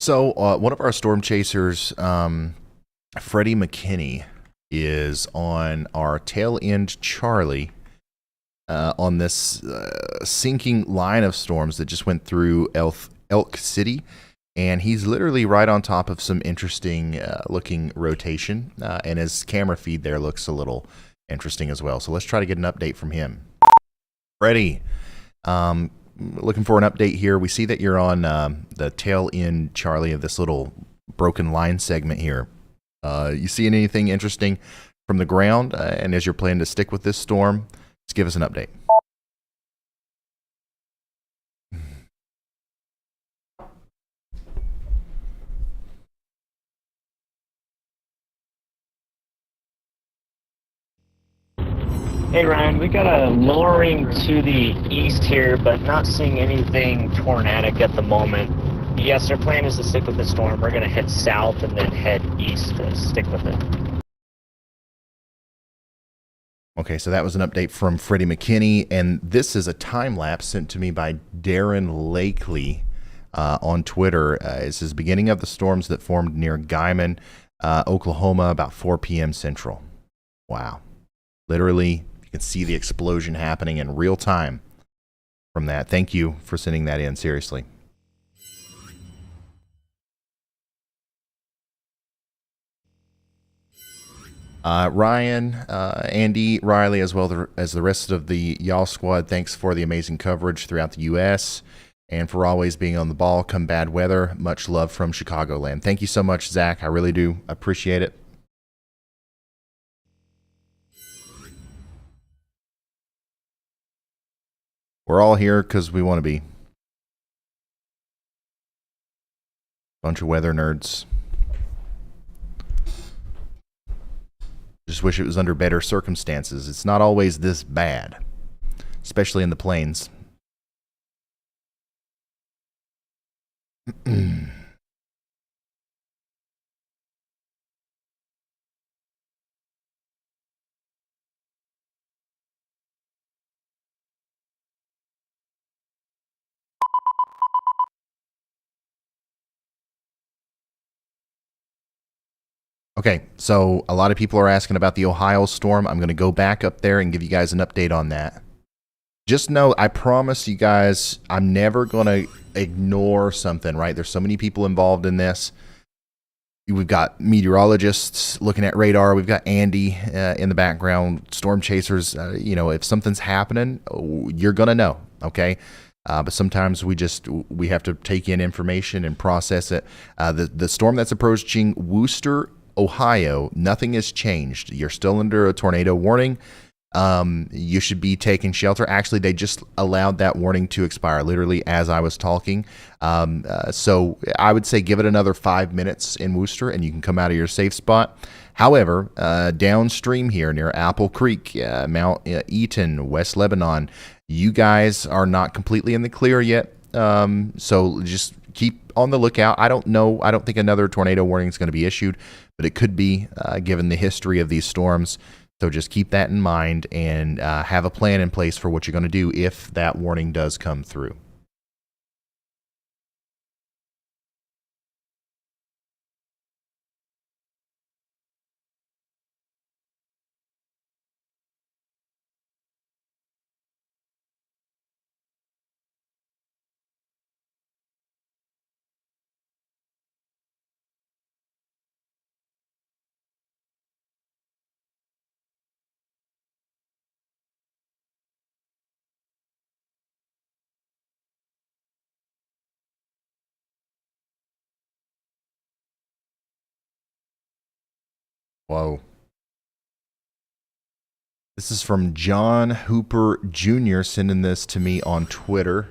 So one of our storm chasers, Freddie McKinney, is on our tail end Charlie on this sinking line of storms that just went through Elk City. And he's literally right on top of some interesting looking rotation. And his camera feed there looks a little interesting as well. So let's try to get an update from him. Freddie, looking for an update here. We see that you're on the tail end, Charlie, of this little broken line segment here. You seeing anything interesting from the ground? And as you're planning to stick with this storm, let's give us an update. Hey Ryan, we got a lowering to the east here, but not seeing anything tornadic at the moment. Yes, our plan is to stick with the storm. We're going to head south and then head east to stick with it. Okay, so that was an update from Freddie McKinney, and this is a time lapse sent to me by Darren Lakely on Twitter. It says beginning of the storms that formed near Guyman, Oklahoma, about 4 p.m. Central. Wow. Literally, you can see the explosion happening in real time from that. Thank you for sending that in, seriously. Ryan, Andy, Riley, as well as the rest of the Y'all squad, thanks for the amazing coverage throughout the U.S. and for always being on the ball come bad weather. Much love from Chicagoland. Thank you so much, Zach. I really do appreciate it. We're all here because we want to be. Bunch of weather nerds. Just wish it was under better circumstances. It's not always this bad, especially in the plains. Okay, so a lot of people are asking about the Ohio storm. I'm going to go back up there and give you guys an update on that. Just know, I promise you guys, I'm never going to ignore something, right? There's so many people involved in this. We've got meteorologists looking at radar. We've got Andy in the background, storm chasers. You know, if something's happening, you're going to know, okay? But sometimes we have to take in information and process it. The storm that's approaching Wooster, Ohio, nothing has changed. You're still under a tornado warning. You should be taking shelter. Actually, they just allowed that warning to expire literally as I was talking. So I would say give it another 5 minutes in Wooster and you can come out of your safe spot. However, downstream here near Apple Creek, Mount Eaton, West Lebanon, you guys are not completely in the clear yet. So just keep on the lookout. I don't know. I don't think another tornado warning is going to be issued, but it could be given the history of these storms. So just keep that in mind and have a plan in place for what you're going to do if that warning does come through. Whoa. This is from John Hooper Jr. sending this to me on Twitter.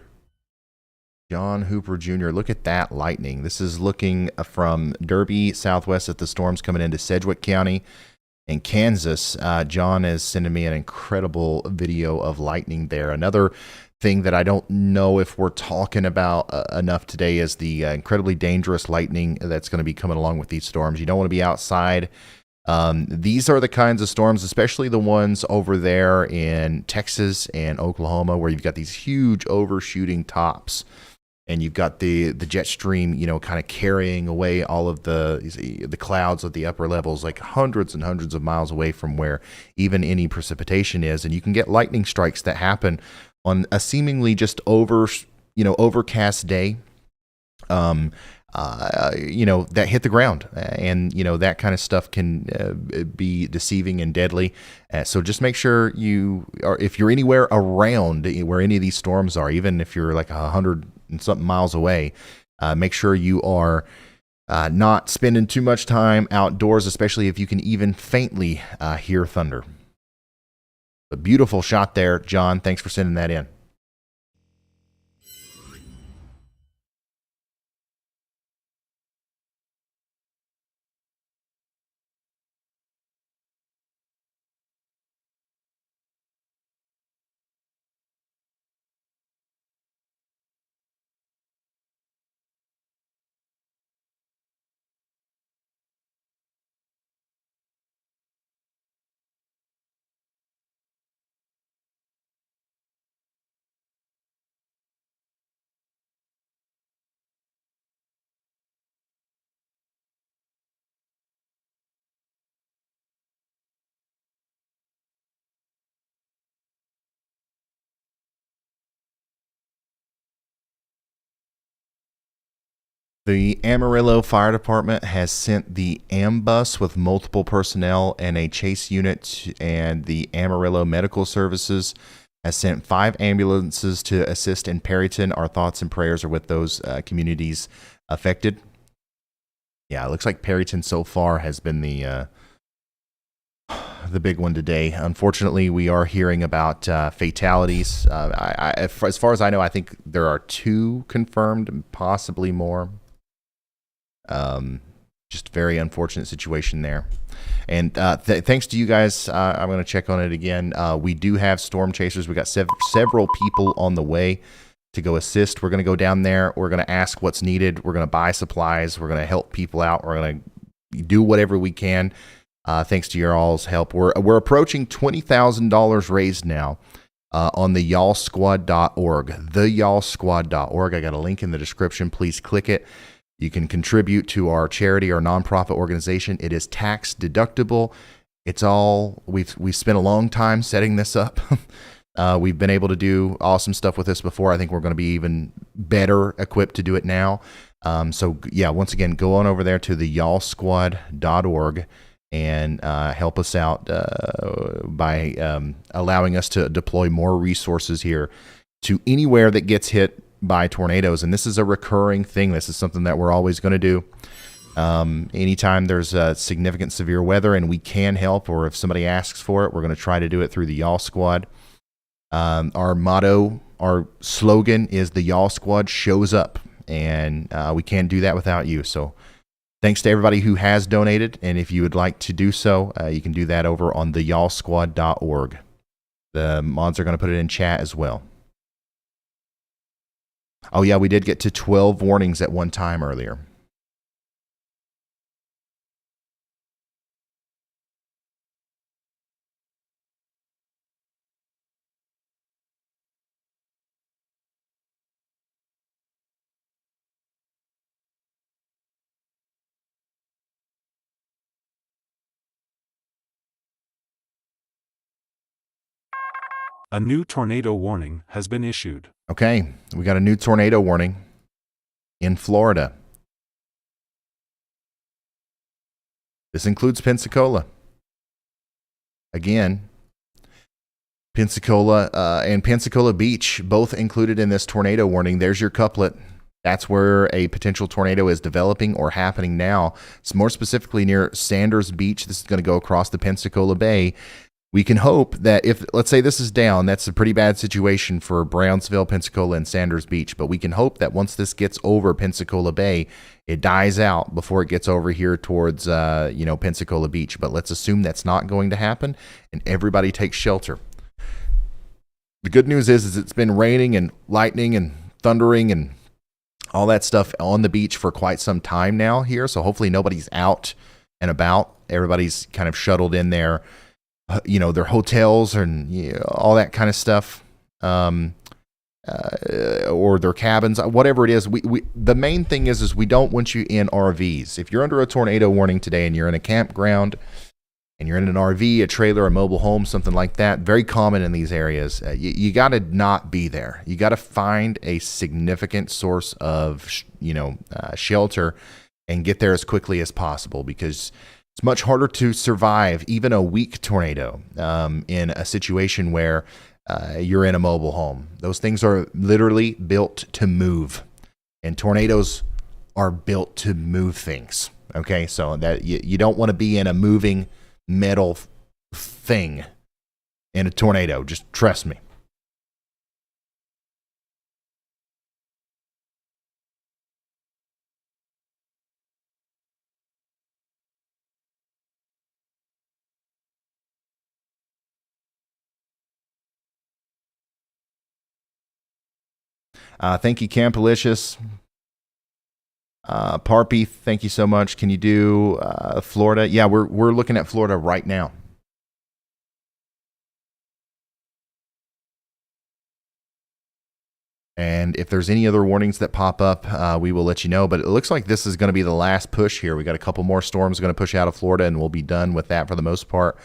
John Hooper Jr. Look at that lightning. This is looking from Derby, southwest at the storms coming into Sedgwick County. in Kansas. John is sending me an incredible video of lightning there. Another thing that I don't know if we're talking about enough today is the incredibly dangerous lightning that's going to be coming along with these storms. You don't want to be outside. These are the kinds of storms, especially the ones over there in Texas and Oklahoma, where you've got these huge overshooting tops, and you've got the jet stream, kind of carrying away all of the clouds at the upper levels, like hundreds and hundreds of miles away from where even any precipitation is. And you can get lightning strikes that happen on a seemingly just overcast day, that hit the ground, and that kind of stuff can be deceiving and deadly. So just make sure if you're anywhere around where any of these storms are, even if you're like 100 and something miles away, make sure you are not spending too much time outdoors, especially if you can even faintly hear thunder. A beautiful shot there, John. Thanks for sending that in. The Amarillo Fire Department has sent the AMBUS with multiple personnel and a chase unit, and the Amarillo Medical Services has sent 5 ambulances to assist in Perryton. Our thoughts and prayers are with those communities affected. Yeah, it looks like Perryton so far has been the big one today. Unfortunately, we are hearing about fatalities. As far as I know, I think there are 2 confirmed, and possibly more. Just very unfortunate situation there. And thanks to you guys, I'm going to check on it again. We do have storm chasers. We got several people on the way to go assist. We're going to go down there. We're going to ask what's needed. We're going to buy supplies. We're going to help people out. We're going to do whatever we can. Thanks to your all's help. We're approaching $20,000 raised now on the y'allsquad.org. Y'allsquad.org. I got a link in the description. Please click it. You can contribute to our charity or nonprofit organization. It is tax deductible. It's all we've spent a long time setting this up. We've been able to do awesome stuff with this before. I think we're going to be even better equipped to do it now. So yeah, once again, go on over there to the y'allsquad.org and help us out by allowing us to deploy more resources here to anywhere that gets hit by tornadoes. And this is a recurring thing. This is something that we're always going to do. Anytime there's significant severe weather and we can help, or if somebody asks for it, we're going to try to do it through the Y'all Squad. Our motto, our slogan is the Y'all Squad shows up, and we can't do that without you. So thanks to everybody who has donated, and if you would like to do so, you can do that over on the y'allsquad.org. The mods are going to put it in chat as well. Oh yeah, we did get to 12 warnings at one time earlier. A new tornado warning has been issued. Okay, we got a new tornado warning in Florida. This includes Pensacola. Again, Pensacola and Pensacola Beach, both included in this tornado warning. There's your couplet. That's where a potential tornado is developing or happening now. It's more specifically near Sanders Beach. This is going to go across the Pensacola Bay. We can hope that if, let's say this is down, that's a pretty bad situation for Brownsville, Pensacola, and Sanders Beach. But we can hope that once this gets over Pensacola Bay, it dies out before it gets over here towards, Pensacola Beach. But let's assume that's not going to happen, and everybody takes shelter. The good news is it's been raining and lightning and thundering and all that stuff on the beach for quite some time now here. So hopefully nobody's out and about. Everybody's kind of shuttled in there. Their hotels and all that kind of stuff, or their cabins, whatever it is. We the main thing is we don't want you in RVs. If you're under a tornado warning today and you're in a campground and you're in an RV, a trailer, a mobile home, something like that, very common in these areas, you got to not be there. You got to find a significant source of shelter and get there as quickly as possible, because it's much harder to survive even a weak tornado in a situation where you're in a mobile home. Those things are literally built to move, and tornadoes are built to move things. Okay, so that you don't want to be in a moving metal thing in a tornado. Just trust me. Thank you, Campalicious. Parpy, thank you so much. Can you do Florida? Yeah, we're looking at Florida right now. And if there's any other warnings that pop up, we will let you know. But it looks like this is going to be the last push here. We got a couple more storms going to push out of Florida, and we'll be done with that for the most part.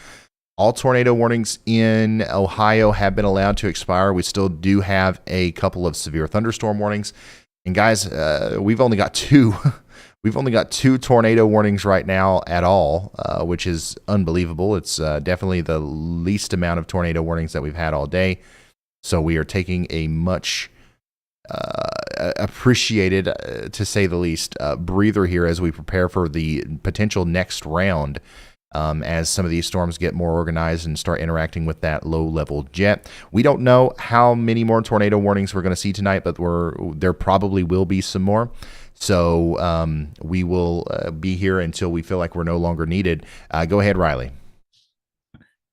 All tornado warnings in Ohio have been allowed to expire. We still do have a couple of severe thunderstorm warnings. And guys, we've only got two. We've only got 2 tornado warnings right now at all, which is unbelievable. It's definitely the least amount of tornado warnings that we've had all day. So we are taking a much appreciated, to say the least, breather here as we prepare for the potential next round. As some of these storms get more organized and start interacting with that low-level jet. We don't know how many more tornado warnings we're going to see tonight, but there probably will be some more. So we will be here until we feel like we're no longer needed. Go ahead, Riley.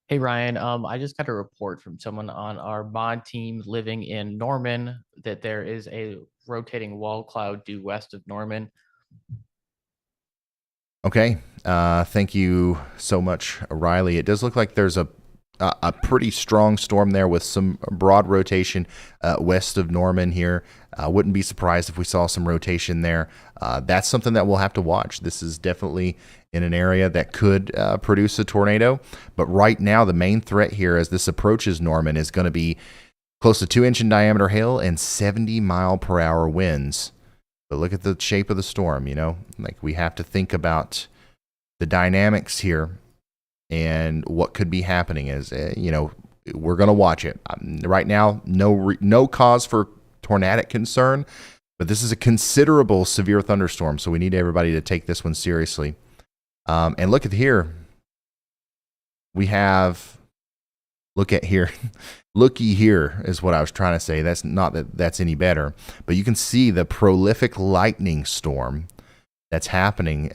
Hey, Ryan. I just got a report from someone on our mod team living in Norman that there is a rotating wall cloud due west of Norman. Okay. Thank you so much, Riley. It does look like there's a pretty strong storm there with some broad rotation west of Norman here. Wouldn't be surprised if we saw some rotation there. That's something that we'll have to watch. This is definitely in an area that could produce a tornado. But right now, the main threat here as this approaches Norman is going to be close to 2-inch in diameter hail and 70-mile-per-hour winds. But look at the shape of the storm, like we have to think about the dynamics here and what could be happening is, we're going to watch it. Right now, no cause for tornadic concern, but this is a considerable severe thunderstorm, so we need everybody to take this one seriously. And look at here. We have, looky here is what I was trying to say. That's not that that's any better, but you can see the prolific lightning storm that's happening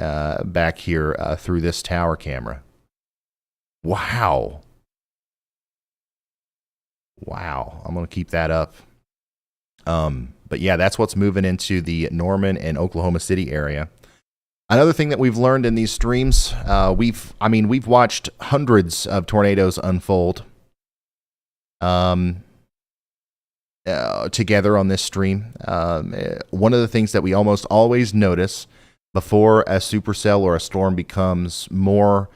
back here through this tower camera. Wow. I'm going to keep that up. But yeah, that's what's moving into the Norman and Oklahoma City area. Another thing that we've learned in these streams, we've watched hundreds of tornadoes unfold together on this stream. One of the things that we almost always notice before a supercell or a storm becomes more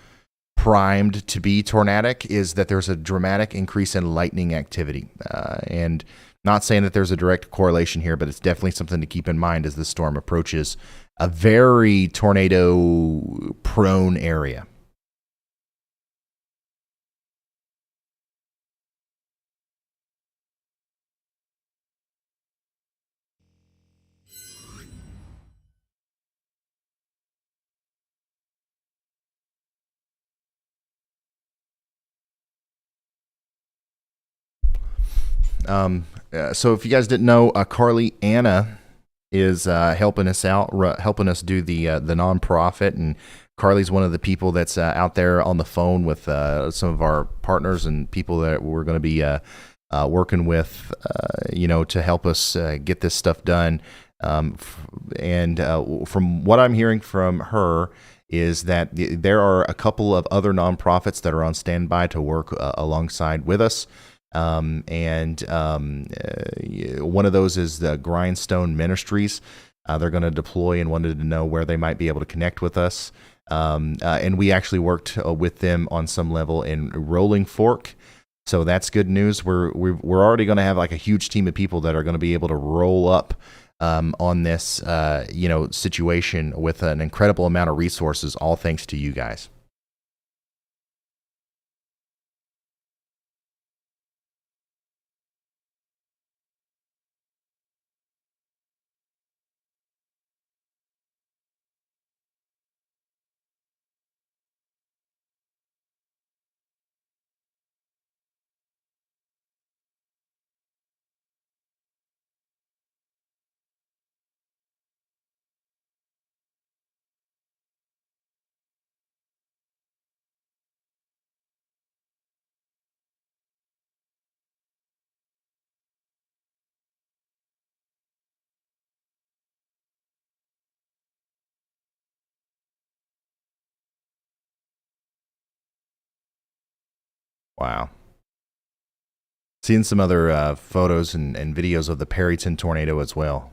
primed to be tornadic is that there's a dramatic increase in lightning activity. And not saying that there's a direct correlation here, but it's definitely something to keep in mind as this storm approaches a very tornado-prone area. So if you guys didn't know, Carly Anna is helping us out, helping us do the nonprofit, and Carly's one of the people that's out there on the phone with some of our partners and people that we're going to be working with, to help us get this stuff done. And from what I'm hearing from her is that there are a couple of other nonprofits that are on standby to work alongside with us. One of those is the Grindstone Ministries. They're going to deploy and wanted to know where they might be able to connect with us. And we actually worked with them on some level in Rolling Fork. So that's good news. We're already going to have like a huge team of people that are going to be able to roll up on this situation with an incredible amount of resources, all thanks to you guys. Wow. Seeing some other photos and videos of the Perryton tornado as well.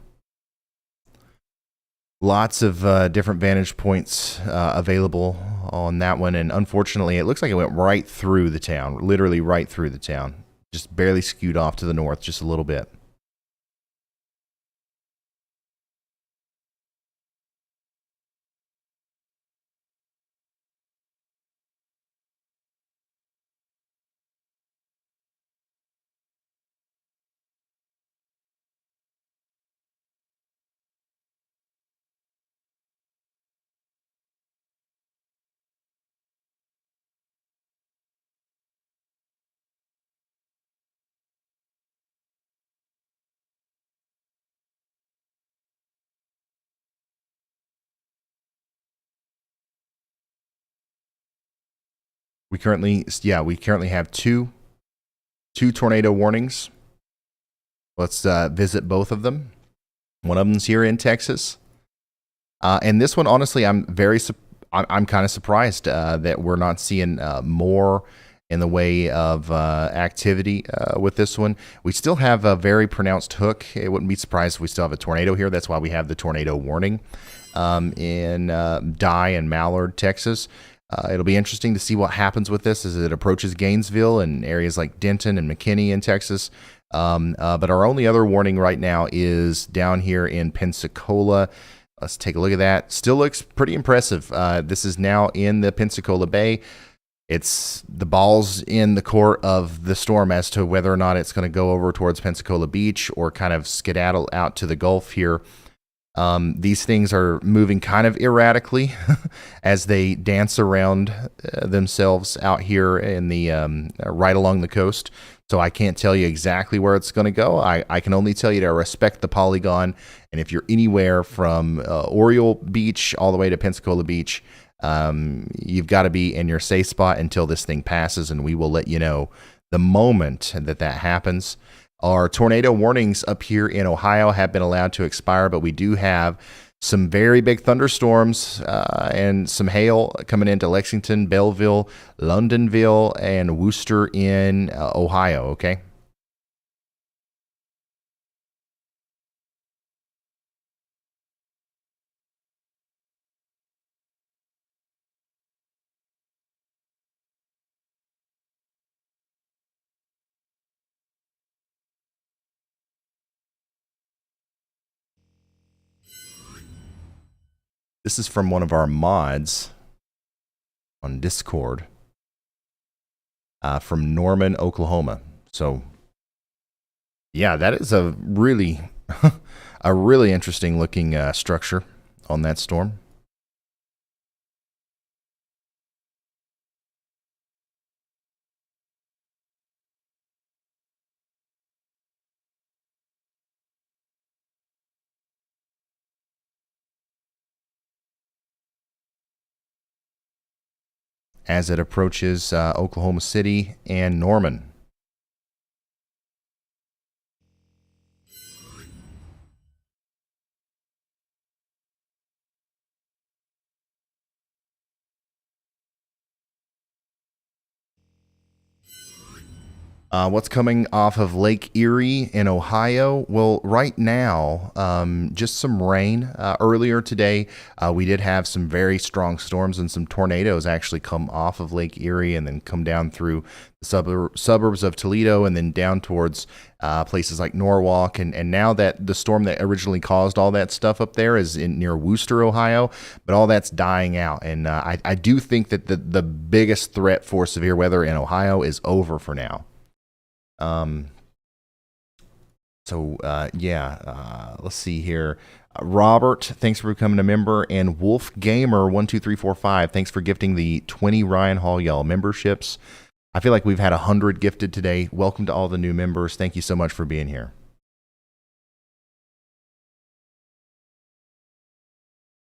Lots of different vantage points available on that one. And unfortunately, it looks like it went right through the town, literally right through the town. Just barely skewed off to the north just a little bit. We currently have two tornado warnings. Let's visit both of them. One of them's here in Texas, and this one, honestly, I'm kind of surprised that we're not seeing more in the way of activity with this one. We still have a very pronounced hook. It wouldn't be surprised if we still have a tornado here. That's why we have the tornado warning in Dye and Mallard, Texas. It'll be interesting to see what happens with this as it approaches Gainesville and areas like Denton and McKinney in Texas. But our only other warning right now is down here in Pensacola. Let's take a look at that. Still looks pretty impressive. This is now in the Pensacola Bay. It's the ball's in the court of the storm as to whether or not it's going to go over towards Pensacola Beach or kind of skedaddle out to the Gulf here. These things are moving kind of erratically as they dance around themselves out here in the right along the coast. So I can't tell you exactly where it's going to go. I can only tell you to respect the polygon. And if you're anywhere from Oriole Beach all the way to Pensacola Beach, you've got to be in your safe spot until this thing passes, and we will let you know the moment that happens. Our tornado warnings up here in Ohio have been allowed to expire, but we do have some very big thunderstorms and some hail coming into Lexington, Belleville, Londonville, and Worcester in Ohio, okay? This is from one of our mods on Discord from Norman, Oklahoma. So, yeah, that is a really, a really interesting looking structure on that storm. as it approaches Oklahoma City and Norman. What's coming off of Lake Erie in Ohio? Well, right now, just some rain. Earlier today, we did have some very strong storms and some tornadoes actually come off of Lake Erie and then come down through the suburbs of Toledo and then down towards places like Norwalk. And now that the storm that originally caused all that stuff up there is near Wooster, Ohio, but all that's dying out. And I do think that the biggest threat for severe weather in Ohio is over for now. Let's see here. Robert, thanks for becoming a member, and Wolf Gamer 12345, thanks for gifting the 20 Ryan Hall Yell memberships. I feel like we've had 100 gifted today. Welcome to all the new members. Thank you so much for being here.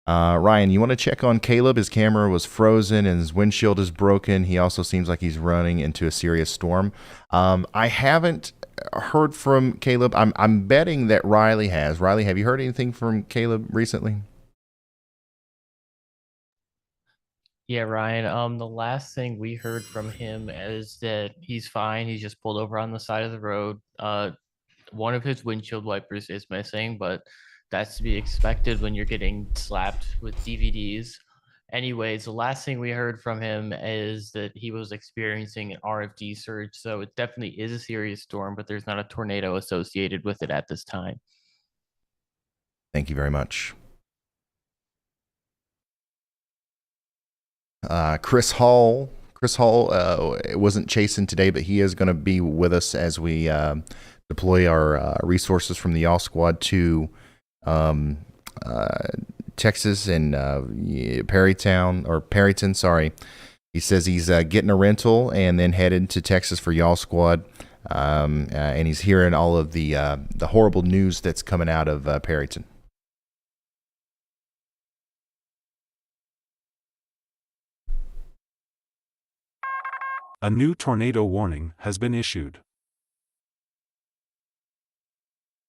Ryan, you want to check on Caleb? His camera was frozen and his windshield is broken. He also seems like he's running into a serious storm. I haven't heard from Caleb. I'm betting that Riley has. Riley, have you heard anything from Caleb recently? Yeah, Ryan. The last thing we heard from him is that he's fine. He's just pulled over on the side of the road. One of his windshield wipers is missing, but that's to be expected when you're getting slapped with DVDs. Anyways, the last thing we heard from him is that he was experiencing an RFD surge. So it definitely is a serious storm, but there's not a tornado associated with it at this time. Thank you very much. Chris Hall wasn't chasing today, but he is going to be with us as we deploy our resources from the Y'all Squad to Texas and Perryton. Sorry, he says he's getting a rental and then headed to Texas for Y'all Squad, and he's hearing all of the horrible news that's coming out of Perryton. A new tornado warning has been issued.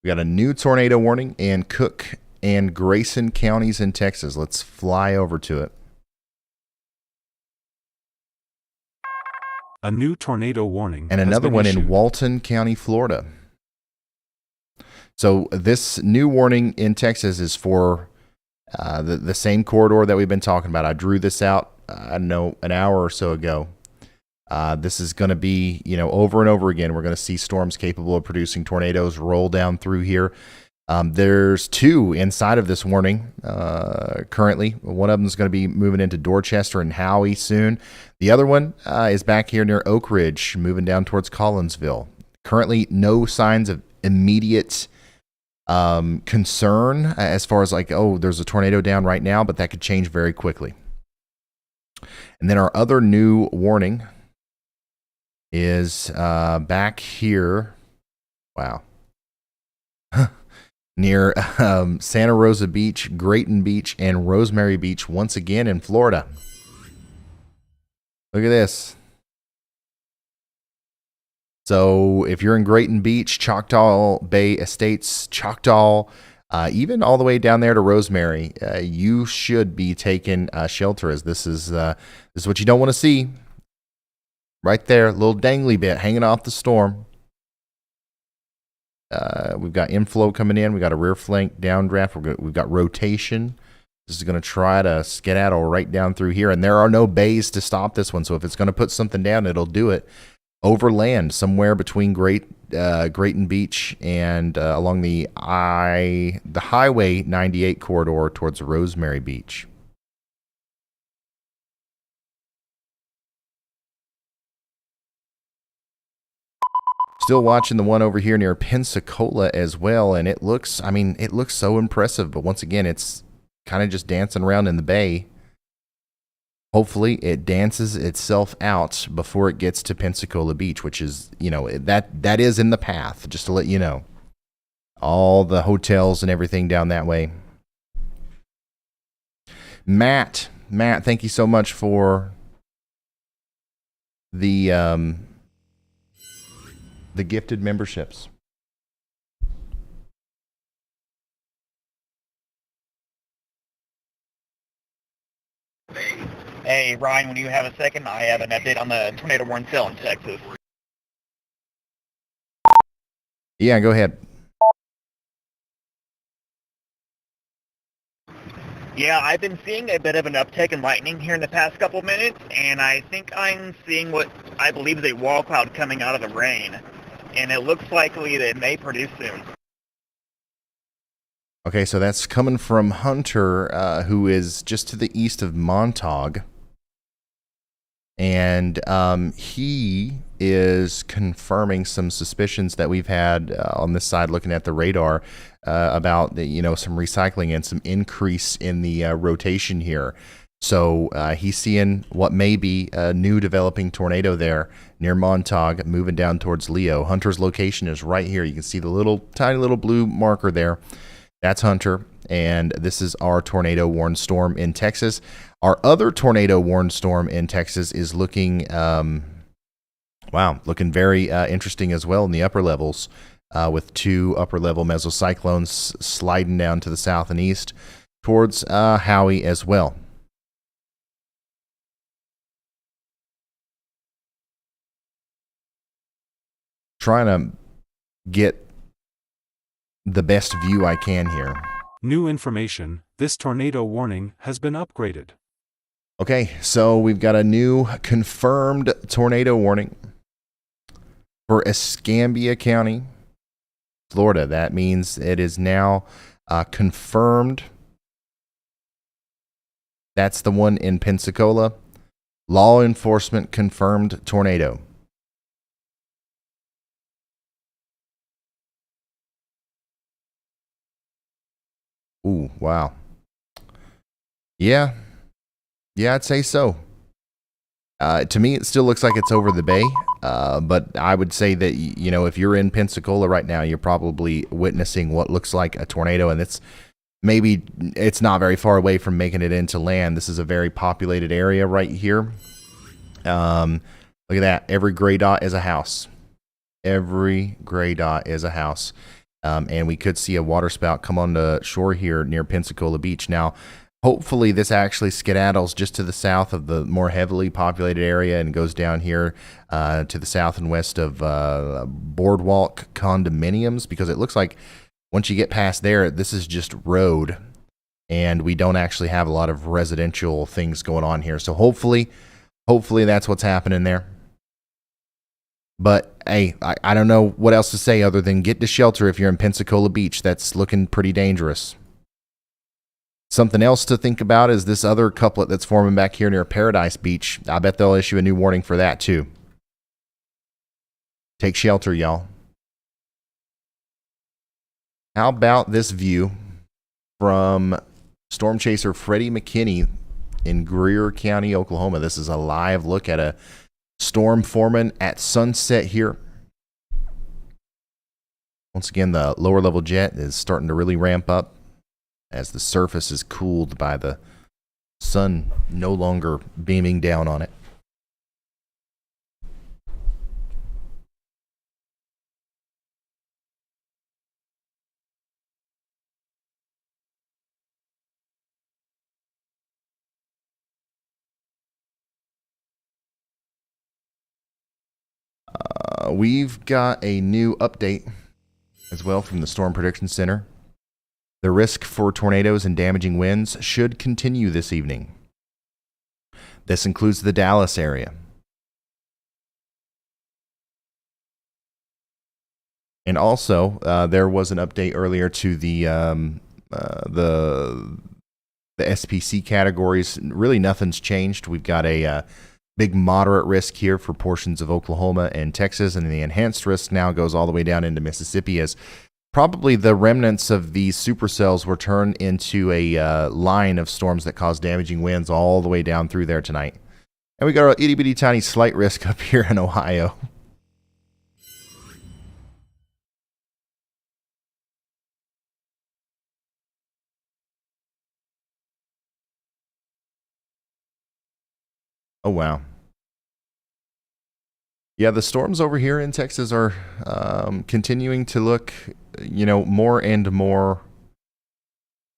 We got a new tornado warning in Cook and Grayson counties in Texas. Let's fly over to it. A new tornado warning. And another one in Walton County, Florida. So this new warning in Texas is for the same corridor that we've been talking about. I drew this out, I don't know, an hour or so ago. This is going to be, over and over again. We're going to see storms capable of producing tornadoes roll down through here. There's two inside of this warning currently. One of them is going to be moving into Dorchester and Howey soon. The other one is back here near Oak Ridge, moving down towards Collinsville. Currently, no signs of immediate concern as far as there's a tornado down right now, but that could change very quickly. And then our other new warning is back here. Wow. Near Santa Rosa Beach, Grayton Beach, and Rosemary Beach once again in Florida. Look at this. So if you're in Grayton Beach, Choctaw Bay Estates, Choctaw, even all the way down there to Rosemary, you should be taking shelter, as this is what you don't want to see. Right there, little dangly bit hanging off the storm. We've got inflow coming in. We got a rear flank downdraft. We've got rotation. This is going to try to skedaddle right down through here, and there are no bays to stop this one. So if it's going to put something down, it'll do it over land somewhere between Grayton Beach and along the Highway 98 corridor towards Rosemary Beach. Still watching the one over here near Pensacola as well, and it looks so impressive, but once again, it's kind of just dancing around in the bay. Hopefully, it dances itself out before it gets to Pensacola Beach, which is, that is in the path, just to let you know. All the hotels and everything down that way. Matt, thank you so much for the gifted memberships. Hey, Ryan, when you have a second, I have an update on the tornado warning cell in Texas. Yeah, go ahead. Yeah, I've been seeing a bit of an uptick in lightning here in the past couple minutes, and I think I'm seeing what I believe is a wall cloud coming out of the rain, and it looks likely that it may produce soon. Okay, so that's coming from Hunter, who is just to the east of Montauk. And he is confirming some suspicions that we've had on this side looking at the radar about some recycling and some increase in the rotation here. So he's seeing what may be a new developing tornado there near Montauk moving down towards Leo. Hunter's location is right here. You can see the tiny little blue marker there. That's Hunter, and this is our tornado warned storm in Texas. Our other tornado warned storm in Texas is looking, looking very interesting as well in the upper levels, with 2 upper level mesocyclones sliding down to the south and east towards Howie as well. Trying to get the best view I can here. New information, this tornado warning has been upgraded. Okay, so we've got a new confirmed tornado warning for Escambia County, Florida. That means it is now confirmed. That's the one in Pensacola. Law enforcement confirmed tornado. Ooh, wow. Yeah, I'd say so. To me, it still looks like it's over the bay, but I would say that, if you're in Pensacola right now, you're probably witnessing what looks like a tornado, and it's not very far away from making it into land. This is a very populated area right here. Look at that. Every gray dot is a house. Every gray dot is a house. And we could see a waterspout come on the shore here near Pensacola Beach. Now, hopefully this actually skedaddles just to the south of the more heavily populated area and goes down here to the south and west of Boardwalk condominiums, because it looks like once you get past there, this is just road, and we don't actually have a lot of residential things going on here. So hopefully that's what's happening there. But hey, I don't know what else to say other than get to shelter if you're in Pensacola Beach. That's looking pretty dangerous. Something else to think about is this other couplet that's forming back here near Paradise Beach. I bet they'll issue a new warning for that too. Take shelter, y'all. How about this view from storm chaser Freddie McKinney in Greer County, Oklahoma? This is a live look at a storm forming at sunset here. Once again, the lower level jet is starting to really ramp up as the surface is cooled by the sun no longer beaming down on it. We've got a new update as well from the Storm Prediction Center. The risk for tornadoes and damaging winds should continue this evening. This includes the Dallas area. And also, there was an update earlier to the SPC categories. Really, nothing's changed. We've got a big moderate risk here for portions of Oklahoma and Texas, and the enhanced risk now goes all the way down into Mississippi, as probably the remnants of these supercells were turned into a line of storms that cause damaging winds all the way down through there tonight. And we got our itty bitty tiny slight risk up here in Ohio. Oh, wow. Yeah, the storms over here in Texas are continuing to look, more and more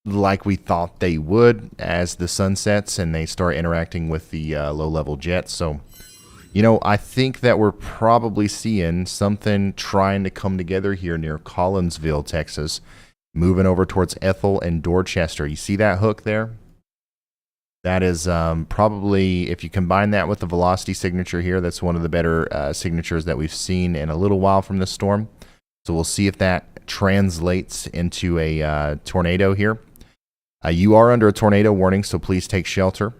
like we thought they would as the sun sets and they start interacting with the low-level jets. So, I think that we're probably seeing something trying to come together here near Collinsville, Texas, moving over towards Ethel and Dorchester. You see that hook there? That is probably, if you combine that with the velocity signature here, that's one of the better signatures that we've seen in a little while from this storm. So we'll see if that translates into a tornado here. You are under a tornado warning, so please take shelter.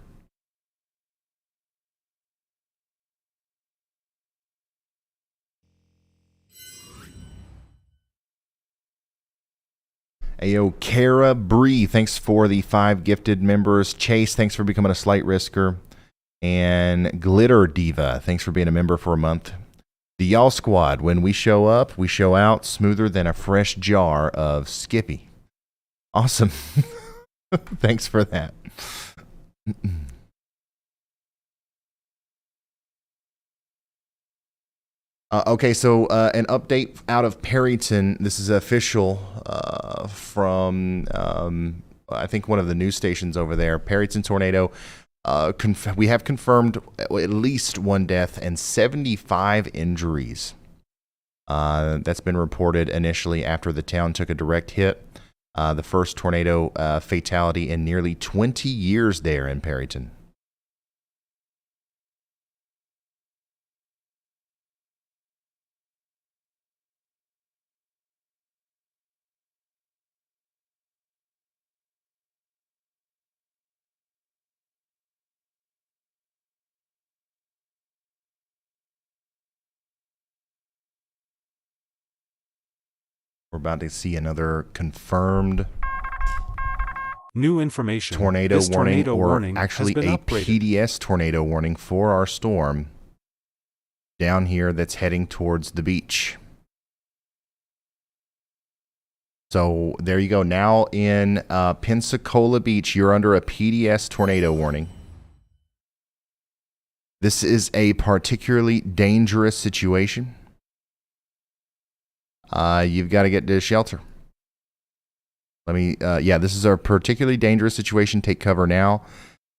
Ayo, Kara Bree, thanks for the 5 gifted members. Chase, thanks for becoming a slight risker. And Glitter Diva, thanks for being a member for a month. The Y'all Squad, when we show up, we show out smoother than a fresh jar of Skippy. Awesome. Thanks for that. Okay, so an update out of Perryton. This is official from, I think, one of the news stations over there. Perryton tornado. We have confirmed at least 1 death and 75 injuries. That's been reported initially after the town took a direct hit. The first tornado fatality in nearly 20 years there in Perryton. We're about to see another confirmed new information. Tornado This warning, tornado or warning actually has been a upgraded. PDS tornado warning for our storm down here that's heading towards the beach. So there you go. Now in Pensacola Beach, you're under a PDS tornado warning. This is a particularly dangerous situation. You've got to get to shelter. This is a particularly dangerous situation. Take cover now.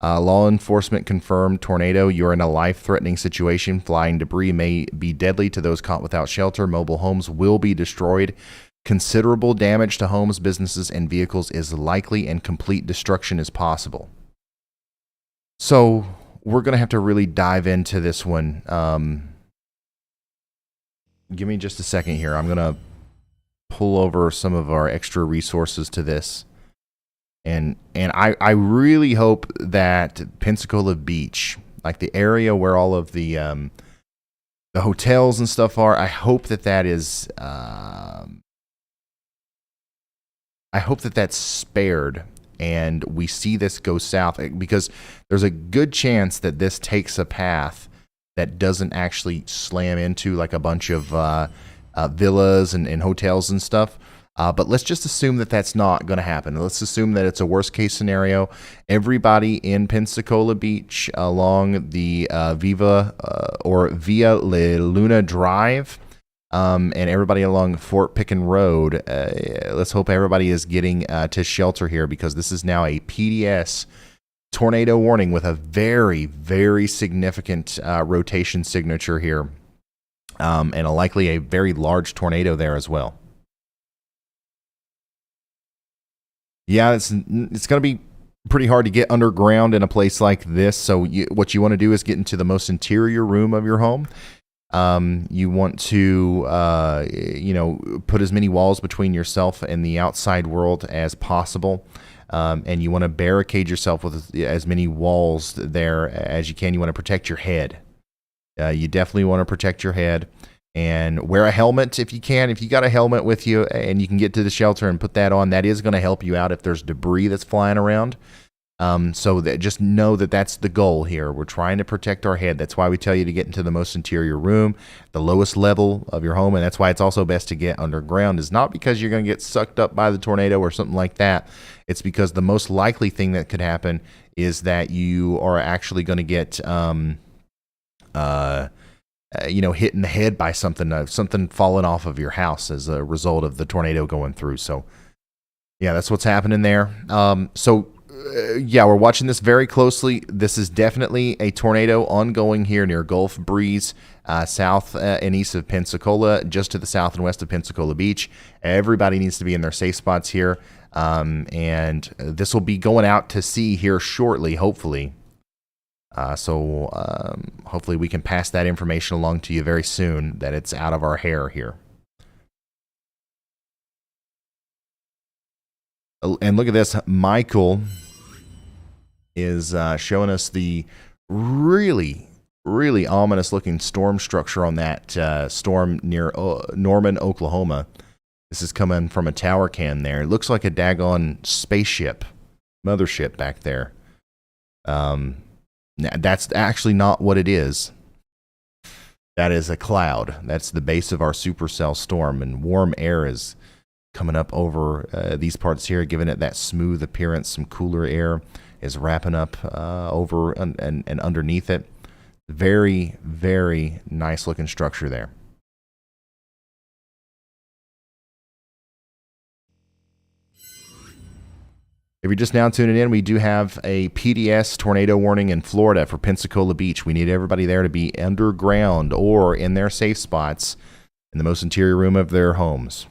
Law enforcement confirmed tornado. You're in a life-threatening situation. Flying debris may be deadly to those caught without shelter. Mobile homes will be destroyed. Considerable damage to homes, businesses, and vehicles is likely, and complete destruction is possible. So we're going to have to really dive into this one. Give me just a second here. I'm going to pull over some of our extra resources to this. And I really hope that Pensacola Beach, like the area where all of the hotels and stuff are, I hope that is I hope that that's spared and we see this go south, because there's a good chance that this takes a path that doesn't actually slam into like a bunch of villas and hotels and stuff. But let's just assume that that's not going to happen. Let's assume that it's a worst case scenario. Everybody in Pensacola Beach along the Via Luna Drive, and everybody along Fort Picken Road, let's hope everybody is getting to shelter here, because this is now a PDS tornado warning with a very, very significant rotation signature here, and likely a very large tornado there as well. Yeah, it's going to be pretty hard to get underground in a place like this. So what you want to do is get into the most interior room of your home. You want to, put as many walls between yourself and the outside world as possible. And you want to barricade yourself with as many walls there as you can. You want to protect your head. You definitely want to protect your head, and wear a helmet if you can. If you got a helmet with you and you can get to the shelter and put that on, that is going to help you out if there's debris that's flying around. So that just know that that's the goal here. We're trying to protect our head. That's why we tell you to get into the most interior room, the lowest level of your home. And that's why it's also best to get underground. Is not because you're going to get sucked up by the tornado or something like that. It's because the most likely thing that could happen is that you are actually going to get hit in the head by something falling off of your house as a result of the tornado going through. So, yeah, that's what's happening there. We're watching this very closely. This is definitely a tornado ongoing here near Gulf Breeze, south and east of Pensacola, just to the south and west of Pensacola Beach. Everybody needs to be in their safe spots here. And this will be going out to sea here shortly, hopefully. Hopefully we can pass that information along to you very soon, that it's out of our hair here. And look at this. Michael is showing us the really, really ominous looking storm structure on that storm near Norman, Oklahoma. This is coming from a tower can there. It looks like a daggone spaceship, mothership back there. That's actually not what it is. That is a cloud. That's the base of our supercell storm, and warm air is coming up over these parts here, giving it that smooth appearance. Some cooler air is wrapping up over and underneath it. Very, very nice looking structure there. If you're just now tuning in, we do have a PDS tornado warning in Florida for Pensacola Beach. We need everybody there to be underground or in their safe spots in the most interior room of their homes.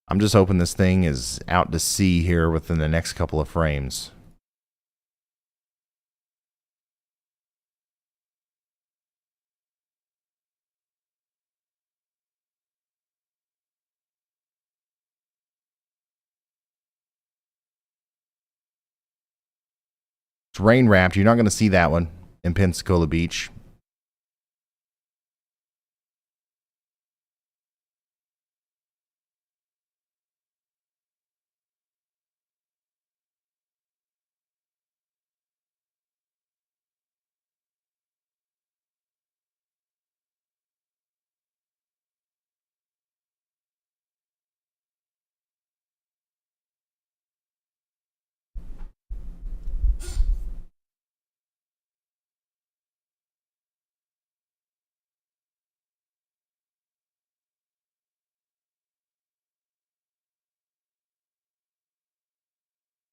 I'm just hoping this thing is out to sea here within the next couple of frames. It's rain wrapped. You're not going to see that one in Pensacola Beach.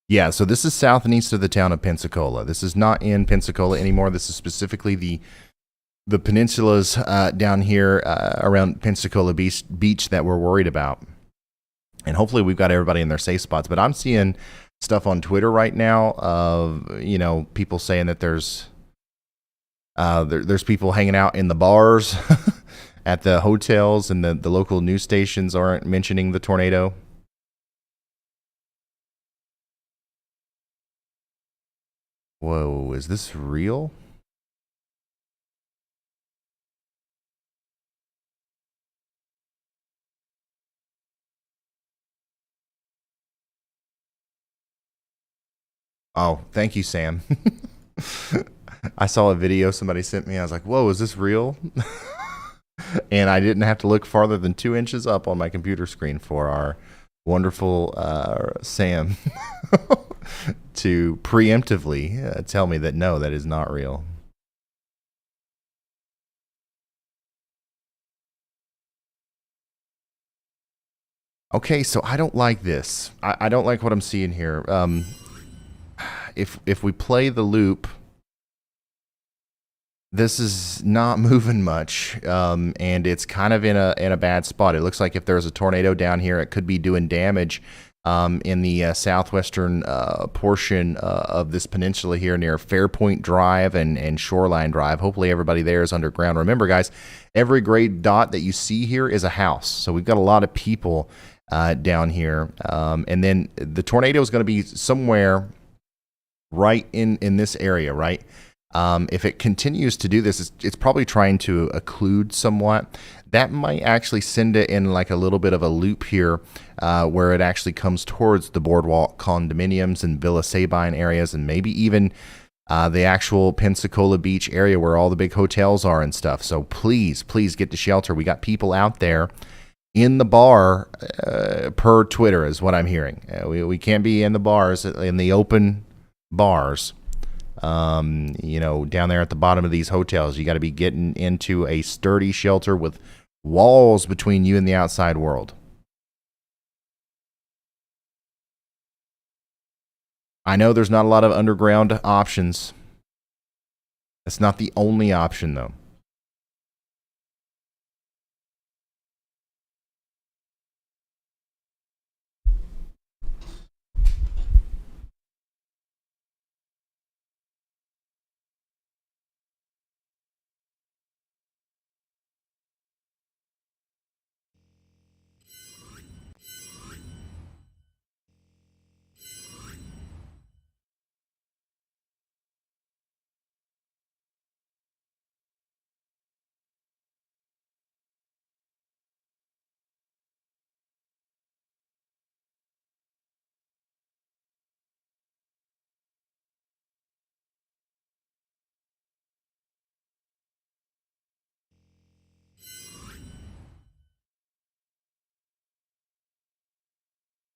Yeah, so this is south and east of the town of Pensacola. This is not in Pensacola anymore. This is specifically the peninsulas down here around Pensacola Beach that we're worried about. And hopefully we've got everybody in their safe spots. But I'm seeing stuff on Twitter right now of, people saying that there's people hanging out in the bars at the hotels, and the local news stations aren't mentioning the tornado. Whoa, is this real? Oh, thank you, Sam. I saw a video somebody sent me. I was like, whoa, is this real? And I didn't have to look farther than 2 inches up on my computer screen for our wonderful Sam to preemptively tell me that no, that is not real. Okay, so I don't like this. I don't like what I'm seeing here. If we play the loop, this is not moving much, and it's kind of in a bad spot. It looks like if there's a tornado down here, it could be doing damage in the southwestern portion of this peninsula here near Fairpoint Drive and Shoreline Drive. Hopefully everybody there is underground. Remember, guys, every gray dot that you see here is a house. So we've got a lot of people down here. And then the tornado is going to be somewhere right in this area, right? If it continues to do this, it's probably trying to occlude somewhat. That might actually send it in like a little bit of a loop here, where it actually comes towards the boardwalk condominiums and Villa Sabine areas, and maybe even the actual Pensacola Beach area where all the big hotels are and stuff. So please, please get to shelter. We got people out there in the bar, per Twitter is what I'm hearing. We can't be in the bars, in the open bars. Down there at the bottom of these hotels. You got to be getting into a sturdy shelter with walls between you and the outside world. I know there's not a lot of underground options. That's not the only option, though.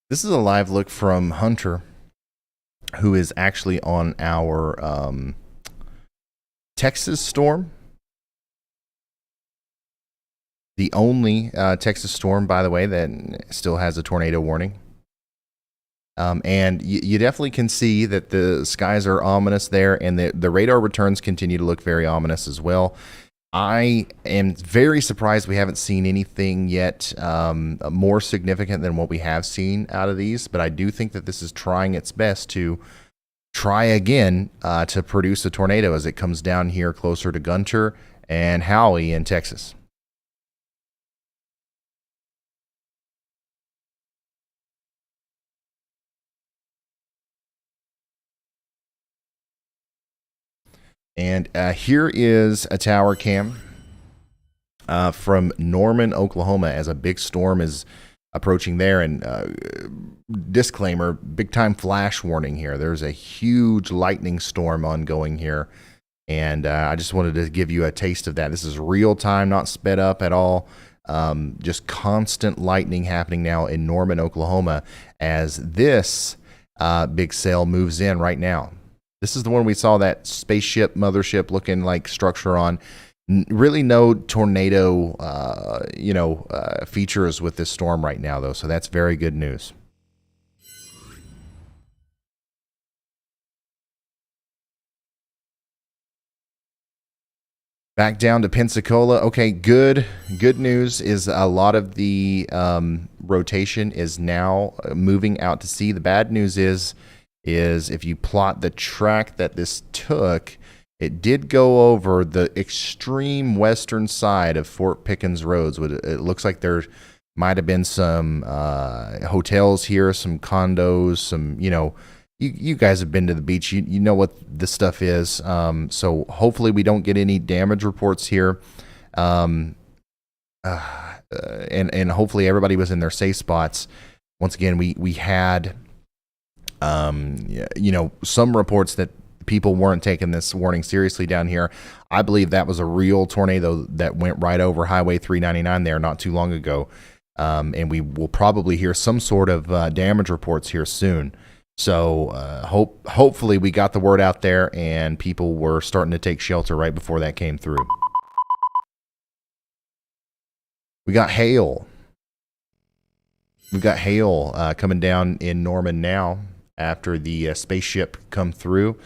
This is a live look from Hunter, who is actually on our Texas storm. The only Texas storm, by the way, that still has a tornado warning. And you definitely can see that the skies are ominous there, and the radar returns continue to look very ominous as well. I am very surprised we haven't seen anything yet more significant than what we have seen out of these, but I do think that this is trying its best to try again to produce a tornado as it comes down here closer to Gunter and Howey in Texas. And here is a tower cam from Norman, Oklahoma, as a big storm is approaching there. And disclaimer, big time flash warning here. There's a huge lightning storm ongoing here. And I just wanted to give you a taste of that. This is real time, not sped up at all. Just constant lightning happening now in Norman, Oklahoma, as this big cell moves in right now. This is the one we saw that spaceship mothership looking like structure on. Really no tornado, features with this storm right now, though. So that's very good news. Back down to Pensacola. Okay, good news is a lot of the rotation is now moving out to sea. The bad news is if you plot the track that this took, it did go over the extreme western side of Fort Pickens roads. It looks like there might have been some hotels here, some condos, some, you guys have been to the beach. You know what this stuff is. So hopefully we don't get any damage reports here. And hopefully everybody was in their safe spots. Once again, we had some reports that people weren't taking this warning seriously down here. I believe that was a real tornado that went right over Highway 399 there not too long ago. And we will probably hear some sort of damage reports here soon. So hopefully we got the word out there and people were starting to take shelter right before that came through. We got hail. We've got hail coming down in Norman now after the spaceship come through.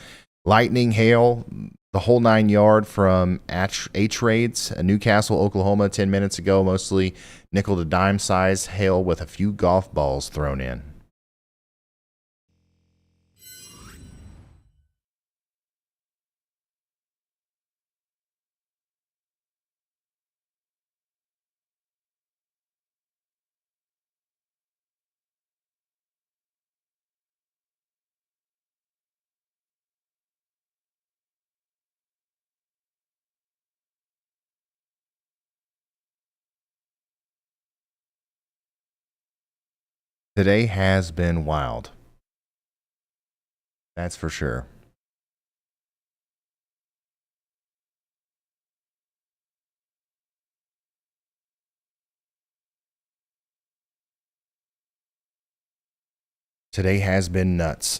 Lightning, hail, the whole 9 yard from H-Raids, Newcastle, Oklahoma 10 minutes ago. Mostly nickel to dime size hail with a few golf balls thrown in. Today has been wild. That's for sure. Today has been nuts.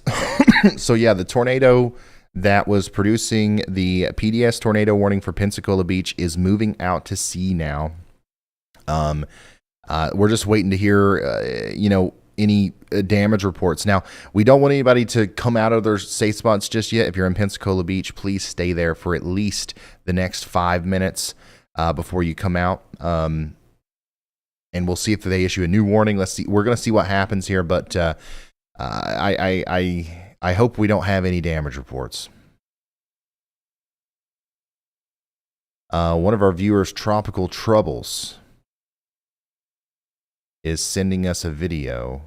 So yeah, the tornado that was producing the PDS tornado warning for Pensacola Beach is moving out to sea now. We're just waiting to hear, any damage reports. Now, we don't want anybody to come out of their safe spots just yet. If you're in Pensacola Beach, please stay there for at least the next 5 minutes before you come out. And we'll see if they issue a new warning. Let's see. We're going to see what happens here, but I hope we don't have any damage reports. One of our viewers, Tropical Troubles, is sending us a video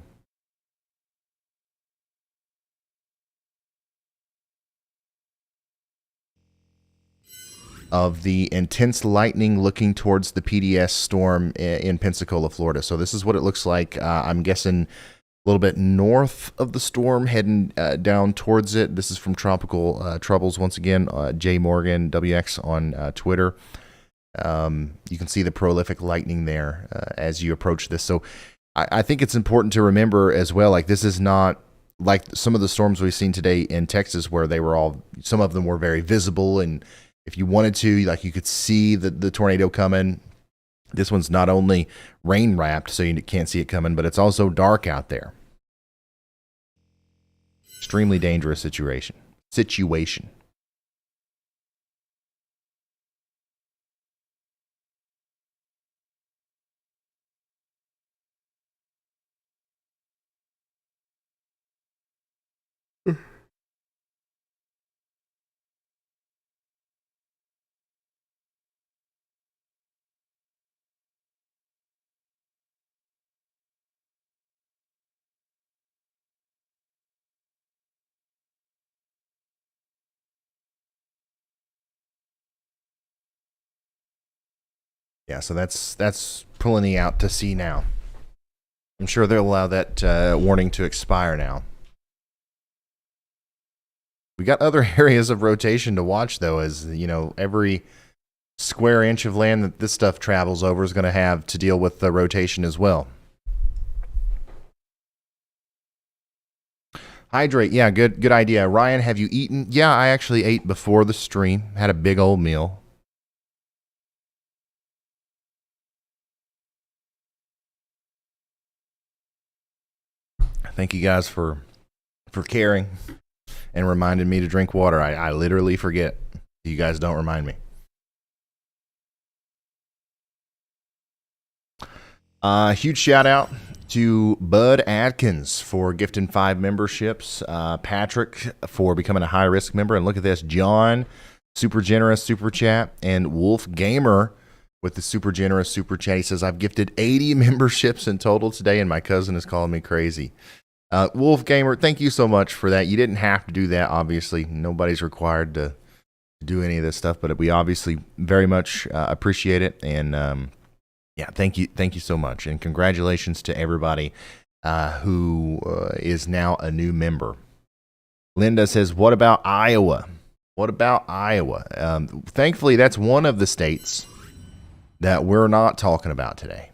of the intense lightning looking towards the PDS storm in Pensacola, Florida. So this is what it looks like. I'm guessing a little bit north of the storm, heading down towards it. This is from Tropical Troubles once again. J Morgan WX on Twitter. You can see the prolific lightning there as you approach this. So I think it's important to remember as well, like this is not like some of the storms we've seen today in Texas where they were some of them were very visible, and if you wanted to, like, you could see the tornado coming. This one's not only rain wrapped, so you can't see it coming, but it's also dark out there. Extremely dangerous situation. Yeah, so that's pulling out to sea now. I'm sure they'll allow that warning to expire now. We got other areas of rotation to watch, though, as every square inch of land that this stuff travels over is going to have to deal with the rotation as well. Hydrate, yeah, good idea. Ryan, have you eaten? Yeah, I actually ate before the stream. Had a big old meal. Thank you guys for caring and reminding me to drink water. I literally forget. You guys don't remind me. Huge shout out to Bud Adkins for gifting 5 memberships. Patrick for becoming a high risk member. And look at this, John, super generous super chat, and Wolf Gamer with the super generous super chat. He says, I've gifted 80 memberships in total today, and my cousin is calling me crazy. Wolf Gamer, thank you so much for that. You didn't have to do that, obviously. Nobody's required to do any of this stuff, but we obviously very much appreciate it. And yeah, thank you so much. And congratulations to everybody who is now a new member. Linda says, what about Iowa? What about Iowa? Thankfully, that's one of the states that we're not talking about today,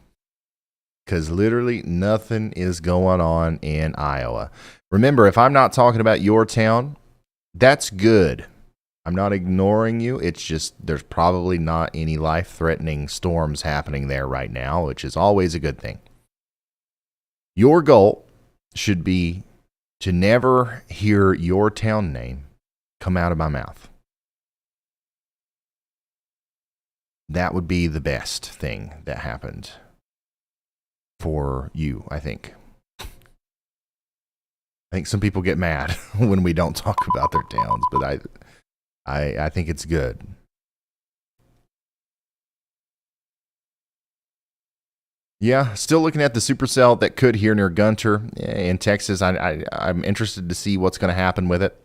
because literally nothing is going on in Iowa. Remember, if I'm not talking about your town, that's good. I'm not ignoring you. It's just there's probably not any life-threatening storms happening there right now, which is always a good thing. Your goal should be to never hear your town name come out of my mouth. That would be the best thing that happened for you, I think. I think some people get mad when we don't talk about their towns, but I think it's good. Yeah, still looking at the supercell that could here near Gunter in Texas. I'm interested to see what's going to happen with it,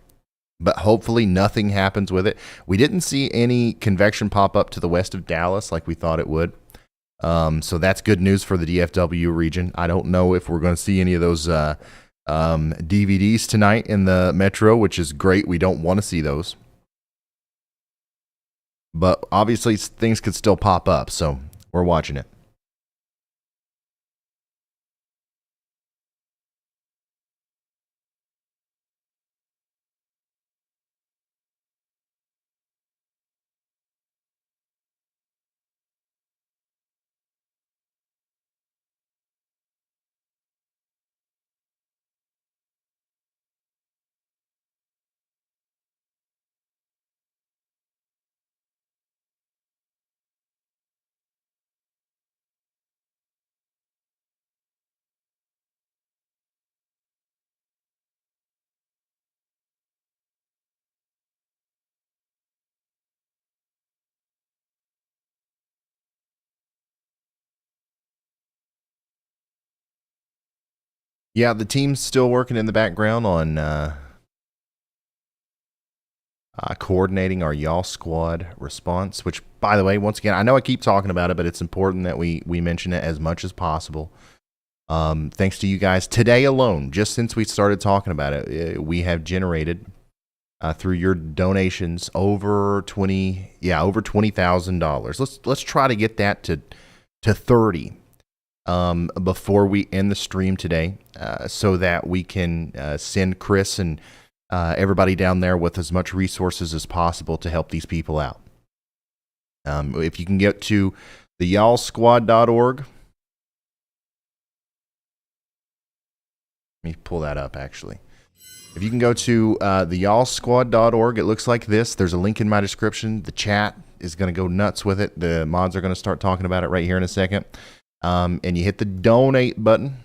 but hopefully nothing happens with it. We didn't see any convection pop up to the west of Dallas like we thought it would. So that's good news for the DFW region. I don't know if we're going to see any of those DVDs tonight in the metro, which is great. We don't want to see those. But obviously things could still pop up, so we're watching it. Yeah, the team's still working in the background on coordinating our Y'all Squad response, which, by the way, once again, I know I keep talking about it, but it's important that we mention it as much as possible. Thanks to you guys. Today alone, just since we started talking about it, we have generated, through your donations, over $20,000. Let's try to get that to 30 before we end the stream today, so that we can send Chris and everybody down there with as much resources as possible to help these people out. If you can get to the y'allsquad.org. Let me pull that up, actually. If you can go to the y'allsquad.org, it looks like this. There's a link in my description. The chat is going to go nuts with it. The mods are going to start talking about it right here in a second. And you hit the donate button.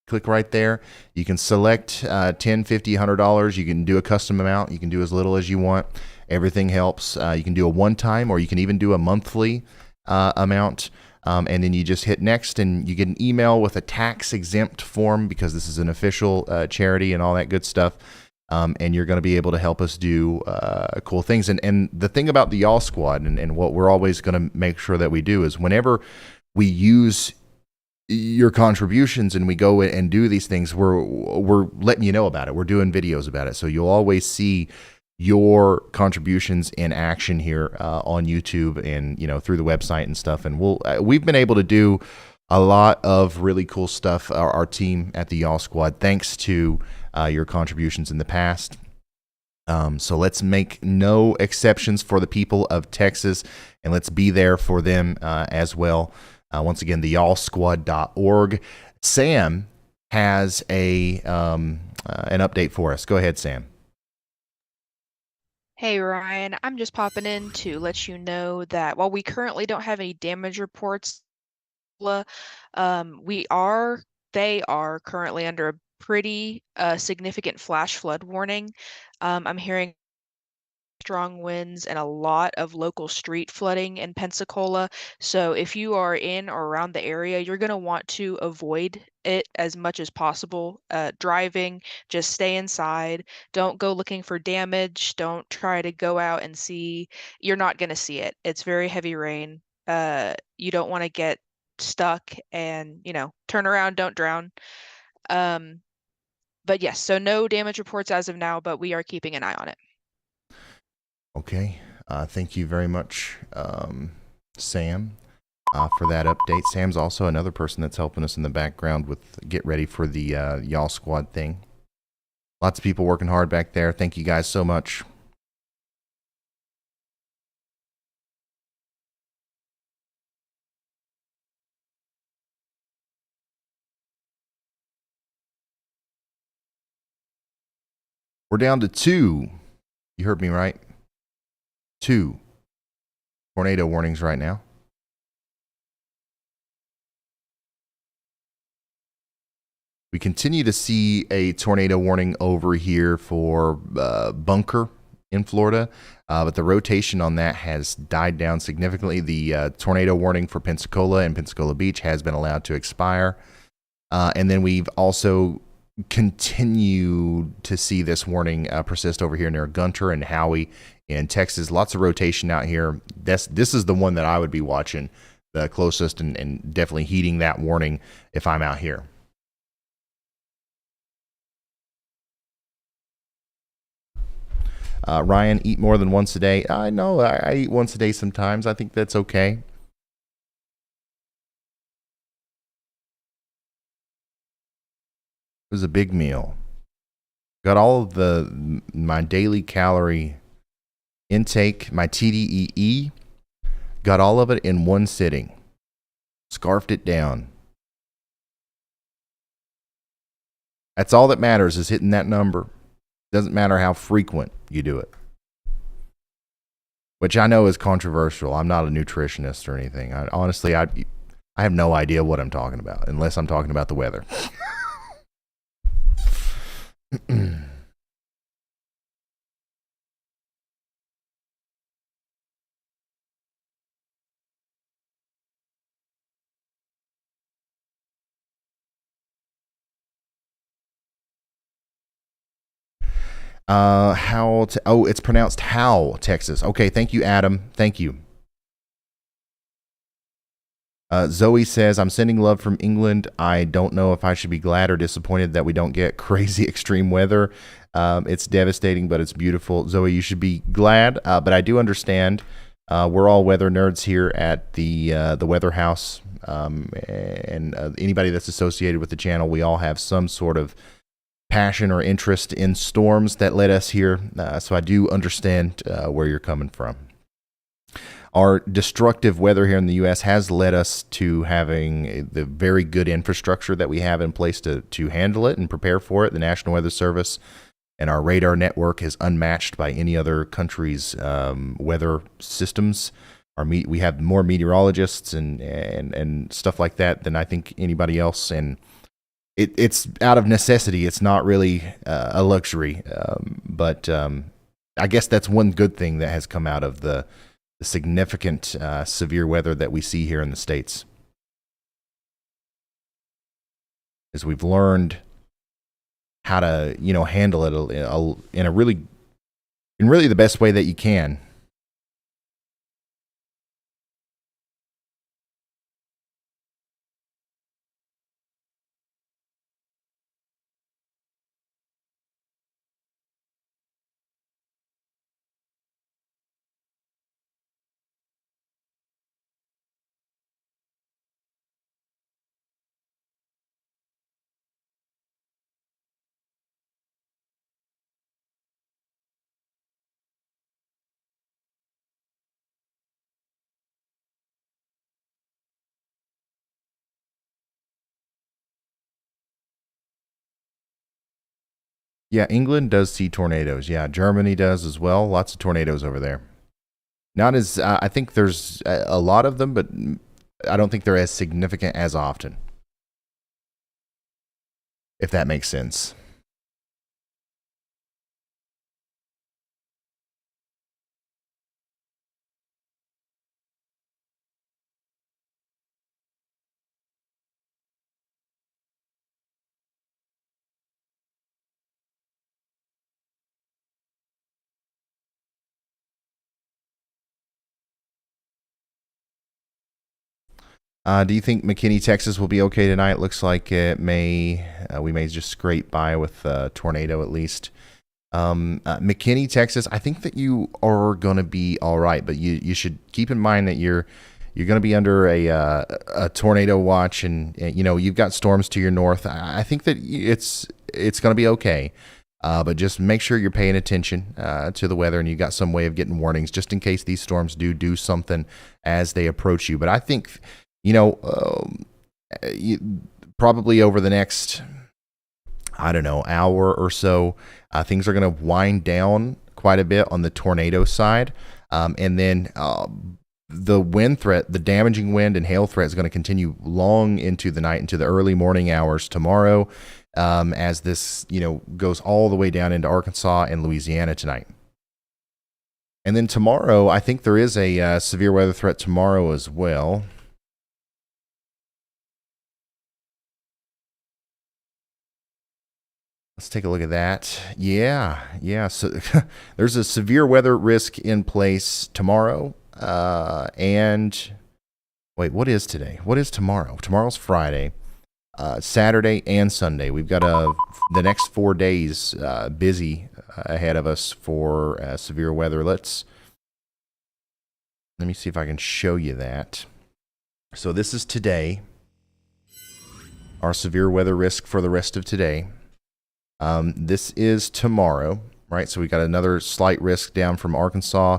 Click right there. You can select $10, $50, $100. You can do a custom amount. You can do as little as you want. Everything helps. You can do a one-time, or you can even do a monthly amount. And then you just hit next, and you get an email with a tax-exempt form, because this is an official charity and all that good stuff. And you're going to be able to help us do cool things. And the thing about the Y'all Squad, and what we're always going to make sure that we do, is whenever we use your contributions and we go and do these things, we're letting you know about it. We're doing videos about it. So you'll always see your contributions in action here on YouTube and, through the website and stuff. And we've been able to do a lot of really cool stuff, our team at the Y'all Squad, thanks to your contributions in the past. So let's make no exceptions for the people of Texas, and let's be there for them as well. Once again, the y'allsquad.org. Sam has an update for us. Go ahead, Sam. Hey Ryan, I'm just popping in to let you know that while we currently don't have any damage reports, they are currently under a pretty significant flash flood warning. I'm hearing strong winds and a lot of local street flooding in Pensacola. So if you are in or around the area, you're going to want to avoid it as much as possible. Driving, just stay inside. Don't go looking for damage. Don't try to go out and see. You're not going to see it. It's very heavy rain. You don't want to get stuck and, turn around, don't drown. But yes, so no damage reports as of now, but we are keeping an eye on it. Okay. Thank you very much, Sam, for that update. Sam's also another person that's helping us in the background with get ready for the Y'all Squad thing. Lots of people working hard back there. Thank you guys so much. We're down to 2. You heard me right. 2 tornado warnings right now. We continue to see a tornado warning over here for Bunker in Florida, but the rotation on that has died down significantly. The tornado warning for Pensacola and Pensacola Beach has been allowed to expire. And then we've also continued to see this warning persist over here near Gunter and Howie in Texas. Lots of rotation out here. This is the one that I would be watching the closest and definitely heeding that warning if I'm out here. Ryan, eat more than once a day. I know I eat once a day sometimes. I think that's okay. It was a big meal. Got all of my daily calorie intake, my TDEE, got all of it in one sitting. Scarfed it down. That's all that matters, is hitting that number. Doesn't matter how frequent you do it. Which I know is controversial. I'm not a nutritionist or anything. Honestly, I have no idea what I'm talking about, unless I'm talking about the weather. It's pronounced how, Texas. Okay, thank you, Adam. Thank you. Zoe says, I'm sending love from England. I don't know if I should be glad or disappointed that we don't get crazy extreme weather. It's devastating, but it's beautiful. Zoe, you should be glad, but I do understand. We're all weather nerds here at the Weather House, and anybody that's associated with the channel, we all have some sort of passion or interest in storms that led us here. So I do understand where you're coming from. Our destructive weather here in the U.S. has led us to having the very good infrastructure that we have in place to handle it and prepare for it. The National Weather Service and our radar network is unmatched by any other country's weather systems. We have more meteorologists and stuff like that than I think anybody else. And it's out of necessity. It's not really a luxury. But I guess that's one good thing that has come out of the significant severe weather that we see here in the States. Is we've learned how to, handle it in really the best way that you can. Yeah, England does see tornadoes. Yeah, Germany does as well. Lots of tornadoes over there. Not as, I think there's a lot of them, but I don't think they're as significant as often. If that makes sense. Do you think McKinney, Texas will be okay tonight? Looks like we may just scrape by with a tornado at least. McKinney, Texas, I think that you are going to be all right, but you should keep in mind that you're going to be under a tornado watch, and you've got storms to your north. I think that it's going to be okay, but just make sure you're paying attention to the weather, and you've got some way of getting warnings just in case these storms do something as they approach you. But I think probably over the next, hour or so, things are going to wind down quite a bit on the tornado side. And then the wind threat, the damaging wind and hail threat is going to continue long into the night, into the early morning hours tomorrow, as this, goes all the way down into Arkansas and Louisiana tonight. And then tomorrow, I think there is a severe weather threat tomorrow as well. Let's take a look at that. Yeah. So there's a severe weather risk in place tomorrow. And Wait, what is today? What is tomorrow? Tomorrow's Friday. Saturday and Sunday. We've got the next 4 days busy ahead of us for severe weather. Let me see if I can show you that. So this is today. Our severe weather risk for the rest of today. This is tomorrow, right? So we got another slight risk down from Arkansas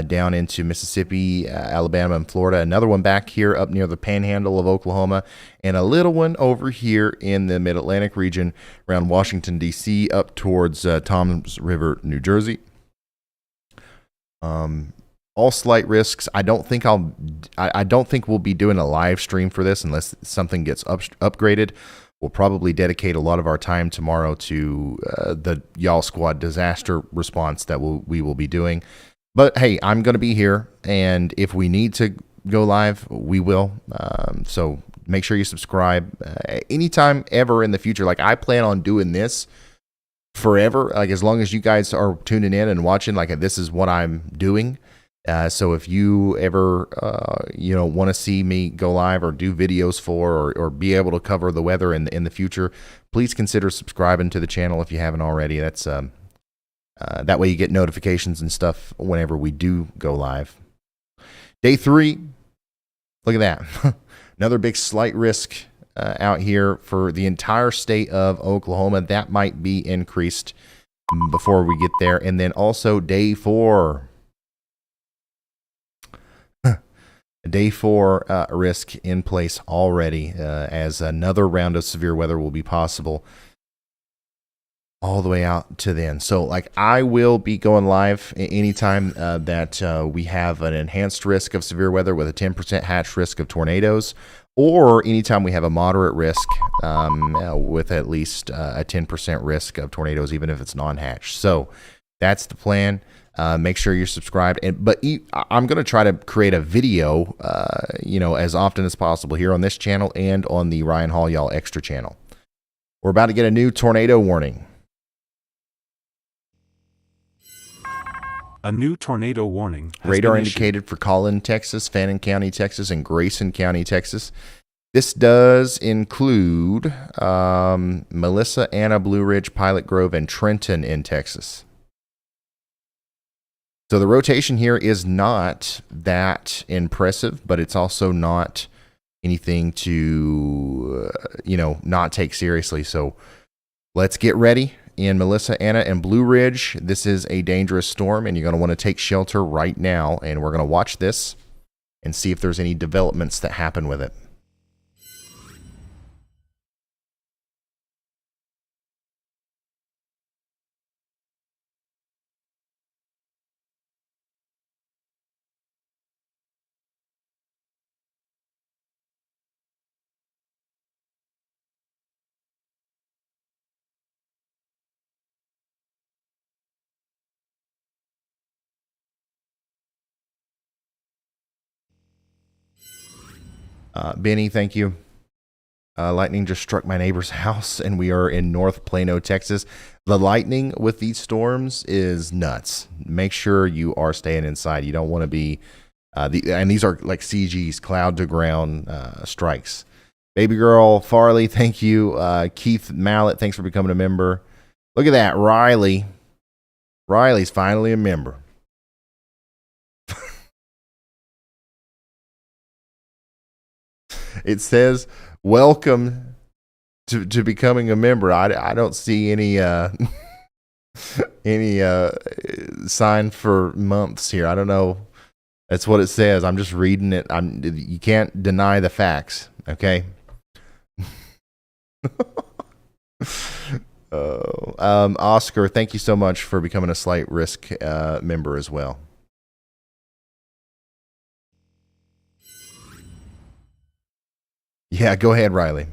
down into Mississippi, Alabama, and Florida. Another one back here up near the panhandle of Oklahoma, and a little one over here in the Mid-Atlantic region around Washington, D.C., up towards Toms River, New Jersey. All slight risks. I don't think we'll be doing a live stream for this unless something gets upgraded. We'll probably dedicate a lot of our time tomorrow to the Y'all Squad disaster response that we will be doing. But hey, I'm going to be here, and if we need to go live, we will. So make sure you subscribe anytime ever in the future. Like, I plan on doing this forever. Like, as long as you guys are tuning in and watching, like, this is what I'm doing. So if you ever, want to see me go live or do videos for, or be able to cover the weather in the future, please consider subscribing to the channel if you haven't already. That's that way you get notifications and stuff whenever we do go live. Day 3, look at that. Another big slight risk out here for the entire state of Oklahoma. That might be increased before we get there. And then also day 4. Day 4 risk in place already as another round of severe weather will be possible all the way out to then. So, like, I will be going live anytime that we have an enhanced risk of severe weather with a 10% hatch risk of tornadoes, or anytime we have a moderate risk with at least a 10% risk of tornadoes, even if it's non-hatch. So that's the plan. Make sure you're subscribed. But I'm going to try to create a video, as often as possible here on this channel and on the Ryan Hall Y'all Extra channel. We're about to get a new tornado warning. A new tornado warning has Radar been issued. indicated for Collin, Texas, Fannin County, Texas, and Grayson County, Texas. This does include Melissa, Anna, Blue Ridge, Pilot Grove, and Trenton in Texas. So the rotation here is not that impressive, but it's also not anything to, not take seriously. So let's get ready. In Melissa, Anna, and Blue Ridge, this is a dangerous storm, and you're going to want to take shelter right now. And we're going to watch this and see if there's any developments that happen with it. Benny, thank you. Lightning just struck my neighbor's house, and we are in North Plano, Texas. The lightning with these storms is nuts. Make sure you are staying inside. You don't want to be, and these are like CGs, cloud to ground strikes. Baby girl Farley, thank you. Keith Mallet, thanks for becoming a member. Look at that, Riley. Riley's finally a member. It says, welcome to becoming a member. I don't see any sign for months here. I don't know. That's what it says. I'm just reading it. You can't deny the facts, okay? Oscar, thank you so much for becoming a slight risk member as well. Yeah, go ahead, Riley.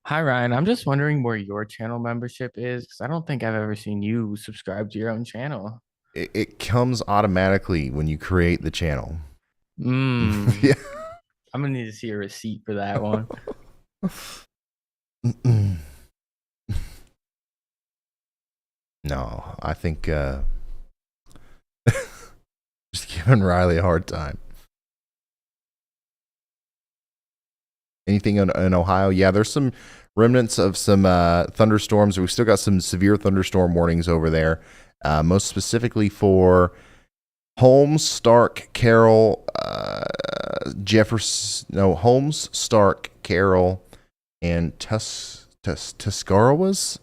Hi, Ryan. I'm just wondering where your channel membership is, because I don't think I've ever seen you subscribe to your own channel. It comes automatically when you create the channel. Yeah. I'm going to need to see a receipt for that one. No, I think just giving Riley a hard time. Anything in Ohio? Yeah, there's some remnants of some thunderstorms. We've still got some severe thunderstorm warnings over there, most specifically for Holmes, Stark, Carroll, Holmes, Stark, Carroll, and Tuscarawas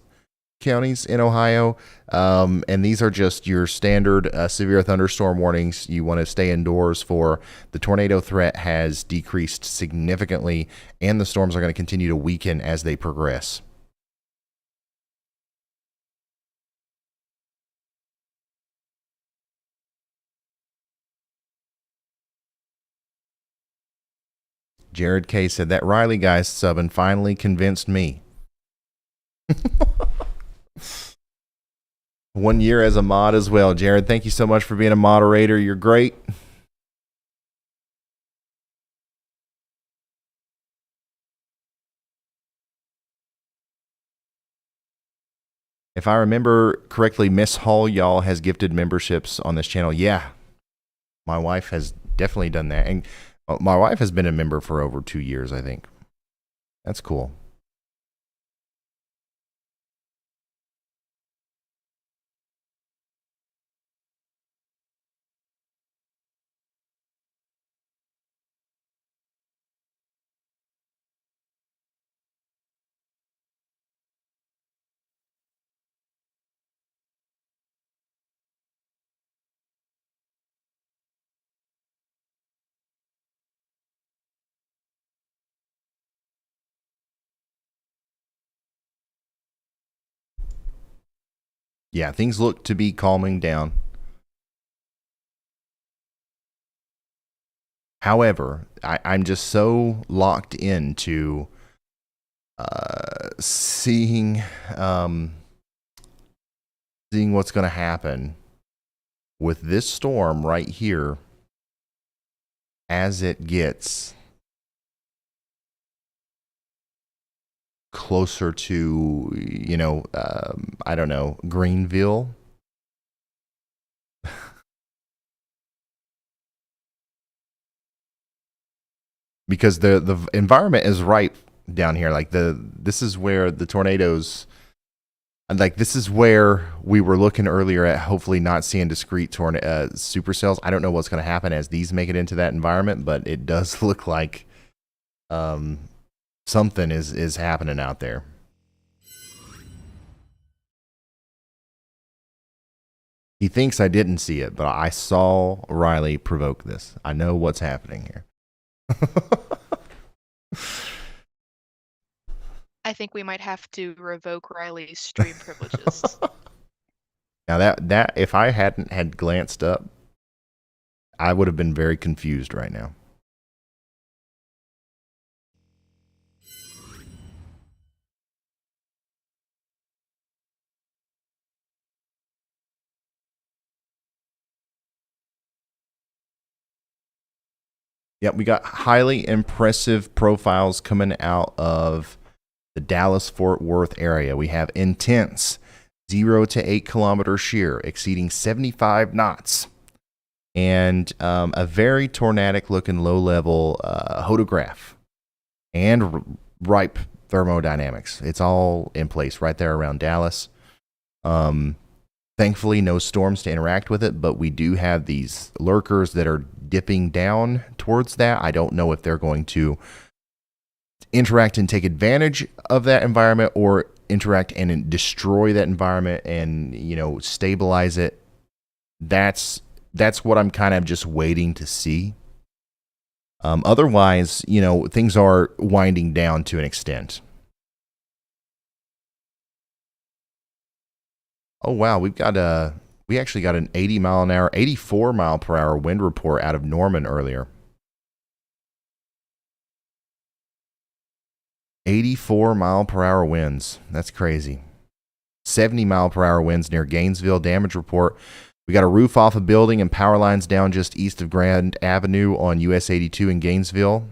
counties in Ohio. And these are just your standard severe thunderstorm warnings. You want to stay indoors for. The tornado threat has decreased significantly, and the storms are going to continue to weaken as they progress. Jared K said that Riley guy's subbing finally convinced me. 1 year as a mod as well. Jared, thank you so much for being a moderator. You're great. If I remember correctly, Miss Hall, y'all, has gifted memberships on this channel. Yeah, my wife has definitely done that. And my wife has been a member for over 2 years, I think. That's cool. Yeah, things look to be calming down. However, I'm just so locked into seeing what's going to happen with this storm right here as it gets closer to, I don't know, Greenville. Because the environment is ripe down here. Like this is where the tornadoes, like this is where we were looking earlier at hopefully not seeing discrete supercells. I don't know what's going to happen as these make it into that environment, but it does look like something is happening out there. He thinks I didn't see it, but I saw Riley provoke this. I know what's happening here. I think we might have to revoke Riley's stream privileges. Now that if I hadn't had glanced up, I would have been very confused right now. Yep, we got highly impressive profiles coming out of the Dallas-Fort Worth area. We have intense 0 to 8 kilometer shear exceeding 75 knots. And a very tornadic looking low-level hodograph and ripe thermodynamics. It's all in place right there around Dallas. Thankfully, no storms to interact with it, but we do have these lurkers that are dipping down towards that. I don't know if they're going to interact and take advantage of that environment or interact and destroy that environment and, stabilize it. That's what I'm kind of just waiting to see. Otherwise, things are winding down to an extent. Oh wow, we actually got an 84 mile per hour wind report out of Norman earlier. 84 mile per hour winds. That's crazy. 70 mile per hour winds near Gainesville. Damage report. We got a roof off a building and power lines down just east of Grand Avenue on US 82 in Gainesville.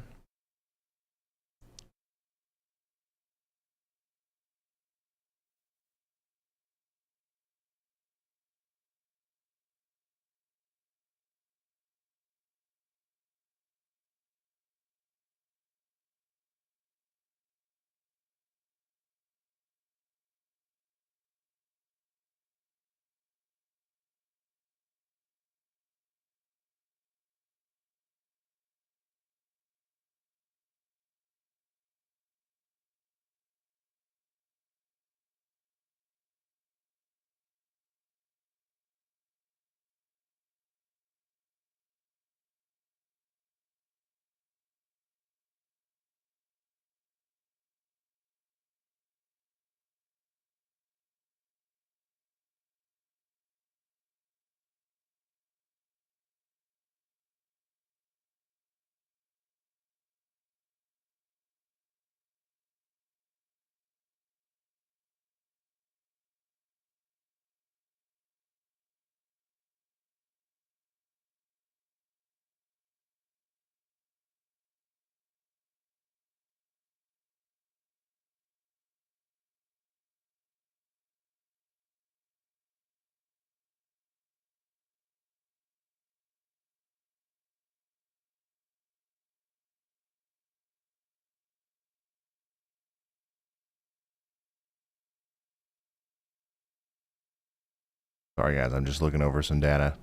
Sorry, guys. I'm just looking over some data.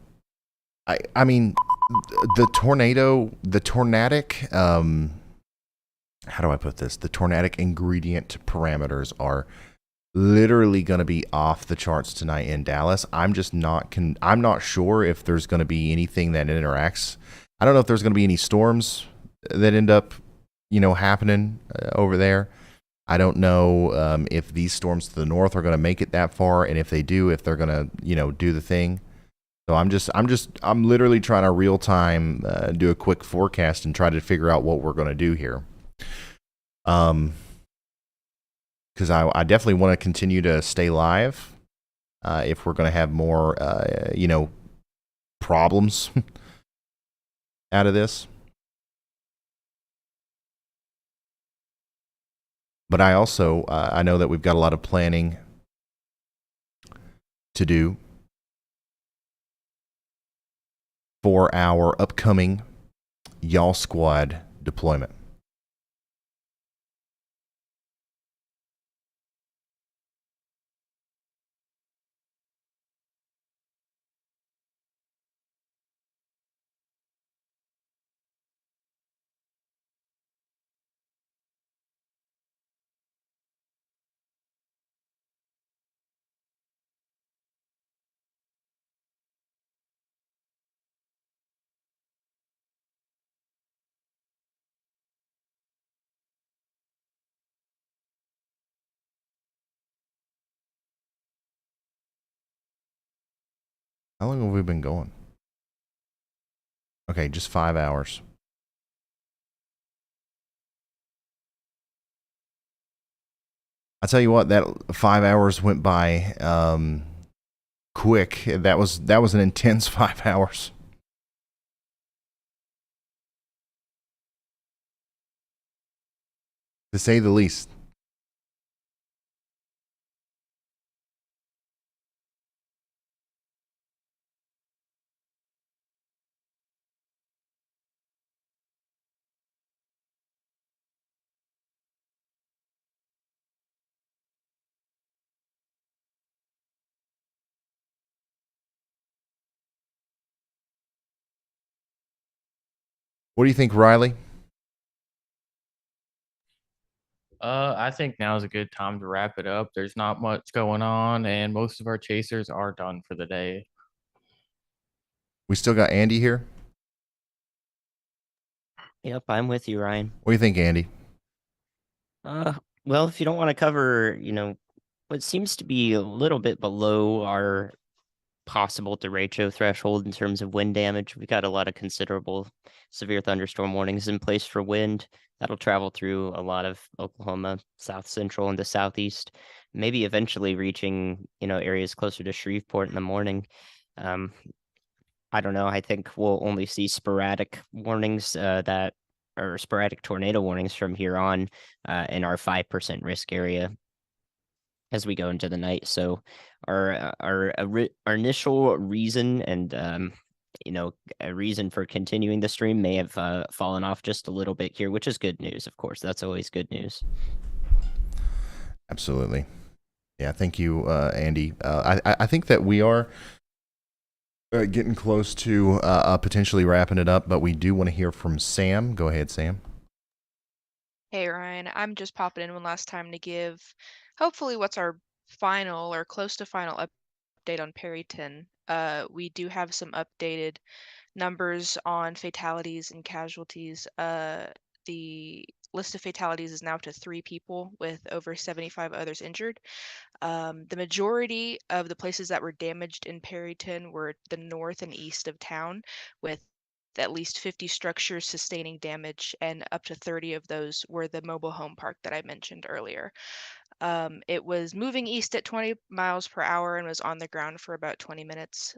I mean, the tornadic, how do I put this? The tornadic ingredient parameters are literally going to be off the charts tonight in Dallas. I'm just not I'm not sure if there's going to be anything that interacts. I don't know if there's going to be any storms that end up, happening over there. I don't know if these storms to the north are going to make it that far, and if they do, if they're going to, do the thing. So I'm literally trying to real time do a quick forecast and try to figure out what we're going to do here. Because I definitely want to continue to stay live if we're going to have more, problems out of this. But I also, I know that we've got a lot of planning to do for our upcoming Y'all Squad deployment. How long have we been going? Okay, just 5 hours. I tell you what, that 5 hours went by quick. That was an intense 5 hours. To say the least. What do you think, Riley? I think now is a good time to wrap it up. There's not much going on, and most of our chasers are done for the day. We still got Andy here. Yep, I'm with you, Ryan. What do you think, Andy? Well, if you don't want to cover, what seems to be a little bit below our possible derecho threshold in terms of wind damage, we've got a lot of considerable severe thunderstorm warnings in place for wind. That'll travel through a lot of Oklahoma, south central and the southeast, maybe eventually reaching, areas closer to Shreveport in the morning. I don't know. I think we'll only see sporadic warnings sporadic tornado warnings from here on in our 5% risk area as we go into the night. So our initial reason and a reason for continuing the stream may have fallen off just a little bit here, which is good news. Of course, that's always good news. Absolutely. Yeah. Thank you, Andy. I think that we are getting close to potentially wrapping it up, but we do want to hear from Sam. Go ahead, Sam. Hey, Ryan. I'm just popping in one last time to give hopefully what's our final or close to final update on Perryton. We do have some updated numbers on fatalities and casualties. The list of fatalities is now to 3 people with over 75 others injured. The majority of the places that were damaged in Perryton were the north and east of town, with at least 50 structures sustaining damage, and up to 30 of those were the mobile home park that I mentioned earlier. It was moving east at 20 miles per hour and was on the ground for about 20 minutes.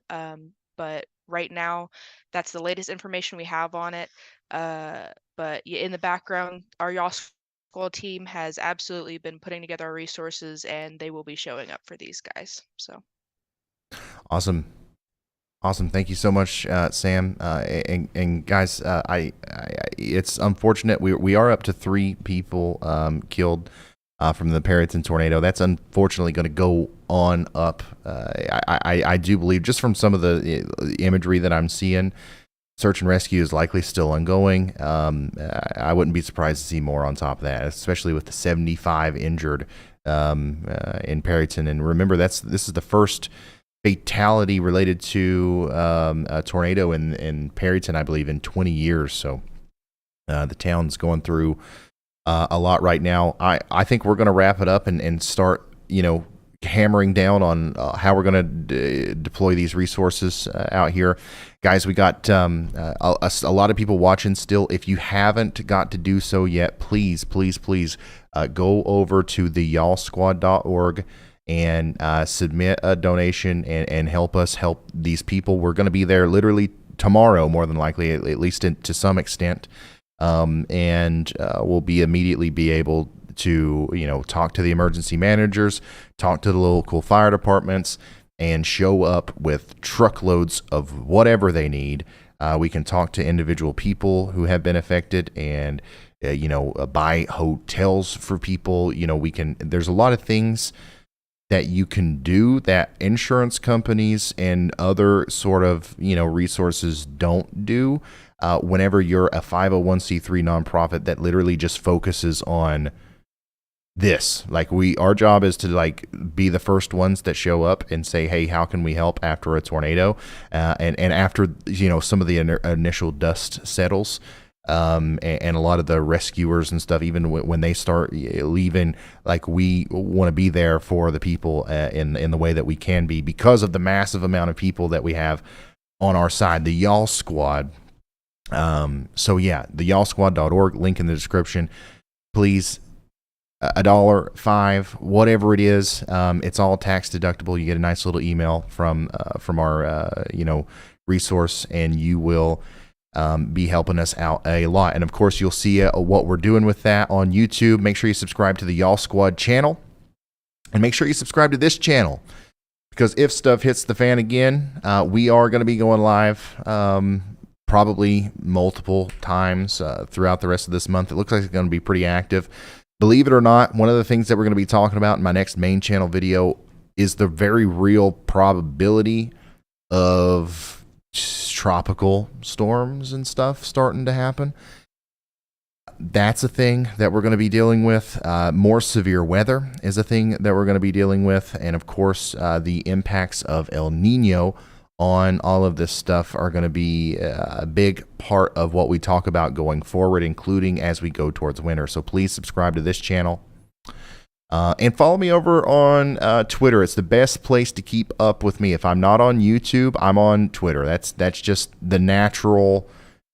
But right now, that's the latest information we have on it. But in the background, our Y'all Squad team has absolutely been putting together our resources, and they will be showing up for these guys. So awesome. Thank you so much, Sam. And guys, it's unfortunate we are up to 3 people killed. from the Perryton tornado. That's unfortunately going to go on up. I do believe, just from some of the imagery that I'm seeing, search and rescue is likely still ongoing. I wouldn't be surprised to see more on top of that, especially with the 75 injured in Perryton. And remember, this is the first fatality related to a tornado in Perryton, I believe, in 20 years. So the town's going through a lot right now. I think we're going to wrap it up and start, hammering down on how we're going to deploy these resources out here. Guys, we got a lot of people watching still. If you haven't got to do so yet, please go over to theyallsquad.org and submit a donation and help us help these people. We're going to be there literally tomorrow, more than likely, at least to some extent. And we'll immediately be able to, talk to the emergency managers, talk to the local fire departments, and show up with truckloads of whatever they need. We can talk to individual people who have been affected and, buy hotels for people. There's a lot of things that you can do that insurance companies and other sort of, resources don't do. Whenever you're a 501c3 nonprofit that literally just focuses on this, our job is to be the first ones that show up and say, hey, how can we help after a tornado? And after, some of the initial dust settles, and a lot of the rescuers and stuff, even when they start leaving, we want to be there for the people in the way that we can be, because of the massive amount of people that we have on our side, the Y'all Squad. So yeah, the y'allsquad.org, link in the description. Please, $1, $5, whatever it is, it's all tax deductible. You get a nice little email from our resource, and you will be helping us out a lot. And of course, you'll see what we're doing with that on YouTube. Make sure you subscribe to the Y'all Squad channel, and make sure you subscribe to this channel, because if stuff hits the fan again, we are going to be going live probably multiple times throughout the rest of this month. It looks like it's going to be pretty active. Believe it or not, one of the things that we're going to be talking about in my next main channel video is the very real probability of tropical storms and stuff starting to happen. That's a thing that we're going to be dealing with. More severe weather is a thing that we're going to be dealing with. And of course, the impacts of El Nino on all of this stuff are going to be a big part of what we talk about going forward, including as we go towards winter. So please subscribe to this channel. And follow me over on Twitter. It's the best place to keep up with me. If I'm not on YouTube, I'm on Twitter. That's just the natural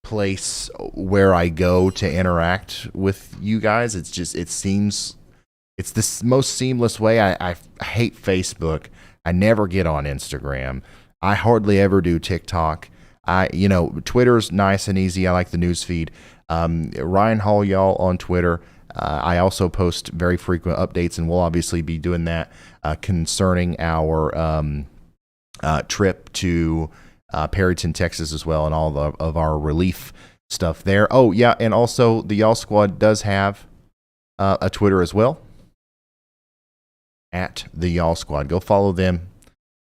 place where I go to interact with you guys. It's the most seamless way. I hate Facebook. I never get on Instagram. I hardly ever do TikTok. Twitter's nice and easy. I like the news feed. Ryan Hall, y'all, on Twitter. I also post very frequent updates, and we'll obviously be doing that concerning our trip to Perryton, Texas as well, and all of our relief stuff there. Oh, yeah, and also the Y'all Squad does have a Twitter as well, at the Y'all Squad. Go follow them,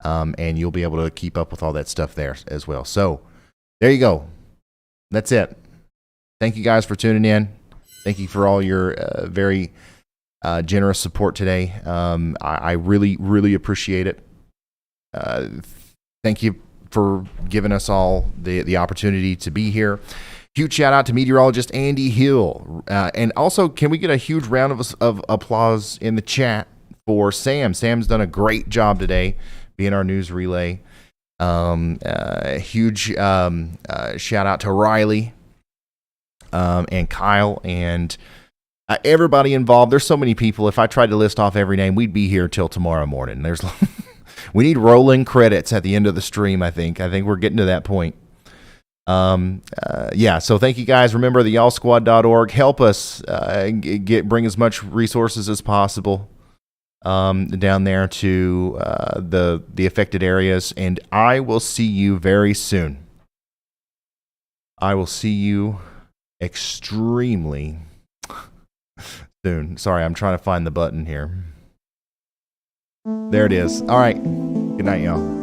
and you'll be able to keep up with all that stuff there as well. So there you go. That's it. Thank you guys for tuning in. Thank you for all your very generous support today. I really, really appreciate it. Thank you for giving us all the opportunity to be here. Huge shout out to meteorologist Andy Hill. And also, can we get a huge round of applause in the chat for Sam? Sam's done a great job today being our news relay. Huge shout out to Riley. And Kyle and everybody involved. There's so many people. If I tried to list off every name, we'd be here till tomorrow morning. We need rolling credits at the end of the stream. I think we're getting to that point. Yeah. So thank you guys. Remember the y'allsquad.org. Help us bring as much resources as possible down there to the affected areas. And I will see you very soon. I will see you extremely soon. Sorry, I'm trying to find the button here. There it is. All right. Good night, y'all.